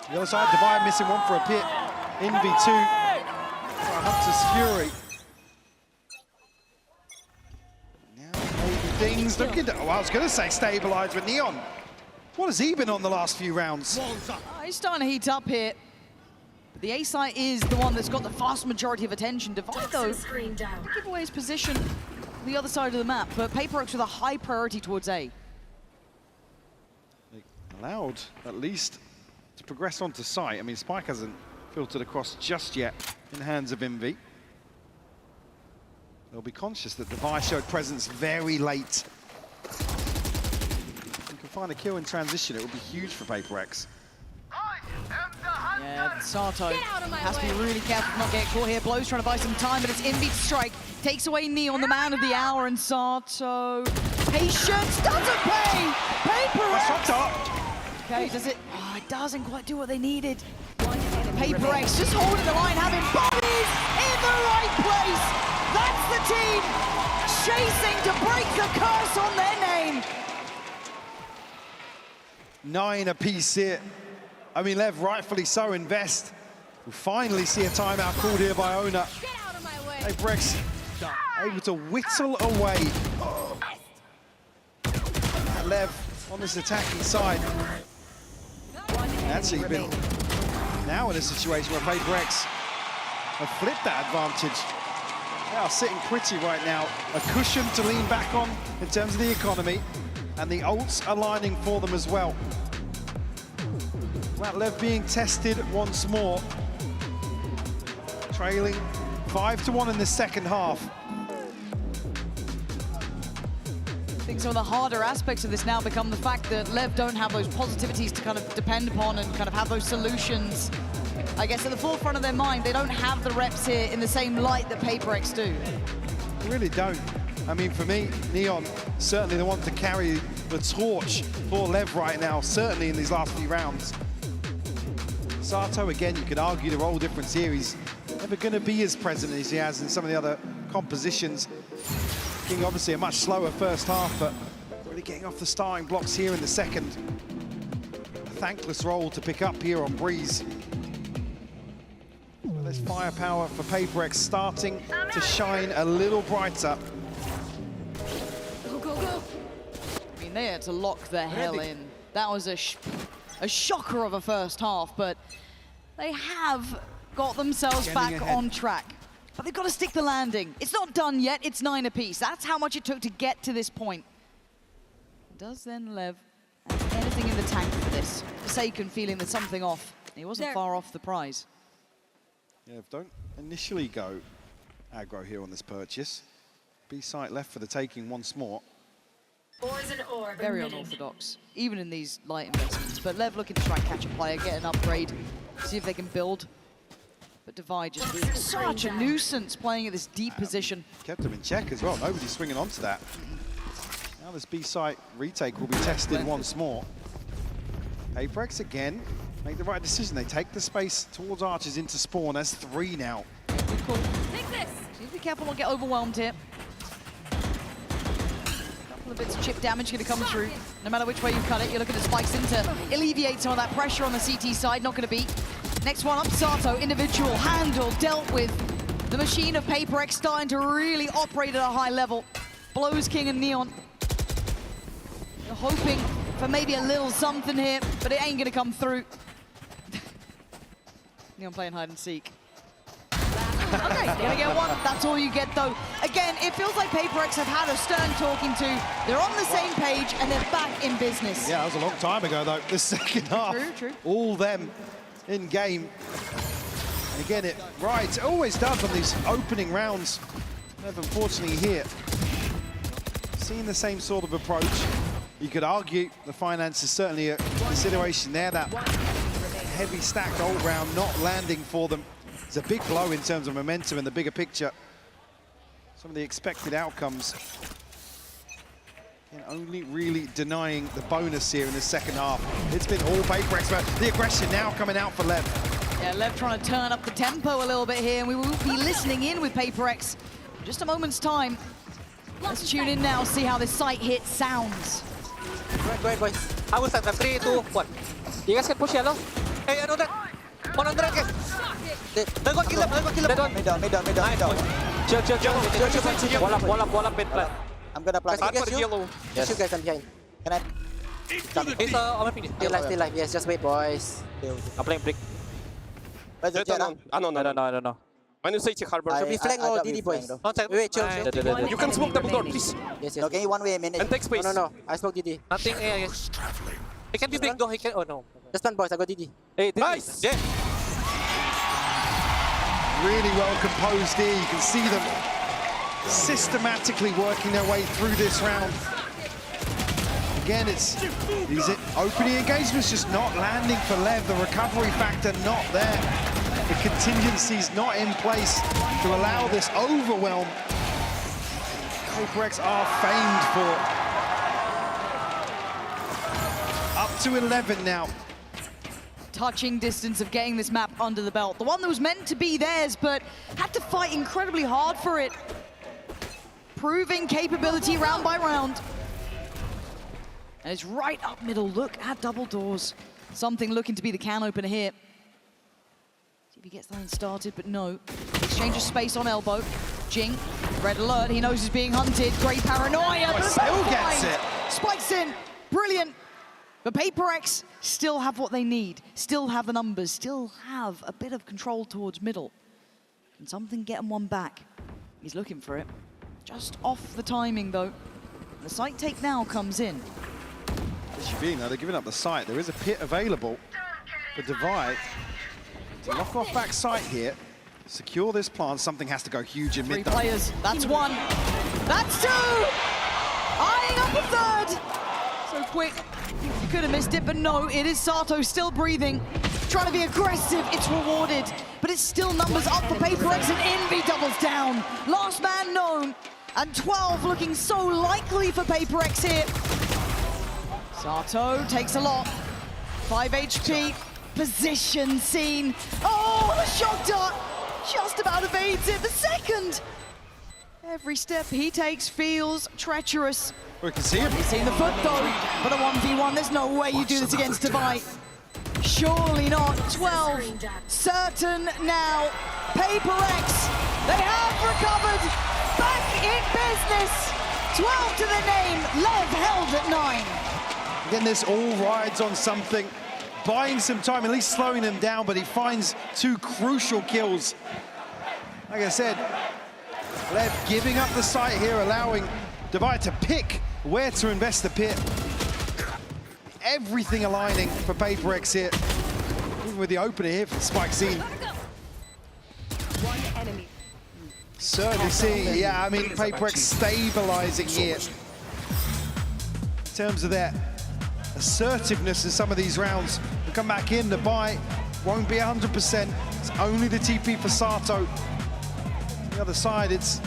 The other side, Divide missing one for a pit. In V2 for Hunter's Fury. Things looking to, I was going to say stabilize with Neon. What has he been on the last few rounds? He's starting to heat up here. But the A site is the one that's got the vast majority of attention. Divide, though, give away his position on the other side of the map, but HyperX with a high priority towards A. They allowed, at least, to progress onto site. I mean, Spike hasn't filtered across just yet in the hands of Envy. They'll be conscious that Divide showed presence very late. If you can find a kill in transition, it would be huge for HyperX. Yeah, Sato has to be really careful not get caught here. Blow's trying to buy some time, but it's Envy to strike. Takes away Neon, the man of the hour, and Sato. Patience doesn't pay! HyperX! Okay, does it? Oh, it doesn't quite do what they needed. HyperX just holding the line, having bodies in the right place! That's the team chasing to break the curse on their name. 9 apiece here. I mean, LEV rightfully so invest. We'll finally see a timeout called here by Owner. HyperX able to whittle away at LEV on this attacking side. Actually been now in a situation where HyperX have flipped that advantage. They are sitting pretty right now. A cushion to lean back on in terms of the economy, and the ults aligning for them as well. That LEV being tested once more. Trailing 5-1 in the second half. I think some of the harder aspects of this now become the fact that LEV don't have those positivities to kind of depend upon and kind of have those solutions, I guess, at the forefront of their mind. They don't have the reps here in the same light that PRX do. They really don't. I mean, for me, Neon, certainly the one to carry the torch for LEV right now, certainly in these last few rounds. Sato, again, you could argue the role difference here. He's never going to be as present as he has in some of the other compositions. Being obviously a much slower first half, but really getting off the starting blocks here in the second. A thankless role to pick up here on Breeze. Well, there's firepower for PRX starting to shine a little brighter. Go, go, go. I mean, they had to lock the hell in. That was a shocker of a first half, but they have got themselves back on track. But they've got to stick the landing. It's not done yet, it's 9 apiece. That's how much it took to get to this point. Does then LEV have anything in the tank for this? Forsaken feeling there's something off. He wasn't far off the prize. Yeah, don't initially go aggro here on this purchase. B site left for the taking once more. Very unorthodox, even in these light investments. But LEV looking to try and catch a player, get an upgrade, see if they can build. But Divide just such a nuisance playing at this deep position. Kept him in check as well. Nobody's swinging onto that. Now this B site retake will be tested once more. PRX again make the right decision. They take the space towards Archers into spawn. That's 3 now. Good call. Take this. Just be careful not get overwhelmed here. Couple of bits of chip damage going to come through. No matter which way you cut it, you're looking at spikes in to alleviate some of that pressure on the CT side. Not going to beat. Next one up, Sato, individual, handle, dealt with. The machine of PRX starting to really operate at a high level. Blows King and Neon. You're hoping for maybe a little something here, but it ain't gonna come through. Neon playing hide and seek. Okay, gonna get one. That's all you get though. Again, it feels like PRX have had a stern talking to. They're on the same page and they're back in business. Yeah, that was a long time ago though. The second half, True. all them in game. And again, it always does on these opening rounds. Never unfortunately here. Seeing the same sort of approach. You could argue the finance is certainly a consideration there. That heavy stacked old round not landing for them. It's a big blow in terms of momentum in the bigger picture. Some of the expected outcomes. And only really denying the bonus here in the second half. It's been all PRX, but the aggression now coming out for LEV. Yeah, LEV trying to turn up the tempo a little bit here, and we will be listening in with PRX in just a moment's time. Let's tune in now, see how this site hit sounds. Go ahead, boys. I will start. 3, 2, 1. You guys can push yellow. Hey, I know that. 100 guys. They'll go kill them. Mid down. Chill. Wall up, mid plan. I'm gonna plant against you. Yes, you guys, I'm behind. Can I? He's still live. Yes, just wait, boys. I'm playing brick. I don't know. When you say harbor, should we flank or DD, boys? Wait, chill. You can smoke double door, please. Yes. Okay, one way a minute. And take space. No. I smoke DD. Nothing. He can be big though. He can. Oh no. Just run, boys. I got DD. Hey, nice. Yeah. Really well composed here. You can see them systematically working their way through this round. Again, these opening engagements just not landing for LEV. The recovery factor not there. The contingencies not in place to allow this overwhelm. PRX are famed for. Up to 11 now. Touching distance of getting this map under the belt. The one that was meant to be theirs, but had to fight incredibly hard for it. Proving capability round by round. And it's right up middle. Look at double doors. Something looking to be the can opener here. See if he gets something started, but no. Exchange of space on elbow. Jing, red alert. He knows he's being hunted. Great paranoia. Oh, still gets it. Spikes in. Brilliant. But PRX still have what they need. Still have the numbers. Still have a bit of control towards middle. Can something get him one back? He's looking for it. Just off the timing, though. The site take now comes in. Now they're giving up the site. There is a pit available for Divide to lock off back site here. Secure this plant. Something has to go huge in mid. 3 players. That's 1. That's 2. Eyeing up a 3rd. So quick. You could have missed it, but no. It is Sato still breathing. Trying to be aggressive. It's rewarded. But it's still numbers up for PRX, and Envy doubles down. Last man known. And 12 looking so likely for PRX here. Sato takes a lot. 5 HP. Position seen. Oh, the shock dart just about evades it. The second. Every step he takes feels treacherous. We can see him. He's seen the foot though, but a 1v1. There's no way you do this against Divide. Surely not. 12. Certain now. PRX. They have recovered. Back in business. 12 to the name. Lev held at 9. Again, this all rides on something. Buying some time, at least slowing them down, but he finds 2 crucial kills. Like I said, Lev giving up the site here, allowing Divide to pick where to invest the pit. Everything aligning for PRX here. Even with the opener here for Spike Scene. One enemy. Certainly seeing, yeah, I mean, PRX stabilizing here. In terms of their assertiveness in some of these rounds. We'll come back in, the buy won't be 100%. It's only the TP for Sato. On the other side, it's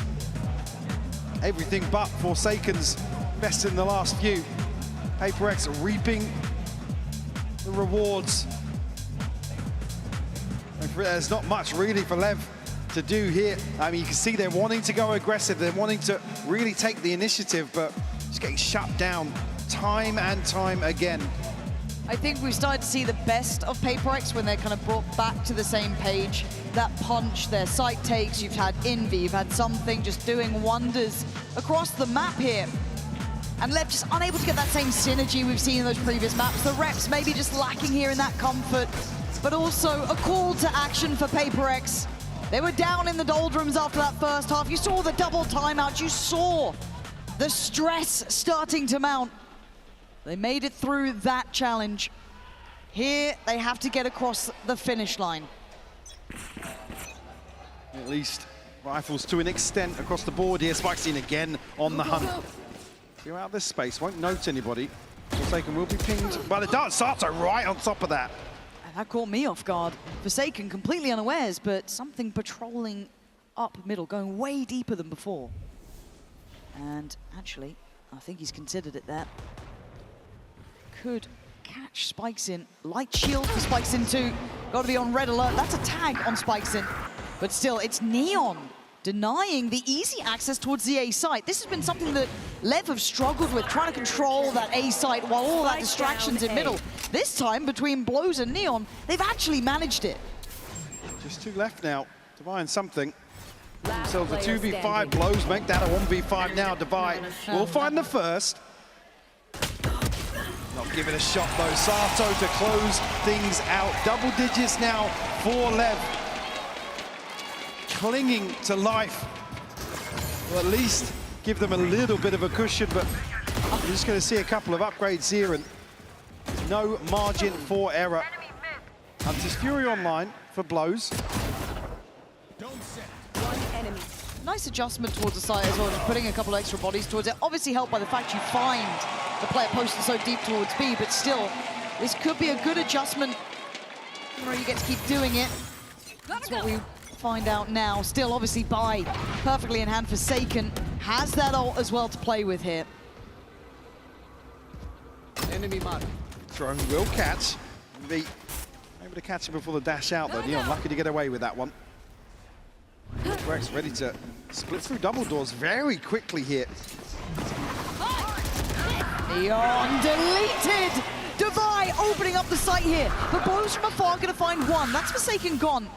everything but Forsaken's best in the last few. PRX reaping the rewards. There's not much really for Lev to do here. I mean, you can see they're wanting to go aggressive. They're wanting to really take the initiative, but just getting shut down time and time again. I think we've started to see the best of PRX when they're kind of brought back to the same page. That punch, their site takes, you've had Envy, you've had something just doing wonders across the map here. And Lev just unable to get that same synergy we've seen in those previous maps. The reps maybe just lacking here in that comfort, but also a call to action for PRX. They were down in the doldrums after that first half. You saw the double timeout, you saw the stress starting to mount. They made it through that challenge. Here, they have to get across the finish line. At least rifles to an extent across the board here. Spike Scene again on the hunt. Clear out this space, won't note anybody. Forsaken will be pinged by the dart. Sato right on top of that. And that caught me off guard. Forsaken completely unawares, but something patrolling up middle, going way deeper than before. And actually, I think he's considered it there. Could catch Spikesin. Light shield for Spikesin too. Got to be on red alert. That's a tag on Spikesin. But still, it's Neon denying the easy access towards the A site. This has been something that Lev have struggled with, trying to control that A site while all that distractions in middle. This time, between Blows and Neon, they've actually managed it. Just 2 left now to find something. Themselves a 2v5. Blows make that a 1v5 now. Divide will find the first. Not give it a shot though. Sato to close things out. Double digits now for Lev. Clinging to life. Or at least give them a little bit of a cushion, but we're just going to see a couple of upgrades here and no margin for error. Hunter's Fury online for Blows. Nice adjustment towards the site as well, just putting a couple of extra bodies towards it. Obviously helped by the fact you find the player posted so deep towards B, but still, this could be a good adjustment. Where you get to keep doing it. That's what we find out now. Still, obviously, by perfectly in hand. Forsaken has that ult as well to play with here. Enemy mark. Drone will catch. Able to catch him before the dash out though. Neon lucky to get away with that one. Rex ready to split through double doors very quickly here. Neon deleted! Divide opening up the site here, but Blows from afar gonna find 1. That's Forsaken gone.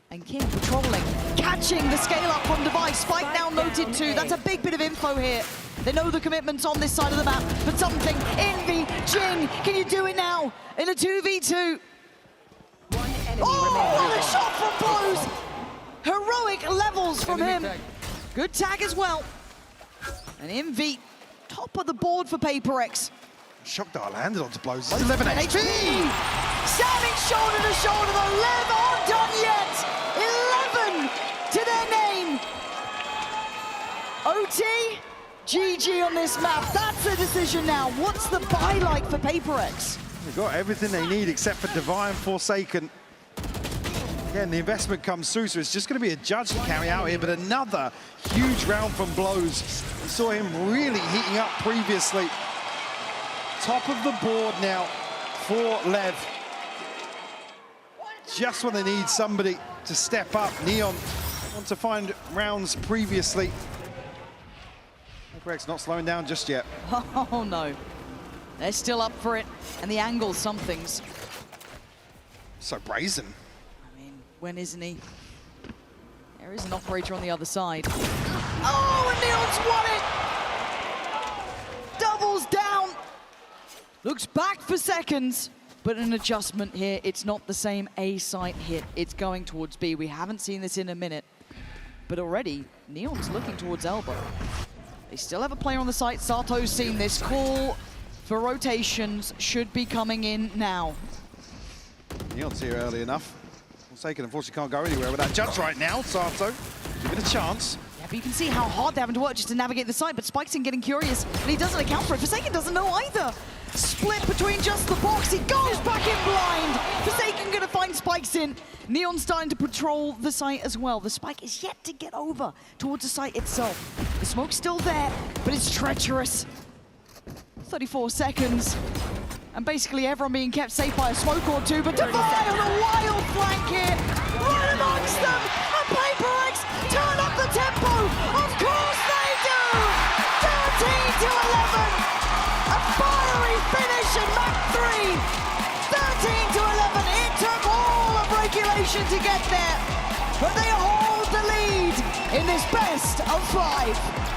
And King patrolling, catching the scale up from Divide. Spike now noted 2. That's a big bit of info here. They know the commitments on this side of the map, but something, Envy, Jing, can you do it now? In a 2v2. Oh, what a shot from Blows! Heroic levels from him. Good tag as well. And MV, top of the board for PRX. Shocked that I landed onto blows. It's 11 HP. Standing shoulder to shoulder, the LEV aren't done yet. 11 to their name. OT, GG on this map. That's the decision now. What's the buy like for PRX? They've got everything they need except for Divine Forsaken. Again, the investment comes through, so it's just going to be a judge to carry out here, but another huge round from blows. We saw him really heating up previously. Top of the board now for LEV. Just when they need somebody to step up. Neon want to find rounds previously. PRX not slowing down just yet. Oh no, they're still up for it, and the angle, some things. So brazen. I mean, when isn't he? There is an operator on the other side. Oh, and Neon's won it! Doubles down. Looks back for seconds, but an adjustment here. It's not the same A site hit. It's going towards B. We haven't seen this in a minute, but already Neon's looking towards elbow. They still have a player on the site. Sato's seen this. Call for rotations should be coming in now. Neon's here early enough. Forsaken unfortunately can't go anywhere with that judge right now. Sato, give it a chance. Yeah, but you can see how hard they're having to work just to navigate the site, but Spike's in getting curious, and he doesn't account for it. Forsaken doesn't know either. Split between just the box. He goes back in blind. Forsaken gonna find Spikes in. Neon starting to patrol the site as well. The Spike is yet to get over towards the site itself. The smoke's still there, but it's treacherous. 34 seconds. And basically everyone being kept safe by a smoke or two, but Divine on a wild flank here. Right amongst them. And PRX turn up the tempo. Of course they do. 13 to 11. A fiery finish in map 3. 13 to 11. It took all of regulation to get there, but they hold the lead in this best of 5.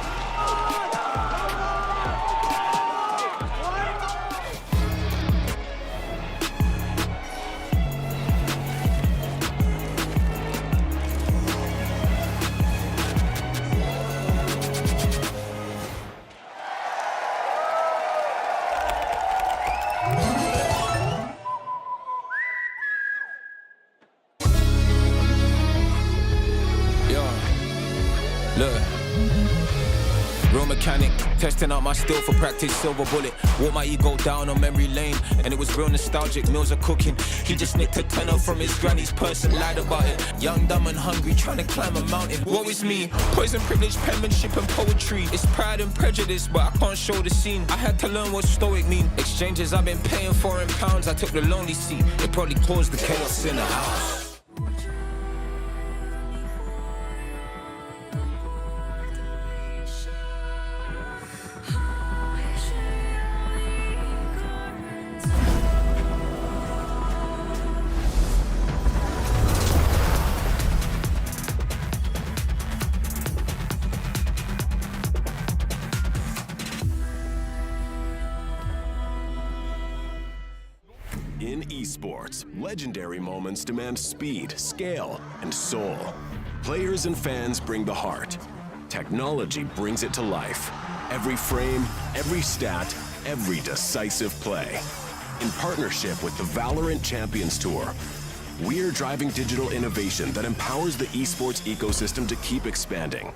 Mechanic, testing out my steel for practice, silver bullet. Walk my ego down on memory lane, and it was real nostalgic. Meals are cooking. He just nicked a tenner from his granny's purse and lied about it. Young, dumb, and hungry, trying to climb a mountain. Woe is me, poison, privilege, penmanship, and poetry. It's pride and prejudice, but I can't show the scene. I had to learn what stoic mean. Exchanges I've been paying for in pounds. I took the lonely seat. It probably caused the chaos in the house. In esports, legendary moments demand speed, scale, and soul. Players and fans bring the heart. Technology brings it to life. Every frame, every stat, every decisive play. In partnership with the VALORANT Champions Tour, we're driving digital innovation that empowers the esports ecosystem to keep expanding.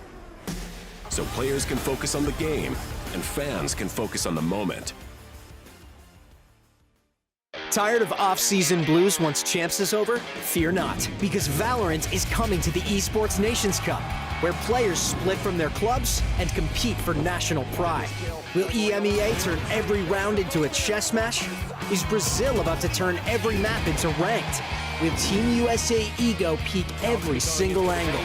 So players can focus on the game, and fans can focus on the moment. Tired of off-season blues once Champs is over? Fear not, because Valorant is coming to the Esports Nations Cup, where players split from their clubs and compete for national pride. Will EMEA turn every round into a chess match? Is Brazil about to turn every map into ranked? Will Team USA ego peak every single angle?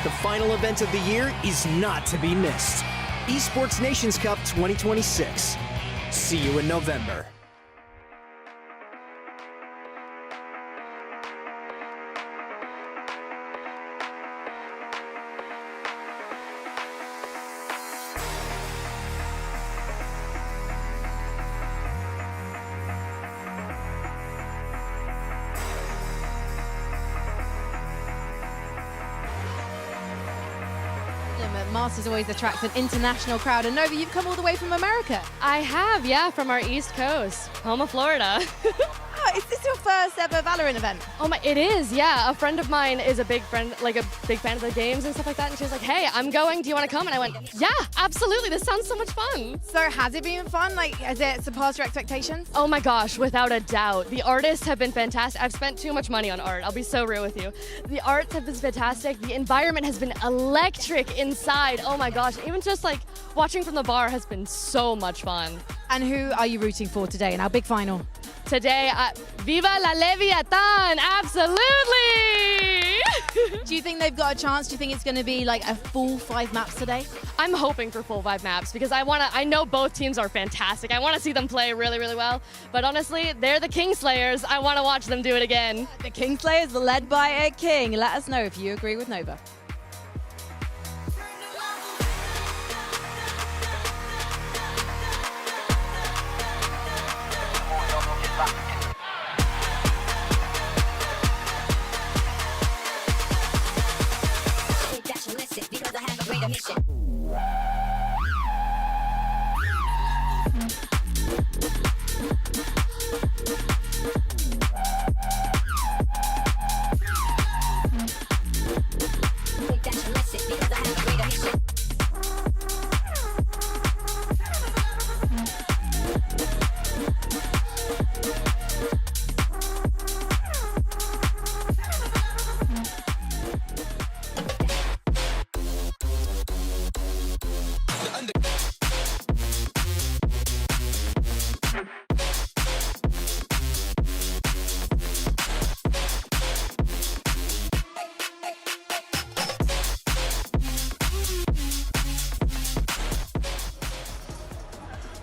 The final event of the year is not to be missed. Esports Nations Cup 2026. See you in November. Masters always attracts an international crowd. And Nova, you've come all the way from America. I have, yeah, from our East Coast, home of Florida. Oh, is this your first ever Valorant event? Oh my, it is, yeah. A friend of mine is a big friend, like a big fan of the games and stuff like that. And she was like, hey, I'm going, do you want to come? And I went, yeah, absolutely. This sounds so much fun. So has it been fun? Like, has it surpassed your expectations? Oh my gosh, without a doubt. The artists have been fantastic. I've spent too much money on art. I'll be so real with you. The arts have been fantastic. The environment has been electric inside. Oh my gosh, even just like watching from the bar has been so much fun. And who are you rooting for today in our big final? Today, Viva la Leviathan, absolutely! Do you think they've got a chance? Do you think it's going to be like a full 5 maps today? I'm hoping for full 5 maps because I know both teams are fantastic. I want to see them play really, really well. But honestly, they're the Kingslayers. I want to watch them do it again. The Kingslayers led by a king. Let us know if you agree with Nova.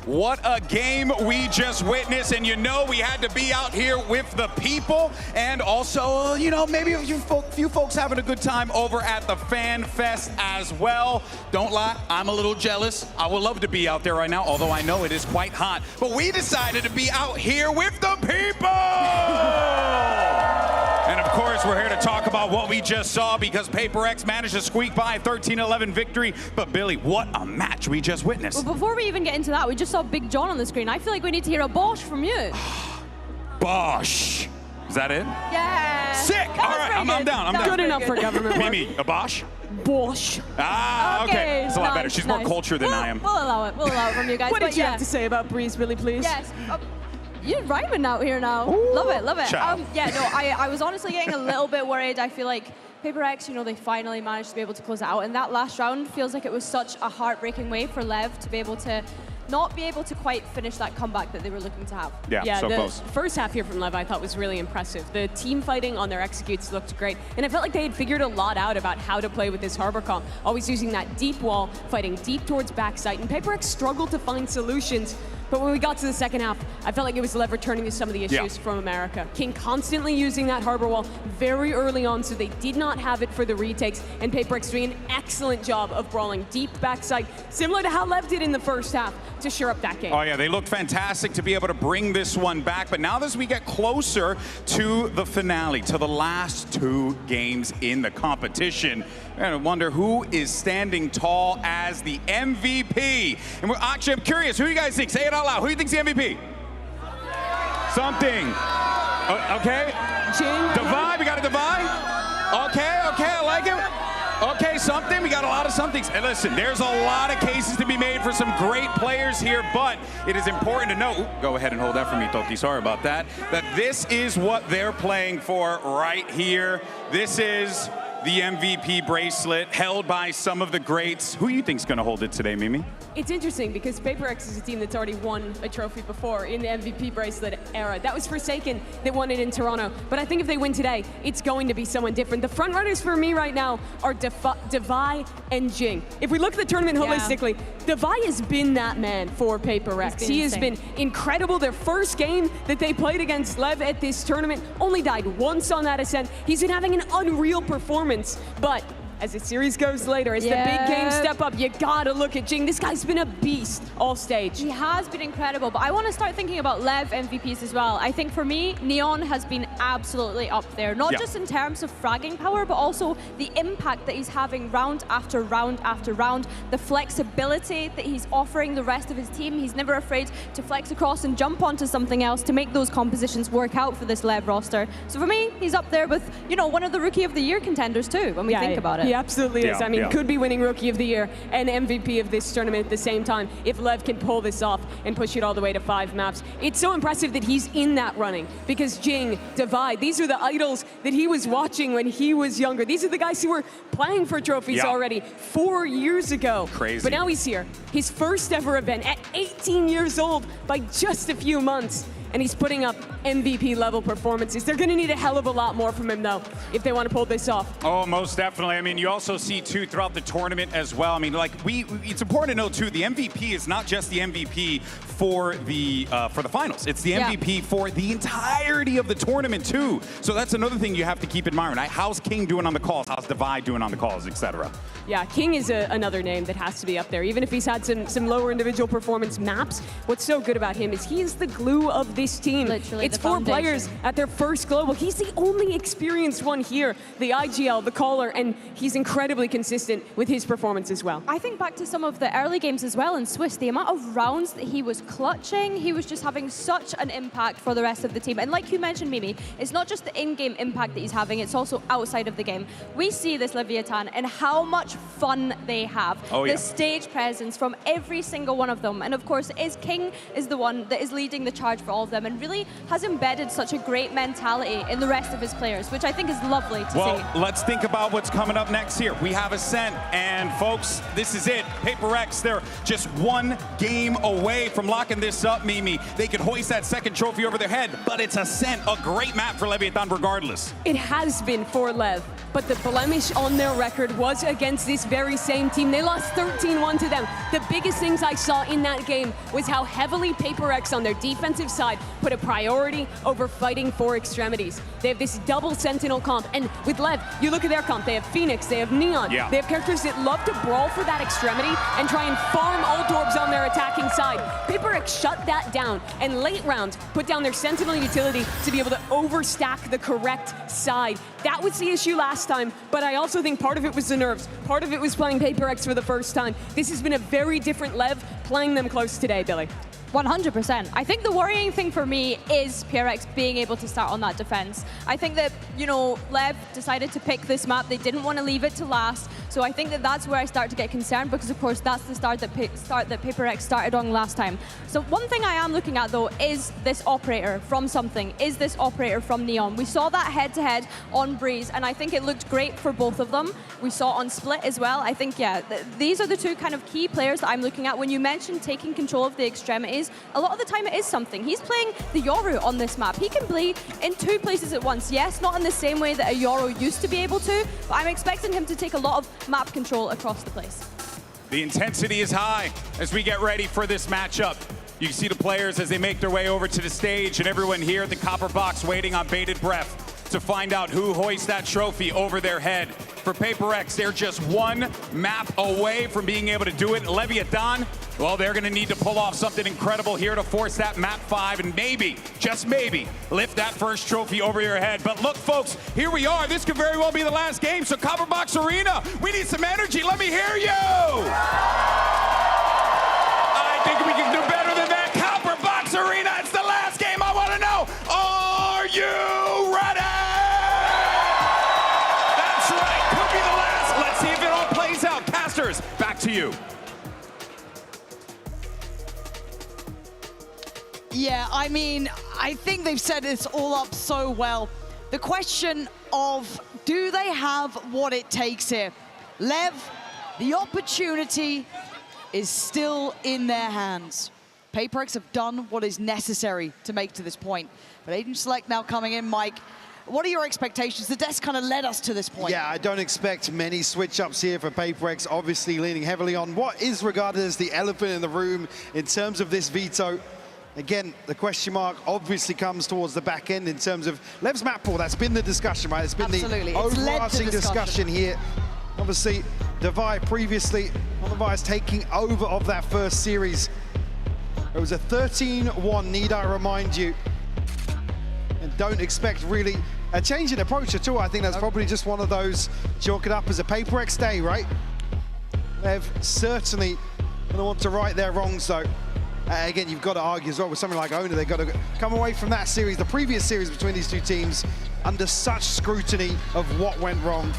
What a game we just witnessed, and you know we had to be out here with the people, and also, you know, maybe a few folks having a good time over at the Fan Fest as well. Don't lie, I'm a little jealous. I would love to be out there right now, although I know it is quite hot, but we decided to be out here with the people! And of course, we're here to talk about what we just saw because PRX managed to squeak by a 13-11 victory. But Billy, what a match we just witnessed. Well, before we even get into that, we just saw Big John on the screen. I feel like we need to hear a Bosch from you. Bosch. Is that it? Yeah. Sick. All right, I'm down. I'm down. Good enough for government work. Mimi, a Bosch? Bosch. Ah, okay. It's a lot better. Nice, She's more cultured than I am. We'll allow it. We'll allow it from you guys. What did you have to say about Breeze, Billy, please? Yes. You're rhyming out here now. Ooh, love it, love it. child. Yeah, no, I was honestly getting a little bit worried. I feel like PRX, you know, they finally managed to be able to close it out. And that last round feels like it was such a heartbreaking way for LEV to be able to not be able to quite finish that comeback that they were looking to have. Yeah, so the close. First half here from LEV I thought was really impressive. The team fighting on their executes looked great. And I felt like they had figured a lot out about how to play with this harbor comp. Always using that deep wall, fighting deep towards backside. And PRX struggled to find solutions. But when we got to the second half, I felt like it was LEV returning to some of the issues from America. King constantly using that harbor wall very early on, so they did not have it for the retakes. And PRX doing an excellent job of brawling deep backside, similar to how LEV did in the first half to shore up that game. Oh yeah, they looked fantastic to be able to bring this one back. But now as we get closer to the finale, to the last 2 games in the competition, I wonder who is standing tall as the MVP. And actually, I'm curious, who do you guys think? Say it out loud. Who do you think's the MVP? Something. Okay. Divide. We got a divide. Okay. I like it. Okay, something. We got a lot of somethings. And listen, there's a lot of cases to be made for some great players here, but it is important to know, go ahead and hold that for me, Toti, sorry about that, that this is what they're playing for right here. This is the MVP bracelet held by some of the greats. Who do you think's gonna hold it today, Mimi? It's interesting because PRX is a team that's already won a trophy before in the MVP bracelet era. That was Forsaken that won it in Toronto. But I think if they win today, it's going to be someone different. The front runners for me right now are Devi and Jing. If we look at the tournament holistically, Devi has been that man for PRX. He has been incredible. Their first game that they played against LEV at this tournament only died once on that ascent. He's been having an unreal performance, but as the series goes later, as the big games step up, you gotta look at Jing. This guy's been a beast all stage. He has been incredible, but I want to start thinking about LEV MVPs as well. I think for me, Neon has been absolutely up there, not just in terms of fragging power, but also the impact that he's having round after round after round, the flexibility that he's offering the rest of his team. He's never afraid to flex across and jump onto something else to make those compositions work out for this LEV roster. So for me, he's up there with, you know, one of the Rookie of the Year contenders too, when we think about it. He absolutely is. I mean, could be winning Rookie of the Year and MVP of this tournament at the same time if LEV can pull this off and push it all the way to 5 maps. It's so impressive that he's in that running because Jing, Divide, these are the idols that he was watching when he was younger. These are the guys who were playing for trophies already 4 years ago. Crazy. But now he's here. His first ever event at 18 years old by just a few months. And he's putting up MVP level performances. They're gonna need a hell of a lot more from him though, if they want to pull this off. Oh, most definitely. I mean, you also see too throughout the tournament as well. I mean, like it's important to know too, the MVP is not just the MVP for the finals. It's the MVP for the entirety of the tournament too. So that's another thing you have to keep in mind, right? How's King doing on the calls? How's Divide doing on the calls, etc.? Yeah, King is another name that has to be up there. Even if he's had some lower individual performance maps, what's so good about him is he is the glue of this team. Literally it's the 4 foundation. players at their first global. He's the only experienced one here, the IGL, the caller, and he's incredibly consistent with his performance as well. I think back to some of the early games as well in Swiss, the amount of rounds that he was clutching, he was just having such an impact for the rest of the team. And like you mentioned, Mimi, it's not just the in-game impact that he's having, it's also outside of the game. We see this Leviathan and how much fun they have. The stage presence from every single one of them. And of course, King is the one that is leading the charge for all of them and really has embedded such a great mentality in the rest of his players, which I think is lovely to see. Well, let's think about what's coming up next here. We have Ascent, and folks, this is it. PRX, they're just 1 game away from locking this up, Mimi. They could hoist that second trophy over their head, but it's Ascent, a great map for Leviathan regardless. It has been for LEV, but the blemish on their record was against this very same team. They lost 13-1 to them. The biggest things I saw in that game was how heavily PRX on their defensive side put a priority over fighting for extremities. They have this double Sentinel comp, and with LEV, you look at their comp, they have Phoenix, they have Neon, they have characters that love to brawl for that extremity and try and farm ult orbs on their attacking side. PRX shut that down, and late round put down their Sentinel utility to be able to overstack the correct side. That was the issue last time, but I also think part of it was the nerves. Part of it was playing PRX for the first time. This has been a very different LEV playing them close today, Billy. 100%. I think the worrying thing for me is PRX being able to start on that defense. I think that, you know, LEV decided to pick this map. They didn't want to leave it to last. So I think that that's where I start to get concerned because, of course, that's the start that PRX started on last time. So one thing I am looking at, though, is this operator from something. Is this operator from Neon? We saw that head-to-head on Breeze, and I think it looked great for both of them. We saw on Split as well. I think, these are the 2 kind of key players that I'm looking at. When you mentioned taking control of the extremities, a lot of the time it is something. He's playing the Yoru on this map. He can play in 2 places at once. Yes, not in the same way that a Yoru used to be able to, but I'm expecting him to take a lot of map control across the place. The intensity is high as we get ready for this matchup. You can see the players as they make their way over to the stage and everyone here at the Copper Box waiting on bated breath to find out who hoists that trophy over their head. For PRX, they're just 1 map away from being able to do it. Leviathan, well, they're gonna need to pull off something incredible here to force that map 5 and maybe, just maybe, lift that first trophy over your head. But look, folks, here we are. This could very well be the last game, so Copper Box Arena, we need some energy. Let me hear you! I think we can do better than that. Copper Box Arena, it's the last game. I wanna know, are you ready? That's right, could be the last. Let's see if it all plays out. Casters, back to you. Yeah, I mean, I think they've set this all up so well. The question of, do they have what it takes here? LEV, the opportunity is still in their hands. PRX have done what is necessary to make to this point. But Agent Select now coming in, Mike. What are your expectations? The desk kind of led us to this point. Yeah, I don't expect many switch-ups here for PRX, obviously leaning heavily on what is regarded as the elephant in the room in terms of this veto. Again, the question mark obviously comes towards the back end in terms of LEV's map pool. That's been the discussion, right? It's been the overarching discussion here. Obviously, Devi previously on the Vice taking over of that first series. It was a 13-1, need I remind you. And don't expect really a change in approach at all. I think that's probably just one of those, chalk it up as a PRX day, right? They've certainly gonna want to right their wrongs though. Again, you've got to argue as well with something like OMEN. They've got to come away from that series, the previous series between these two teams, under such scrutiny of what went wrong.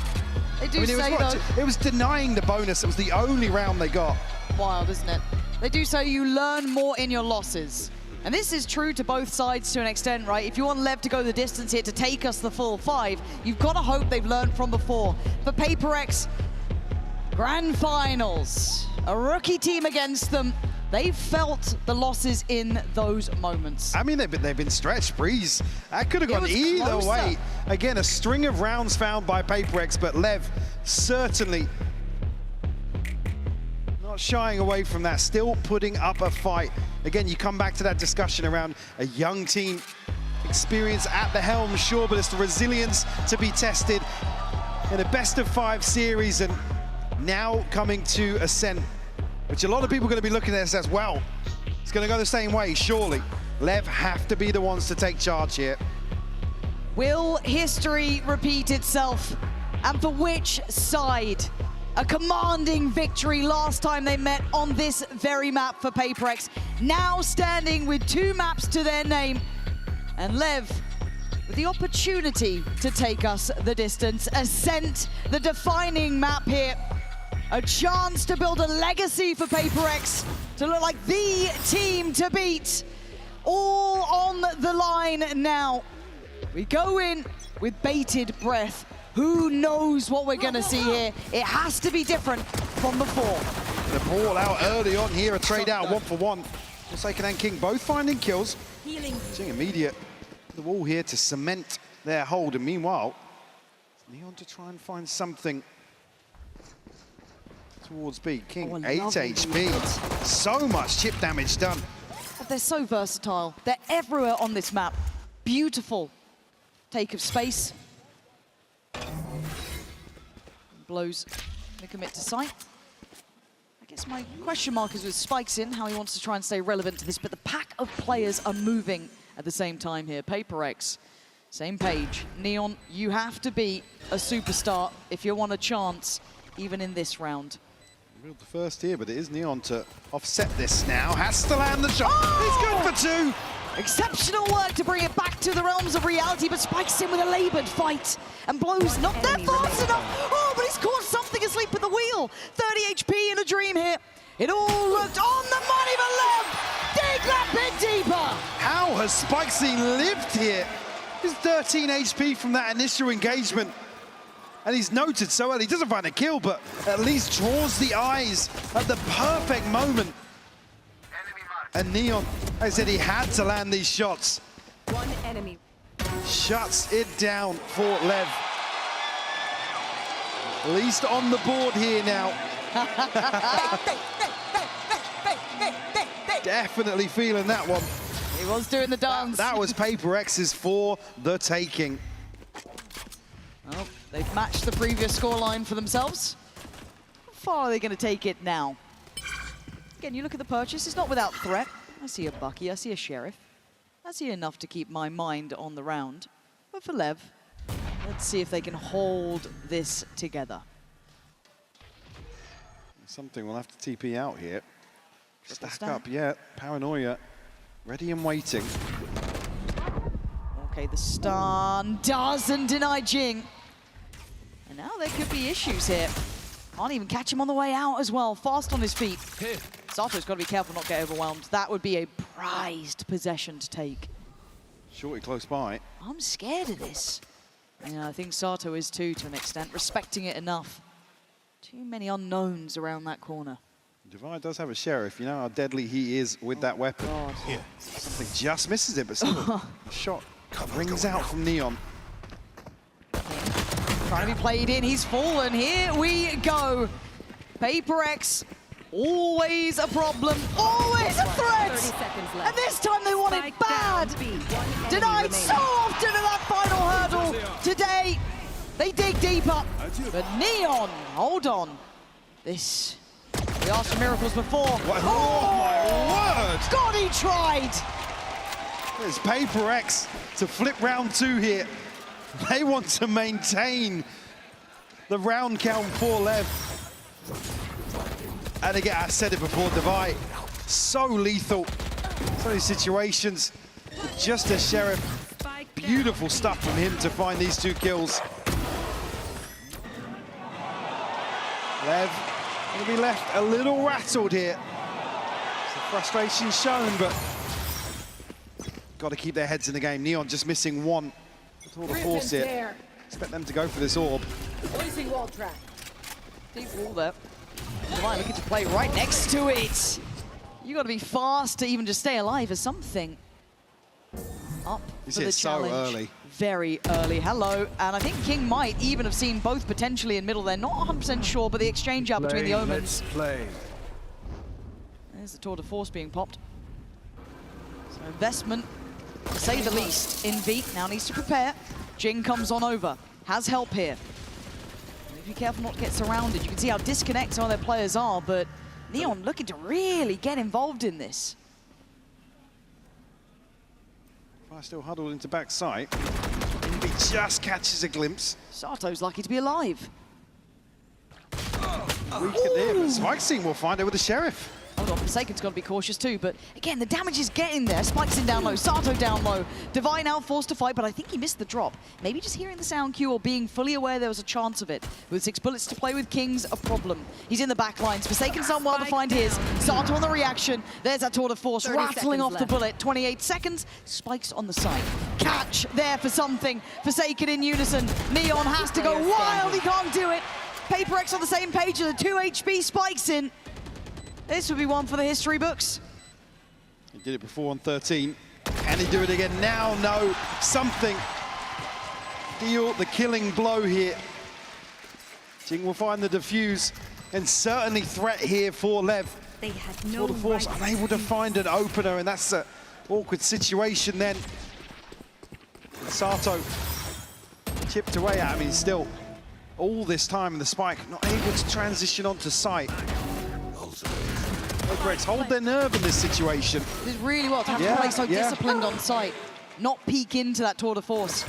They do say, though, it was denying the bonus. It was the only round they got. Wild, isn't it? They do say you learn more in your losses. And this is true to both sides to an extent, right? If you want LEV to go the distance here to take us the full 5, you've got to hope they've learned from before. For PRX, grand finals, a rookie team against them. They've felt the losses in those moments. I mean, they've been stretched, Breeze. That could have gone either way. Again, a string of rounds found by PRX, but LEV certainly not shying away from that, still putting up a fight. Again, you come back to that discussion around a young team, experience at the helm, sure, but it's the resilience to be tested in a best-of-5 series, and now coming to Ascent, which a lot of people are going to be looking at this as, well, it's going to go the same way, surely. LEV have to be the ones to take charge here. Will history repeat itself? And for which side? A commanding victory last time they met on this very map for PRX. Now standing with 2 maps to their name. And LEV with the opportunity to take us the distance. Ascent, the defining map here. A chance to build a legacy for PRX, to look like the team to beat. All on the line now. We go in with bated breath. Who knows what we're gonna see here? It has to be different from before. The ball out early on here, a trade out 1-for-1. Forsaken and King both finding kills. Seeing immediate the wall here to cement their hold, and meanwhile, Neon to try and find something towards B. King, 8 HP. So much chip damage done. But they're so versatile. They're everywhere on this map. Beautiful take of space. Blows the commit to sight. I guess my question mark is with Spikes in, how he wants to try and stay relevant to this, but the pack of players are moving at the same time here. PRX, same page. Neon, you have to be a superstar if you want a chance, even in this round. Reeled the first here, but it is Neon to offset this now. Has to land the shot. Oh! He's good for 2. Exceptional work to bring it back to the realms of reality, but Spikes in with a labored fight. And Blows not there fast enough. Oh, but he's caught something asleep at the wheel. 30 HP in a dream here. It all looked on the money for LEV. Dig that bit deeper. How has Spikesy lived here? He's 13 HP from that initial engagement. And he's noted so early. He doesn't find a kill, but at least draws the eyes at the perfect moment. And Neon, I said he had to land these shots. One enemy. Shuts it down for LEV. At least on the board here now. Definitely feeling that one. He was doing the dance. That was PRX's for the taking. Well, they've matched the previous scoreline for themselves. How far are they going to take it now? Again, you look at the purchase, it's not without threat. I see a Bucky, I see a Sheriff. I see enough to keep my mind on the round. But for LEV, let's see if they can hold this together. Something we'll have to TP out here. Stack up, yeah. Paranoia, ready and waiting. Okay, the stun doesn't deny Jing. And now there could be issues here. Can't even catch him on the way out as well. Fast on his feet. Sato's got to be careful not to get overwhelmed. That would be a prized possession to take. Shorty close by. I'm scared of this. Yeah, I think Sato is too, to an extent, respecting it enough. Too many unknowns around that corner. Devi does have a Sheriff. You know how deadly he is with that weapon. God. Something just misses it, but still the shot rings out from Neon. Trying to be played in, he's fallen. Here we go. PRX, always a problem, always a threat. And this time they want it bad. Denied so often in that final hurdle. Today, They dig deeper, but Neon, hold on. This, we asked for miracles before. What? Oh my word! God, he tried! There's PRX to flip round 2 here. They want to maintain the round count for LEV. And again, I said it before, Devi, so lethal. So many situations, just a Sheriff. Beautiful stuff from him to find these 2 kills. LEV will be left a little rattled here. Some frustration shown, but got to keep their heads in the game. Neon just missing 1. Tour de force here. Expect them to go for this orb. Placing wall track. Deep wall there. Devi looking to play right next to it. You got to be fast to even just stay alive as something. Up for the challenge. So early. Very early. Hello. And I think King might even have seen both potentially in middle. They're not 100% sure, but the exchange out between the Omens. Let's play. There's the tour de force being popped. So investment, to say the least, in V. Now needs to prepare. Jing comes on over. Has help here. Be careful not to get surrounded. You can see how disconnected some of their players are, but Neon looking to really get involved in this. Fire still huddled into backside. He just catches a glimpse. Sato's lucky to be alive. Weak at him, but Spike's team will find it with the Sheriff. Hold on, Forsaken's got to be cautious too, but again, the damage is getting there. Spike's in down low, Sato down low. Devi now forced to fight, but I think he missed the drop. Maybe just hearing the sound cue or being fully aware there was a chance of it. With 6 bullets to play with King's a problem. He's in the back lines. Forsaken's done well to find his. Sato on the reaction. There's that tour de force rattling off the bullet. 28 seconds. Spike's on the side. Catch there for something. Forsaken in unison. Neon has to go wild. He can't do it. PRX on the same page as a 2 HP Spike's in. This would be one for the history books. He did it before on 13. Can he do it again now? No. Something. Deal the killing blow here. Jing will find the defuse and certainly threat here for LEV. They had no Tour de force unable to find an opener, and that's an awkward situation then. And Sato chipped away at him. He's still all this time in the Spike, not able to transition onto site. PRX hold their nerve in this situation. This is really well to have to play so disciplined on site, not peek into that tour de force.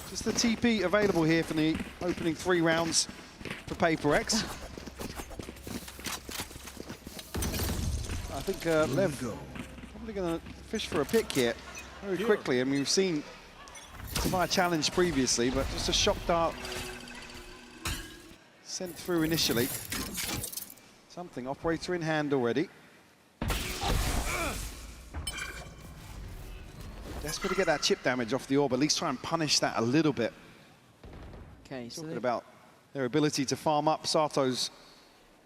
Just the TP available here for the opening 3 rounds for PRX. I think LEV probably going to fish for a pick here very quickly. I mean, we've seen Savia challenge previously, but just a shock dart sent through initially. Something, operator in hand already. Desperate to get that chip damage off the orb, at least try and punish that a little bit. Okay, so talking about their ability to farm up Sato's.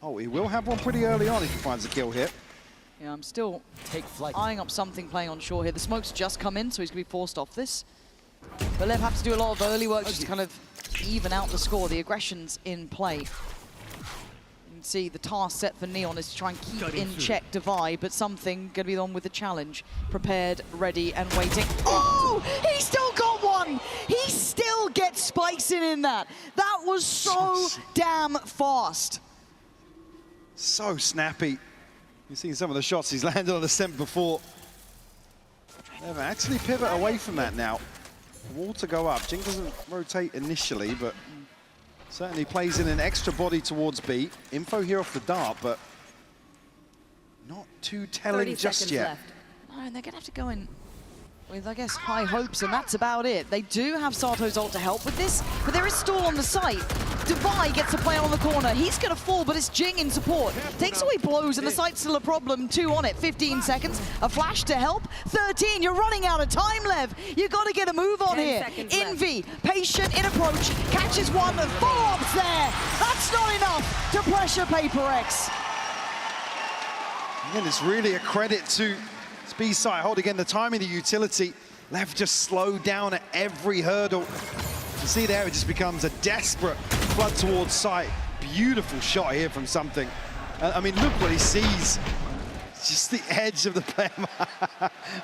Oh, he will have one pretty early on if he finds a kill here. Yeah, I'm still eyeing up something playing on shore here. The smoke's just come in, so he's going to be forced off this. But LEV have to do a lot of early work just to kind of even out the score. The aggression's in play. See the task set for Neon is to try and keep in check Devi, but something going to be on with the challenge. Prepared, ready, and waiting. Oh! He still got one! He still gets spikes in that. That was so damn fast. So snappy. You've seen some of the shots he's landed on the stem before. They've actually pivot away from that now. Wall to go up. Jing doesn't rotate initially, but certainly plays in an extra body towards B. Info here off the dart, but not too telling just yet. No, and they're going to have to go in with, I guess, high hopes, and that's about it. They do have Sato's ult to help with this, but there is stall on the site. Devi gets to play on the corner. He's going to fall, but it's Jing in support. Takes away blows, and the site's still a problem. 2 on it, 15 seconds. A flash to help. 13, you're running out of time, LEV. You got to get a move on here. Envy, patient in approach, catches one, follow-ups there. That's not enough to pressure PRX. Again, it's really a credit to B-side. Hold again, the timing, the utility. LEV just slowed down at every hurdle. You see there, it just becomes a desperate flood towards sight. Beautiful shot here from something. I mean, look what he sees. It's just the edge of the player.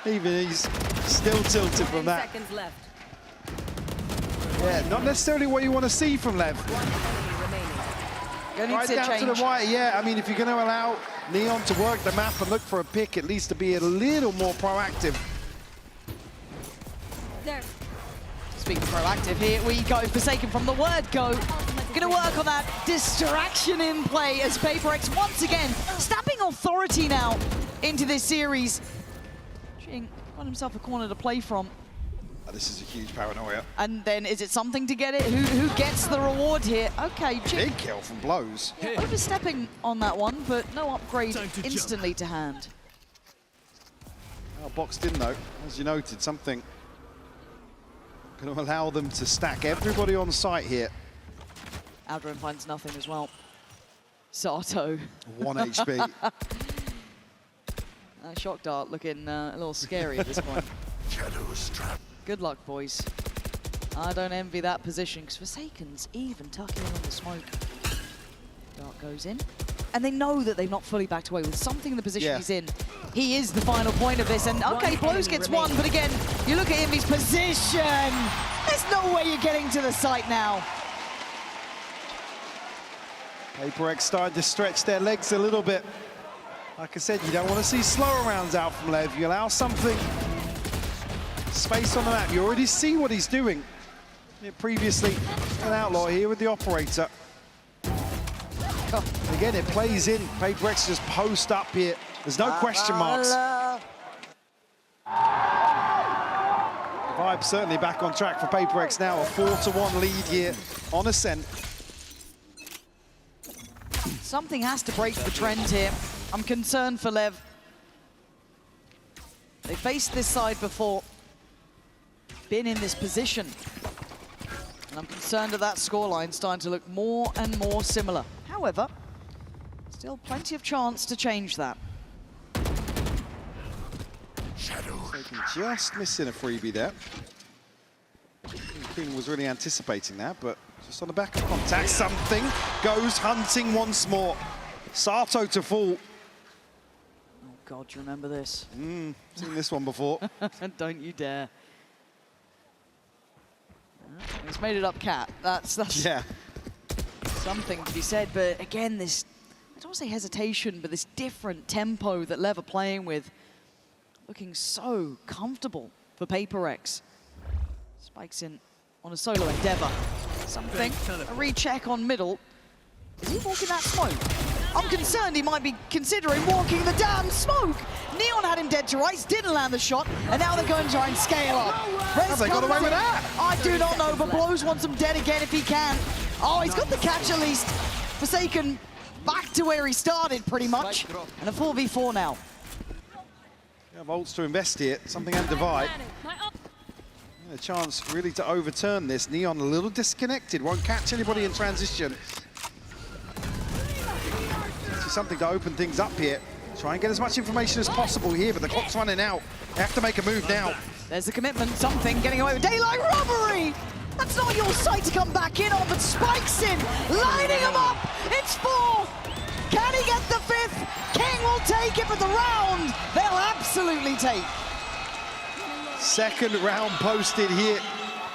Even he's still tilted from that. 10 seconds left. Yeah, not necessarily what you want to see from LEV. Right down to the wire, yeah. I mean, if you're going to allow Neon to work the map and look for a pick, at least to be a little more proactive. There. Speaking of proactive, here we go. Forsaken from the word go. Going to work on that distraction in play as PRX once again snapping authority now into this series. Ching got himself a corner to play from. Oh, this is a huge paranoia. And then is it something to get it? Who gets the reward here? Okay, Ching. Big kill from Blows. Yeah, overstepping on that one, but no upgrade instantly to hand. Oh, boxed in though, as you noted, something going to allow them to stack everybody on site here. Aldrin finds nothing as well. Sato. 1 HP. Shock dart looking a little scary at this point. Shadows trap. Good luck, boys. I don't envy that position, because Forsaken's even tucking in on the smoke. Dart goes in. And they know that they've not fully backed away with something in the position he's in. He is the final point of this. And okay, Blows gets one, but again, you look at him, his position. There's no way you're getting to the site now. PRX starting to stretch their legs a little bit. Like I said, you don't want to see slower rounds out from LEV. You allow something, space on the map. You already see what he's doing. Previously, an outlaw here with the operator. Again, it plays in. PRX just post up here. There's no question marks. The vibe certainly back on track for PRX now. A 4-1 lead here on Ascent. Something has to break the trend here. I'm concerned for LEV. They faced this side before, been in this position. And I'm concerned that scoreline starting to look more and more similar. However, still plenty of chance to change that. Just missing a freebie there. King was really anticipating that, but just on the back of contact, something goes hunting once more. Sato to fall. Oh God, do you remember this? Seen this one before. Don't you dare. He's made it up, Cat. That's yeah. Something to be said, but again, this, I don't want to say hesitation, but this different tempo that LEV are playing with, looking so comfortable for PRX. Spikes in on a solo endeavor. Something, a recheck on middle. Is he walking that smoke? I'm concerned he might be considering walking the damn smoke. Neon had him dead to rights, didn't land the shot, and now they're going to try and scale up. Have they got away with that? I do not know, but Blows wants him dead again if he can. Oh, he's got the catch at least. Forsaken back to where he started pretty much. And a 4v4 now. Yeah, Volts to invest here, something and divide. A chance really to overturn this. Neon a little disconnected, won't catch anybody in transition. Something to open things up here. Try and get as much information as possible here, but the clock's running out. They have to make a move now. There's the commitment, something getting away with daylight robbery. That's not your sight to come back in on, but Spikes in, lining him up. It's 4. Can he get the 5th? King will take it, but the round they'll absolutely take. Second round posted here.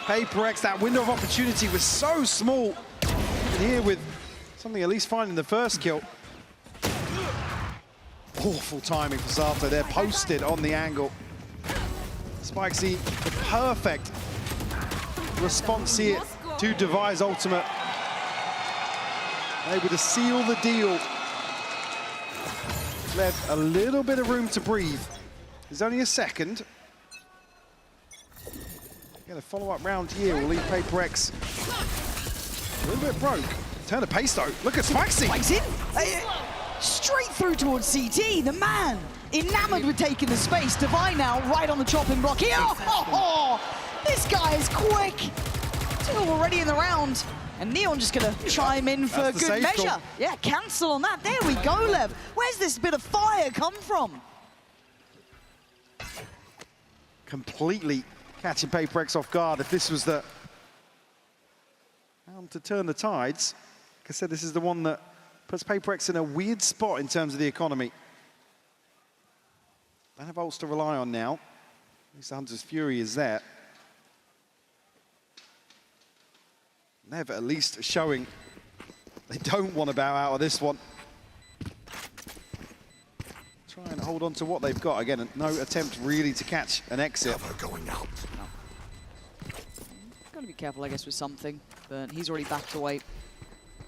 PRX, that window of opportunity was so small. And here with something at least finding the first kill. Awful timing for Sato there, posted on the angle. Spikesy, the perfect response here to Devi's ultimate. Able to seal the deal. Left a little bit of room to breathe. There's only a second. Get a follow-up round here will leave PRX a little bit broke. Turn the pace though. Look at Spikesy. Spikes in. Straight through towards CT. The man enamored with taking the space. Devi now right on the chopping block here. Oh, this guy is quick. 2 already in the round. And Neon just going to chime in for good measure. Call. Yeah, cancel on that. There we go, LEV. Where's this bit of fire come from? Completely catching PRX off guard. If this was the round to turn the tides, like I said, this is the one that puts PRX in a weird spot in terms of the economy. Don't have ults to rely on now. At least the Hunter's Fury is there. Lev at least showing they don't want to bow out of this one. Try and hold on to what they've got. Again, no attempt really to catch an exit. Going out. Got to be careful, I guess, with something, but he's already backed away.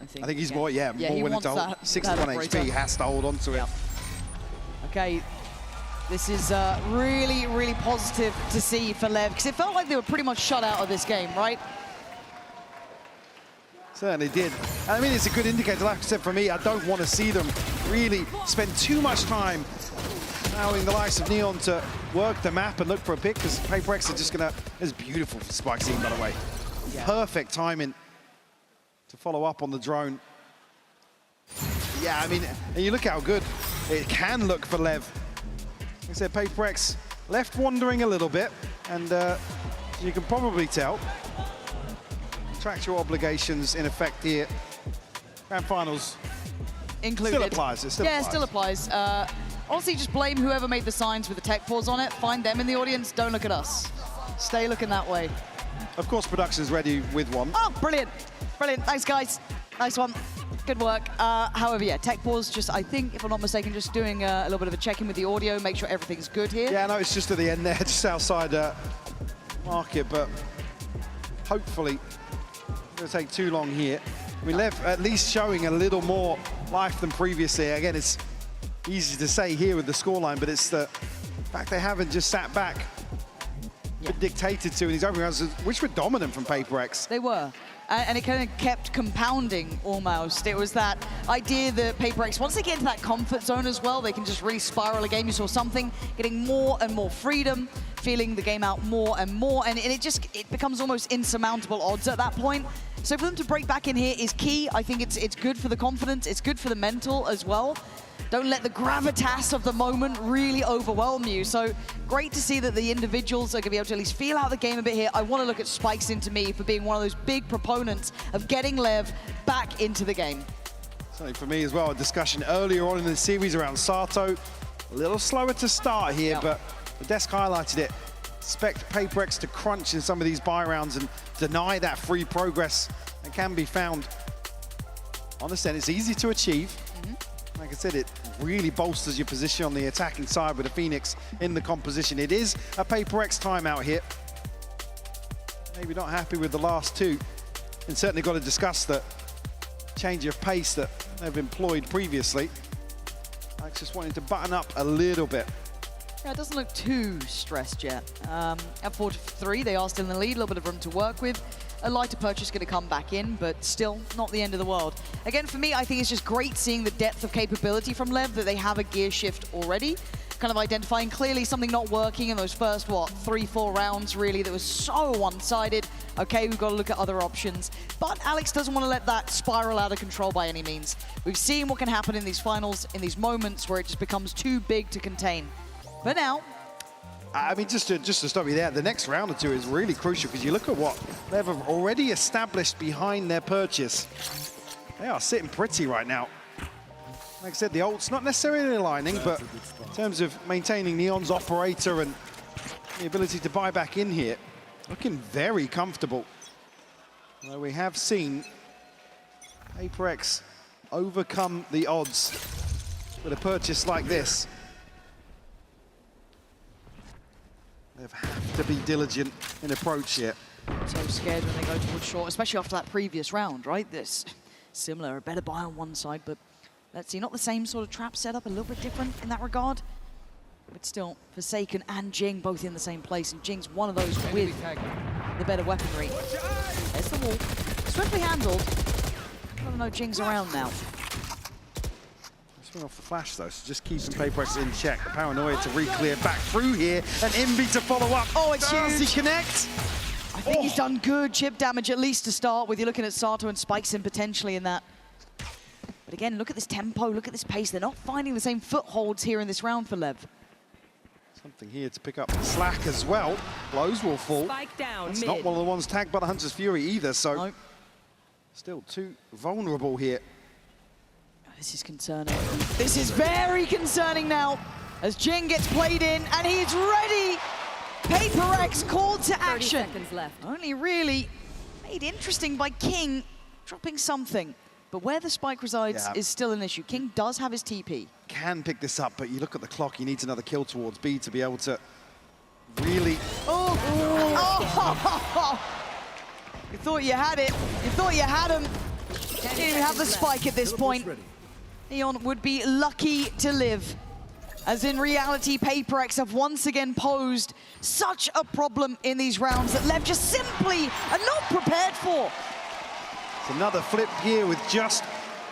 I think he's more, more willing to hold. 61 HP, has to hold on to it. Okay, this is really, really positive to see for LEV, because it felt like they were pretty much shut out of this game, right? Certainly did. And I mean, it's a good indicator. Like I said, for me, I don't want to see them really spend too much time allowing the likes of Neon to work the map and look for a pick, because HyperX are just going to... It's beautiful for Spike Scene, by the way. Yeah. Perfect timing to follow up on the drone. Yeah, I mean, and you look how good it can look for LEV. Like I said, HyperX left wandering a little bit, and you can probably tell. Contractual obligations in effect here. Grand finals included. Still applies. It still applies. Honestly, just blame whoever made the signs with the tech pause on it. Find them in the audience. Don't look at us. Stay looking that way. Of course, production's ready with one. Oh, brilliant. Brilliant. Thanks, guys. Nice one. Good work. However, yeah, tech pause just, I think, if I'm not mistaken, just doing a little bit of a check-in with the audio, make sure everything's good here. Yeah, no, it's just at the end there, just outside market, but hopefully it won't take too long here. We left at least showing a little more life than previously. Again, it's easy to say here with the scoreline, but it's the fact they haven't just sat back, been dictated to in these opening rounds, which were dominant from HyperX. They were. And it kind of kept compounding almost. It was that idea that HyperX, once they get into that comfort zone as well, they can just really spiral a game. You saw something getting more and more freedom, feeling the game out more and more, and it becomes almost insurmountable odds at that point. So for them to break back in here is key. I think it's good for the confidence, it's good for the mental as well. Don't let the gravitas of the moment really overwhelm you. So great to see that the individuals are going to be able to at least feel out the game a bit here. I want to look at Spikes into me for being one of those big proponents of getting LEV back into the game. Certainly for me as well, a discussion earlier on in the series around Sato. A little slower to start here, but the desk highlighted it. Expect HyperX to crunch in some of these buy rounds and deny that free progress that can be found. On the stand, it's easy to achieve. Like I said, it really bolsters your position on the attacking side with a Phoenix in the composition. It is a HyperX timeout here. Maybe not happy with the last two. And certainly got to discuss the change of pace that they've employed previously. Alex just wanting to button up a little bit. Yeah, it doesn't look too stressed yet. At 4-3, they are still in the lead, a little bit of room to work with. A lighter purchase going to come back in, but still not the end of the world. Again, for me, I think it's just great seeing the depth of capability from LEV, that they have a gear shift already. Kind of identifying clearly something not working in those first, 3-4 rounds, really, that was so one-sided. Okay, we've got to look at other options. But Alex doesn't want to let that spiral out of control by any means. We've seen what can happen in these finals, in these moments where it just becomes too big to contain. But now, I mean, just to stop you there, the next round or two is really crucial, because you look at what they've already established behind their purchase. They are sitting pretty right now. Like I said, the ult's not necessarily aligning, but in terms of maintaining Neon's operator and the ability to buy back in here, looking very comfortable. Well, we have seen HyperX overcome the odds with a purchase like this. They have to be diligent in approach here. So scared when they go towards short, especially after that previous round, right? This similar, a better buy on one side, but let's see, not the same sort of trap setup, a little bit different in that regard. But still, Forsaken and Jing both in the same place, and Jing's one of those with the better weaponry. There's the wall. Swiftly handled. I don't know, Jing's around now. Swing off the flash though, so just keeping HyperX in check. The paranoia to re-clear back through here, and Invi to follow up. Oh, it's huge. Does he connect? I think he's done good chip damage, at least to start with. You're looking at Sato and Spikes in potentially in that. But again, look at this tempo, look at this pace. They're not finding the same footholds here in this round for LEV. Something here to pick up slack as well. Blows will fall. Spike down, It's mid. not one of the ones tagged by the Hunter's Fury either, so nope. Still too vulnerable here. This is concerning. This is very concerning now, as Jing gets played in, and he's ready. HyperX called to action. 30 seconds left. Only really made interesting by King dropping something. But where the spike resides is still an issue. King does have his TP. Can pick this up, but you look at the clock, he needs another kill towards B to be able to really... Oh! You thought you had it. You thought you had him. Didn't even have the spike at this point. Neon would be lucky to live. As in reality, PRX have once again posed such a problem in these rounds that LEV just simply are not prepared for. It's another flip here with just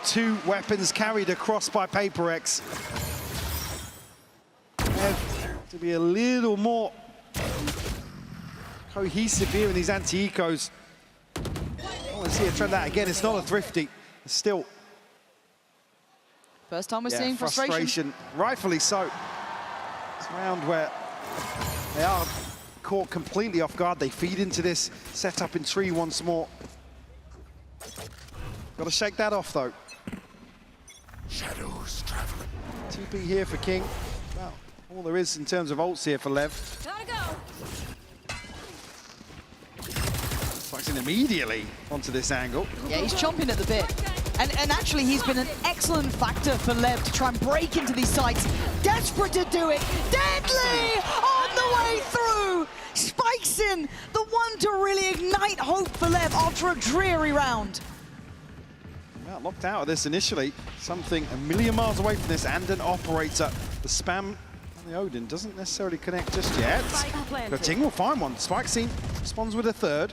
2 weapons carried across by PRX. Have to be a little more cohesive here in these anti-ecos. I want to see a trend out again. It's not a thrifty. It's still... First time we're seeing frustration. Rightfully so. It's a round where they are caught completely off guard. They feed into this setup in tree once more. Got to shake that off, though. Shadows traveling. TP here for King. Well, all there is in terms of ults here for LEV. Gotta go. Spikes in immediately onto this angle. Yeah, he's chomping at the bit. And actually, he's been an excellent factor for LEV to try and break into these sites. Desperate to do it. Deadly on the way through. Spikes in, the one to really ignite hope for LEV after a dreary round. Well, locked out of this initially. Something a million miles away from this and an operator. The spam on the Odin doesn't necessarily connect just yet. But Ting will find one. Spike scene responds with a third.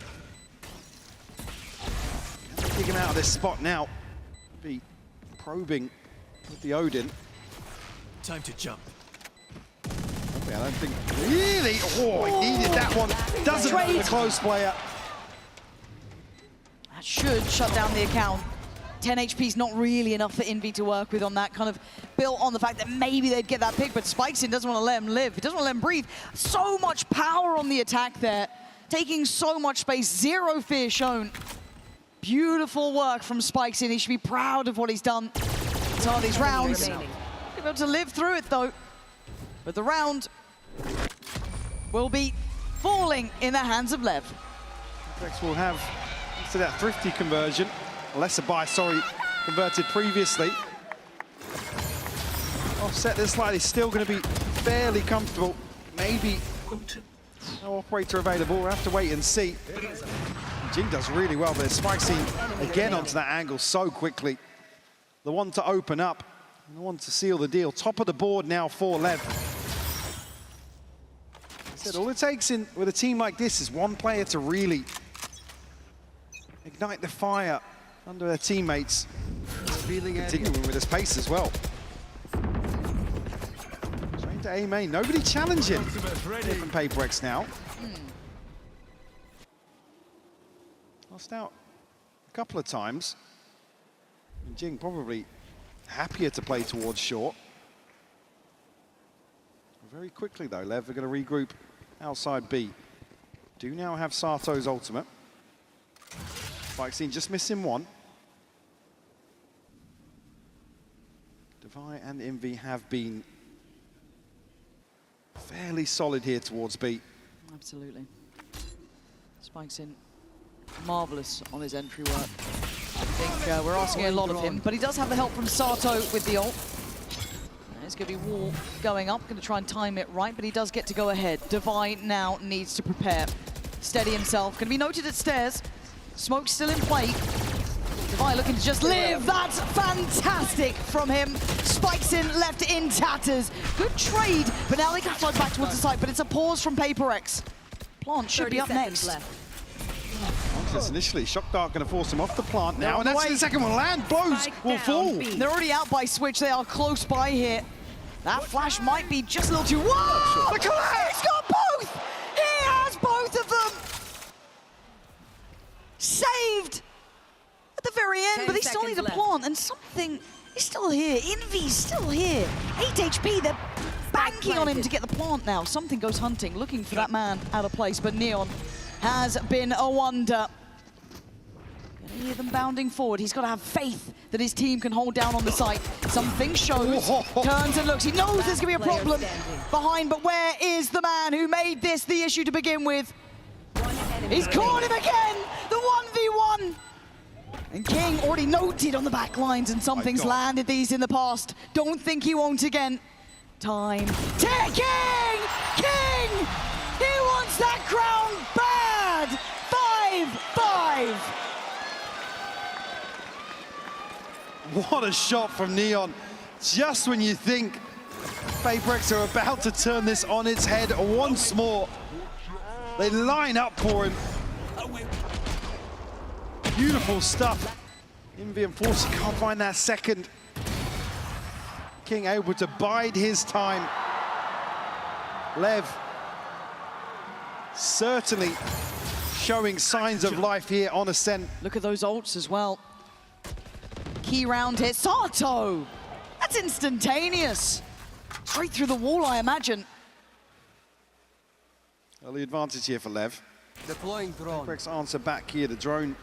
Dig him out of this spot now. Be probing with the Odin. Time to jump. Okay, I don't think really. Oh, he needed that one. Doesn't hurt the close player. That should shut down the account. 10 HP is not really enough for Envy to work with on that, kind of built on the fact that maybe they'd get that pick, but Spikesin doesn't want to let him live. He doesn't want to let him breathe. So much power on the attack there, taking so much space, zero fear shown. Beautiful work from Spikesin. He should be proud of what he's done in some of these rounds. He'll be able to live through it though. But the round will be falling in the hands of LEV. PRX will have, instead of that thrifty conversion, a lesser buy, sorry, converted previously. Offset this slightly, still going to be fairly comfortable. Maybe no operator available, we'll have to wait and see. Jing does really well, but Spike scene again onto that angle so quickly. The one to open up, and the one to seal the deal. Top of the board now for LEV. I said, all it takes with a team like this is one player to really ignite the fire under their teammates. Continuing with this pace as well. Straight to A main, nobody challenging from PRX now. Lost out a couple of times. And Jing probably happier to play towards short. Very quickly though, LEV are going to regroup outside B. Do now have Sato's ultimate. Spike scene just missing one. Devi and Envy have been fairly solid here towards B. Absolutely. Spike's in marvelous on his entry work. I think we're asking a lot of him, but he does have the help from Sato with the ult. There's going to be wall going up, going to try and time it right, but he does get to go ahead. Devi now needs to prepare. Steady himself, going to be noted at stairs. Smoke still in play. Devi looking to just live. That's fantastic from him. Spikes in, left in tatters. Good trade, but now they can flood back towards the site, but it's a pause from PRX. Plant should be up next. Just initially, Shock Dart going to force him off the plant now, and that's the second one. Land blows will fall. They're already out by Switch. They are close by here. That flash might be just a little too... Whoa! The collapse! He's got both! He has both of them! Saved at the very end, but they still need a plant, and something is still here. Envy's still here. 8 HP, they're banking on him to get the plant now. Something goes hunting, looking for that man out of place, but Neon has been a wonder. You hear them bounding forward. He's got to have faith that his team can hold down on the site. Something shows, turns and looks. He knows there's going to be a problem behind, but where is the man who made this the issue to begin with? He's caught him again! The And King already noted on the back lines, and something's landed these in the past. Don't think he won't again. Time. King! King! He wants that crown bad! 5-5. What a shot from Neon. Just when you think PRX are about to turn this on its head once more, they line up for him. Beautiful stuff. Envy unfortunately can't find that second. King able to bide his time. Lev certainly showing signs of life here on Ascent. Look at those ults as well. Key round here. Sato! That's instantaneous. Straight through the wall, I imagine. Early advantage here for Lev. Deploying drone. PRX answer back here. The drone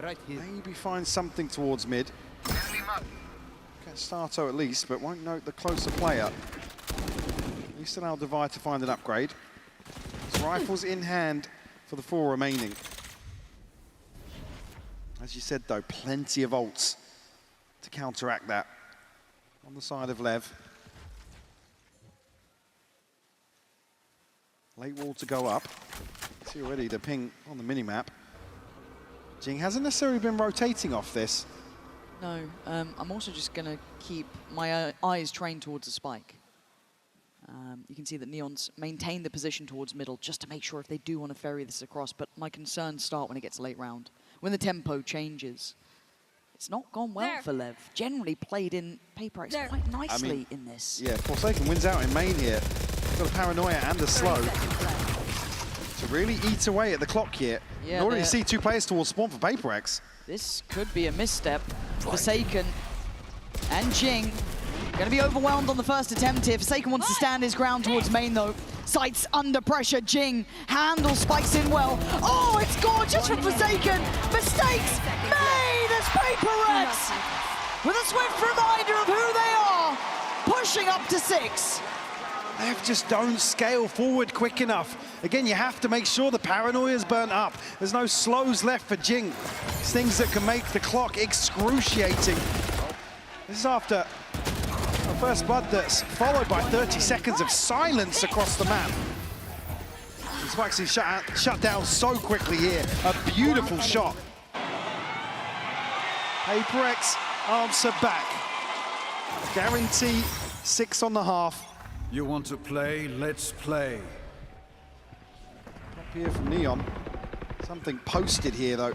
Right here. maybe finds something towards mid. Get Sato at least, but won't note the closer player. At least allow Divide to find an upgrade. His rifles in hand for the 4 remaining. As you said though, plenty of ults to counteract that. On the side of Lev. Late wall to go up. See already the ping on the minimap. Jing hasn't necessarily been rotating off this. No, I'm also just going to keep my eyes trained towards the spike. You can see that Neon's maintained the position towards middle just to make sure if they do want to ferry this across, but my concerns start when it gets late round, when the tempo changes. It's not gone well for Lev. Generally played in PRX quite nicely in this. Yeah, Forsaken wins out in main here. Got a paranoia and a slow to really eat away at the clock here. Yeah, you already see 2 players towards spawn for PRX. This could be a misstep. Forsaken and Jing going to be overwhelmed on the first attempt here. Forsaken wants to stand his ground towards main though. Sights under pressure. Jing handles, spikes in well. Oh, it's gorgeous from Forsaken. Mistakes made as PRX with a swift reminder of who they are, pushing up to 6. They just don't scale forward quick enough. Again, you have to make sure the paranoia's burnt up. There's no slows left for Jing. It's things that can make the clock excruciating. This is after a first blood that's followed by 30 seconds of silence across the map. He's actually shut down so quickly here. A beautiful shot. PRX answer back. Guarantee 6 on the half. You want to play? Let's play. Up here from Neon. Something posted here, though.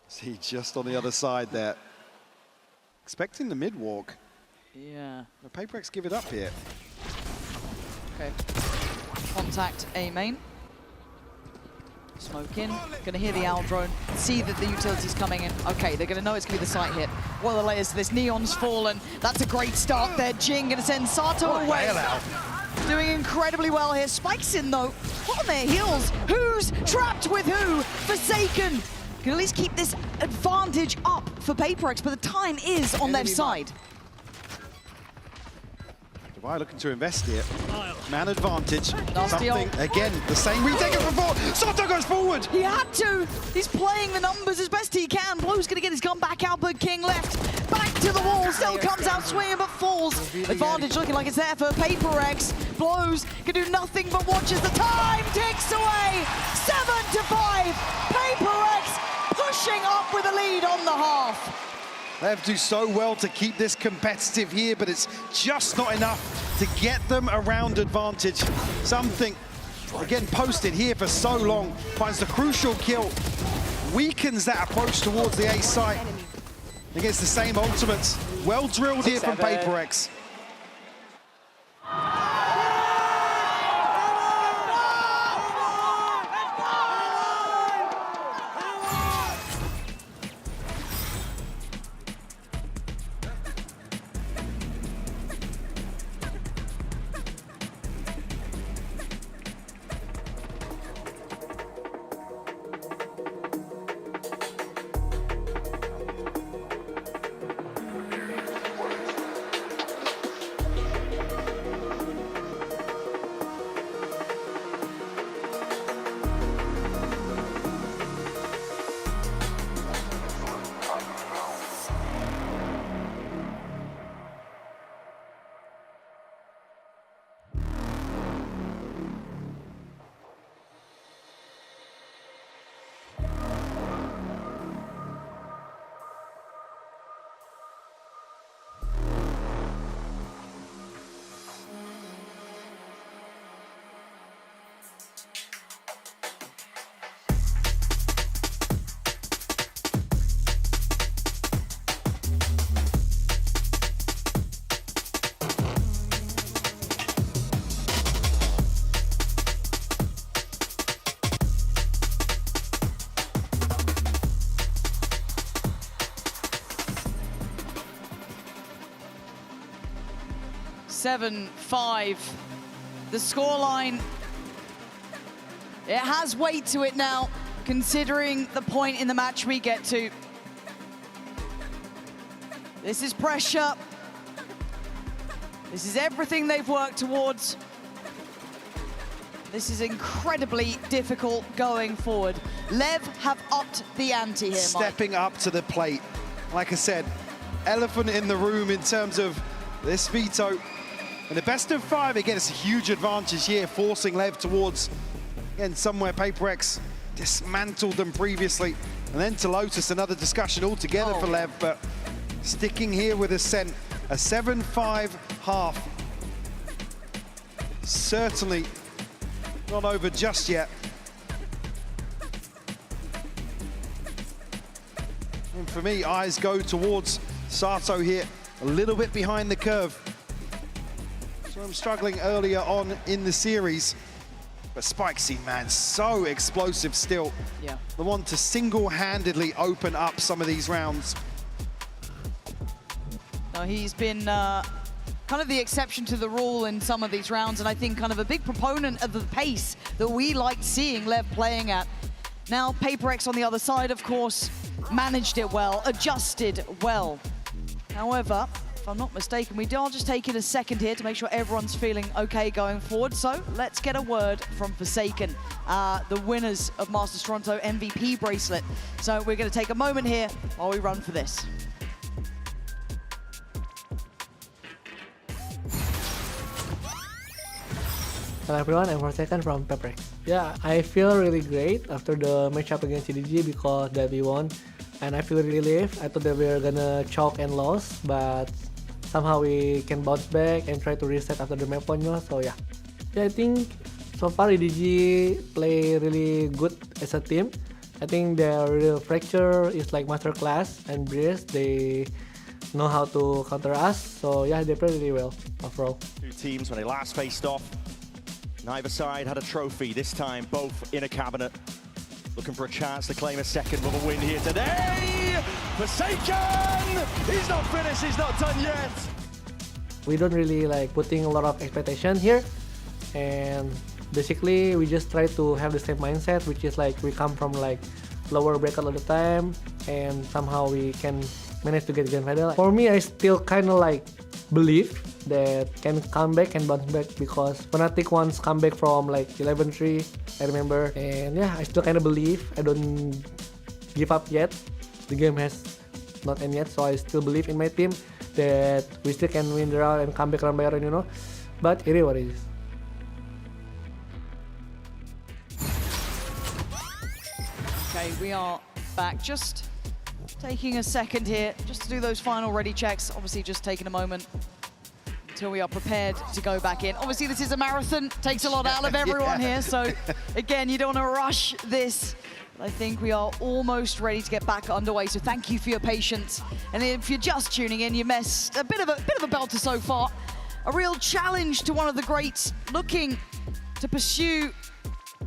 See, just on the other side there. Expecting the mid walk. Yeah. The PRX give it up here. Okay. Contact A main. Smoke in. Gonna hear the owl drone. See that the utility's coming in. Okay, they're gonna know it's gonna be the site hit. What are the layers to this? Neon's fallen. That's a great start there. Jing gonna send Sato away. Doing incredibly well here. Spikes in though. On their heels. Who's trapped with who? Forsaken. Can at least keep this advantage up for PRX, but the time is on their side. Divide looking to invest here. Man advantage. Nasty Something, again, the same retake as before. Sato goes forward. He had to. He's playing the numbers as best he can. Blue's going to get his gun back out, but King left. Back to the wall. Still comes out swinging, but falls. Advantage looking like it's there for PRX. Blows can do nothing but watches the time. Ticks away. 7-5. PRX pushing up with a lead on the half. They have to do so well to keep this competitive here, but it's just not enough to get them around advantage. Something, again, posted here for so long, finds the crucial kill, weakens that approach towards the A site against the same ultimates. Well drilled here from PRX. 7-5. The scoreline, it has weight to it now, considering the point in the match we get to. This is pressure. This is everything they've worked towards. This is incredibly difficult going forward. LEV have upped the ante here, Stepping Mike. up to the plate. Like I said, elephant in the room in terms of this veto. And the best of 5, again, it's a huge advantage here, forcing LEV towards, again, somewhere PRX dismantled them previously. And then to Lotus, another discussion altogether for LEV, but sticking here with Ascent, a 7-5 half. Certainly not over just yet. And for me, eyes go towards Sato here, a little bit behind the curve. So I'm struggling earlier on in the series. But Spikesy, man, so explosive still. Yeah. The one to single-handedly open up some of these rounds. No, he's been kind of the exception to the rule in some of these rounds, and I think kind of a big proponent of the pace that we liked seeing LEV playing at. Now, PRX on the other side, of course, managed it well, adjusted well. However, if I'm not mistaken, we are just taking a second here to make sure everyone's feeling okay going forward. So let's get a word from Forsaken, the winners of Masters Toronto MVP bracelet. So we're going to take a moment here while we run for this. Hello everyone, I'm Forsaken from PRX. Yeah, I feel really great after the matchup against CDG because that we won. And I feel relieved. I thought that we were gonna choke and lose, but somehow we can bounce back and try to reset after the map one, so yeah. I think so far EDG play really good as a team. I think their real fracture is like masterclass, and Breeze, they know how to counter us, so yeah, they play really well overall. Two teams when they last faced off, neither side had a trophy. This time both in a cabinet, looking for a chance to claim a second with a win here today. Forsaken! He's not finished, he's not done yet. We don't really like putting a lot of expectation here, and basically we just try to have the same mindset, which is like we come from like lower bracket all the time, and somehow we can manage to get grand final. For me, I still kind of like believe that can come back and bounce back, because Fnatic once come back from like 11-3, I remember, and yeah, I still kind of believe. I don't give up yet. The game has not ended yet, so I still believe in my team that we still can win the round and come back round by round, you know. But it is what it is. Okay, we are back. Just taking a second here, just to do those final ready checks. Obviously, just taking a moment until we are prepared to go back in. Obviously, this is a marathon, takes a lot out of everyone here. So again, you don't want to rush this. But I think we are almost ready to get back underway. So thank you for your patience. And if you're just tuning in, you missed a bit of a belter so far. A real challenge to one of the greats, looking to pursue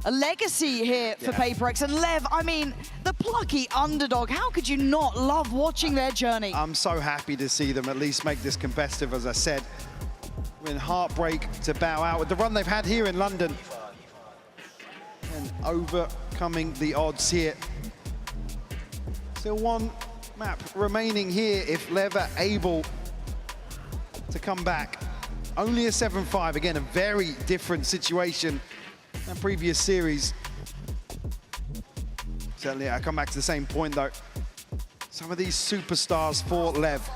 a legacy here for PRX. And LEV, I mean, the plucky underdog. How could you not love watching their journey? I'm so happy to see them at least make this competitive, as I said. In heartbreak to bow out with the run they've had here in London. And overcoming the odds here. Still one map remaining here if LEV are able to come back. Only a 7-5, again, a very different situation than previous series. Certainly, I come back to the same point though. Some of these superstars for LEV,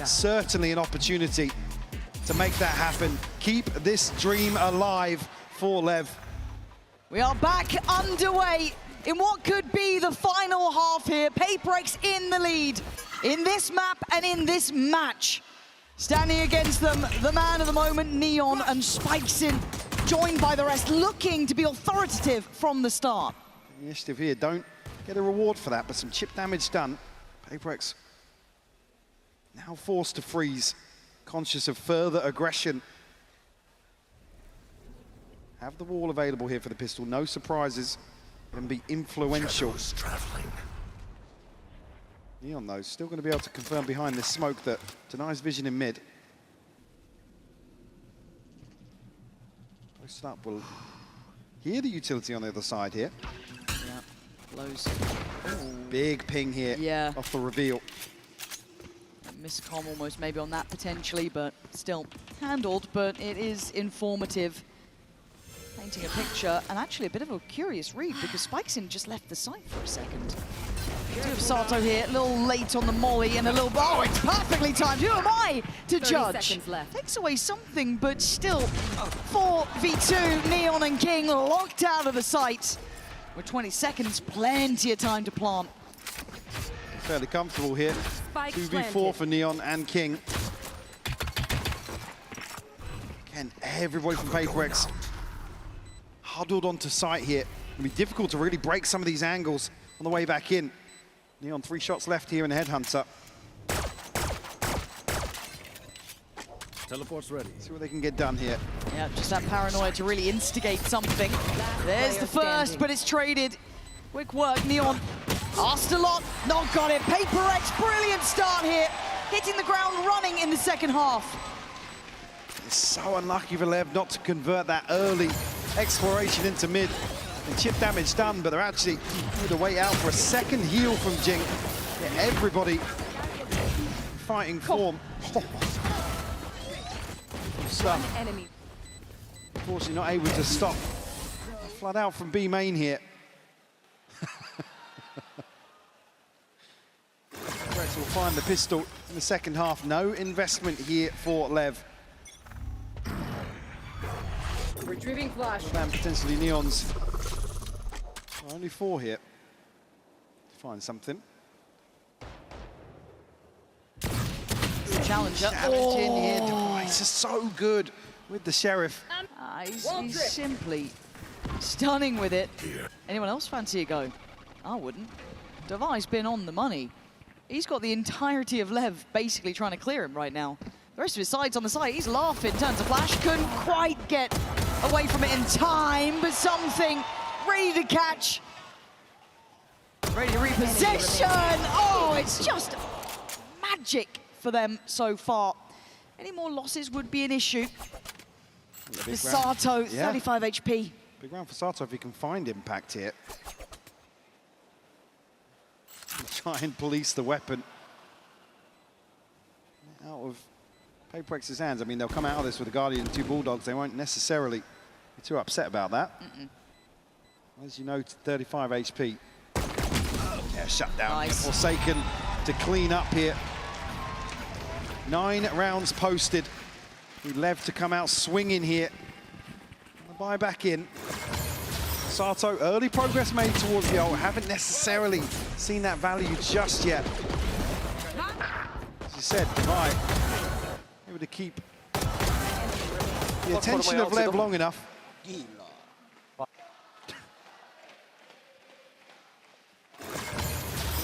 certainly an opportunity to make that happen. Keep this dream alive for LEV. We are back underway in what could be the final half here. PRX in the lead in this map and in this match. Standing against them, the man of the moment, Neon, and Spikesin, joined by the rest, looking to be authoritative from the start. Initiative here, don't get a reward for that, but some chip damage done. PRX now forced to freeze, conscious of further aggression. Have the wall available here for the pistol, no surprises, and be influential. Neon, though, still going to be able to confirm behind this smoke that denies vision in mid. Posted up will hear the utility on the other side here. Yeah, blows. Big ping here. Yeah. Off the reveal. Miscom almost maybe on that potentially, but still handled, but it is informative. Painting a picture, and actually a bit of a curious read because Spikeson just left the site for a second. We do have Sato here, a little late on the molly and a little, oh, it's perfectly timed. Who am I to 30 judge? seconds left. Takes away something, but still 4v2, Neon and King locked out of the site. With 20 seconds, plenty of time to plant. Fairly comfortable here. 2v4 for Neon and King. Again, everybody from PRX huddled onto site here. It'll be difficult to really break some of these angles on the way back in. Neon 3 shots left here in the Headhunter. Teleport's ready. See what they can get done here. Yeah, just that paranoia to really instigate something. There's the first, but it's traded. Quick work, Neon. Asked a lot, not got it. PRX, brilliant start here. Hitting the ground running in the second half. It's so unlucky for LEV not to convert that early exploration into mid. And chip damage done, but they're actually going to wait out for a second heal from Jing. Yeah, everybody fighting form. Stuff. Enemy. Unfortunately not able to stop. Flood out from B main here. Rex will find the pistol in the second half. No investment here for LEV. Retrieving flash. And potentially Neon's. Only 4 here. Find something. Challenger. Challenge in here. Device is so good with the Sheriff. He's simply stunning with it. Anyone else fancy a go? I wouldn't. Device been on the money. He's got the entirety of LEV basically trying to clear him right now. The rest of his side's on the side. He's laughing. Turns to flash. Couldn't quite get away from it in time, but something ready to catch. Ready to repossession. Oh, it's just magic for them so far. Any more losses would be an issue. For Sato, 35 HP. Big round for Sato if he can find impact here. Try and police the weapon. Out of PRX's hands. I mean, they'll come out of this with a Guardian and 2 Bulldogs. They won't necessarily be too upset about that. As you know, 35 HP. Yeah, shut down. Nice. Forsaken to clean up here. 9 rounds posted. LEV to come out swinging here. The buy back in. Sato, early progress made towards the ult. Haven't necessarily seen that value just yet. As you said, Divide able to keep the attention of LEV long enough.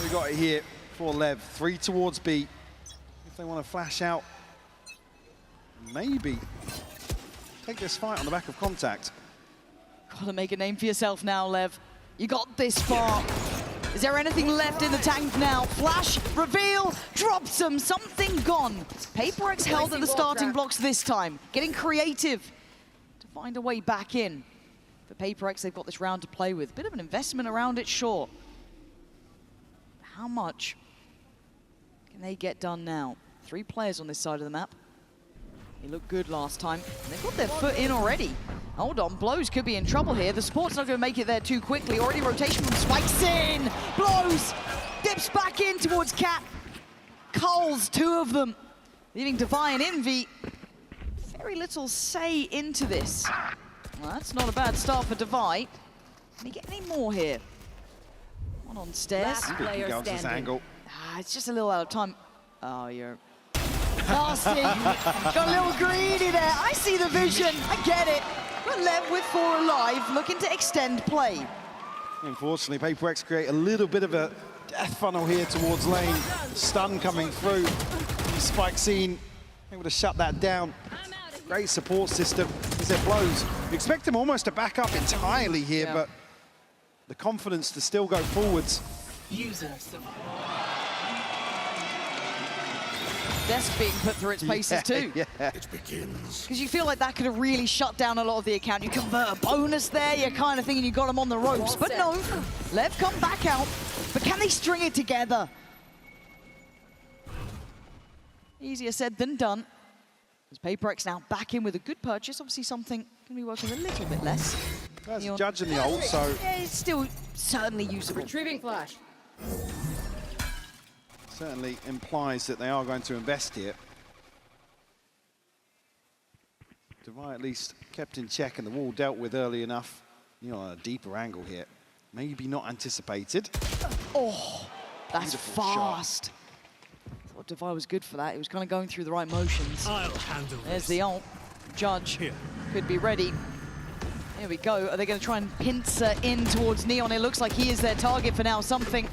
We got it here for LEV. 3 towards B. If they want to flash out, maybe take this fight on the back of contact. Gotta make a name for yourself now, LEV. You got this far. Is there anything left in the tank now? Flash, reveal, drops them, something gone. PRX held at the starting blocks this time, getting creative to find a way back in. For PRX, they've got this round to play with. Bit of an investment around it, sure. How much can they get done now? 3 players on this side of the map. They looked good last time. And they've got their foot in already. Hold on, Blows could be in trouble here. The Sport's not going to make it there too quickly. Already rotation from Spikes in. Blows dips back in towards Cat. Culls 2 of them, leaving Devi and Envy very little say into this. Well, that's not a bad start for Devi. Can he get any more here? One on stairs. This angle. It's just a little out of time. Oh, you're nasty. Got a little greedy there. I see the vision. I get it. But LEV with 4 alive, looking to extend play. Unfortunately, PRX create a little bit of a death funnel here towards lane. Stun coming through. Spike scene able to shut that down. Great support system as it blows. You expect him almost to back up entirely here, but the confidence to still go forwards. desk being put through its paces too. Yeah. Because you feel like that could have really shut down a lot of the account. You convert a bonus there, you're kind of thinking you got them on the ropes. But no, LEV come back out. But can they string it together? Easier said than done. As PRX now back in with a good purchase. Obviously something can be working a little bit less. That's judging the ult, so... Yeah, it's still certainly usable. Retrieving flash. Certainly implies that they are going to invest here. Devi at least kept in check and the wall dealt with early enough. You know, on a deeper angle here. Maybe not anticipated. Oh, that's Beautiful fast. shot. Thought Devi was good for that. He was kind of going through the right motions. I'll handle There's this. the ult. Judge Here. could be ready. Here we go. Are they going to try and pincer in towards Neon? It looks like he is their target for now. Something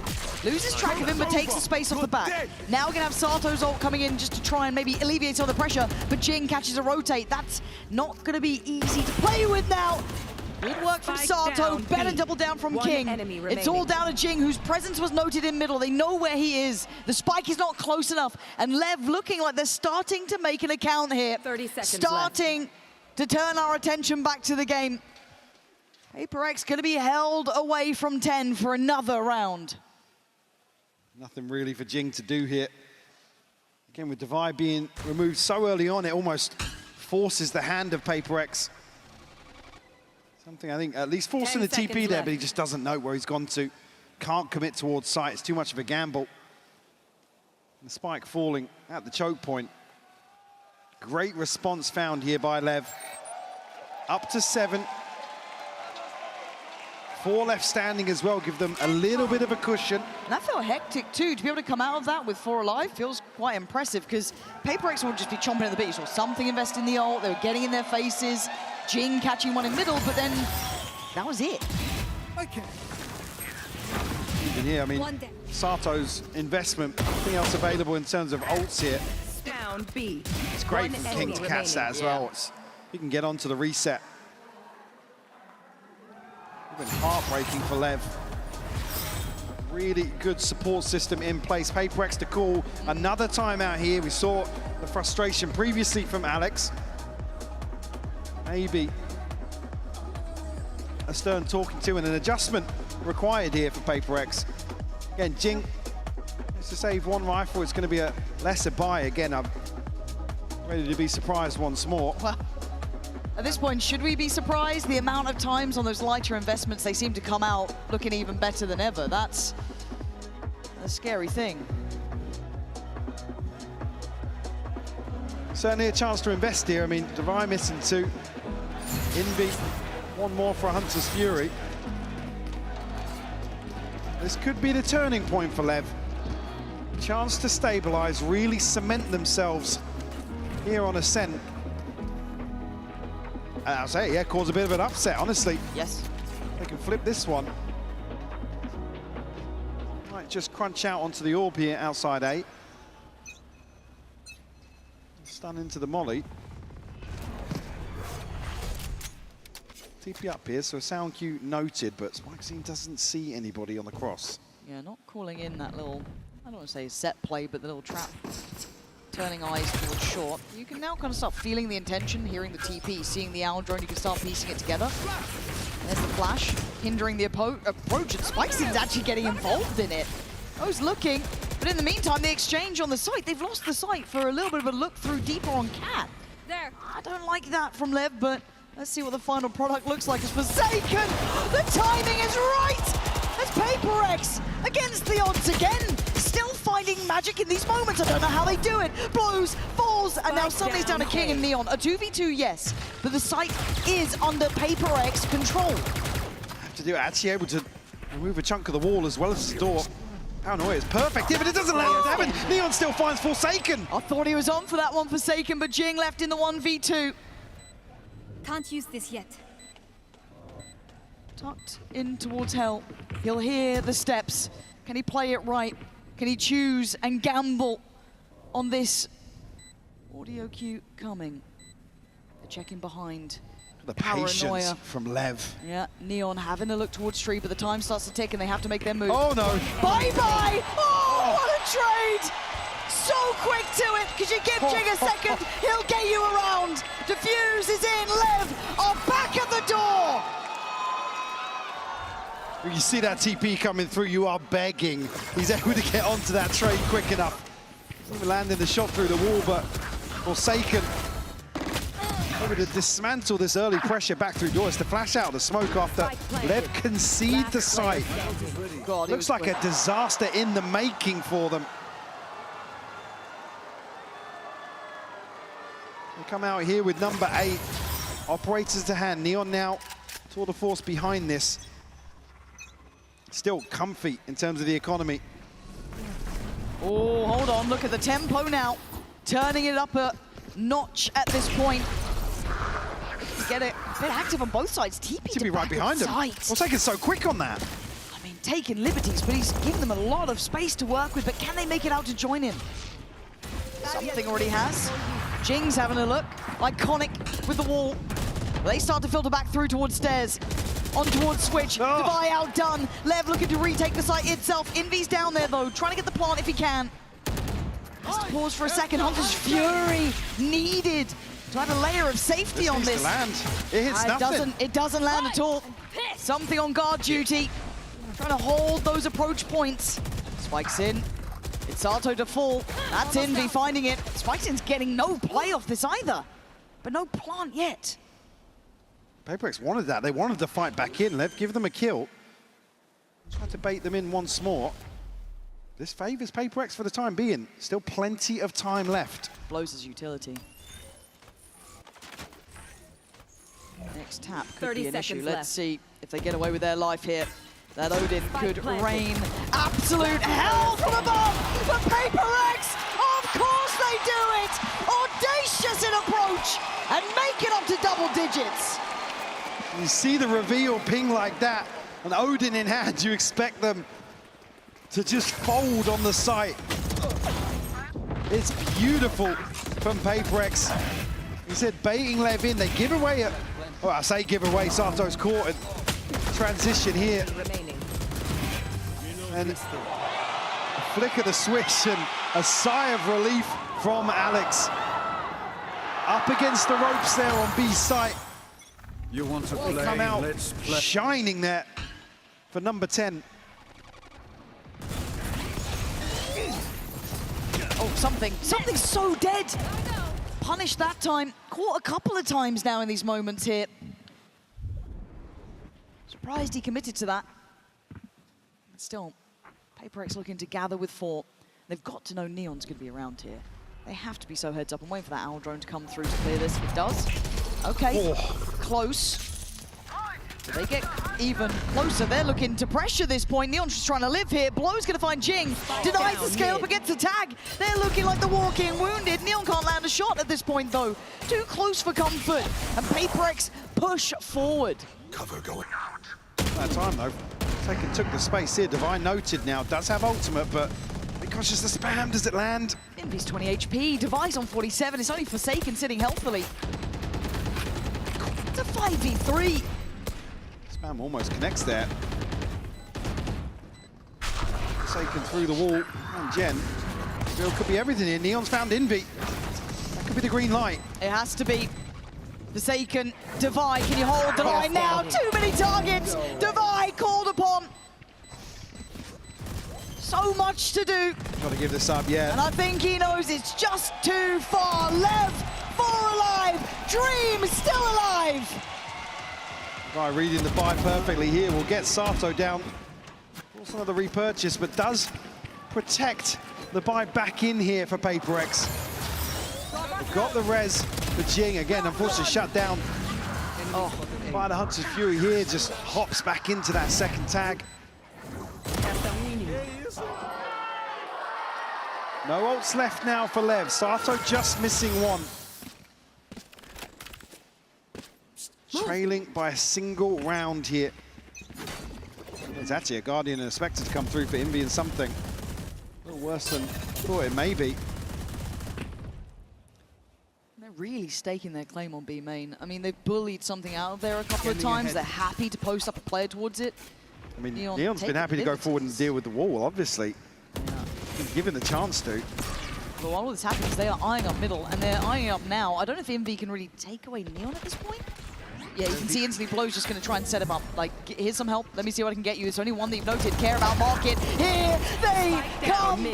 loses track of him, but takes the space off the back. Now we're going to have Sato's ult coming in just to try and maybe alleviate some of the pressure, but Jing catches a rotate. That's not going to be easy to play with now. Good work from Sato, better double down from King. It's all down to Jing, whose presence was noted in middle. They know where he is. The spike is not close enough. And LEV looking like they're starting to make an account here. 30 seconds starting to turn our attention back to the game. HyperX going to be held away from 10 for another round. Nothing really for Jing to do here. Again, with Devi being removed so early on, it almost forces the hand of PRX. Something I think at least forcing the TP there, but he just doesn't know where he's gone to. Can't commit towards sight. It's too much of a gamble. The spike falling at the choke point. Great response found here by LEV. Up to 7. 4 left standing as well, give them a little bit of a cushion. And that felt hectic too. To be able to come out of that with 4 alive feels quite impressive, because PRX will just be chomping at the bit. You saw something invest in the ult, they were getting in their faces. Jing catching one in middle, but then that was it. Okay. Even here, I mean, Sato's investment, nothing else available in terms of ults here. Down B. It's great for King to catch that as well. He can get onto the reset. Been heartbreaking for LEV. Really good support system in place. PRX to call another timeout here. We saw the frustration previously from Alex. Maybe a stern talking to and an adjustment required here for PRX. Again, Jing has to save 1 rifle. It's going to be a lesser buy. Again, I'm ready to be surprised once more. Well, at this point, should we be surprised? The amount of times on those lighter investments, they seem to come out looking even better than ever. That's a scary thing. Certainly a chance to invest here. I mean, Devi missing 2. Invi, 1 more for Hunter's Fury. This could be the turning point for LEV. Chance to stabilize, really cement themselves here on Ascent. I'll say, yeah, cause a bit of an upset, honestly. Yes. They can flip this one. Might just crunch out onto the orb here outside A. Stun into the molly. TP up here, so a sound cue noted, but Spikescene doesn't see anybody on the cross. Yeah, not calling in that little, I don't want to say set play, but the little trap. Turning eyes towards short. You can now kind of start feeling the intention, hearing the TP, seeing the owl drone, you can start piecing it together. There's the flash, hindering the approach, and Spikescene's actually getting involved in it. I was looking, but in the meantime, the exchange on the site, they've lost the site for a little bit of a look through deeper on Cat. There. I don't like that from LEV, but let's see what the final product looks like. It's Forsaken! The timing is right! As PRX against the odds again. Still finding magic in these moments. I don't know how they do it. Blows, falls, and now suddenly it's down to King and Neon. A 2v2, yes, but the site is under PRX control. Have to do it. Actually able to remove a chunk of the wall as well as the door. Paranoia is perfect here, but it doesn't let it happen. Neon still finds Forsaken. I thought he was on for that one, Forsaken, but Jing left in the 1v2. Can't use this yet. Tucked in towards Hell. He'll hear the steps. Can he play it right? Can he choose and gamble on this audio cue coming? They're checking behind. The Paranoia. patience from LEV. Yeah, Neon having a look towards Tree, but the time starts to tick and they have to make their move. Oh no. Bye-bye! Oh, what a trade! so quick to it. Because you give Jing a second, he'll get you around. Diffuse is in. LEV are back at the door. When you see that TP coming through, you are begging. He's able to get onto that trade quick enough. Even landing the shot through the wall, but Forsaken able to dismantle this early pressure back through doors to flash out the smoke after LEV concede the site. God, looks like a disaster in the making for them. They come out here with number 8. Operators to hand. Neon now tour de force behind this. Still comfy in terms of the economy. Oh, hold on, look at the tempo now. Turning it up a notch at this point. Get it a bit active on both sides. TP to be right behind him. Forsaken's so quick on that. I mean, taking liberties, but he's given them a lot of space to work with, but can they make it out to join him? Something already has. Jing's having a look. Iconic with the wall. They start to filter back through towards stairs. On towards Switch. Oh. Devi outdone. LEV looking to retake the site itself. Envy's down there though, trying to get the plant if he can. Has to pause for a second. Hunter's Fury needed to add a layer of safety on this. Land. It hits nothing. It doesn't land at all. Something on guard duty. Trying to hold those approach points. Spikes in. It's Sato to fall. That's Envy finding it. Spikes in's getting no play off this either. But no plant yet. PRX wanted that. They wanted to fight back in. LEV give them a kill. Try to bait them in once more. This favors PRX for the time being. Still plenty of time left. Blows his utility. Next tap could 30 be an issue. seconds Let's left. see if they get away with their life here. That Odin could rain absolute hell from above. But PRX, of course they do it. Audacious in approach and make it up to double digits. You see the reveal ping like that, and Odin in hand, you expect them to just fold on the site. It's beautiful from PRX. He said baiting LEV in, they give away it. Well, I say give away, Sato's caught and transition here. And a flick of the switch and a sigh of relief from Alex. Up against the ropes there on B's site. You want to They play? come out Let's play. shining there for number 10. Oh, something so dead. Punished that time. Caught a couple of times now in these moments here. Surprised he committed to that. But still, PRX looking to gather with 4. They've got to know Neon's going to be around here. They have to be so heads up. I'm waiting for that owl drone to come through to clear this. It does. Okay, close. Do they get even closer? They're looking to pressure this point. Neon's just trying to live here. Blow's gonna find Jing. Denies the scale, but gets the tag. They're looking like the walking wounded. Neon can't land a shot at this point, though. Too close for comfort. And PRX push forward. Cover going out. That time, though. Taken took the space here. Divine noted now. Does have ultimate, but because it's the spam, does it land? Envy's 20 HP. Device on 47. It's only Forsaken sitting healthily. It's a 5v3. Spam almost connects there. Forsaken through the wall. And Jen. Still could be everything here. Neon's found Envy. That could be the green light. It has to be. Forsaken, Devi, can you hold the line now? Too many targets. Devi called upon. So much to do. Got to give this up, yeah. And I think he knows it's just too far. LEV, 4 alive. Dream still alive. Guy reading the buy perfectly here will get Sato down. Also another repurchase, but does protect the buy back in here for PRX. They've got the res for Jing. Again, unfortunately shut down. Oh, by the Hunter's Fury here, just hops back into that second tag. No ults left now for LEV. Sato just missing 1. Trailing by a single round here. There's actually a Guardian and a Spectre to come through for Envy and something. A little worse than thought it may be. They're really staking their claim on B main. I mean, they've bullied something out of there a couple of times. They're happy to post up a player towards it. I mean, Neon's been happy to go forward and deal with the wall, obviously. Been given the chance to. But while all this happens, they are eyeing up middle, and they're eyeing up now. I don't know if Envy can really take away Neon at this point. Yeah, you can see instantly Blow's just going to try and set him up. Like, here's some help. Let me see what I can get you. It's only one that you've noted. Care about market. Here they come.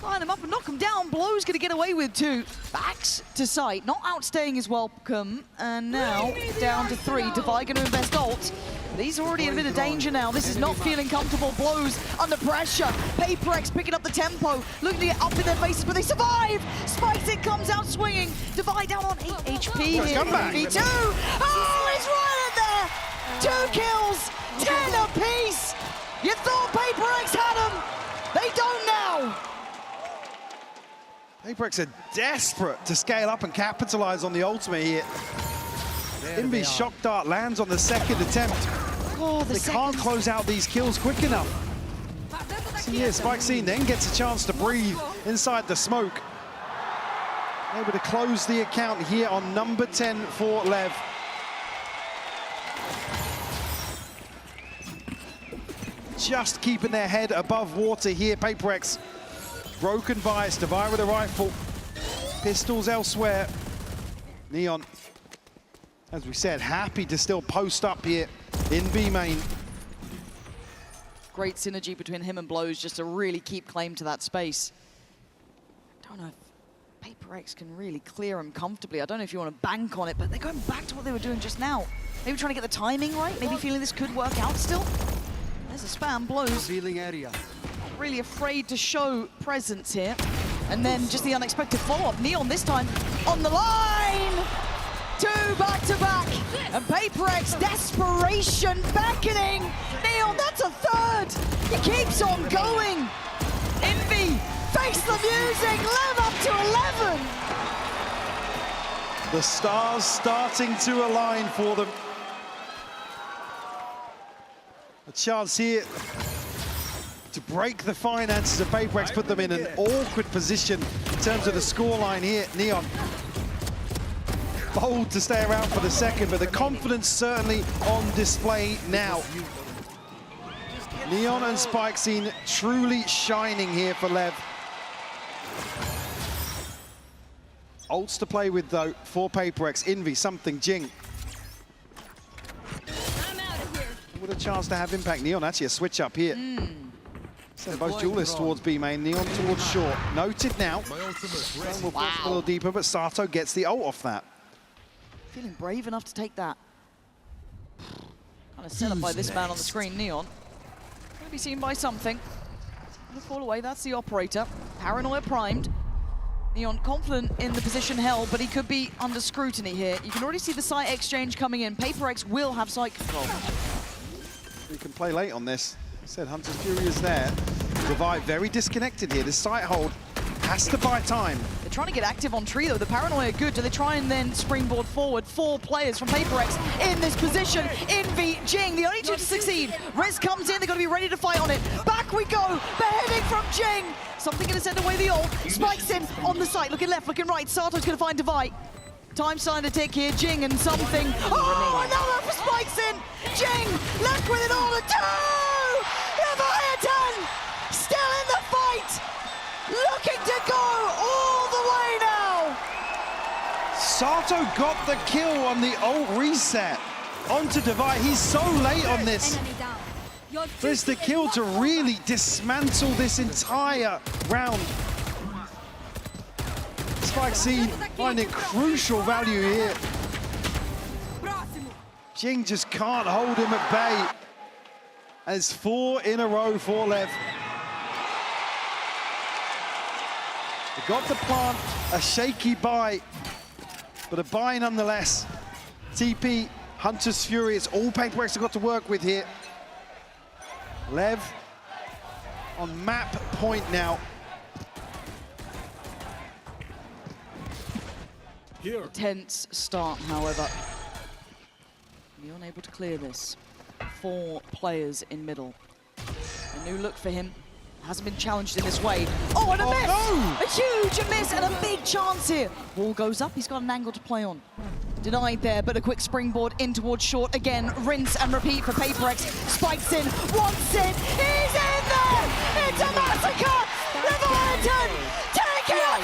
Line him up and knock him down. Blow's going to get away with 2. Backs to sight. Not outstaying his welcome. And now down to 3. Devi going to invest ult. But he's already in a bit of danger now. This is not feeling comfortable. Blow's under pressure. PRX picking up the tempo. Looking to get up in their faces, but they survive. Spikes it, comes out swinging. Devi down on 8 HP here. V2. Oh, he's right in there. 2 kills. 10 apiece. You thought PRX had him. They don't now. HyperX are desperate to scale up and capitalize on the ultimate here. Envy's shock dart lands on the 2nd attempt. Oh, they can't close out these kills quick enough. So yeah, Spikescene then gets a chance to breathe inside the smoke. Able to close the account here on number 10 for LEV. Just keeping their head above water here, PRX. Broken bias, Devi with a rifle. Pistols elsewhere. Neon, as we said, happy to still post up here in B main. Great synergy between him and Blows just to really keep claim to that space. Don't know if PRX can really clear him comfortably. I don't know if you want to bank on it, but they're going back to what they were doing just now. Maybe trying to get the timing right, maybe feeling this could work out still. There's a spam, Blows. Revealing area. Really afraid to show presence here. And then just the unexpected follow-up. Neon this time on the line! 2 back-to-back. And PRX, desperation beckoning. Neon, that's a 3rd. He keeps on going. Envy, face the music, LEV up to 11. The stars starting to align for them. A chance here to break the finances of PRX, put them in an awkward position in terms of the scoreline here. Neon bold to stay around for the 2nd, but the confidence certainly on display now. Neon and Spikescene truly shining here for LEV. Ults to play with though for PRX. Envy, something, Jing. What a chance to have impact. Neon actually a switch up here. So both duelists towards B main, Neon towards short. Noted now. We'll push a little deeper, but Sato gets the ult off that. Feeling brave enough to take that. Kind of set up by this man on the screen, Neon. Gonna be seen by something. Gonna fall away, that's the operator. Paranoia primed. Neon confident in the position held, but he could be under scrutiny here. You can already see the site exchange coming in. PRX will have site control. We can play late on this. Said Hunter's Fury is there. Devi very disconnected here. This site hold has to buy time. They're trying to get active on tree though. The Paranoia good. Do they try and then springboard forward? 4 players from PRX in this position. Envy, Jing, the only 2 to succeed. Riz comes in, they've got to be ready to fight on it. Back we go, beheading from Jing. Something going to send away the ult. Spikes in on the site, looking left, looking right. Sato's going to find Devi. Time starting to tick here, Jing and something. Oh, another for Spikes in. Jing, left with it all, 2! Leviathan, still in the fight. Looking to go all the way now. Sato got the kill on the ult reset onto Devi. He's so late on this. But it's the kill to really dismantle this entire round. Spikescene finding crucial value here. Jing just can't hold him at bay. As 4 in a row for LEV. They got the plant, a shaky buy, but a buy nonetheless. TP, Hunter's Fury, it's all PRX have got to work with here. LEV on map point now. A tense start, however. You're unable to clear this. 4 players in middle. A new look for him. Hasn't been challenged in this way. Oh, and a miss! No. A huge miss and a big chance here. Wall goes up, he's got an angle to play on. Denied there, but a quick springboard in towards short. Again, rinse and repeat for PRX. Spikes in, wants it, he's in there! It's a massacre! Leviathan taking it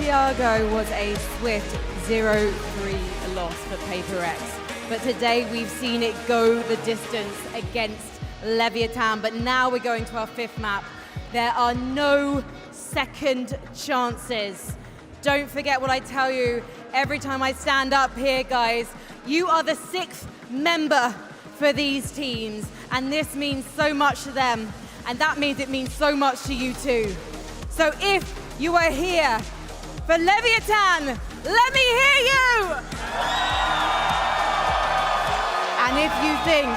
Santiago was a swift 0-3 loss for PRX. But today we've seen it go the distance against Leviathan. But now we're going to our fifth map. There are no second chances. Don't forget what I tell you every time I stand up here, guys. You are the sixth member for these teams, and this means so much to them, and that means it means so much to you too. So if you are here for Leviathan, let me hear you! And if you think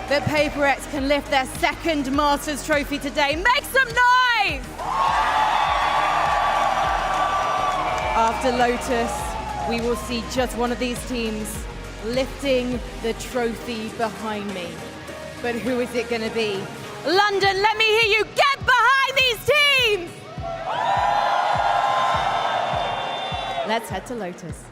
that PRX can lift their second Masters trophy today, make some noise! After Lotus, we will see just one of these teams lifting the trophy behind me. But who is it going to be? London, let me hear you get behind these teams! Let's head to Lotus.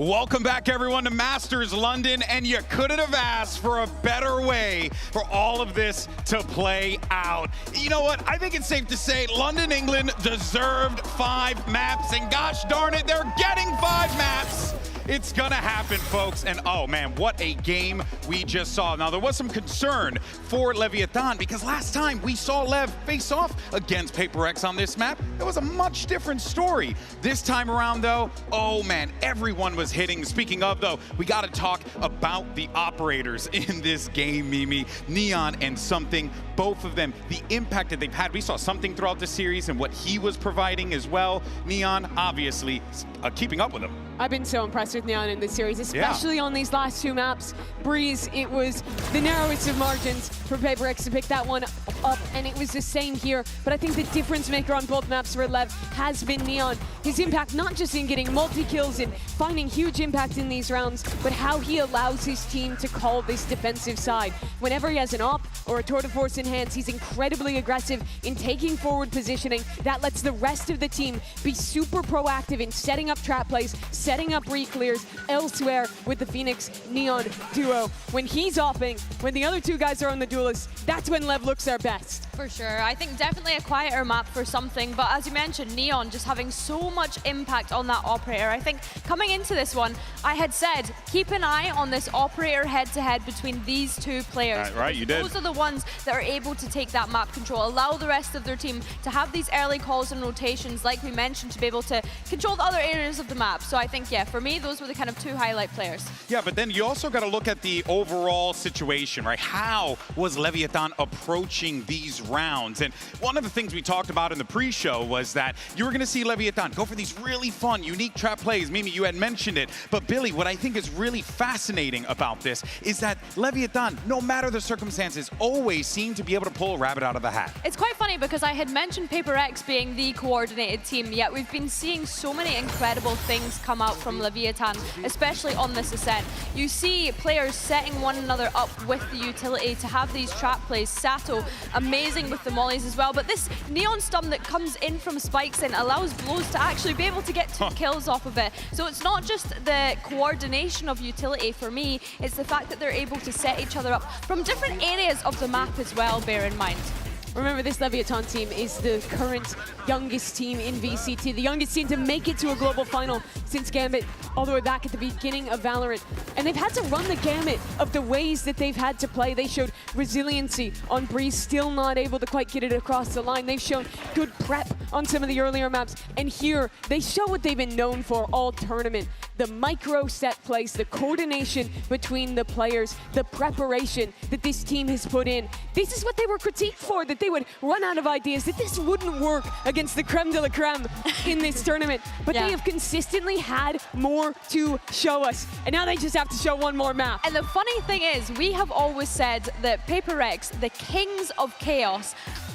Welcome back, everyone, to Masters London, and you couldn't have asked for a better way for all of this to play out. You know what? I think it's safe to say London, England deserved 5 maps, and gosh darn it, they're getting 5 maps. It's gonna happen, folks, and oh man, what a game we just saw. Now, there was some concern for Leviathan because last time we saw Lev face off against PRX on this map, it was a much different story. This time around, though, oh man, everyone was hitting. Speaking of, though, we gotta talk about the operators in this game, Mimi. Neon and Something, both of them, the impact that they've had. We saw Something throughout the series and what he was providing as well. Neon, obviously, keeping up with him. I've been so impressed with Neon in this series, especially on these last 2 maps. Breeze, it was the narrowest of margins for PRX to pick that one up, and it was the same here. But I think the difference maker on both maps for Lev has been Neon. His impact, not just in getting multi-kills and finding huge impact in these rounds, but how he allows his team to call this defensive side. Whenever he has an op or a tour de force in hands, he's incredibly aggressive in taking forward positioning. That lets the rest of the team be super proactive in setting up trap plays, setting up re-clears elsewhere with the Phoenix Neon duo. When he's opping, when the other 2 guys are on the duelist, that's when Lev looks their best. For sure. I think definitely a quieter map for Something, but as you mentioned, Neon just having so much impact on that operator. I think coming into this one, I had said, keep an eye on this operator head-to-head between these 2 players. Right, you did. Those are the ones that are able to take that map control, allow the rest of their team to have these early calls and rotations, like we mentioned, to be able to control the other areas of the map. So I think, yeah, for me, those were the kind of 2 highlight players. Yeah, but then you also got to look at the overall situation, right? How was Leviathan approaching these rounds? And one of the things we talked about in the pre-show was that you were going to see Leviathan go for these really fun, unique trap plays. Mimi, you had mentioned it. But Billy, what I think is really fascinating about this is that Leviathan, no matter the circumstances, always seem to be able to pull a rabbit out of the hat. It's quite funny because I had mentioned PRX being the coordinated team, yet we've been seeing so many incredible things come out from Leviathan, especially on this ascent. You see players setting one another up with the utility to have these trap plays. Sato, amazing with the mollies as well, but this Neon stun that comes in from spikes and allows Blows to actually be able to get 2 kills off of it. So it's not just the coordination of utility for me, it's the fact that they're able to set each other up from different areas of the map as well, bear in mind. Remember, this Leviathan team is the current youngest team in VCT, the youngest team to make it to a global final since Gambit, all the way back at the beginning of Valorant. And they've had to run the gamut of the ways that they've had to play. They showed resiliency on Breeze, still not able to quite get it across the line. They've shown good prep on some of the earlier maps. And here, they show what they've been known for all tournament. The micro set plays, the coordination between the players, the preparation that this team has put in. This is what they were critiqued for, that that they would run out of ideas, that this wouldn't work against the creme de la creme in this tournament. But they have consistently had more to show us. And now they just have to show one more map. And the funny thing is, we have always said that PRX, the kings of chaos,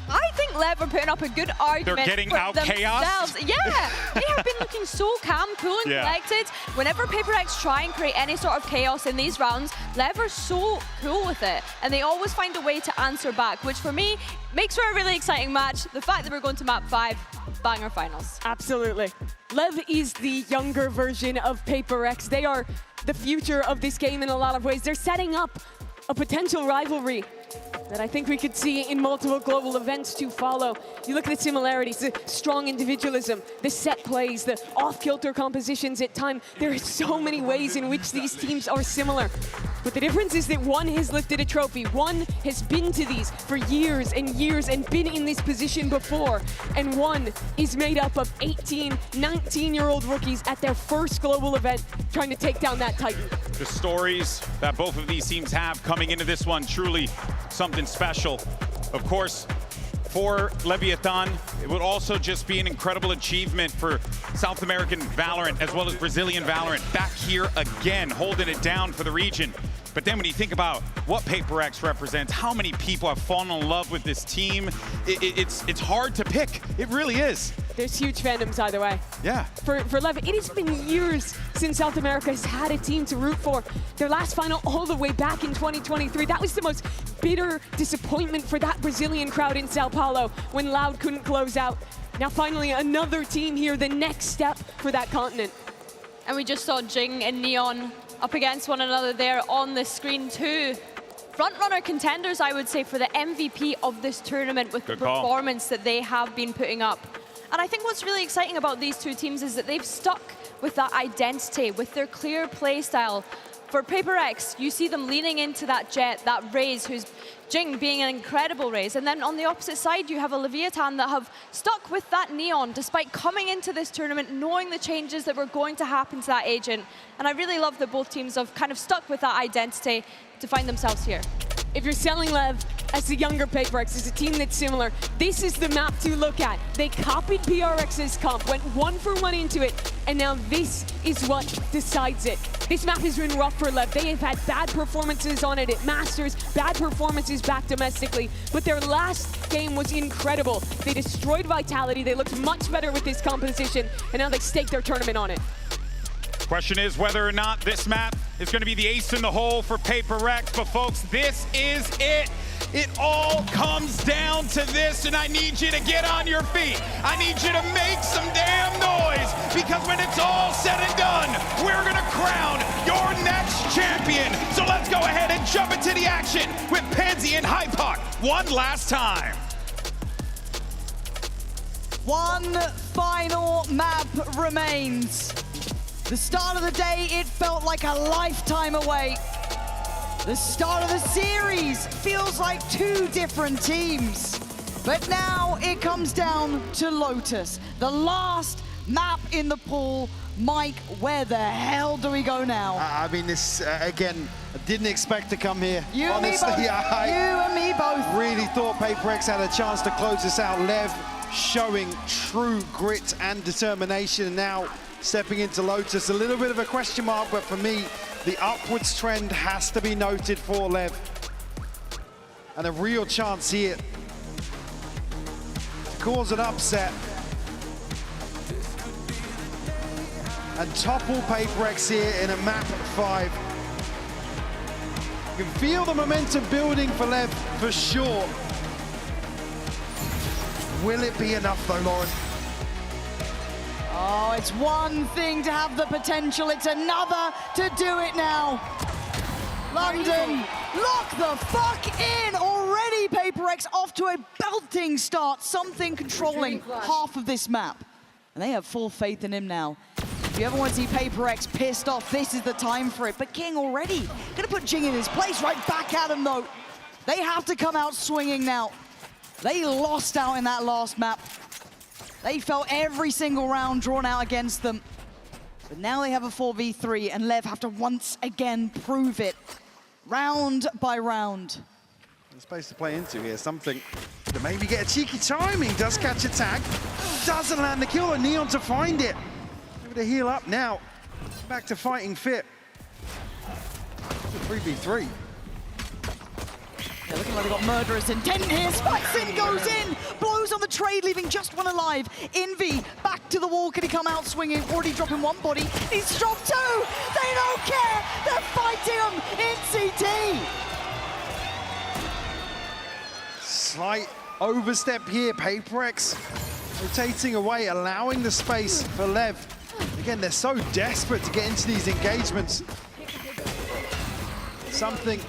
I think LEV are putting up a good argument. They're getting for out themselves. chaos? Yeah, they have been looking so calm, cool and collected. Whenever PRX try and create any sort of chaos in these rounds, LEV are so cool with it. And they always find a way to answer back, which for me makes for a really exciting match. The fact that we're going to map 5, banger finals. Absolutely. LEV is the younger version of PRX. They are the future of this game in a lot of ways. They're setting up a potential rivalry that I think we could see in multiple global events to follow. You look at the similarities, the strong individualism, the set plays, the off-kilter compositions at time. There are so many ways in which these teams are similar. But the difference is that one has lifted a trophy, one has been to these for years and years and been in this position before, and one is made up of 18, 19-year-old rookies at their first global event trying to take down that Titan. The stories that both of these teams have coming into this one, truly something special. Of course, for Leviathan, it would also just be an incredible achievement for South American Valorant as well as Brazilian Valorant back here again, holding it down for the region. But then when you think about what PRX represents, how many people have fallen in love with this team, it's hard to pick. It really is. There's huge fandoms either way. Yeah. For LEV, it has been years since South America has had a team to root for. Their last final all the way back in 2023. That was the most bitter disappointment for that Brazilian crowd in Sao Paulo when Loud couldn't close out. Now finally another team here, the next step for that continent. And we just saw Jing and Neon up against one another there on the screen too. Front-runner contenders, I would say, for the MVP of this tournament with the performance that they have been putting up. And I think what's really exciting about these two teams is that they've stuck with that identity, with their clear play style. For PRX, you see them leaning into that Jet, that Raze, who's Jing being an incredible Raze. And then on the opposite side, you have a Leviathan that have stuck with that Neon, despite coming into this tournament knowing the changes that were going to happen to that agent. And I really love that both teams have kind of stuck with that identity to find themselves here. If you're selling LEV as the younger PRX, as a team that's similar, this is the map to look at. They copied PRX's comp, went 1-for-1 into it, and now this is what decides it. This map has been rough for LEV. They have had bad performances on it at Masters, bad performances back domestically, but their last game was incredible. They destroyed Vitality, they looked much better with this composition, and now they stake their tournament on it. Question is whether or not this map is going to be the ace in the hole for PRX, but folks, this is it. It all comes down to this, and I need you to get on your feet. I need you to make some damn noise, because when it's all said and done, we're going to crown your next champion. So let's go ahead and jump into the action with Pansy and HyperX one last time. One final map remains. The start of the day, it felt like a lifetime away. The start of the series feels like two different teams. But now it comes down to Lotus, the last map in the pool. Mike, where the hell do we go now? I mean, this, again, I didn't expect to come here. You Honestly, and me both. You and me both. Really thought PRX had a chance to close this out. LEV showing true grit and determination. Now stepping into Lotus, a little bit of a question mark, but for me, the upwards trend has to be noted for LEV. And a real chance here to cause an upset and topple PRX here in a map 5. You can feel the momentum building for LEV for sure. Will it be enough though, Lauren? Oh, it's one thing to have the potential, it's another to do it now. London, lock the fuck in! Already PRX off to a belting start, something controlling half of this map. And they have full faith in him now. If you ever want to see PRX pissed off, this is the time for it. But King already gonna put Jing in his place, right back at him though. They have to come out swinging now. They lost out in that last map. They felt every single round drawn out against them. But now they have a 4v3 and LEV have to once again prove it, round by round. There's space to play into here, something to maybe get a cheeky timing. Does catch a tag. Doesn't land the kill, and Neon to find it. Able to heal up now. Back to fighting fit. 3v3. Yeah, looking like they've got murderous intent here. Spikes in, goes in, blows on the trade, leaving just one alive. Envy back to the wall. Can he come out swinging? Already dropping one body. He's dropped two. They don't care. They're fighting him in CT. Slight overstep here. PRX rotating away, allowing the space for LEV. Again, they're so desperate to get into these engagements. Something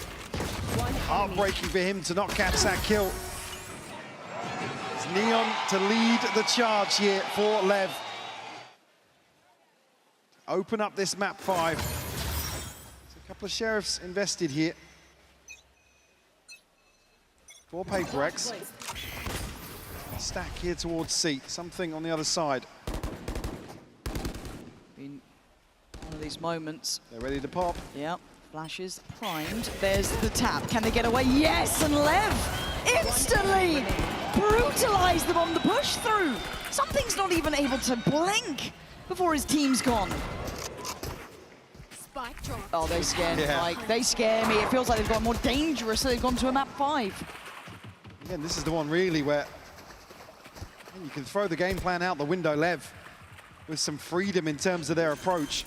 heartbreaking for him to not catch that kill. It's Neon to lead the charge here for LEV. Open up this map 5. There's a couple of sheriffs invested here. For PRX. Stack here towards C. Something on the other side. In one of these moments. They're ready to pop. Yep. Flashes primed. There's the tap. Can they get away? Yes, and LEV instantly brutalized them on the push through. Something's not even able to blink before his team's gone. Oh, they scare me, Mike. They scare me. It feels like they've gone more dangerous, so they've gone to a map 5. Again, this is the one really where you can throw the game plan out the window, LEV, with some freedom in terms of their approach.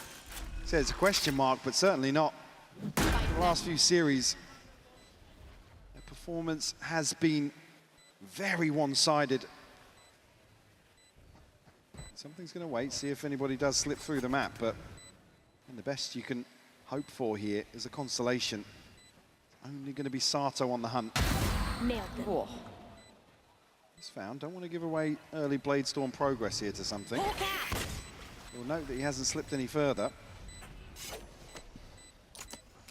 So it's a question mark, but certainly not. The last few series, their performance has been very one-sided. Something's going to wait, see if anybody does slip through the map, but the best you can hope for here is a consolation. It's only going to be Sato on the hunt. Nailed it. Oh. He's found. Don't want to give away early Bladestorm progress here to something. You'll note that he hasn't slipped any further.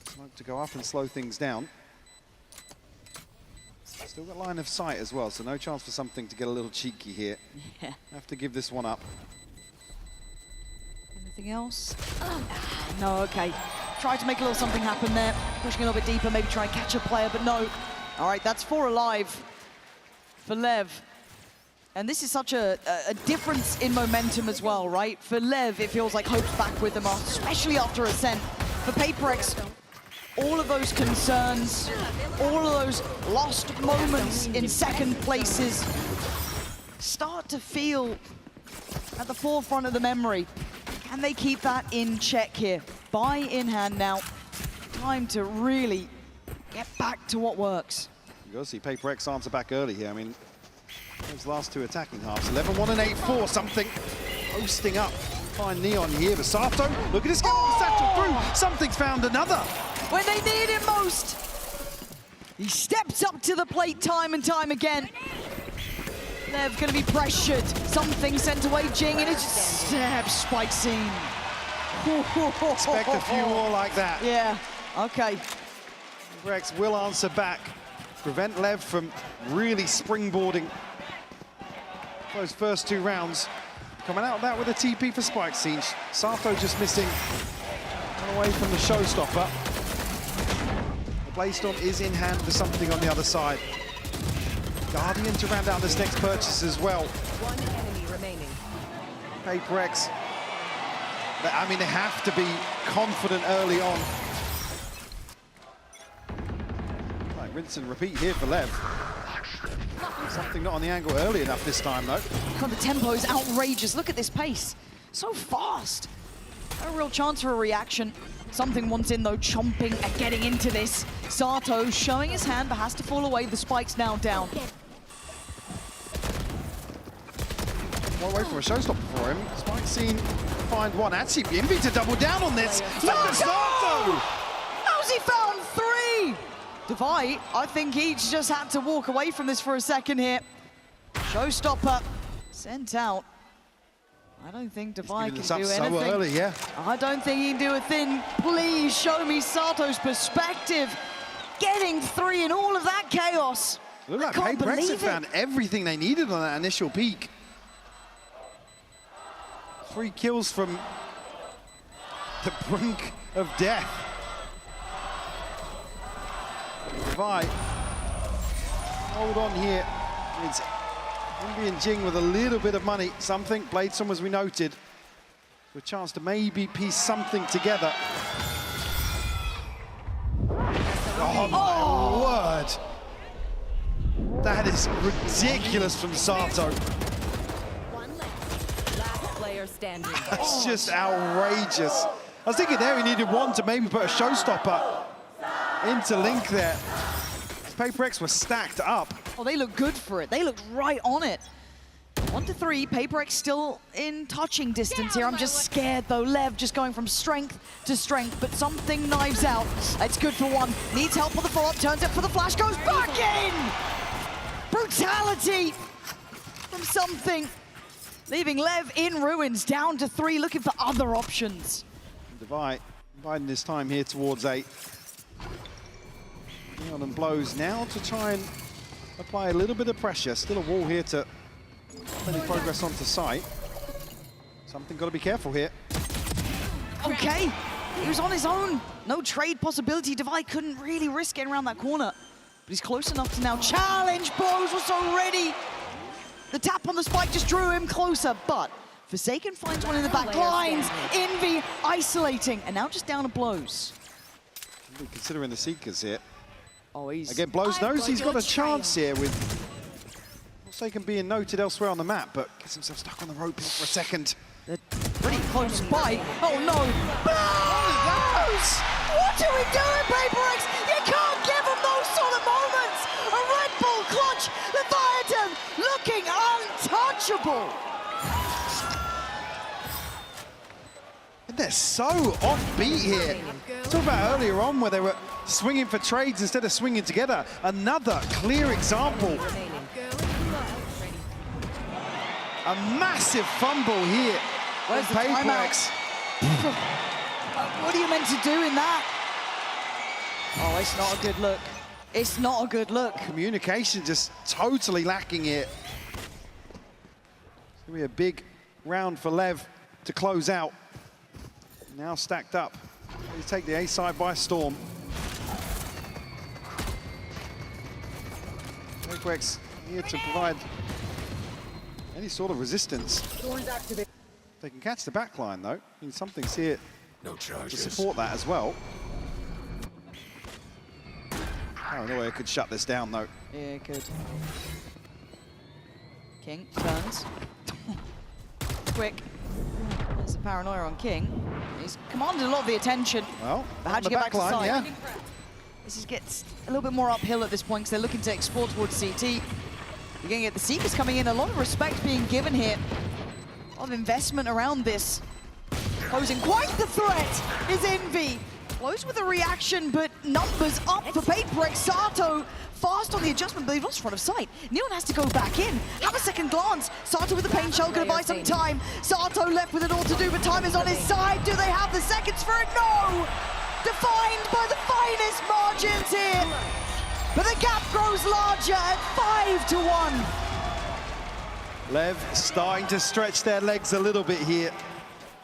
Smoke to go up and slow things down. Still got line of sight as well, so no chance for something to get a little cheeky here. Yeah. Have to give this one up. Anything else? No, okay. Try to make a little something happen there. Pushing a little bit deeper, maybe try and catch a player, but no. All right, that's 4 alive for LEV. And this is such a difference in momentum as well, right? For LEV, it feels like hope's back with them, especially after Ascent. For PRX, all of those concerns, all of those lost moments in second places start to feel at the forefront of the memory. Can they keep that in check here? Buy in hand now. Time to really get back to what works. You got to see PRX answer back early here. I mean, those last 2 attacking halves. 11-1 and 8-4. Something posting up. Find Neon here. Sato, look at this guy with the satchel through. Something's found another. When they need him most, he steps up to the plate time and time again. They're going to be pressured. Something sent away. Jing and it's stab spike scene. Expect a few more like that. Yeah, okay. PRX will answer back. Prevent LEV from really springboarding those first 2 rounds. Coming out of that with a TP for spike scene. Sato just missing away from the showstopper. The Bladestorm is in hand for something on the other side. Guardian to round out this next purchase as well. 1 enemy remaining. PRX, I mean, they have to be confident early on. Right, rinse and repeat here for LEV. Something not on the angle early enough this time, though. God, the tempo is outrageous. Look at this pace. So fast. No real chance for a reaction. Something wants in, though, chomping and getting into this. Sato showing his hand, but has to fall away. The spike's now down. One away from a showstopper for him. Spike scene, find one. Actually, Envy to double down on this. Sato! How's he found 3? Devi, I think he's just had to walk away from this for a second here. Showstopper sent out. I don't think Devi can do anything. So early, yeah. I don't think he can do a thing. Please show me Sato's perspective. Getting 3 in all of that chaos. Look like PRX have found everything they needed on that initial peak. 3 kills from the brink of death. Devi, hold on here. It's Envy and Jing with a little bit of money. Something. Bladestorm, as we noted, with a chance to maybe piece something together. Oh my word! That is ridiculous from Sato. Standing. That's just outrageous. I was thinking there he needed one to maybe put a showstopper into Link there. PRX were stacked up. Oh, they look good for it. They looked right on it. 1-3, PRX still in touching distance here. I'm just scared though. Lev just going from strength to strength, but something knives out. It's good for one. Needs help on the follow-up, turns it for the flash, goes back in! Brutality from something. Leaving Lev in ruins, down to 3, looking for other options. Divide, dividing his time here towards 8. Neon and blows now to try and apply a little bit of pressure. Still a wall here to any progress onto site. Something got to be careful here. Okay, he was on his own. No trade possibility. Divide couldn't really risk getting around that corner. But he's close enough to now challenge. Blows was so ready. The tap on the spike just drew him closer, but Forsaken finds one in the back lines. Envy isolating, and now just down to Blows. Considering the Seekers here. Oh, he's... Again, Blows knows he's got a chance here with Forsaken being noted elsewhere on the map, but gets himself stuck on the rope here for a second. They're pretty close by. Oh no! Blows! What are we doing, PRX? You can't give him those sort of moments! A Red Bull clutch, Leviathan looking untouchable! And they're so offbeat here. Talk about earlier on where they were swinging for trades instead of swinging together. Another clear example. A massive fumble here. Where's the timeout? What are you meant to do in that? Oh, it's not a good look. It's not a good look. Communication just totally lacking here. It's going to be a big round for Lev to close out. Now stacked up. They take the A side by storm. PRX here to provide any sort of resistance. They can catch the back line though. I mean, something's here to support that as well. Paranoia could shut this down though. Yeah, it could. King turns. Quick. There's the Paranoia on King. He's commanded a lot of the attention. Well, but how'd you get back to the side? Yeah. This gets a little bit more uphill at this point because they're looking to explore towards CT. You're going to get the Seekers coming in. A lot of respect being given here. A lot of investment around this. Posing quite the threat is Envy. Blows with a reaction, but numbers up for PRX. Sato fast on the adjustment, but they've lost front of sight. Neon has to go back in. Have a second glance. Sato with the pain shell, gonna buy some time. Sato left with it all to do, but time is on his side. Do they have the seconds for it? No! Defined by the finest margins here. But the gap grows larger at 5-1. Lev starting to stretch their legs a little bit here.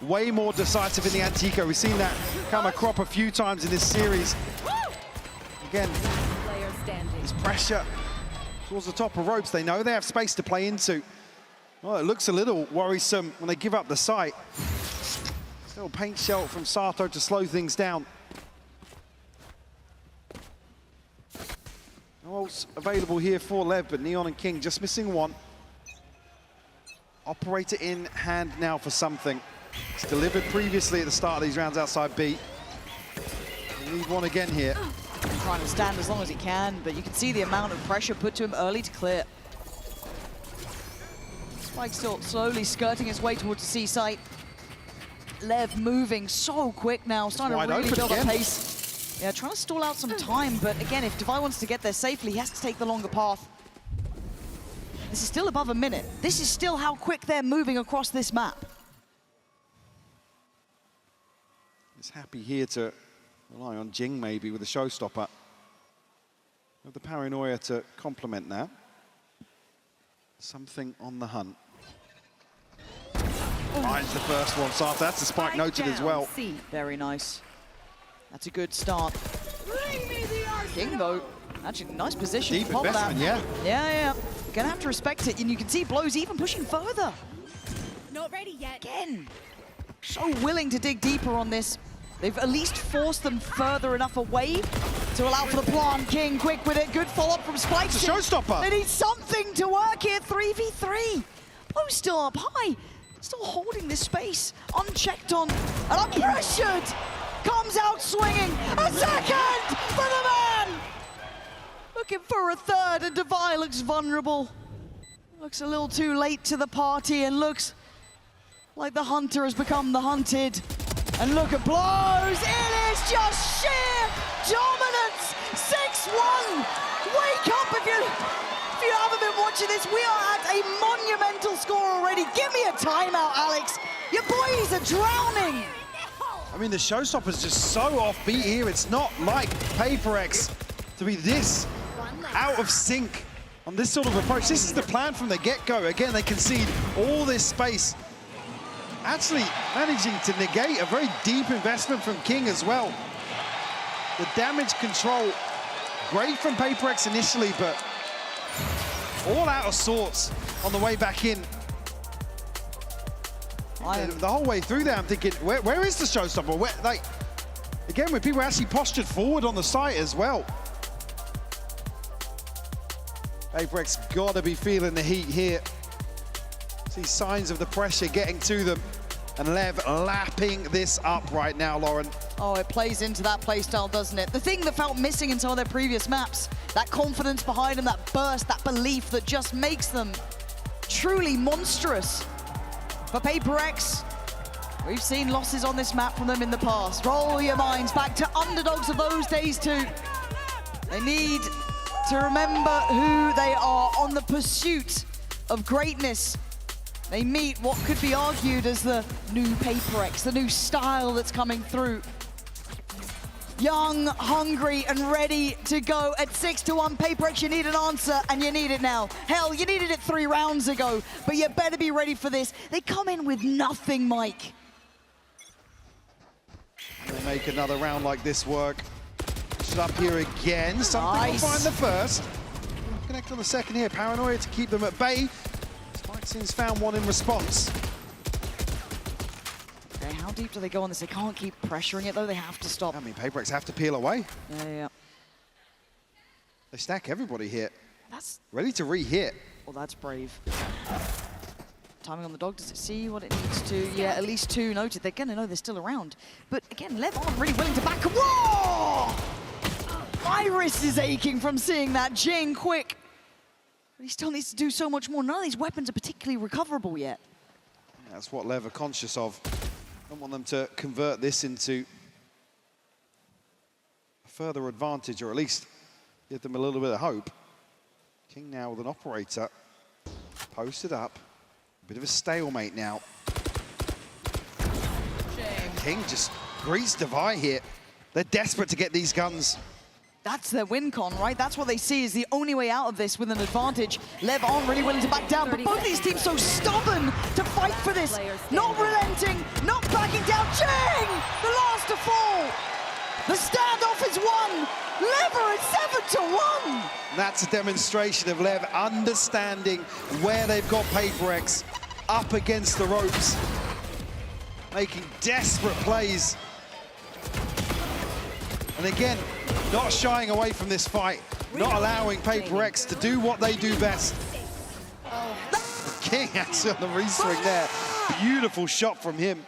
Way more decisive in the Antico. We've seen that come a crop a few times in this series. Again, this pressure towards the top of ropes. They know they have space to play into. Well, it looks a little worrisome when they give up the site. Still paint shell from Sato to slow things down. No ults available here for Lev, but Neon and King just missing one. Operator in hand now for something. It's delivered previously at the start of these rounds outside B. We need one again here. Trying to stand as long as he can, but you can see the amount of pressure put to him early to clear. Spike still slowly skirting his way towards the C site. Lev moving so quick now, starting to really build up pace. Yeah, trying to stall out some time, but again, if Divide wants to get there safely, he has to take the longer path. This is still above a minute. This is still how quick they're moving across this map. He's happy here to rely on Jing maybe with a showstopper. With the Paranoia to complement now. Something on the hunt. Finds the first one, Sato. That's the spike noted as well. Very nice. That's a good start. King though, actually nice position. Deep investment, yeah. Yeah. Gonna have to respect it, and you can see Blows even pushing further. Not ready yet. Again, so willing to dig deeper on this. They've at least forced them further enough away to allow for the plant. King quick with it, good follow-up from Spike. It's a showstopper. They need something to work here, 3v3. Blows still up high, still holding this space, unchecked on, and unpressured. Comes out swinging, a second for the man! Looking for a third, and Devi looks vulnerable. Looks a little too late to the party, and looks like the hunter has become the hunted. And look at Blows, it is just sheer dominance! 6-1! Wake up if you haven't been watching this. We are at a monumental score already. Give me a timeout, Alex. Your boys are drowning. I mean, the showstopper's just so offbeat here. It's not like PRX to be this out of sync on this sort of approach. This is the plan from the get-go. Again, they concede all this space. Actually managing to negate a very deep investment from King as well. The damage control, great from PRX initially, but all out of sorts on the way back in. The whole way through there, I'm thinking, where is the showstopper? Where, like, again, with people actually postured forward on the site as well. PRX gotta be feeling the heat here. See signs of the pressure getting to them. And LEV lapping this up right now, Lauren. Oh, it plays into that playstyle, doesn't it? The thing that felt missing in some of their previous maps, that confidence behind them, that burst, that belief that just makes them truly monstrous. For PRX, we've seen losses on this map from them in the past. Roll your minds back to underdogs of those days too. They need to remember who they are on the pursuit of greatness. They meet what could be argued as the new PRX, the new style that's coming through. Young, hungry, and ready to go at 6-1. PRX, you need an answer, and you need it now. Hell, you needed it 3 rounds ago, but you better be ready for this. They come in with nothing, Mike. They make another round like this work. Push it up here again. Something will find the first. Connect on the second here. Paranoia to keep them at bay. Spikeson's found one in response. Okay, how deep do they go on this? They can't keep pressuring it, though. They have to stop. I mean, PRX have to peel away. Yeah. They stack everybody here. That's ready to re-hit. Well, that's brave. Timing on the dog, does it see what it needs to? Yeah, at least 2 noted. They're gonna know they're still around. But again, LEV aren't really willing to back. Whoa! Iris is aching from seeing that. Jing, quick. But he still needs to do so much more. None of these weapons are particularly recoverable yet. That's what LEV are conscious of. Don't want them to convert this into a further advantage, or at least give them a little bit of hope. King now with an operator. Posted up. A bit of a stalemate now. King just greets Devi here. They're desperate to get these guns. That's their win con, right? That's what they see is the only way out of this with an advantage. LEV aren't really willing to back down, but both these teams so stubborn to fight for this. Not relenting, not backing down. Ching! The last to fall. The standoff is won. LEV are at 7-1. That's a demonstration of LEV understanding where they've got PRX up against the ropes, making desperate plays. And again, not shying away from this fight, not allowing PRX to do what they do best. King actually on the re-swing there. Beautiful shot from him.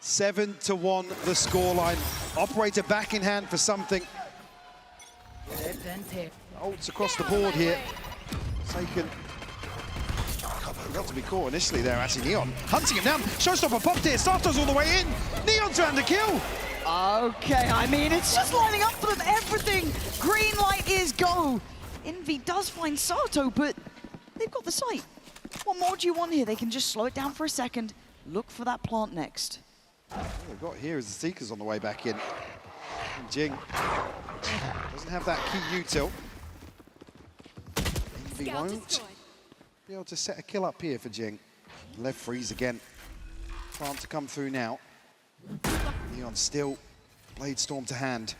7-1 the scoreline. Operator back in hand for something. Ults across the board here. Taken. Got to be caught initially there, actually. Neon hunting him down. Showstopper popped here. Sato's all the way in. Neon trying to kill. Okay, I mean, it's just lining up for them. Everything. Green light is go. Envy does find Sato, but they've got the sight. What more do you want here? They can just slow it down for a second. Look for that plant next. What we've got here is the Seekers on the way back in. And Jing doesn't have that key util. Envy won't be able to set a kill up here for Jing. LEV freeze again. Plant to come through now. Neon still Blade Storm to hand.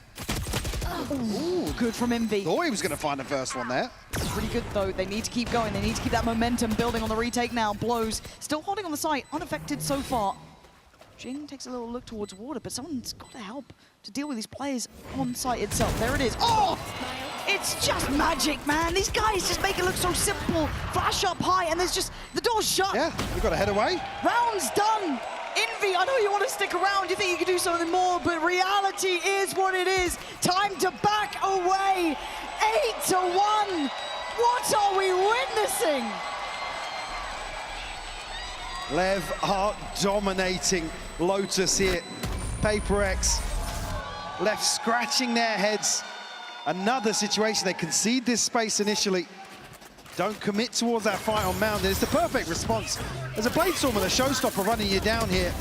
Ooh, good from Envy. Thought he was going to find the first one there. It's pretty good, though. They need to keep going. They need to keep that momentum building on the retake now. Blows still holding on the site, unaffected so far. Jing takes a little look towards water, but someone's got to help to deal with these players on site itself. There it is. Oh! It's just magic, man. These guys just make it look so simple. Flash up high, and there's just the door's shut. Yeah, we've got to head away. Round's done. Envy, I know you want to stick around. You think you can do something more, but reality is what it is. Time to back away. 8-1. What are we witnessing? LEV are dominating Lotus here. PRX left scratching their heads. Another situation, they concede this space initially. Don't commit towards that fight on Mountain. It's the perfect response. There's a Bladestorm and a Showstopper running you down here.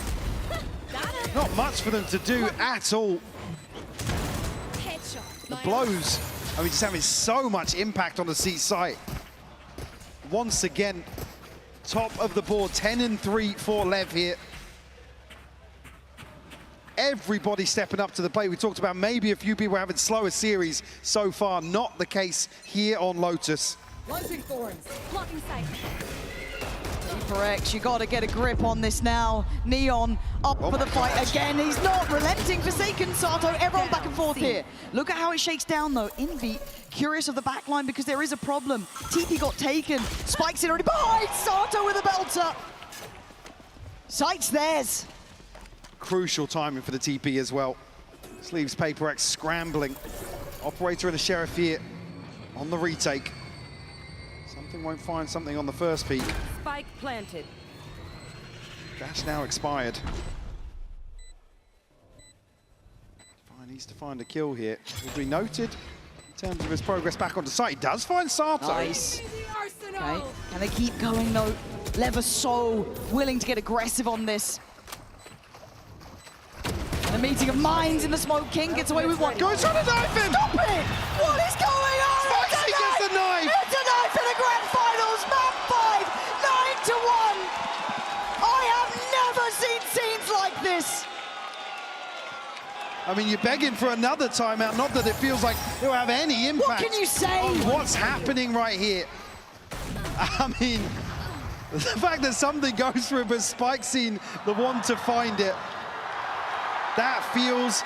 Not much for them to do at all. The blows, I mean, just having so much impact on the C site. Once again, top of the board, 10-3 for LEV here. Everybody stepping up to the plate. We talked about maybe a few people having slower series so far. Not the case here on Lotus. Launching thorns. Blocking sight. PRX, you got to get a grip on this now. Neon up for the fight again. He's not relenting. Forsaken, Sato, everyone back and forth here. Look at how it shakes down though. Envy, curious of the backline because there is a problem. TP got taken. Spikes it already behind. Sato with a belter. Site's theirs. Crucial timing for the TP as well. This leaves PRX scrambling. Operator and a Sheriff here on the retake. Something won't find something on the first peak. Spike planted. Dash now expired. Fine, needs to find a kill here. Will be noted in terms of his progress back onto site. He does find Sato. Nice. Okay, can they keep going though? LEV are so willing to get aggressive on this. The meeting of minds in the smoke. King gets away with one. Goes trying to knife him! Stop it! What is going on? Spicy gets the knife! It's a knife in the grand finals. Map 5, 9-1. I have never seen scenes like this. I mean, you're begging for another timeout. Not that it feels like it'll have any impact. What can you say? On what's happening right here. I mean, the fact that something goes through, but Spike's seen the one to find it. That feels...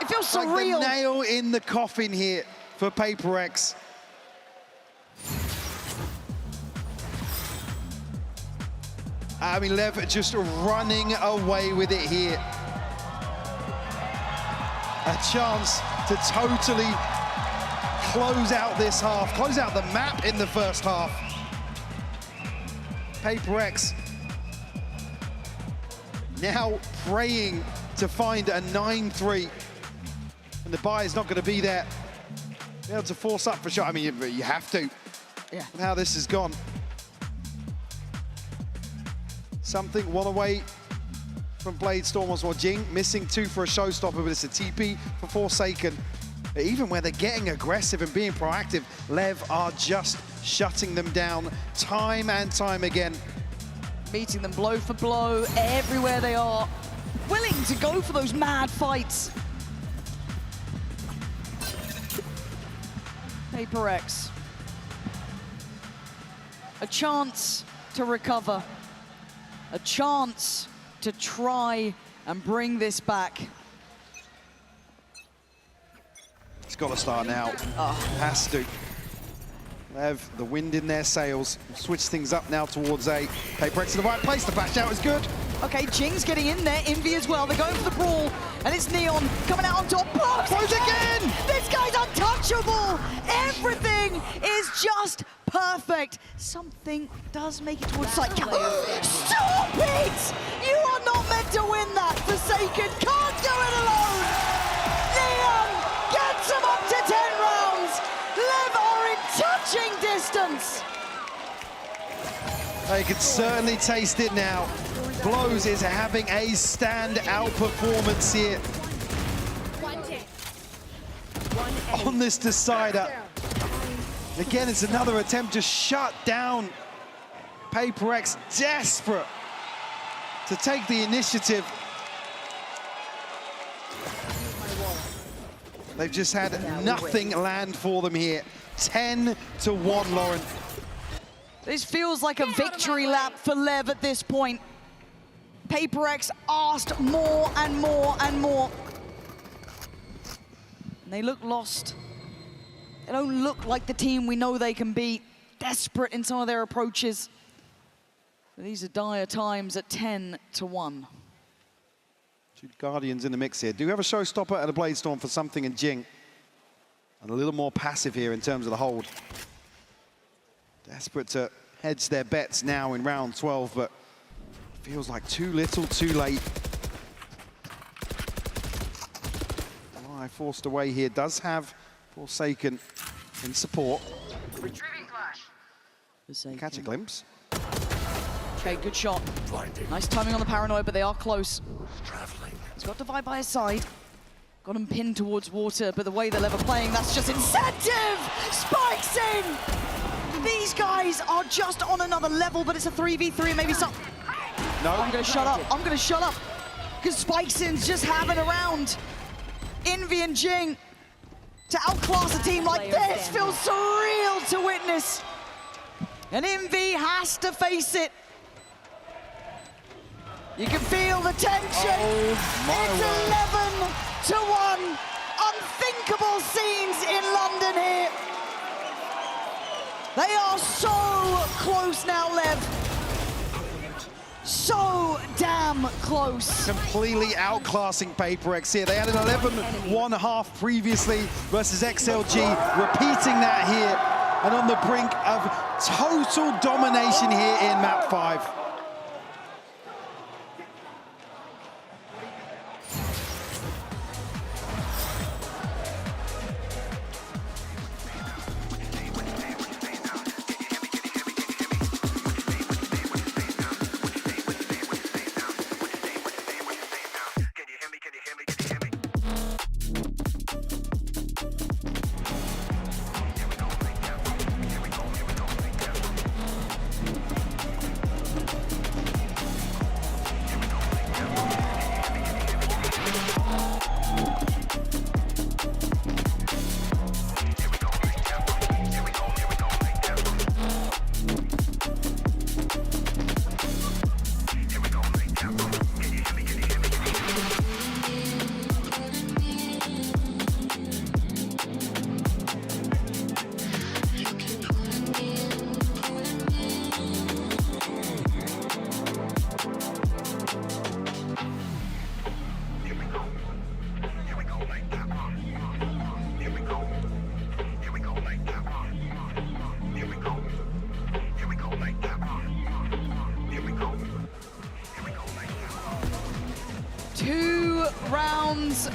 It feels like surreal. the nail in the coffin here for PRX. I mean, LEV just running away with it here. A chance to totally close out this half, close out the map in the first half. PRX now praying to find a 9-3. And the buy is not going to be there. Be able to force up for sure. I mean, you have to. Yeah. And how this has gone. Something one away from Bladestorm once more. Jing missing 2 for a Showstopper, but it's a TP for Forsaken. But even where they're getting aggressive and being proactive, LEV are just shutting them down time and time again. Meeting them blow for blow everywhere they are. Willing to go for those mad fights. PRX. A chance to recover. A chance to try and bring this back. It's got to start now. Has to. LEV, the wind in their sails. Switch things up now towards A. PRX in the right place. The flash out is good. Okay, Jing's getting in there. Envy as well. They're going for the brawl. And it's Neon coming out on top. Close again! This guy's untouchable! Everything is just perfect. Something does make it towards site. Stop it! You are not meant to win that. Forsaken can't do it alone! Neon gets him up to 10 rounds! LEV are in touching distance! They can certainly taste it now. Blows is having a standout performance here on this decider. Again, it's another attempt to shut down PRX, desperate to take the initiative. They've just had nothing land for them here. 10-1, Lauren. This feels like a victory lap for LEV at this point. PRX asked more and more and more. And they look lost. They don't look like the team we know they can be. Desperate in some of their approaches. But these are dire times at 10-1. Two Guardians in the mix here. Do you have a showstopper at a Bladestorm for something in Jing? And a little more passive here in terms of the hold. Desperate to hedge their bets now in round 12, but feels like too little, too late. Why forced away here does have Forsaken in support. Retrieving flash. Catch a glimpse. Okay, good shot. Nice timing on the paranoid, but they are close. He's got Divide by his side. Got him pinned towards water, but the way the LEV are playing, that's just incentive! Spikes in! These guys are just on another level, but it's a 3v3, maybe some... No. I'm gonna shut up. I'm gonna shut up. Because Spikesin's just having a round. Envy and Jing to outclass a team like this feels surreal to witness. And Envy has to face it. You can feel the tension. It's 11-1. Unthinkable scenes in London here. They are so close now, LEV. So damn close. Completely outclassing PRX here. They had an 11-1 half previously versus XLG, repeating that here, and on the brink of total domination here in map 5.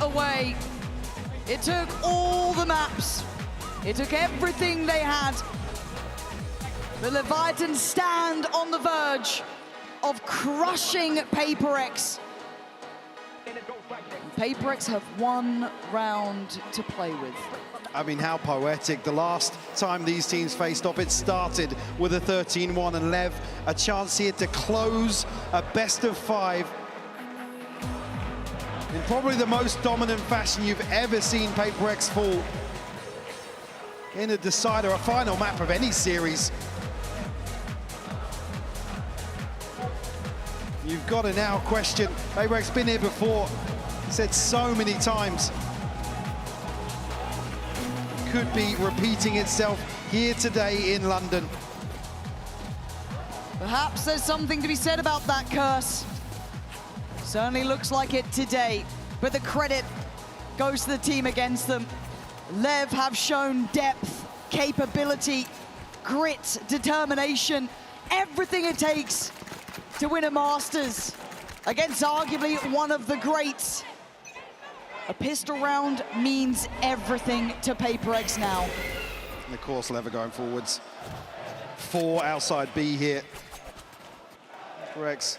Away. It took all the maps. It took everything they had. The Leviathan stand on the verge of crushing PRX. PRX have one round to play with. I mean, how poetic. The last time these teams faced off, it started with a 13-1, and LEV a chance here to close a best-of-5 in probably the most dominant fashion you've ever seen PRX fall in a decider, a final map of any series. You've got to now question, PRX been here before, said so many times. Could be repeating itself here today in London. Perhaps there's something to be said about that curse. Certainly looks like it today, but the credit goes to the team against them. LEV have shown depth, capability, grit, determination, everything it takes to win a Masters against arguably one of the greats. A pistol round means everything to PRX now. And of course, LEV are going forwards. 4 outside B here. PRX,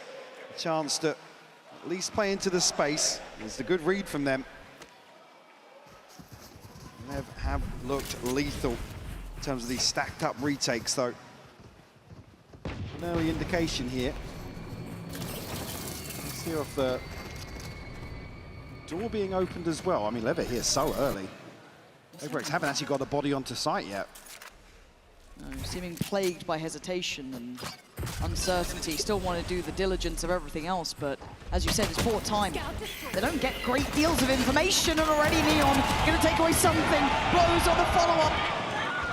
a chance to at least play into the space. It's a good read from them. LEV have looked lethal in terms of these stacked up retakes, though. An early indication here. Let's see if the door being opened as well. I mean, LEV are here so early. PRX haven't actually got a body onto site yet. Seeming plagued by hesitation and uncertainty. Still want to do the diligence of everything else, but as you said, it's poor time. They don't get great deals of information, and already Neon going to take away something. Blows on the follow-up.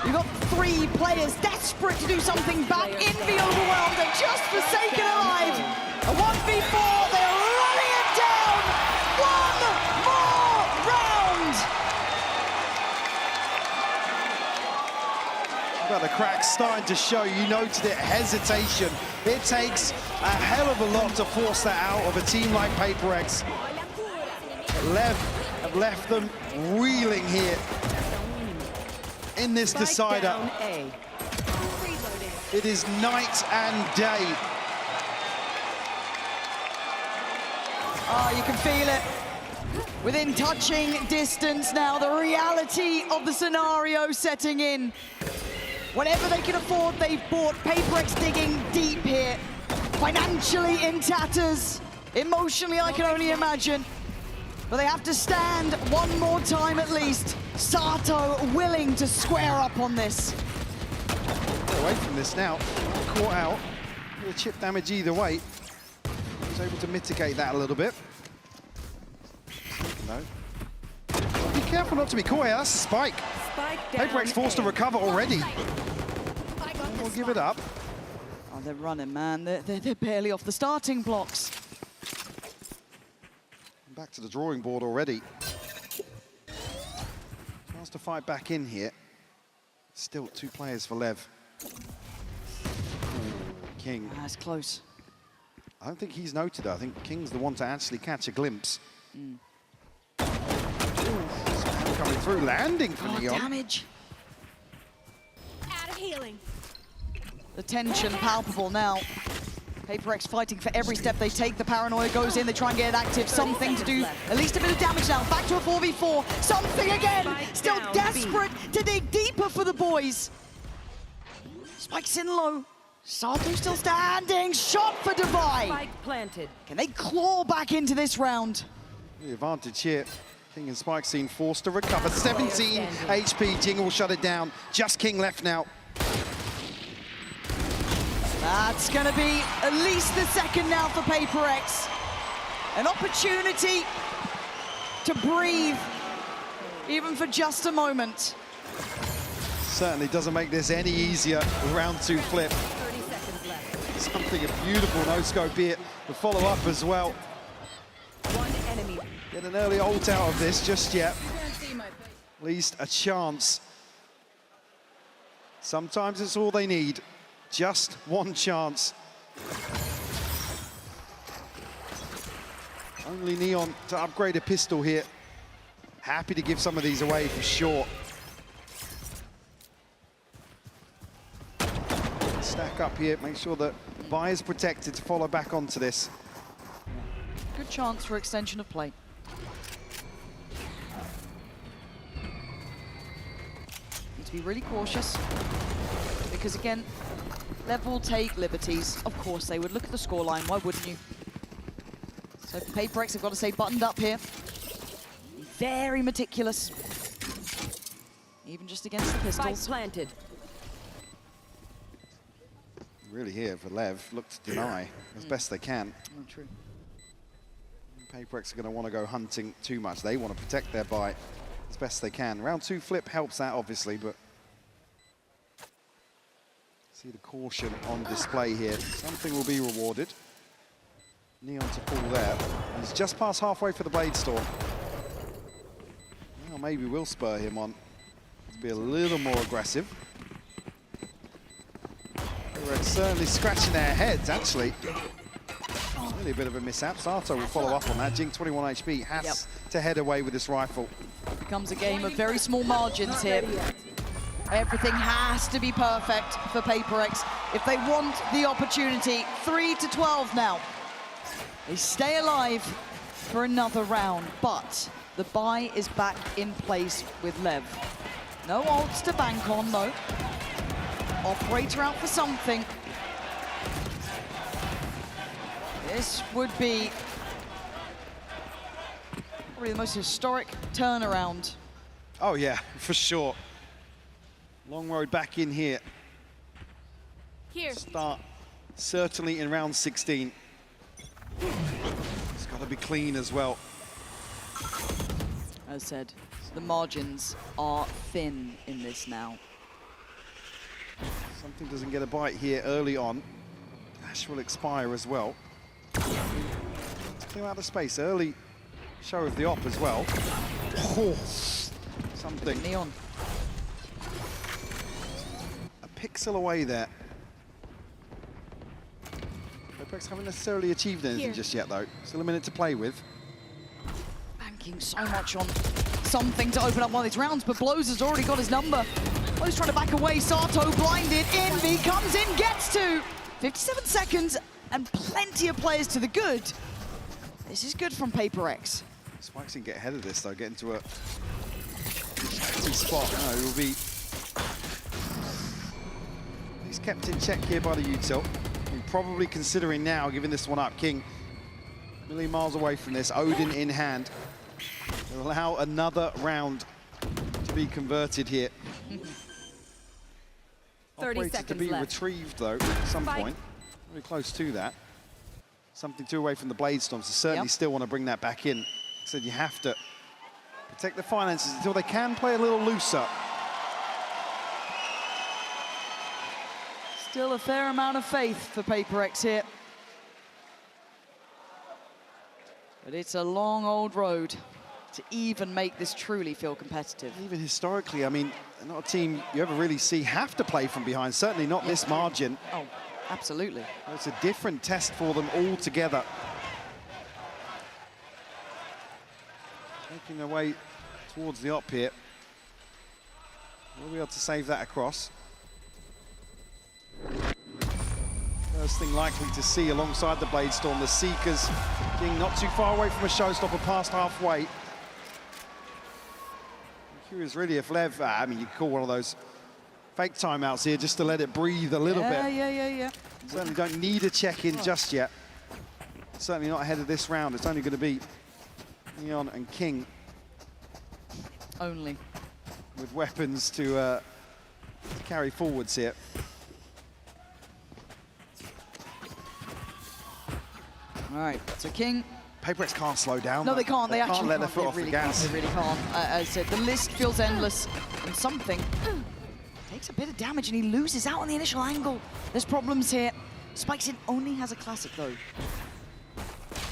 You've got 3 players desperate to do something back in the overwhelmed, and just forsaken alive. A 1v4, they're running it down. One more round. Well, the cracks starting to show. You noted it, hesitation. It takes a hell of a lot to force that out of a team like PRX. LEV have left them reeling here in this decider. It is night and day. Oh, you can feel it. Within touching distance now, the reality of the scenario setting in. Whatever they can afford, they've bought. PRX digging deep here. Financially in tatters. Emotionally, I can only imagine. But they have to stand one more time at least. Sato willing to square up on this. Away from this now. Caught out. A chip damage either way. Was able to mitigate that a little bit. No. Be careful not to be caught here. That's a spike. PRX forced to recover already. We'll give it up. Oh, they're running, man. They're barely off the starting blocks. Back to the drawing board already. Chance to fight back in here. Still 2 players for LEV. King. That's close. I don't think he's noted it. I think King's the one to actually catch a glimpse. Coming through, landing for Neon. Damage. Out of healing. The tension palpable now. PRX fighting for every step they take. The paranoia goes in, they try and get it active. Something to do, at least a bit of damage now. Back to a 4v4. Something again. Still desperate to dig deeper for the boys. Spikes in low. Sato still standing. Shot for Divide. Spike planted. Can they claw back into this round? The advantage here. King and Spike seen forced to recover. 17 HP. Jingle will shut it down. Just King left now. That's going to be at least the second now for PRX. An opportunity to breathe, even for just a moment. Certainly doesn't make this any easier with round 2 flip. 30 seconds left. Something a beautiful no-scope here. The follow-up as well. One enemy. Get an early ult out of this just yet. At least a chance. Sometimes it's all they need. Just one chance. Only Neon to upgrade a pistol here. Happy to give some of these away for sure. Stack up here, make sure that buy is protected to follow back onto this. Good chance for extension of play. Need to be really cautious. Because again, LEV will take liberties. Of course they would. Look at the scoreline, why wouldn't you? So for PRX, they've got to stay buttoned up here. Very meticulous. Even just against the pistols. Spike planted. Really here for LEV, look to deny as best they can. Oh, true. PRX are going to want to go hunting too much. They want to protect their buy as best they can. Round 2 flip helps that, obviously, but see the caution on display here. Something will be rewarded. Neon to pull there. He's just past halfway for the Blade Storm. Well, maybe we'll spur him on to be a little more aggressive. We're certainly scratching their heads, actually. Really a bit of a mishap. Sato will follow up on that. Jing, 21 HP, has to head away with this rifle. It becomes a game of very small margins here. Everything has to be perfect for PRX if they want the opportunity. 3-12 now. They stay alive for another round, but the buy is back in place with LEV. No ults to bank on, though. Operator out for something. This would be probably the most historic turnaround Oh yeah, for sure. Long road back in here. Here. Start certainly in round 16. It's got to be clean as well. As said, the margins are thin in this now. Something doesn't get a bite here early on. Dash will expire as well. Clear out of space. Early show of the op as well. Oh, something. Neon. A pixel away there. HyperX haven't necessarily achieved anything just yet, though. Still a minute to play with. Banking so much on something to open up one of these rounds, but Blows has already got his number. Blows trying to back away. Sato blinded. Envy comes in, gets to 57 seconds, and plenty of players to the good. This is good from PRX. Spikes can get ahead of this, though, get into a spot. No, it will be. He's kept in check here by the util. Probably considering now giving this one up. King, a million miles away from this. Odin in hand. They'll allow another round to be converted here. 30 Operated seconds to be left. retrieved, though, at some point. Very close to that. Something two away from the Blade Storm, so certainly still want to bring that back in. Said you have to protect the finances until they can play a little looser. Still a fair amount of faith for PRX here. But it's a long old road to even make this truly feel competitive. Even historically, I mean, not a team you ever really see have to play from behind, certainly not this margin. Oh, absolutely. It's a different test for them altogether. Making their way towards the op here. We'll be able to save that across. First thing likely to see alongside the Blade Storm, the Seekers being not too far away from a showstopper, past halfway. I'm curious really if LEV, I mean, you could call one of those fake timeouts here just to let it breathe a little bit. Yeah. Certainly don't need a check-in just yet. Certainly not ahead of this round. It's only going to be Neon and King. Only. With weapons to carry forwards here. All right, so King. PRX can't slow down. No, they can't. They actually can't let their can't. foot They off the really gas. can't. They really can't. As I said, the list feels endless, and something takes a bit of damage, and he loses out on the initial angle. There's problems here. Spikes in only has a classic, though.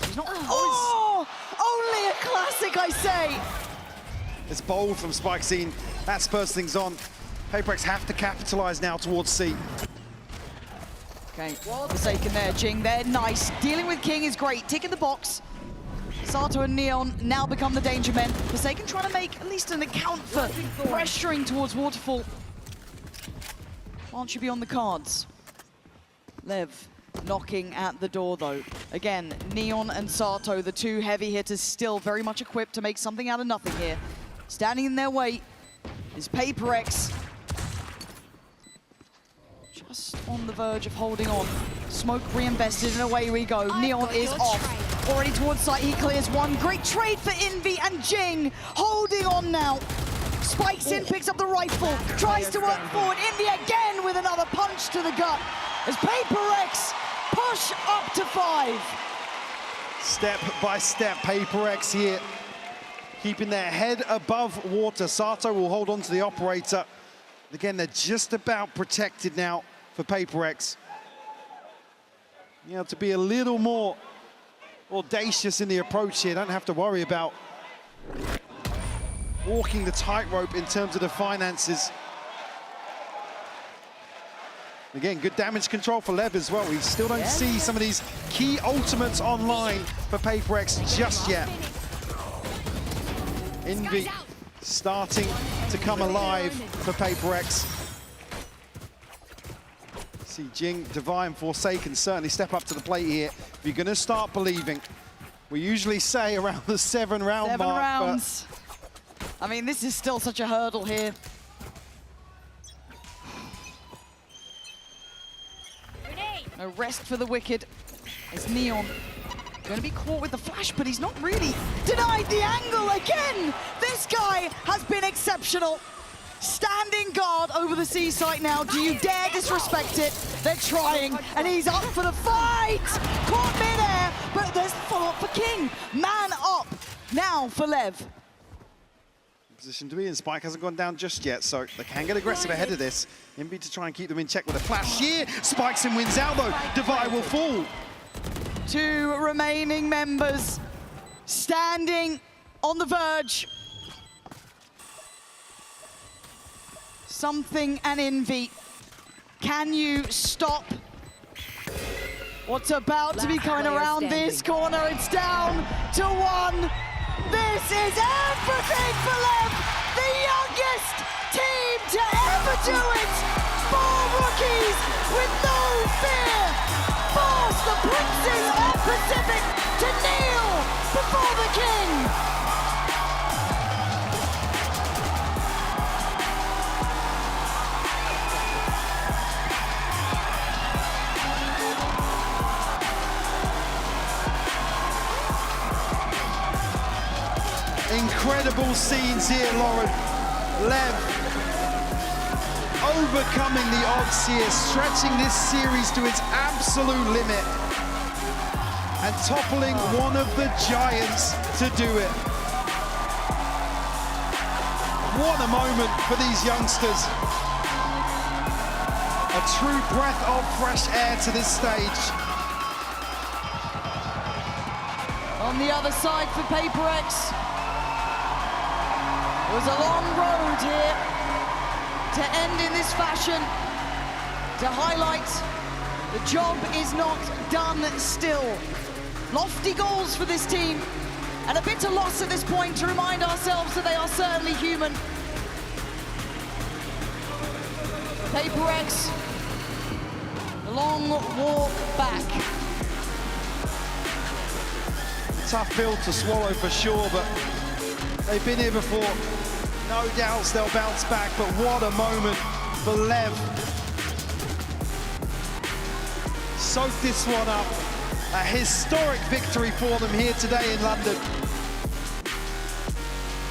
He's not. Oh! Only a classic, I say! It's bold from Spikescene. That spurs things on. PRX have to capitalize now towards C. Okay, Forsaken there, Jing there, nice. Dealing with King is great, ticking the box. Sato and Neon now become the danger men. Forsaken trying to make at least an account for pressuring towards Waterfall. Can't you be on the cards? Lev knocking at the door though. Again, Neon and Sato, the two heavy hitters, still very much equipped to make something out of nothing here. Standing in their way is PRX. Just on the verge of holding on. Smoke reinvested and away we go. Neon is off. Already towards site, he clears one. Great trade for Envy and Jing. Holding on now. Spikes in, picks up the rifle. Tries to work forward. Envy again with another punch to the gut. As PRX push up to 5. Step by step, PRX here. Keeping their head above water. Sato will hold on to the operator. Again, they're just about protected now for PRX. You know, to be a little more audacious in the approach here. Don't have to worry about walking the tightrope in terms of the finances. Again, good damage control for Lev as well. We still don't see some of these key ultimates online for PRX just yet. Envy starting to come alive for PRX. See Jing, Divine, Forsaken certainly step up to the plate here. If you're going to start believing, we usually say around the 7 round mark. 7 rounds. I mean, this is still such a hurdle here. No rest for the wicked. It's Neon Going to be caught with the flash, but he's not really denied the angle again. This guy has been exceptional. Standing guard over the C site now. Do you dare disrespect it? They're trying, and he's up for the fight. Caught midair, but there's follow-up for King. Man up now for LEV. Position to be in. Spike hasn't gone down just yet, so they can get aggressive ahead of this. Envy to try and keep them in check with a flash here. Spikes and wins out though. Divide will fall. 2 remaining members standing on the verge. Something and Envy. Can you stop what's about to be coming around this corner? It's down to 1. This is everything for LEV, the youngest team to ever do it. 4 rookies with no fear. Force the princes of Pacific to kneel before the king. Incredible scenes here, Lauren. LEV overcoming the odds here, stretching this series to its absolute limit and toppling one of the giants to do it. What a moment for these youngsters. A true breath of fresh air to this stage. On the other side for PRX. It was a long road here to end in this fashion, to highlight the job is not done still. Lofty goals for this team, and a bitter loss at this point to remind ourselves that they are certainly human. PRX, the long walk back. Tough pill to swallow for sure, but they've been here before. No doubts they'll bounce back, but what a moment for LEV. Soak this one up. A historic victory for them here today in London.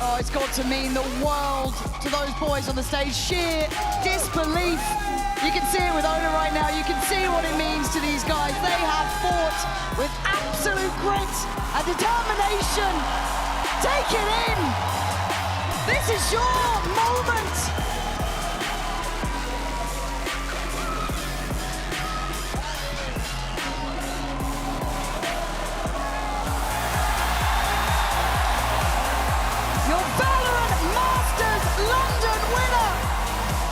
Oh, it's got to mean the world to those boys on the stage. Sheer disbelief. You can see it with Ona right now. You can see what it means to these guys. They have fought with absolute grit and determination. Take it in. This is your moment. Your VALORANT Masters London winner,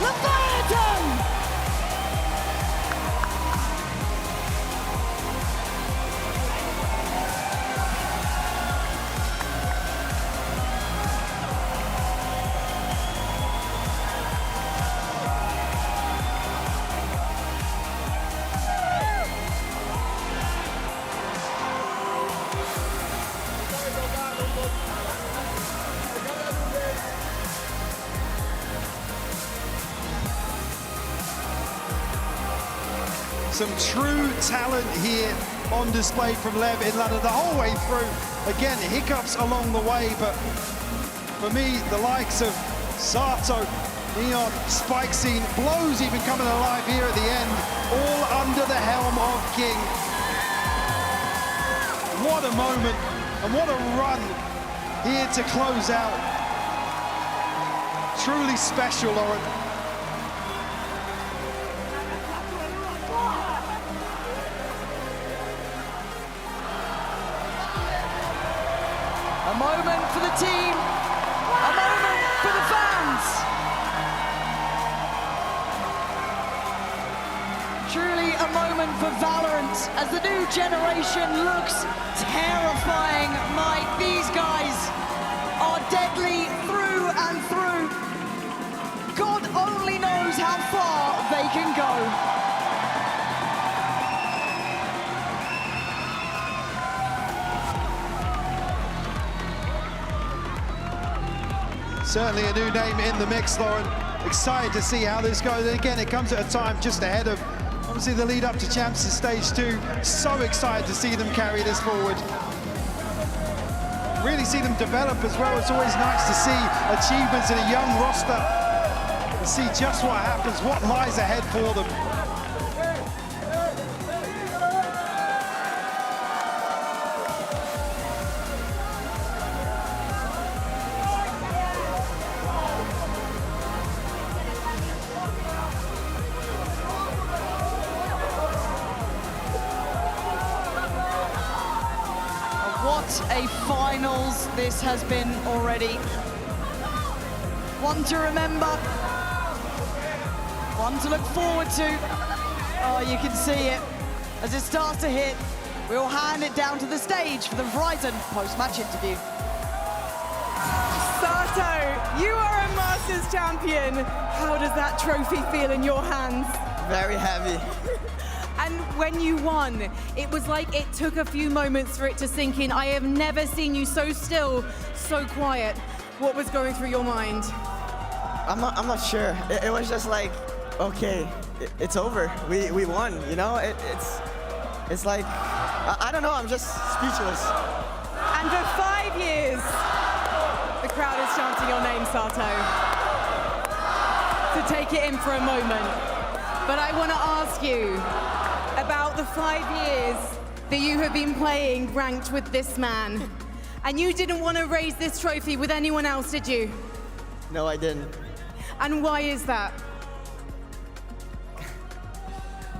Leviathan. Some true talent here on display from LEV in London the whole way through. Again, hiccups along the way, but for me, the likes of Sato, Neon, Spike Scene, Blows even coming alive here at the end, all under the helm of King. What a moment, and what a run here to close out. Truly special, Lauren. A moment for the team, a moment for the fans. Truly a moment for VALORANT as the new generation looks terrifying. Mike, these guys are deadly through and through. God only knows how far they can go. Certainly a new name in the mix, Lauren. Excited to see how this goes. And again, it comes at a time just ahead of Obviously the lead up to Champs is stage 2. So excited to see them carry this forward. Really see them develop as well. It's always nice to see achievements in a young roster. To see just what happens, what lies ahead for them. What a finals this has been already. One to remember, one to look forward to. Oh, you can see it as it starts to hit. We'll hand it down to the stage for the Verizon post-match interview. Sato, you are a Masters champion. How does that trophy feel in your hands? Very heavy. And when you won, it was like it took a few moments for it to sink in. I have never seen you so still, so quiet. What was going through your mind? I'm not sure. It was just like, okay, it's over. We won, you know? It's like, I don't know, I'm just speechless. And for 5 years, the crowd is chanting your name, Sato. To take it in for a moment. But I want to ask you about the 5 years that you have been playing ranked with this man. And you didn't want to raise this trophy with anyone else, did you? No, I didn't. And why is that?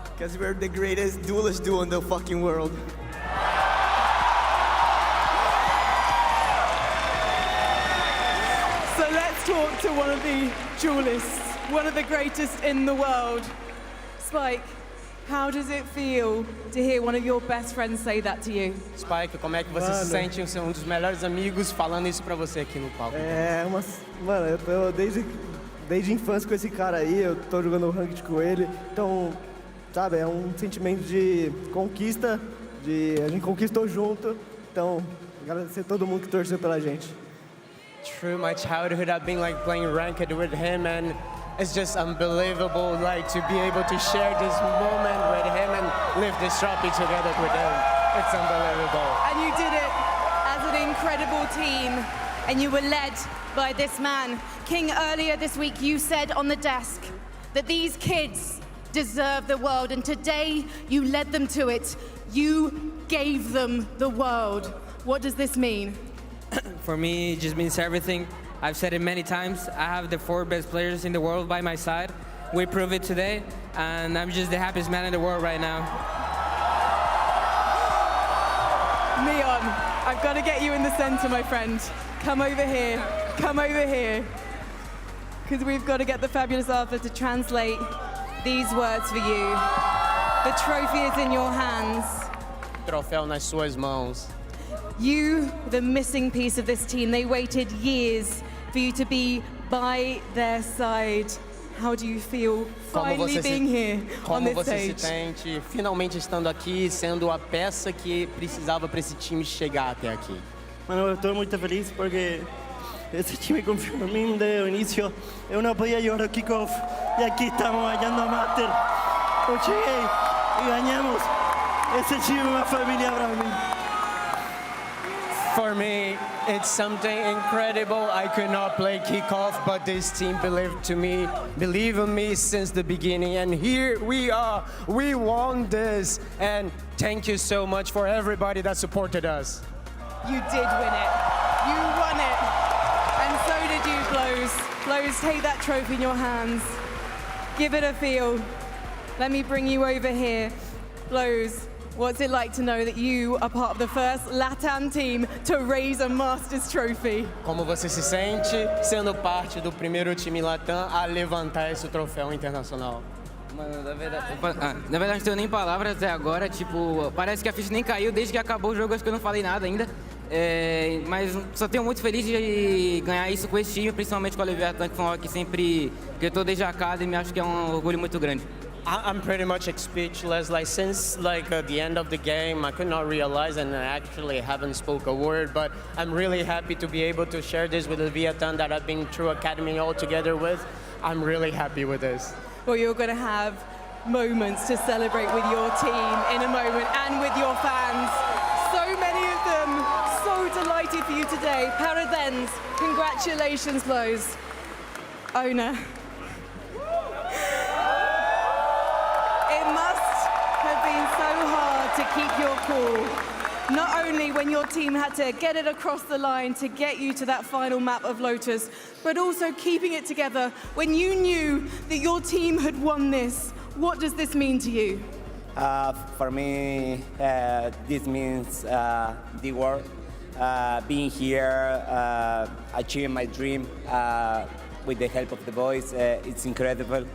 Because we're the greatest duelist duo in the fucking world. So let's talk to one of the duelists, one of the greatest in the world. Spike, how does it feel to hear one of your best friends say that to you? Spike, como é que você se sente em ser um dos melhores amigos falando isso pra você aqui no palco? Mano, eu tô desde a infância com esse cara aí, eu tô jogando ranked com ele, então, sabe, é um sentimento de conquista, a gente conquistou junto, então, agradecer a todo mundo que torceu pela gente. Through my childhood, I've been like playing ranked with him, and it's just unbelievable, like to be able to share this moment with him and lift this trophy together with him. It's unbelievable. And you did it as an incredible team, and you were led by this man. King, earlier this week you said on the desk that these kids deserve the world, and today you led them to it. You gave them the world. What does this mean? For me, it just means everything. I've said it many times. I have the 4 best players in the world by my side. We prove it today, and I'm just the happiest man in the world right now. Neon, I've got to get you in the center, my friend. Come over here. Come over here. Because we've got to get the fabulous Arthur to translate these words for you. The trophy is in your hands. Troféu nas suas mãos. You, the missing piece of this team, they waited years for you to be by their side. How do you feel finally being here on this stage? Como você se sente finalmente estando aqui, sendo a peça que precisava para esse time chegar até aqui? Mano, eu tô muito feliz porque esse time confiou em mim desde o início. Eu não podia jogar o kickoff e aqui estamos ganhando a Master. Eu cheguei e ganhamos. Esse time é uma família para mim. For me, it's something incredible. I could not play kickoff, but this team believed in me since the beginning. And here we are. We won this. And thank you so much for everybody that supported us. You did win it. You won it. And so did you, Blows. Blows, take that trophy in your hands. Give it a feel. Let me bring you over here. Blows, what's it like to know that you are part of the first LATAM team to raise a Masters trophy? Como você se sente sendo parte do primeiro time LATAM a levantar esse troféu internacional? Mano, na verdade não tenho nem palavras até agora, tipo, parece que a ficha nem caiu desde que acabou o jogo, acho que eu não falei nada ainda. Mas só tenho muito feliz de ganhar isso com esse time, principalmente com a LEV, que foi uma que sempre que eu tô desde a academy, acho que é um orgulho muito grande. I'm pretty much speechless. Like since the end of the game, I could not realize, and I actually haven't spoke a word. But I'm really happy to be able to share this with the Vietnam that I've been through academy all together with. I'm really happy with this. Well, you're going to have moments to celebrate with your team in a moment and with your fans. So many of them so delighted for you today. Paradens, congratulations, Blows. Owner. It must have been so hard to keep your cool. Not only when your team had to get it across the line to get you to that final map of Lotus, but also keeping it together when you knew that your team had won this. What does this mean to you? For me, this means the world. Being here, achieving my dream with the help of the boys, it's incredible.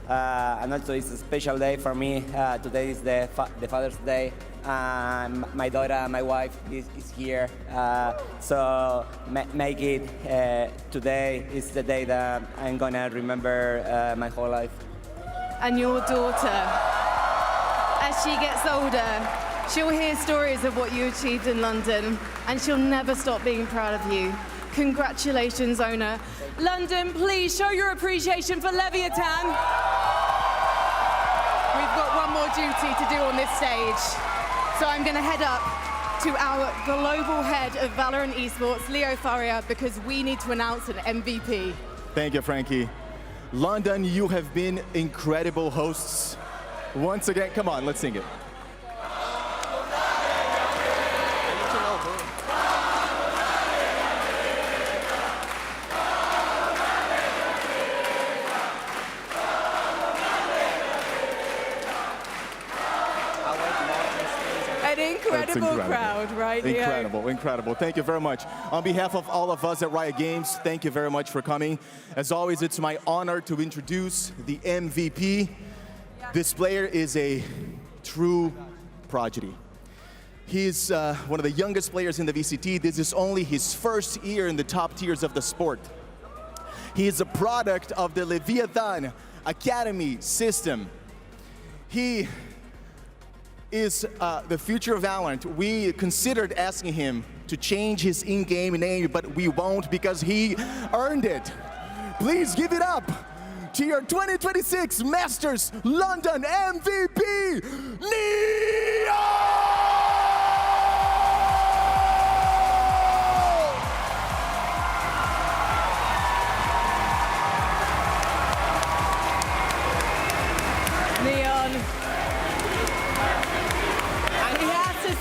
And also it's a special day for me. Today is the Father's Day. My daughter, my wife is here. So make it today is the day that I'm gonna remember my whole life. And your daughter, as she gets older, she'll hear stories of what you achieved in London, and she'll never stop being proud of you. Congratulations, Owner. London, please show your appreciation for Leviathan. We've got one more duty to do on this stage. So I'm going to head up to our global head of VALORANT Esports, Leo Faria, because we need to announce an MVP. Thank you, Frankie. London, you have been incredible hosts. Once again, come on, let's sing it. An incredible crowd, right, Leo? Incredible, incredible. Thank you very much. On behalf of all of us at Riot Games, thank you very much for coming. As always, it's my honor to introduce the MVP. This player is a true prodigy. He's one of the youngest players in the VCT. This is only his first year in the top tiers of the sport. He is a product of the Leviathan Academy system. He is the future of VALORANT. We considered asking him to change his in-game name, but we won't because he earned it. Please give it up to your 2026 Masters London MVP, Neon!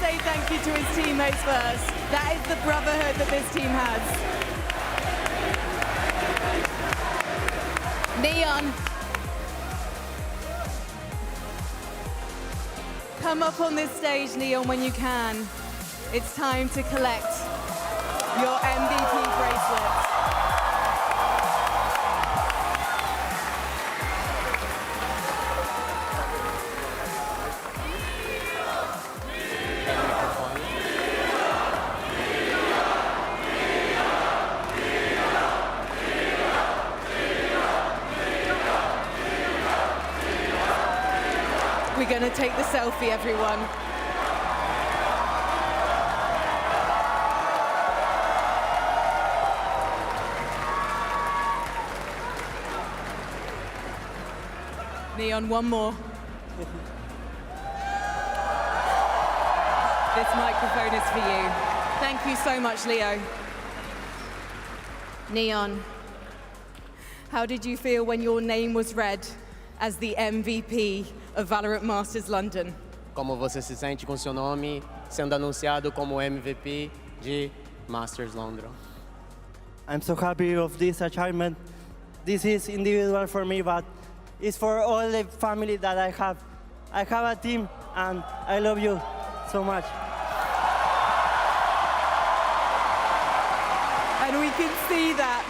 Say thank you to his teammates first. That is the brotherhood that this team has. Neon. Come up on this stage, Neon, when you can. It's time to collect your MVP bracelet. We're going to take the selfie, everyone. Neon, one more. This microphone is for you. Thank you so much, Leo. Neon, how did you feel when your name was read as the MVP of VALORANT Masters London? Como você se sente com seu nome sendo anunciado como MVP de Masters London? I'm so happy of this achievement. This is individual for me, but it's for all the family that I have. I have a team, and I love you so much. And we can see that,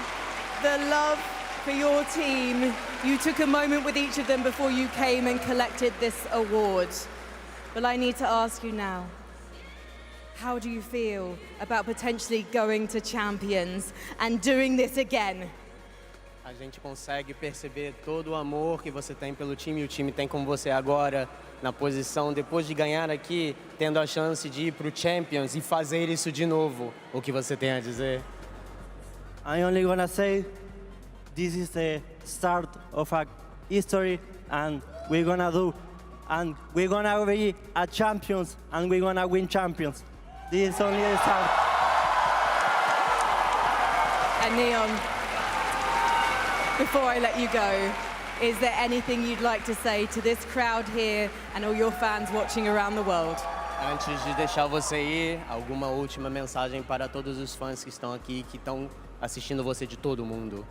the love for your team. You took a moment with each of them before you came and collected this award. But I need to ask you now, how do you feel about potentially going to Champions and doing this again? A gente consegue perceber todo o amor que você tem pelo time e o time tem com você agora na posição, depois de ganhar aqui, tendo a chance de ir para o Champions e fazer isso de novo. O que você tem a dizer? I'm only gonna say this is the start of a history, and we're gonna do. And we're gonna be a champions, and we're gonna win champions. This is only the start. And Neon, before I let you go, is there anything you'd like to say to this crowd here and all your fans watching around the world? Antes de deixar você ir, alguma última mensagem para todos os fãs que estão aqui, que estão assistindo você de todo mundo?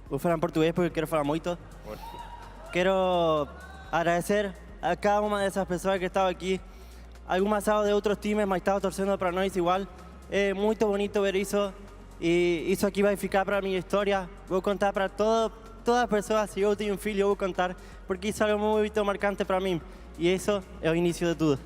Vou falar em português porque quero falar muito. Quero agradecer a cada uma dessas pessoas que estão aqui. Algumas são de outros times, mas estão torcendo para nós igual. É muito bonito ver isso. E isso aqui vai ficar para a minha história. Vou contar para todas as pessoas. Se eu tenho um filho, eu vou contar. Porque isso é muito marcante para mim. E isso é o início de tudo.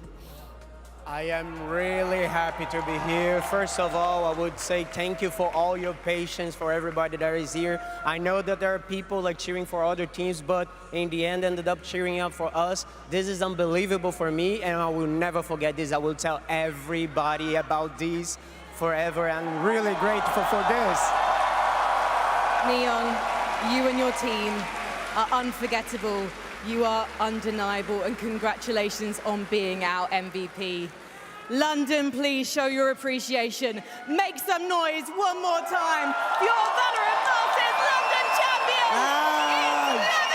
I am really happy to be here. First of all, I would say thank you for all your patience, for everybody that is here. I know that there are people like cheering for other teams, but in the end ended up cheering up for us. This is unbelievable for me, and I will never forget this. I will tell everybody about this forever. I'm really grateful for this. Neon, you and your team are unforgettable. You are undeniable, and congratulations on being our MVP. London, please show your appreciation. Make some noise one more time for your VALORANT Masters London champions! It's Leviathan!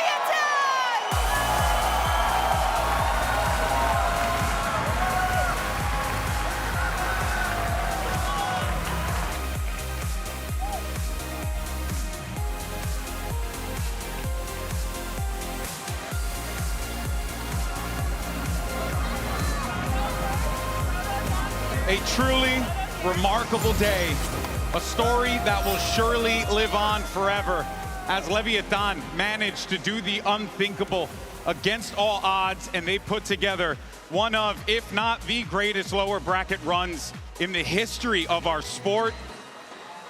A truly remarkable day. A story that will surely live on forever as Leviathan managed to do the unthinkable against all odds, and they put together one of, if not the greatest lower bracket runs in the history of our sport.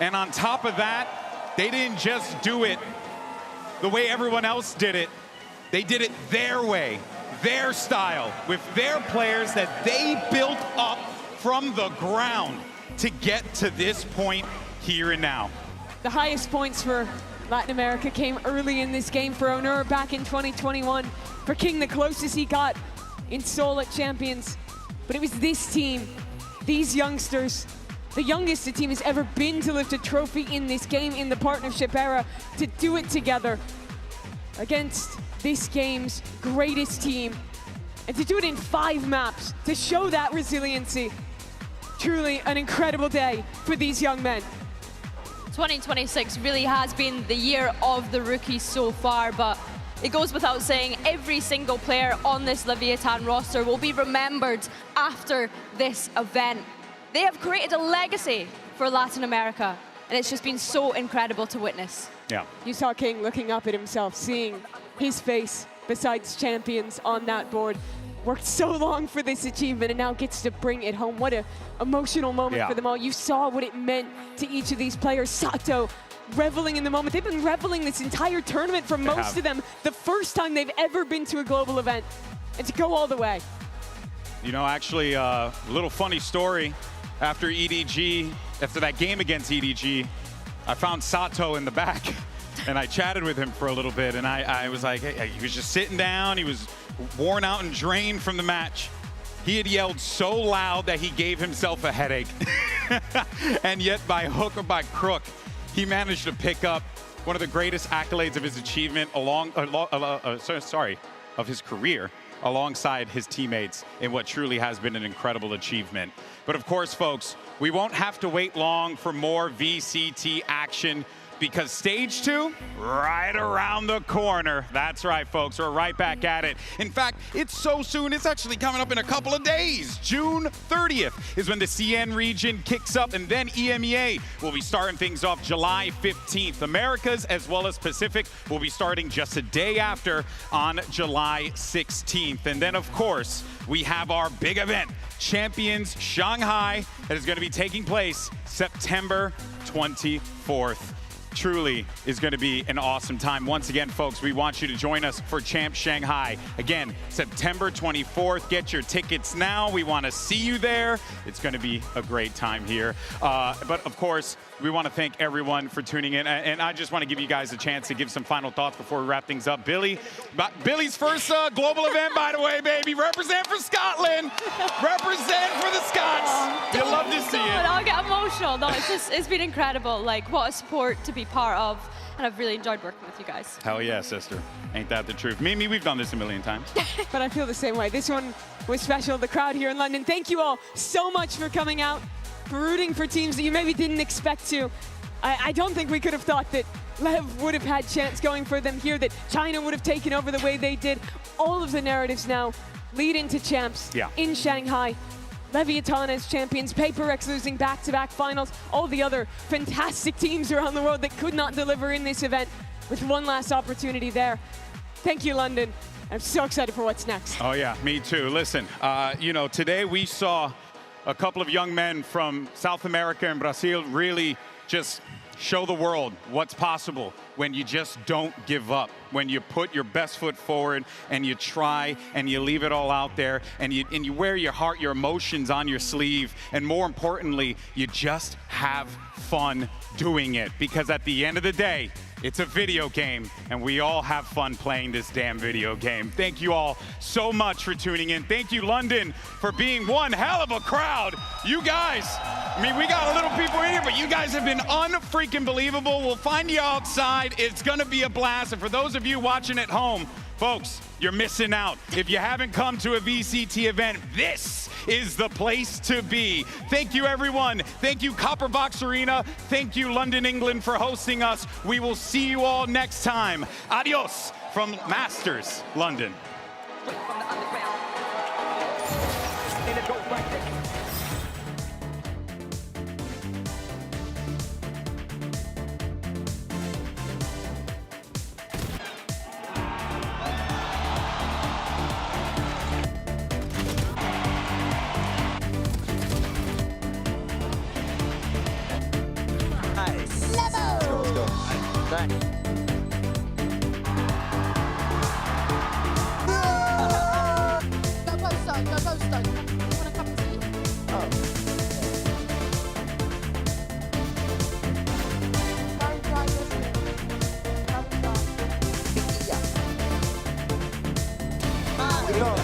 And on top of that, they didn't just do it the way everyone else did it. They did it their way, their style, with their players that they built up from the ground to get to this point here and now. The highest points for Latin America came early in this game for Onur back in 2021. For King, the closest he got in Seoul at Champions. But it was this team, these youngsters, the youngest the team has ever been to lift a trophy in this game in the partnership era, to do it together against this game's greatest team. And to do it in 5 maps, to show that resiliency. Truly an incredible day for these young men. 2026 really has been the year of the rookies so far, but it goes without saying every single player on this Leviathan roster will be remembered after this event. They have created a legacy for Latin America, and it's just been so incredible to witness. Yeah. You saw King looking up at himself, seeing his face besides champions on that board. Worked so long for this achievement and now gets to bring it home. What an emotional moment for them all. You saw what it meant to each of these players. Sato reveling in the moment. They've been reveling this entire tournament for most of them. The first time they've ever been to a global event. And to go all the way. You know, actually, a little funny story. After EDG, after that game against EDG, I found Sato in the back. And I chatted with him for a little bit. And I was like, hey, he was just sitting down. He was worn out and drained from the match. He had yelled so loud that he gave himself a headache. And yet, by hook or by crook, he managed to pick up one of the greatest accolades of his achievement of his career, alongside his teammates in what truly has been an incredible achievement. But of course, folks, we won't have to wait long for more VCT action, because stage 2, right around the corner. That's right, folks, we're right back at it. In fact, it's so soon, it's actually coming up in a couple of days. June 30th is when the CN region kicks up, and then EMEA will be starting things off July 15th. Americas as well as Pacific will be starting just a day after on July 16th. And then, of course, we have our big event, Champions Shanghai, that is going to be taking place September 24th. Truly is going to be an awesome time. Once again, folks, we want you to join us for Champ Shanghai. Again, September 24th. Get your tickets now. We want to see you there. It's going to be a great time here. But of course, we want to thank everyone for tuning in. And I just want to give you guys a chance to give some final thoughts before we wrap things up. Billy's first global event, by the way, baby. Represent for Scotland. Represent for the Scots. You love to see it. I'll get emotional. No, it's been incredible. Like, what a sport to be part of. And I've really enjoyed working with you guys. Hell yeah, sister. Ain't that the truth? Mimi, we've done this a million times. But I feel the same way. This one was special. The crowd here in London. Thank you all so much for coming out, for rooting for teams that you maybe didn't expect to. I don't think we could have thought that LEV would have had chance going for them here, that China would have taken over the way they did. All of the narratives now lead into champs in Shanghai. Leviathan as champions, PRX losing back-to-back finals, all the other fantastic teams around the world that could not deliver in this event with one last opportunity there. Thank you, London. I'm so excited for what's next. Oh yeah, me too. Listen, you know, today we saw a couple of young men from South America and Brazil really just show the world what's possible when you just don't give up, when you put your best foot forward and you try and you leave it all out there and you wear your heart, your emotions on your sleeve, and more importantly, you just have fun doing it, because at the end of the day, it's a video game, and we all have fun playing this damn video game. Thank you all so much for tuning in. Thank you, London, for being one hell of a crowd. You guys, I mean, we got a little people in here, but you guys have been unfreaking believable. We'll find you outside. It's gonna be a blast. And for those of you watching at home, folks, you're missing out. If you haven't come to a VCT event, this is the place to be. Thank you, everyone. Thank you, Copperbox Arena. Thank you, London, England, for hosting us. We will see you all next time. Adios from Masters, London.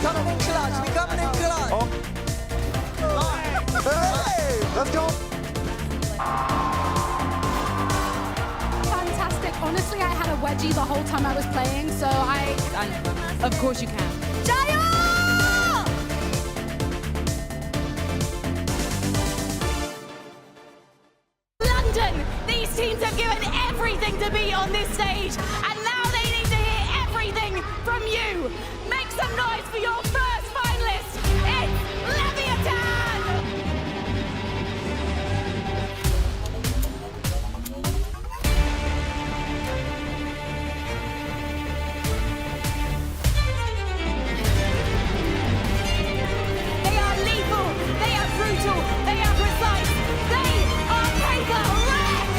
Coming in clutch, we coming in clutch. Hey, let's go. Fantastic. Honestly, I had a wedgie the whole time I was playing, so Of course you can. Jaya! London, these teams have given everything to be on this stage, and now they need to hear everything from you. Make some noise for your first finalist. It's Leviathan! They are lethal, they are brutal, they are precise, they are PRX!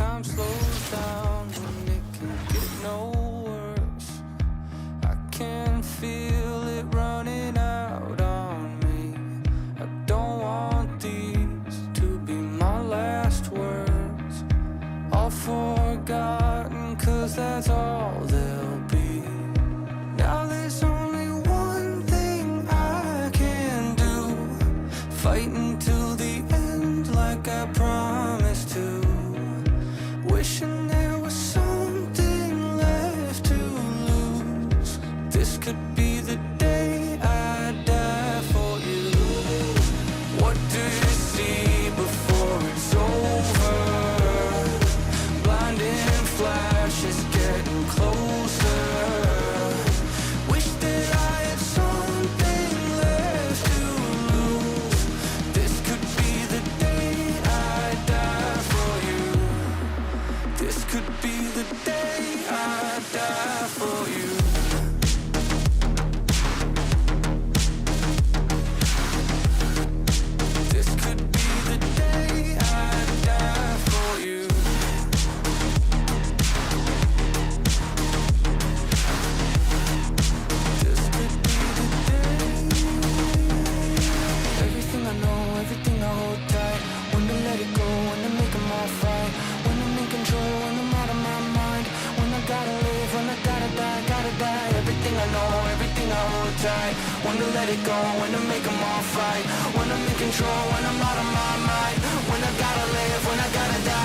time slows down when it can get no worse. I can feel it running out on me. I don't want these to be my last words. All forgotten, 'cause that's all they'll be. Now there's only one thing I can do. Fight until the end like I promised to. Wishing there was something left to lose. This could be the day I die for you. What do you see before it's over? Blinding flashes getting closer. Wish that I had something left to lose. This could be the day I die for you. This could be the day I die for you. This could be the day I die for you. This could be the day. Everything I know, everything I hold tight. When to let it go, when to make them all fight. When I'm in control, when I'm out of my mind. When I gotta live, when I gotta die, gotta die. Everything I know, everything I hold tight. When to let it go, when to make them all fight. When I'm in control, when I'm out of my mind. When I gotta live, when I gotta die.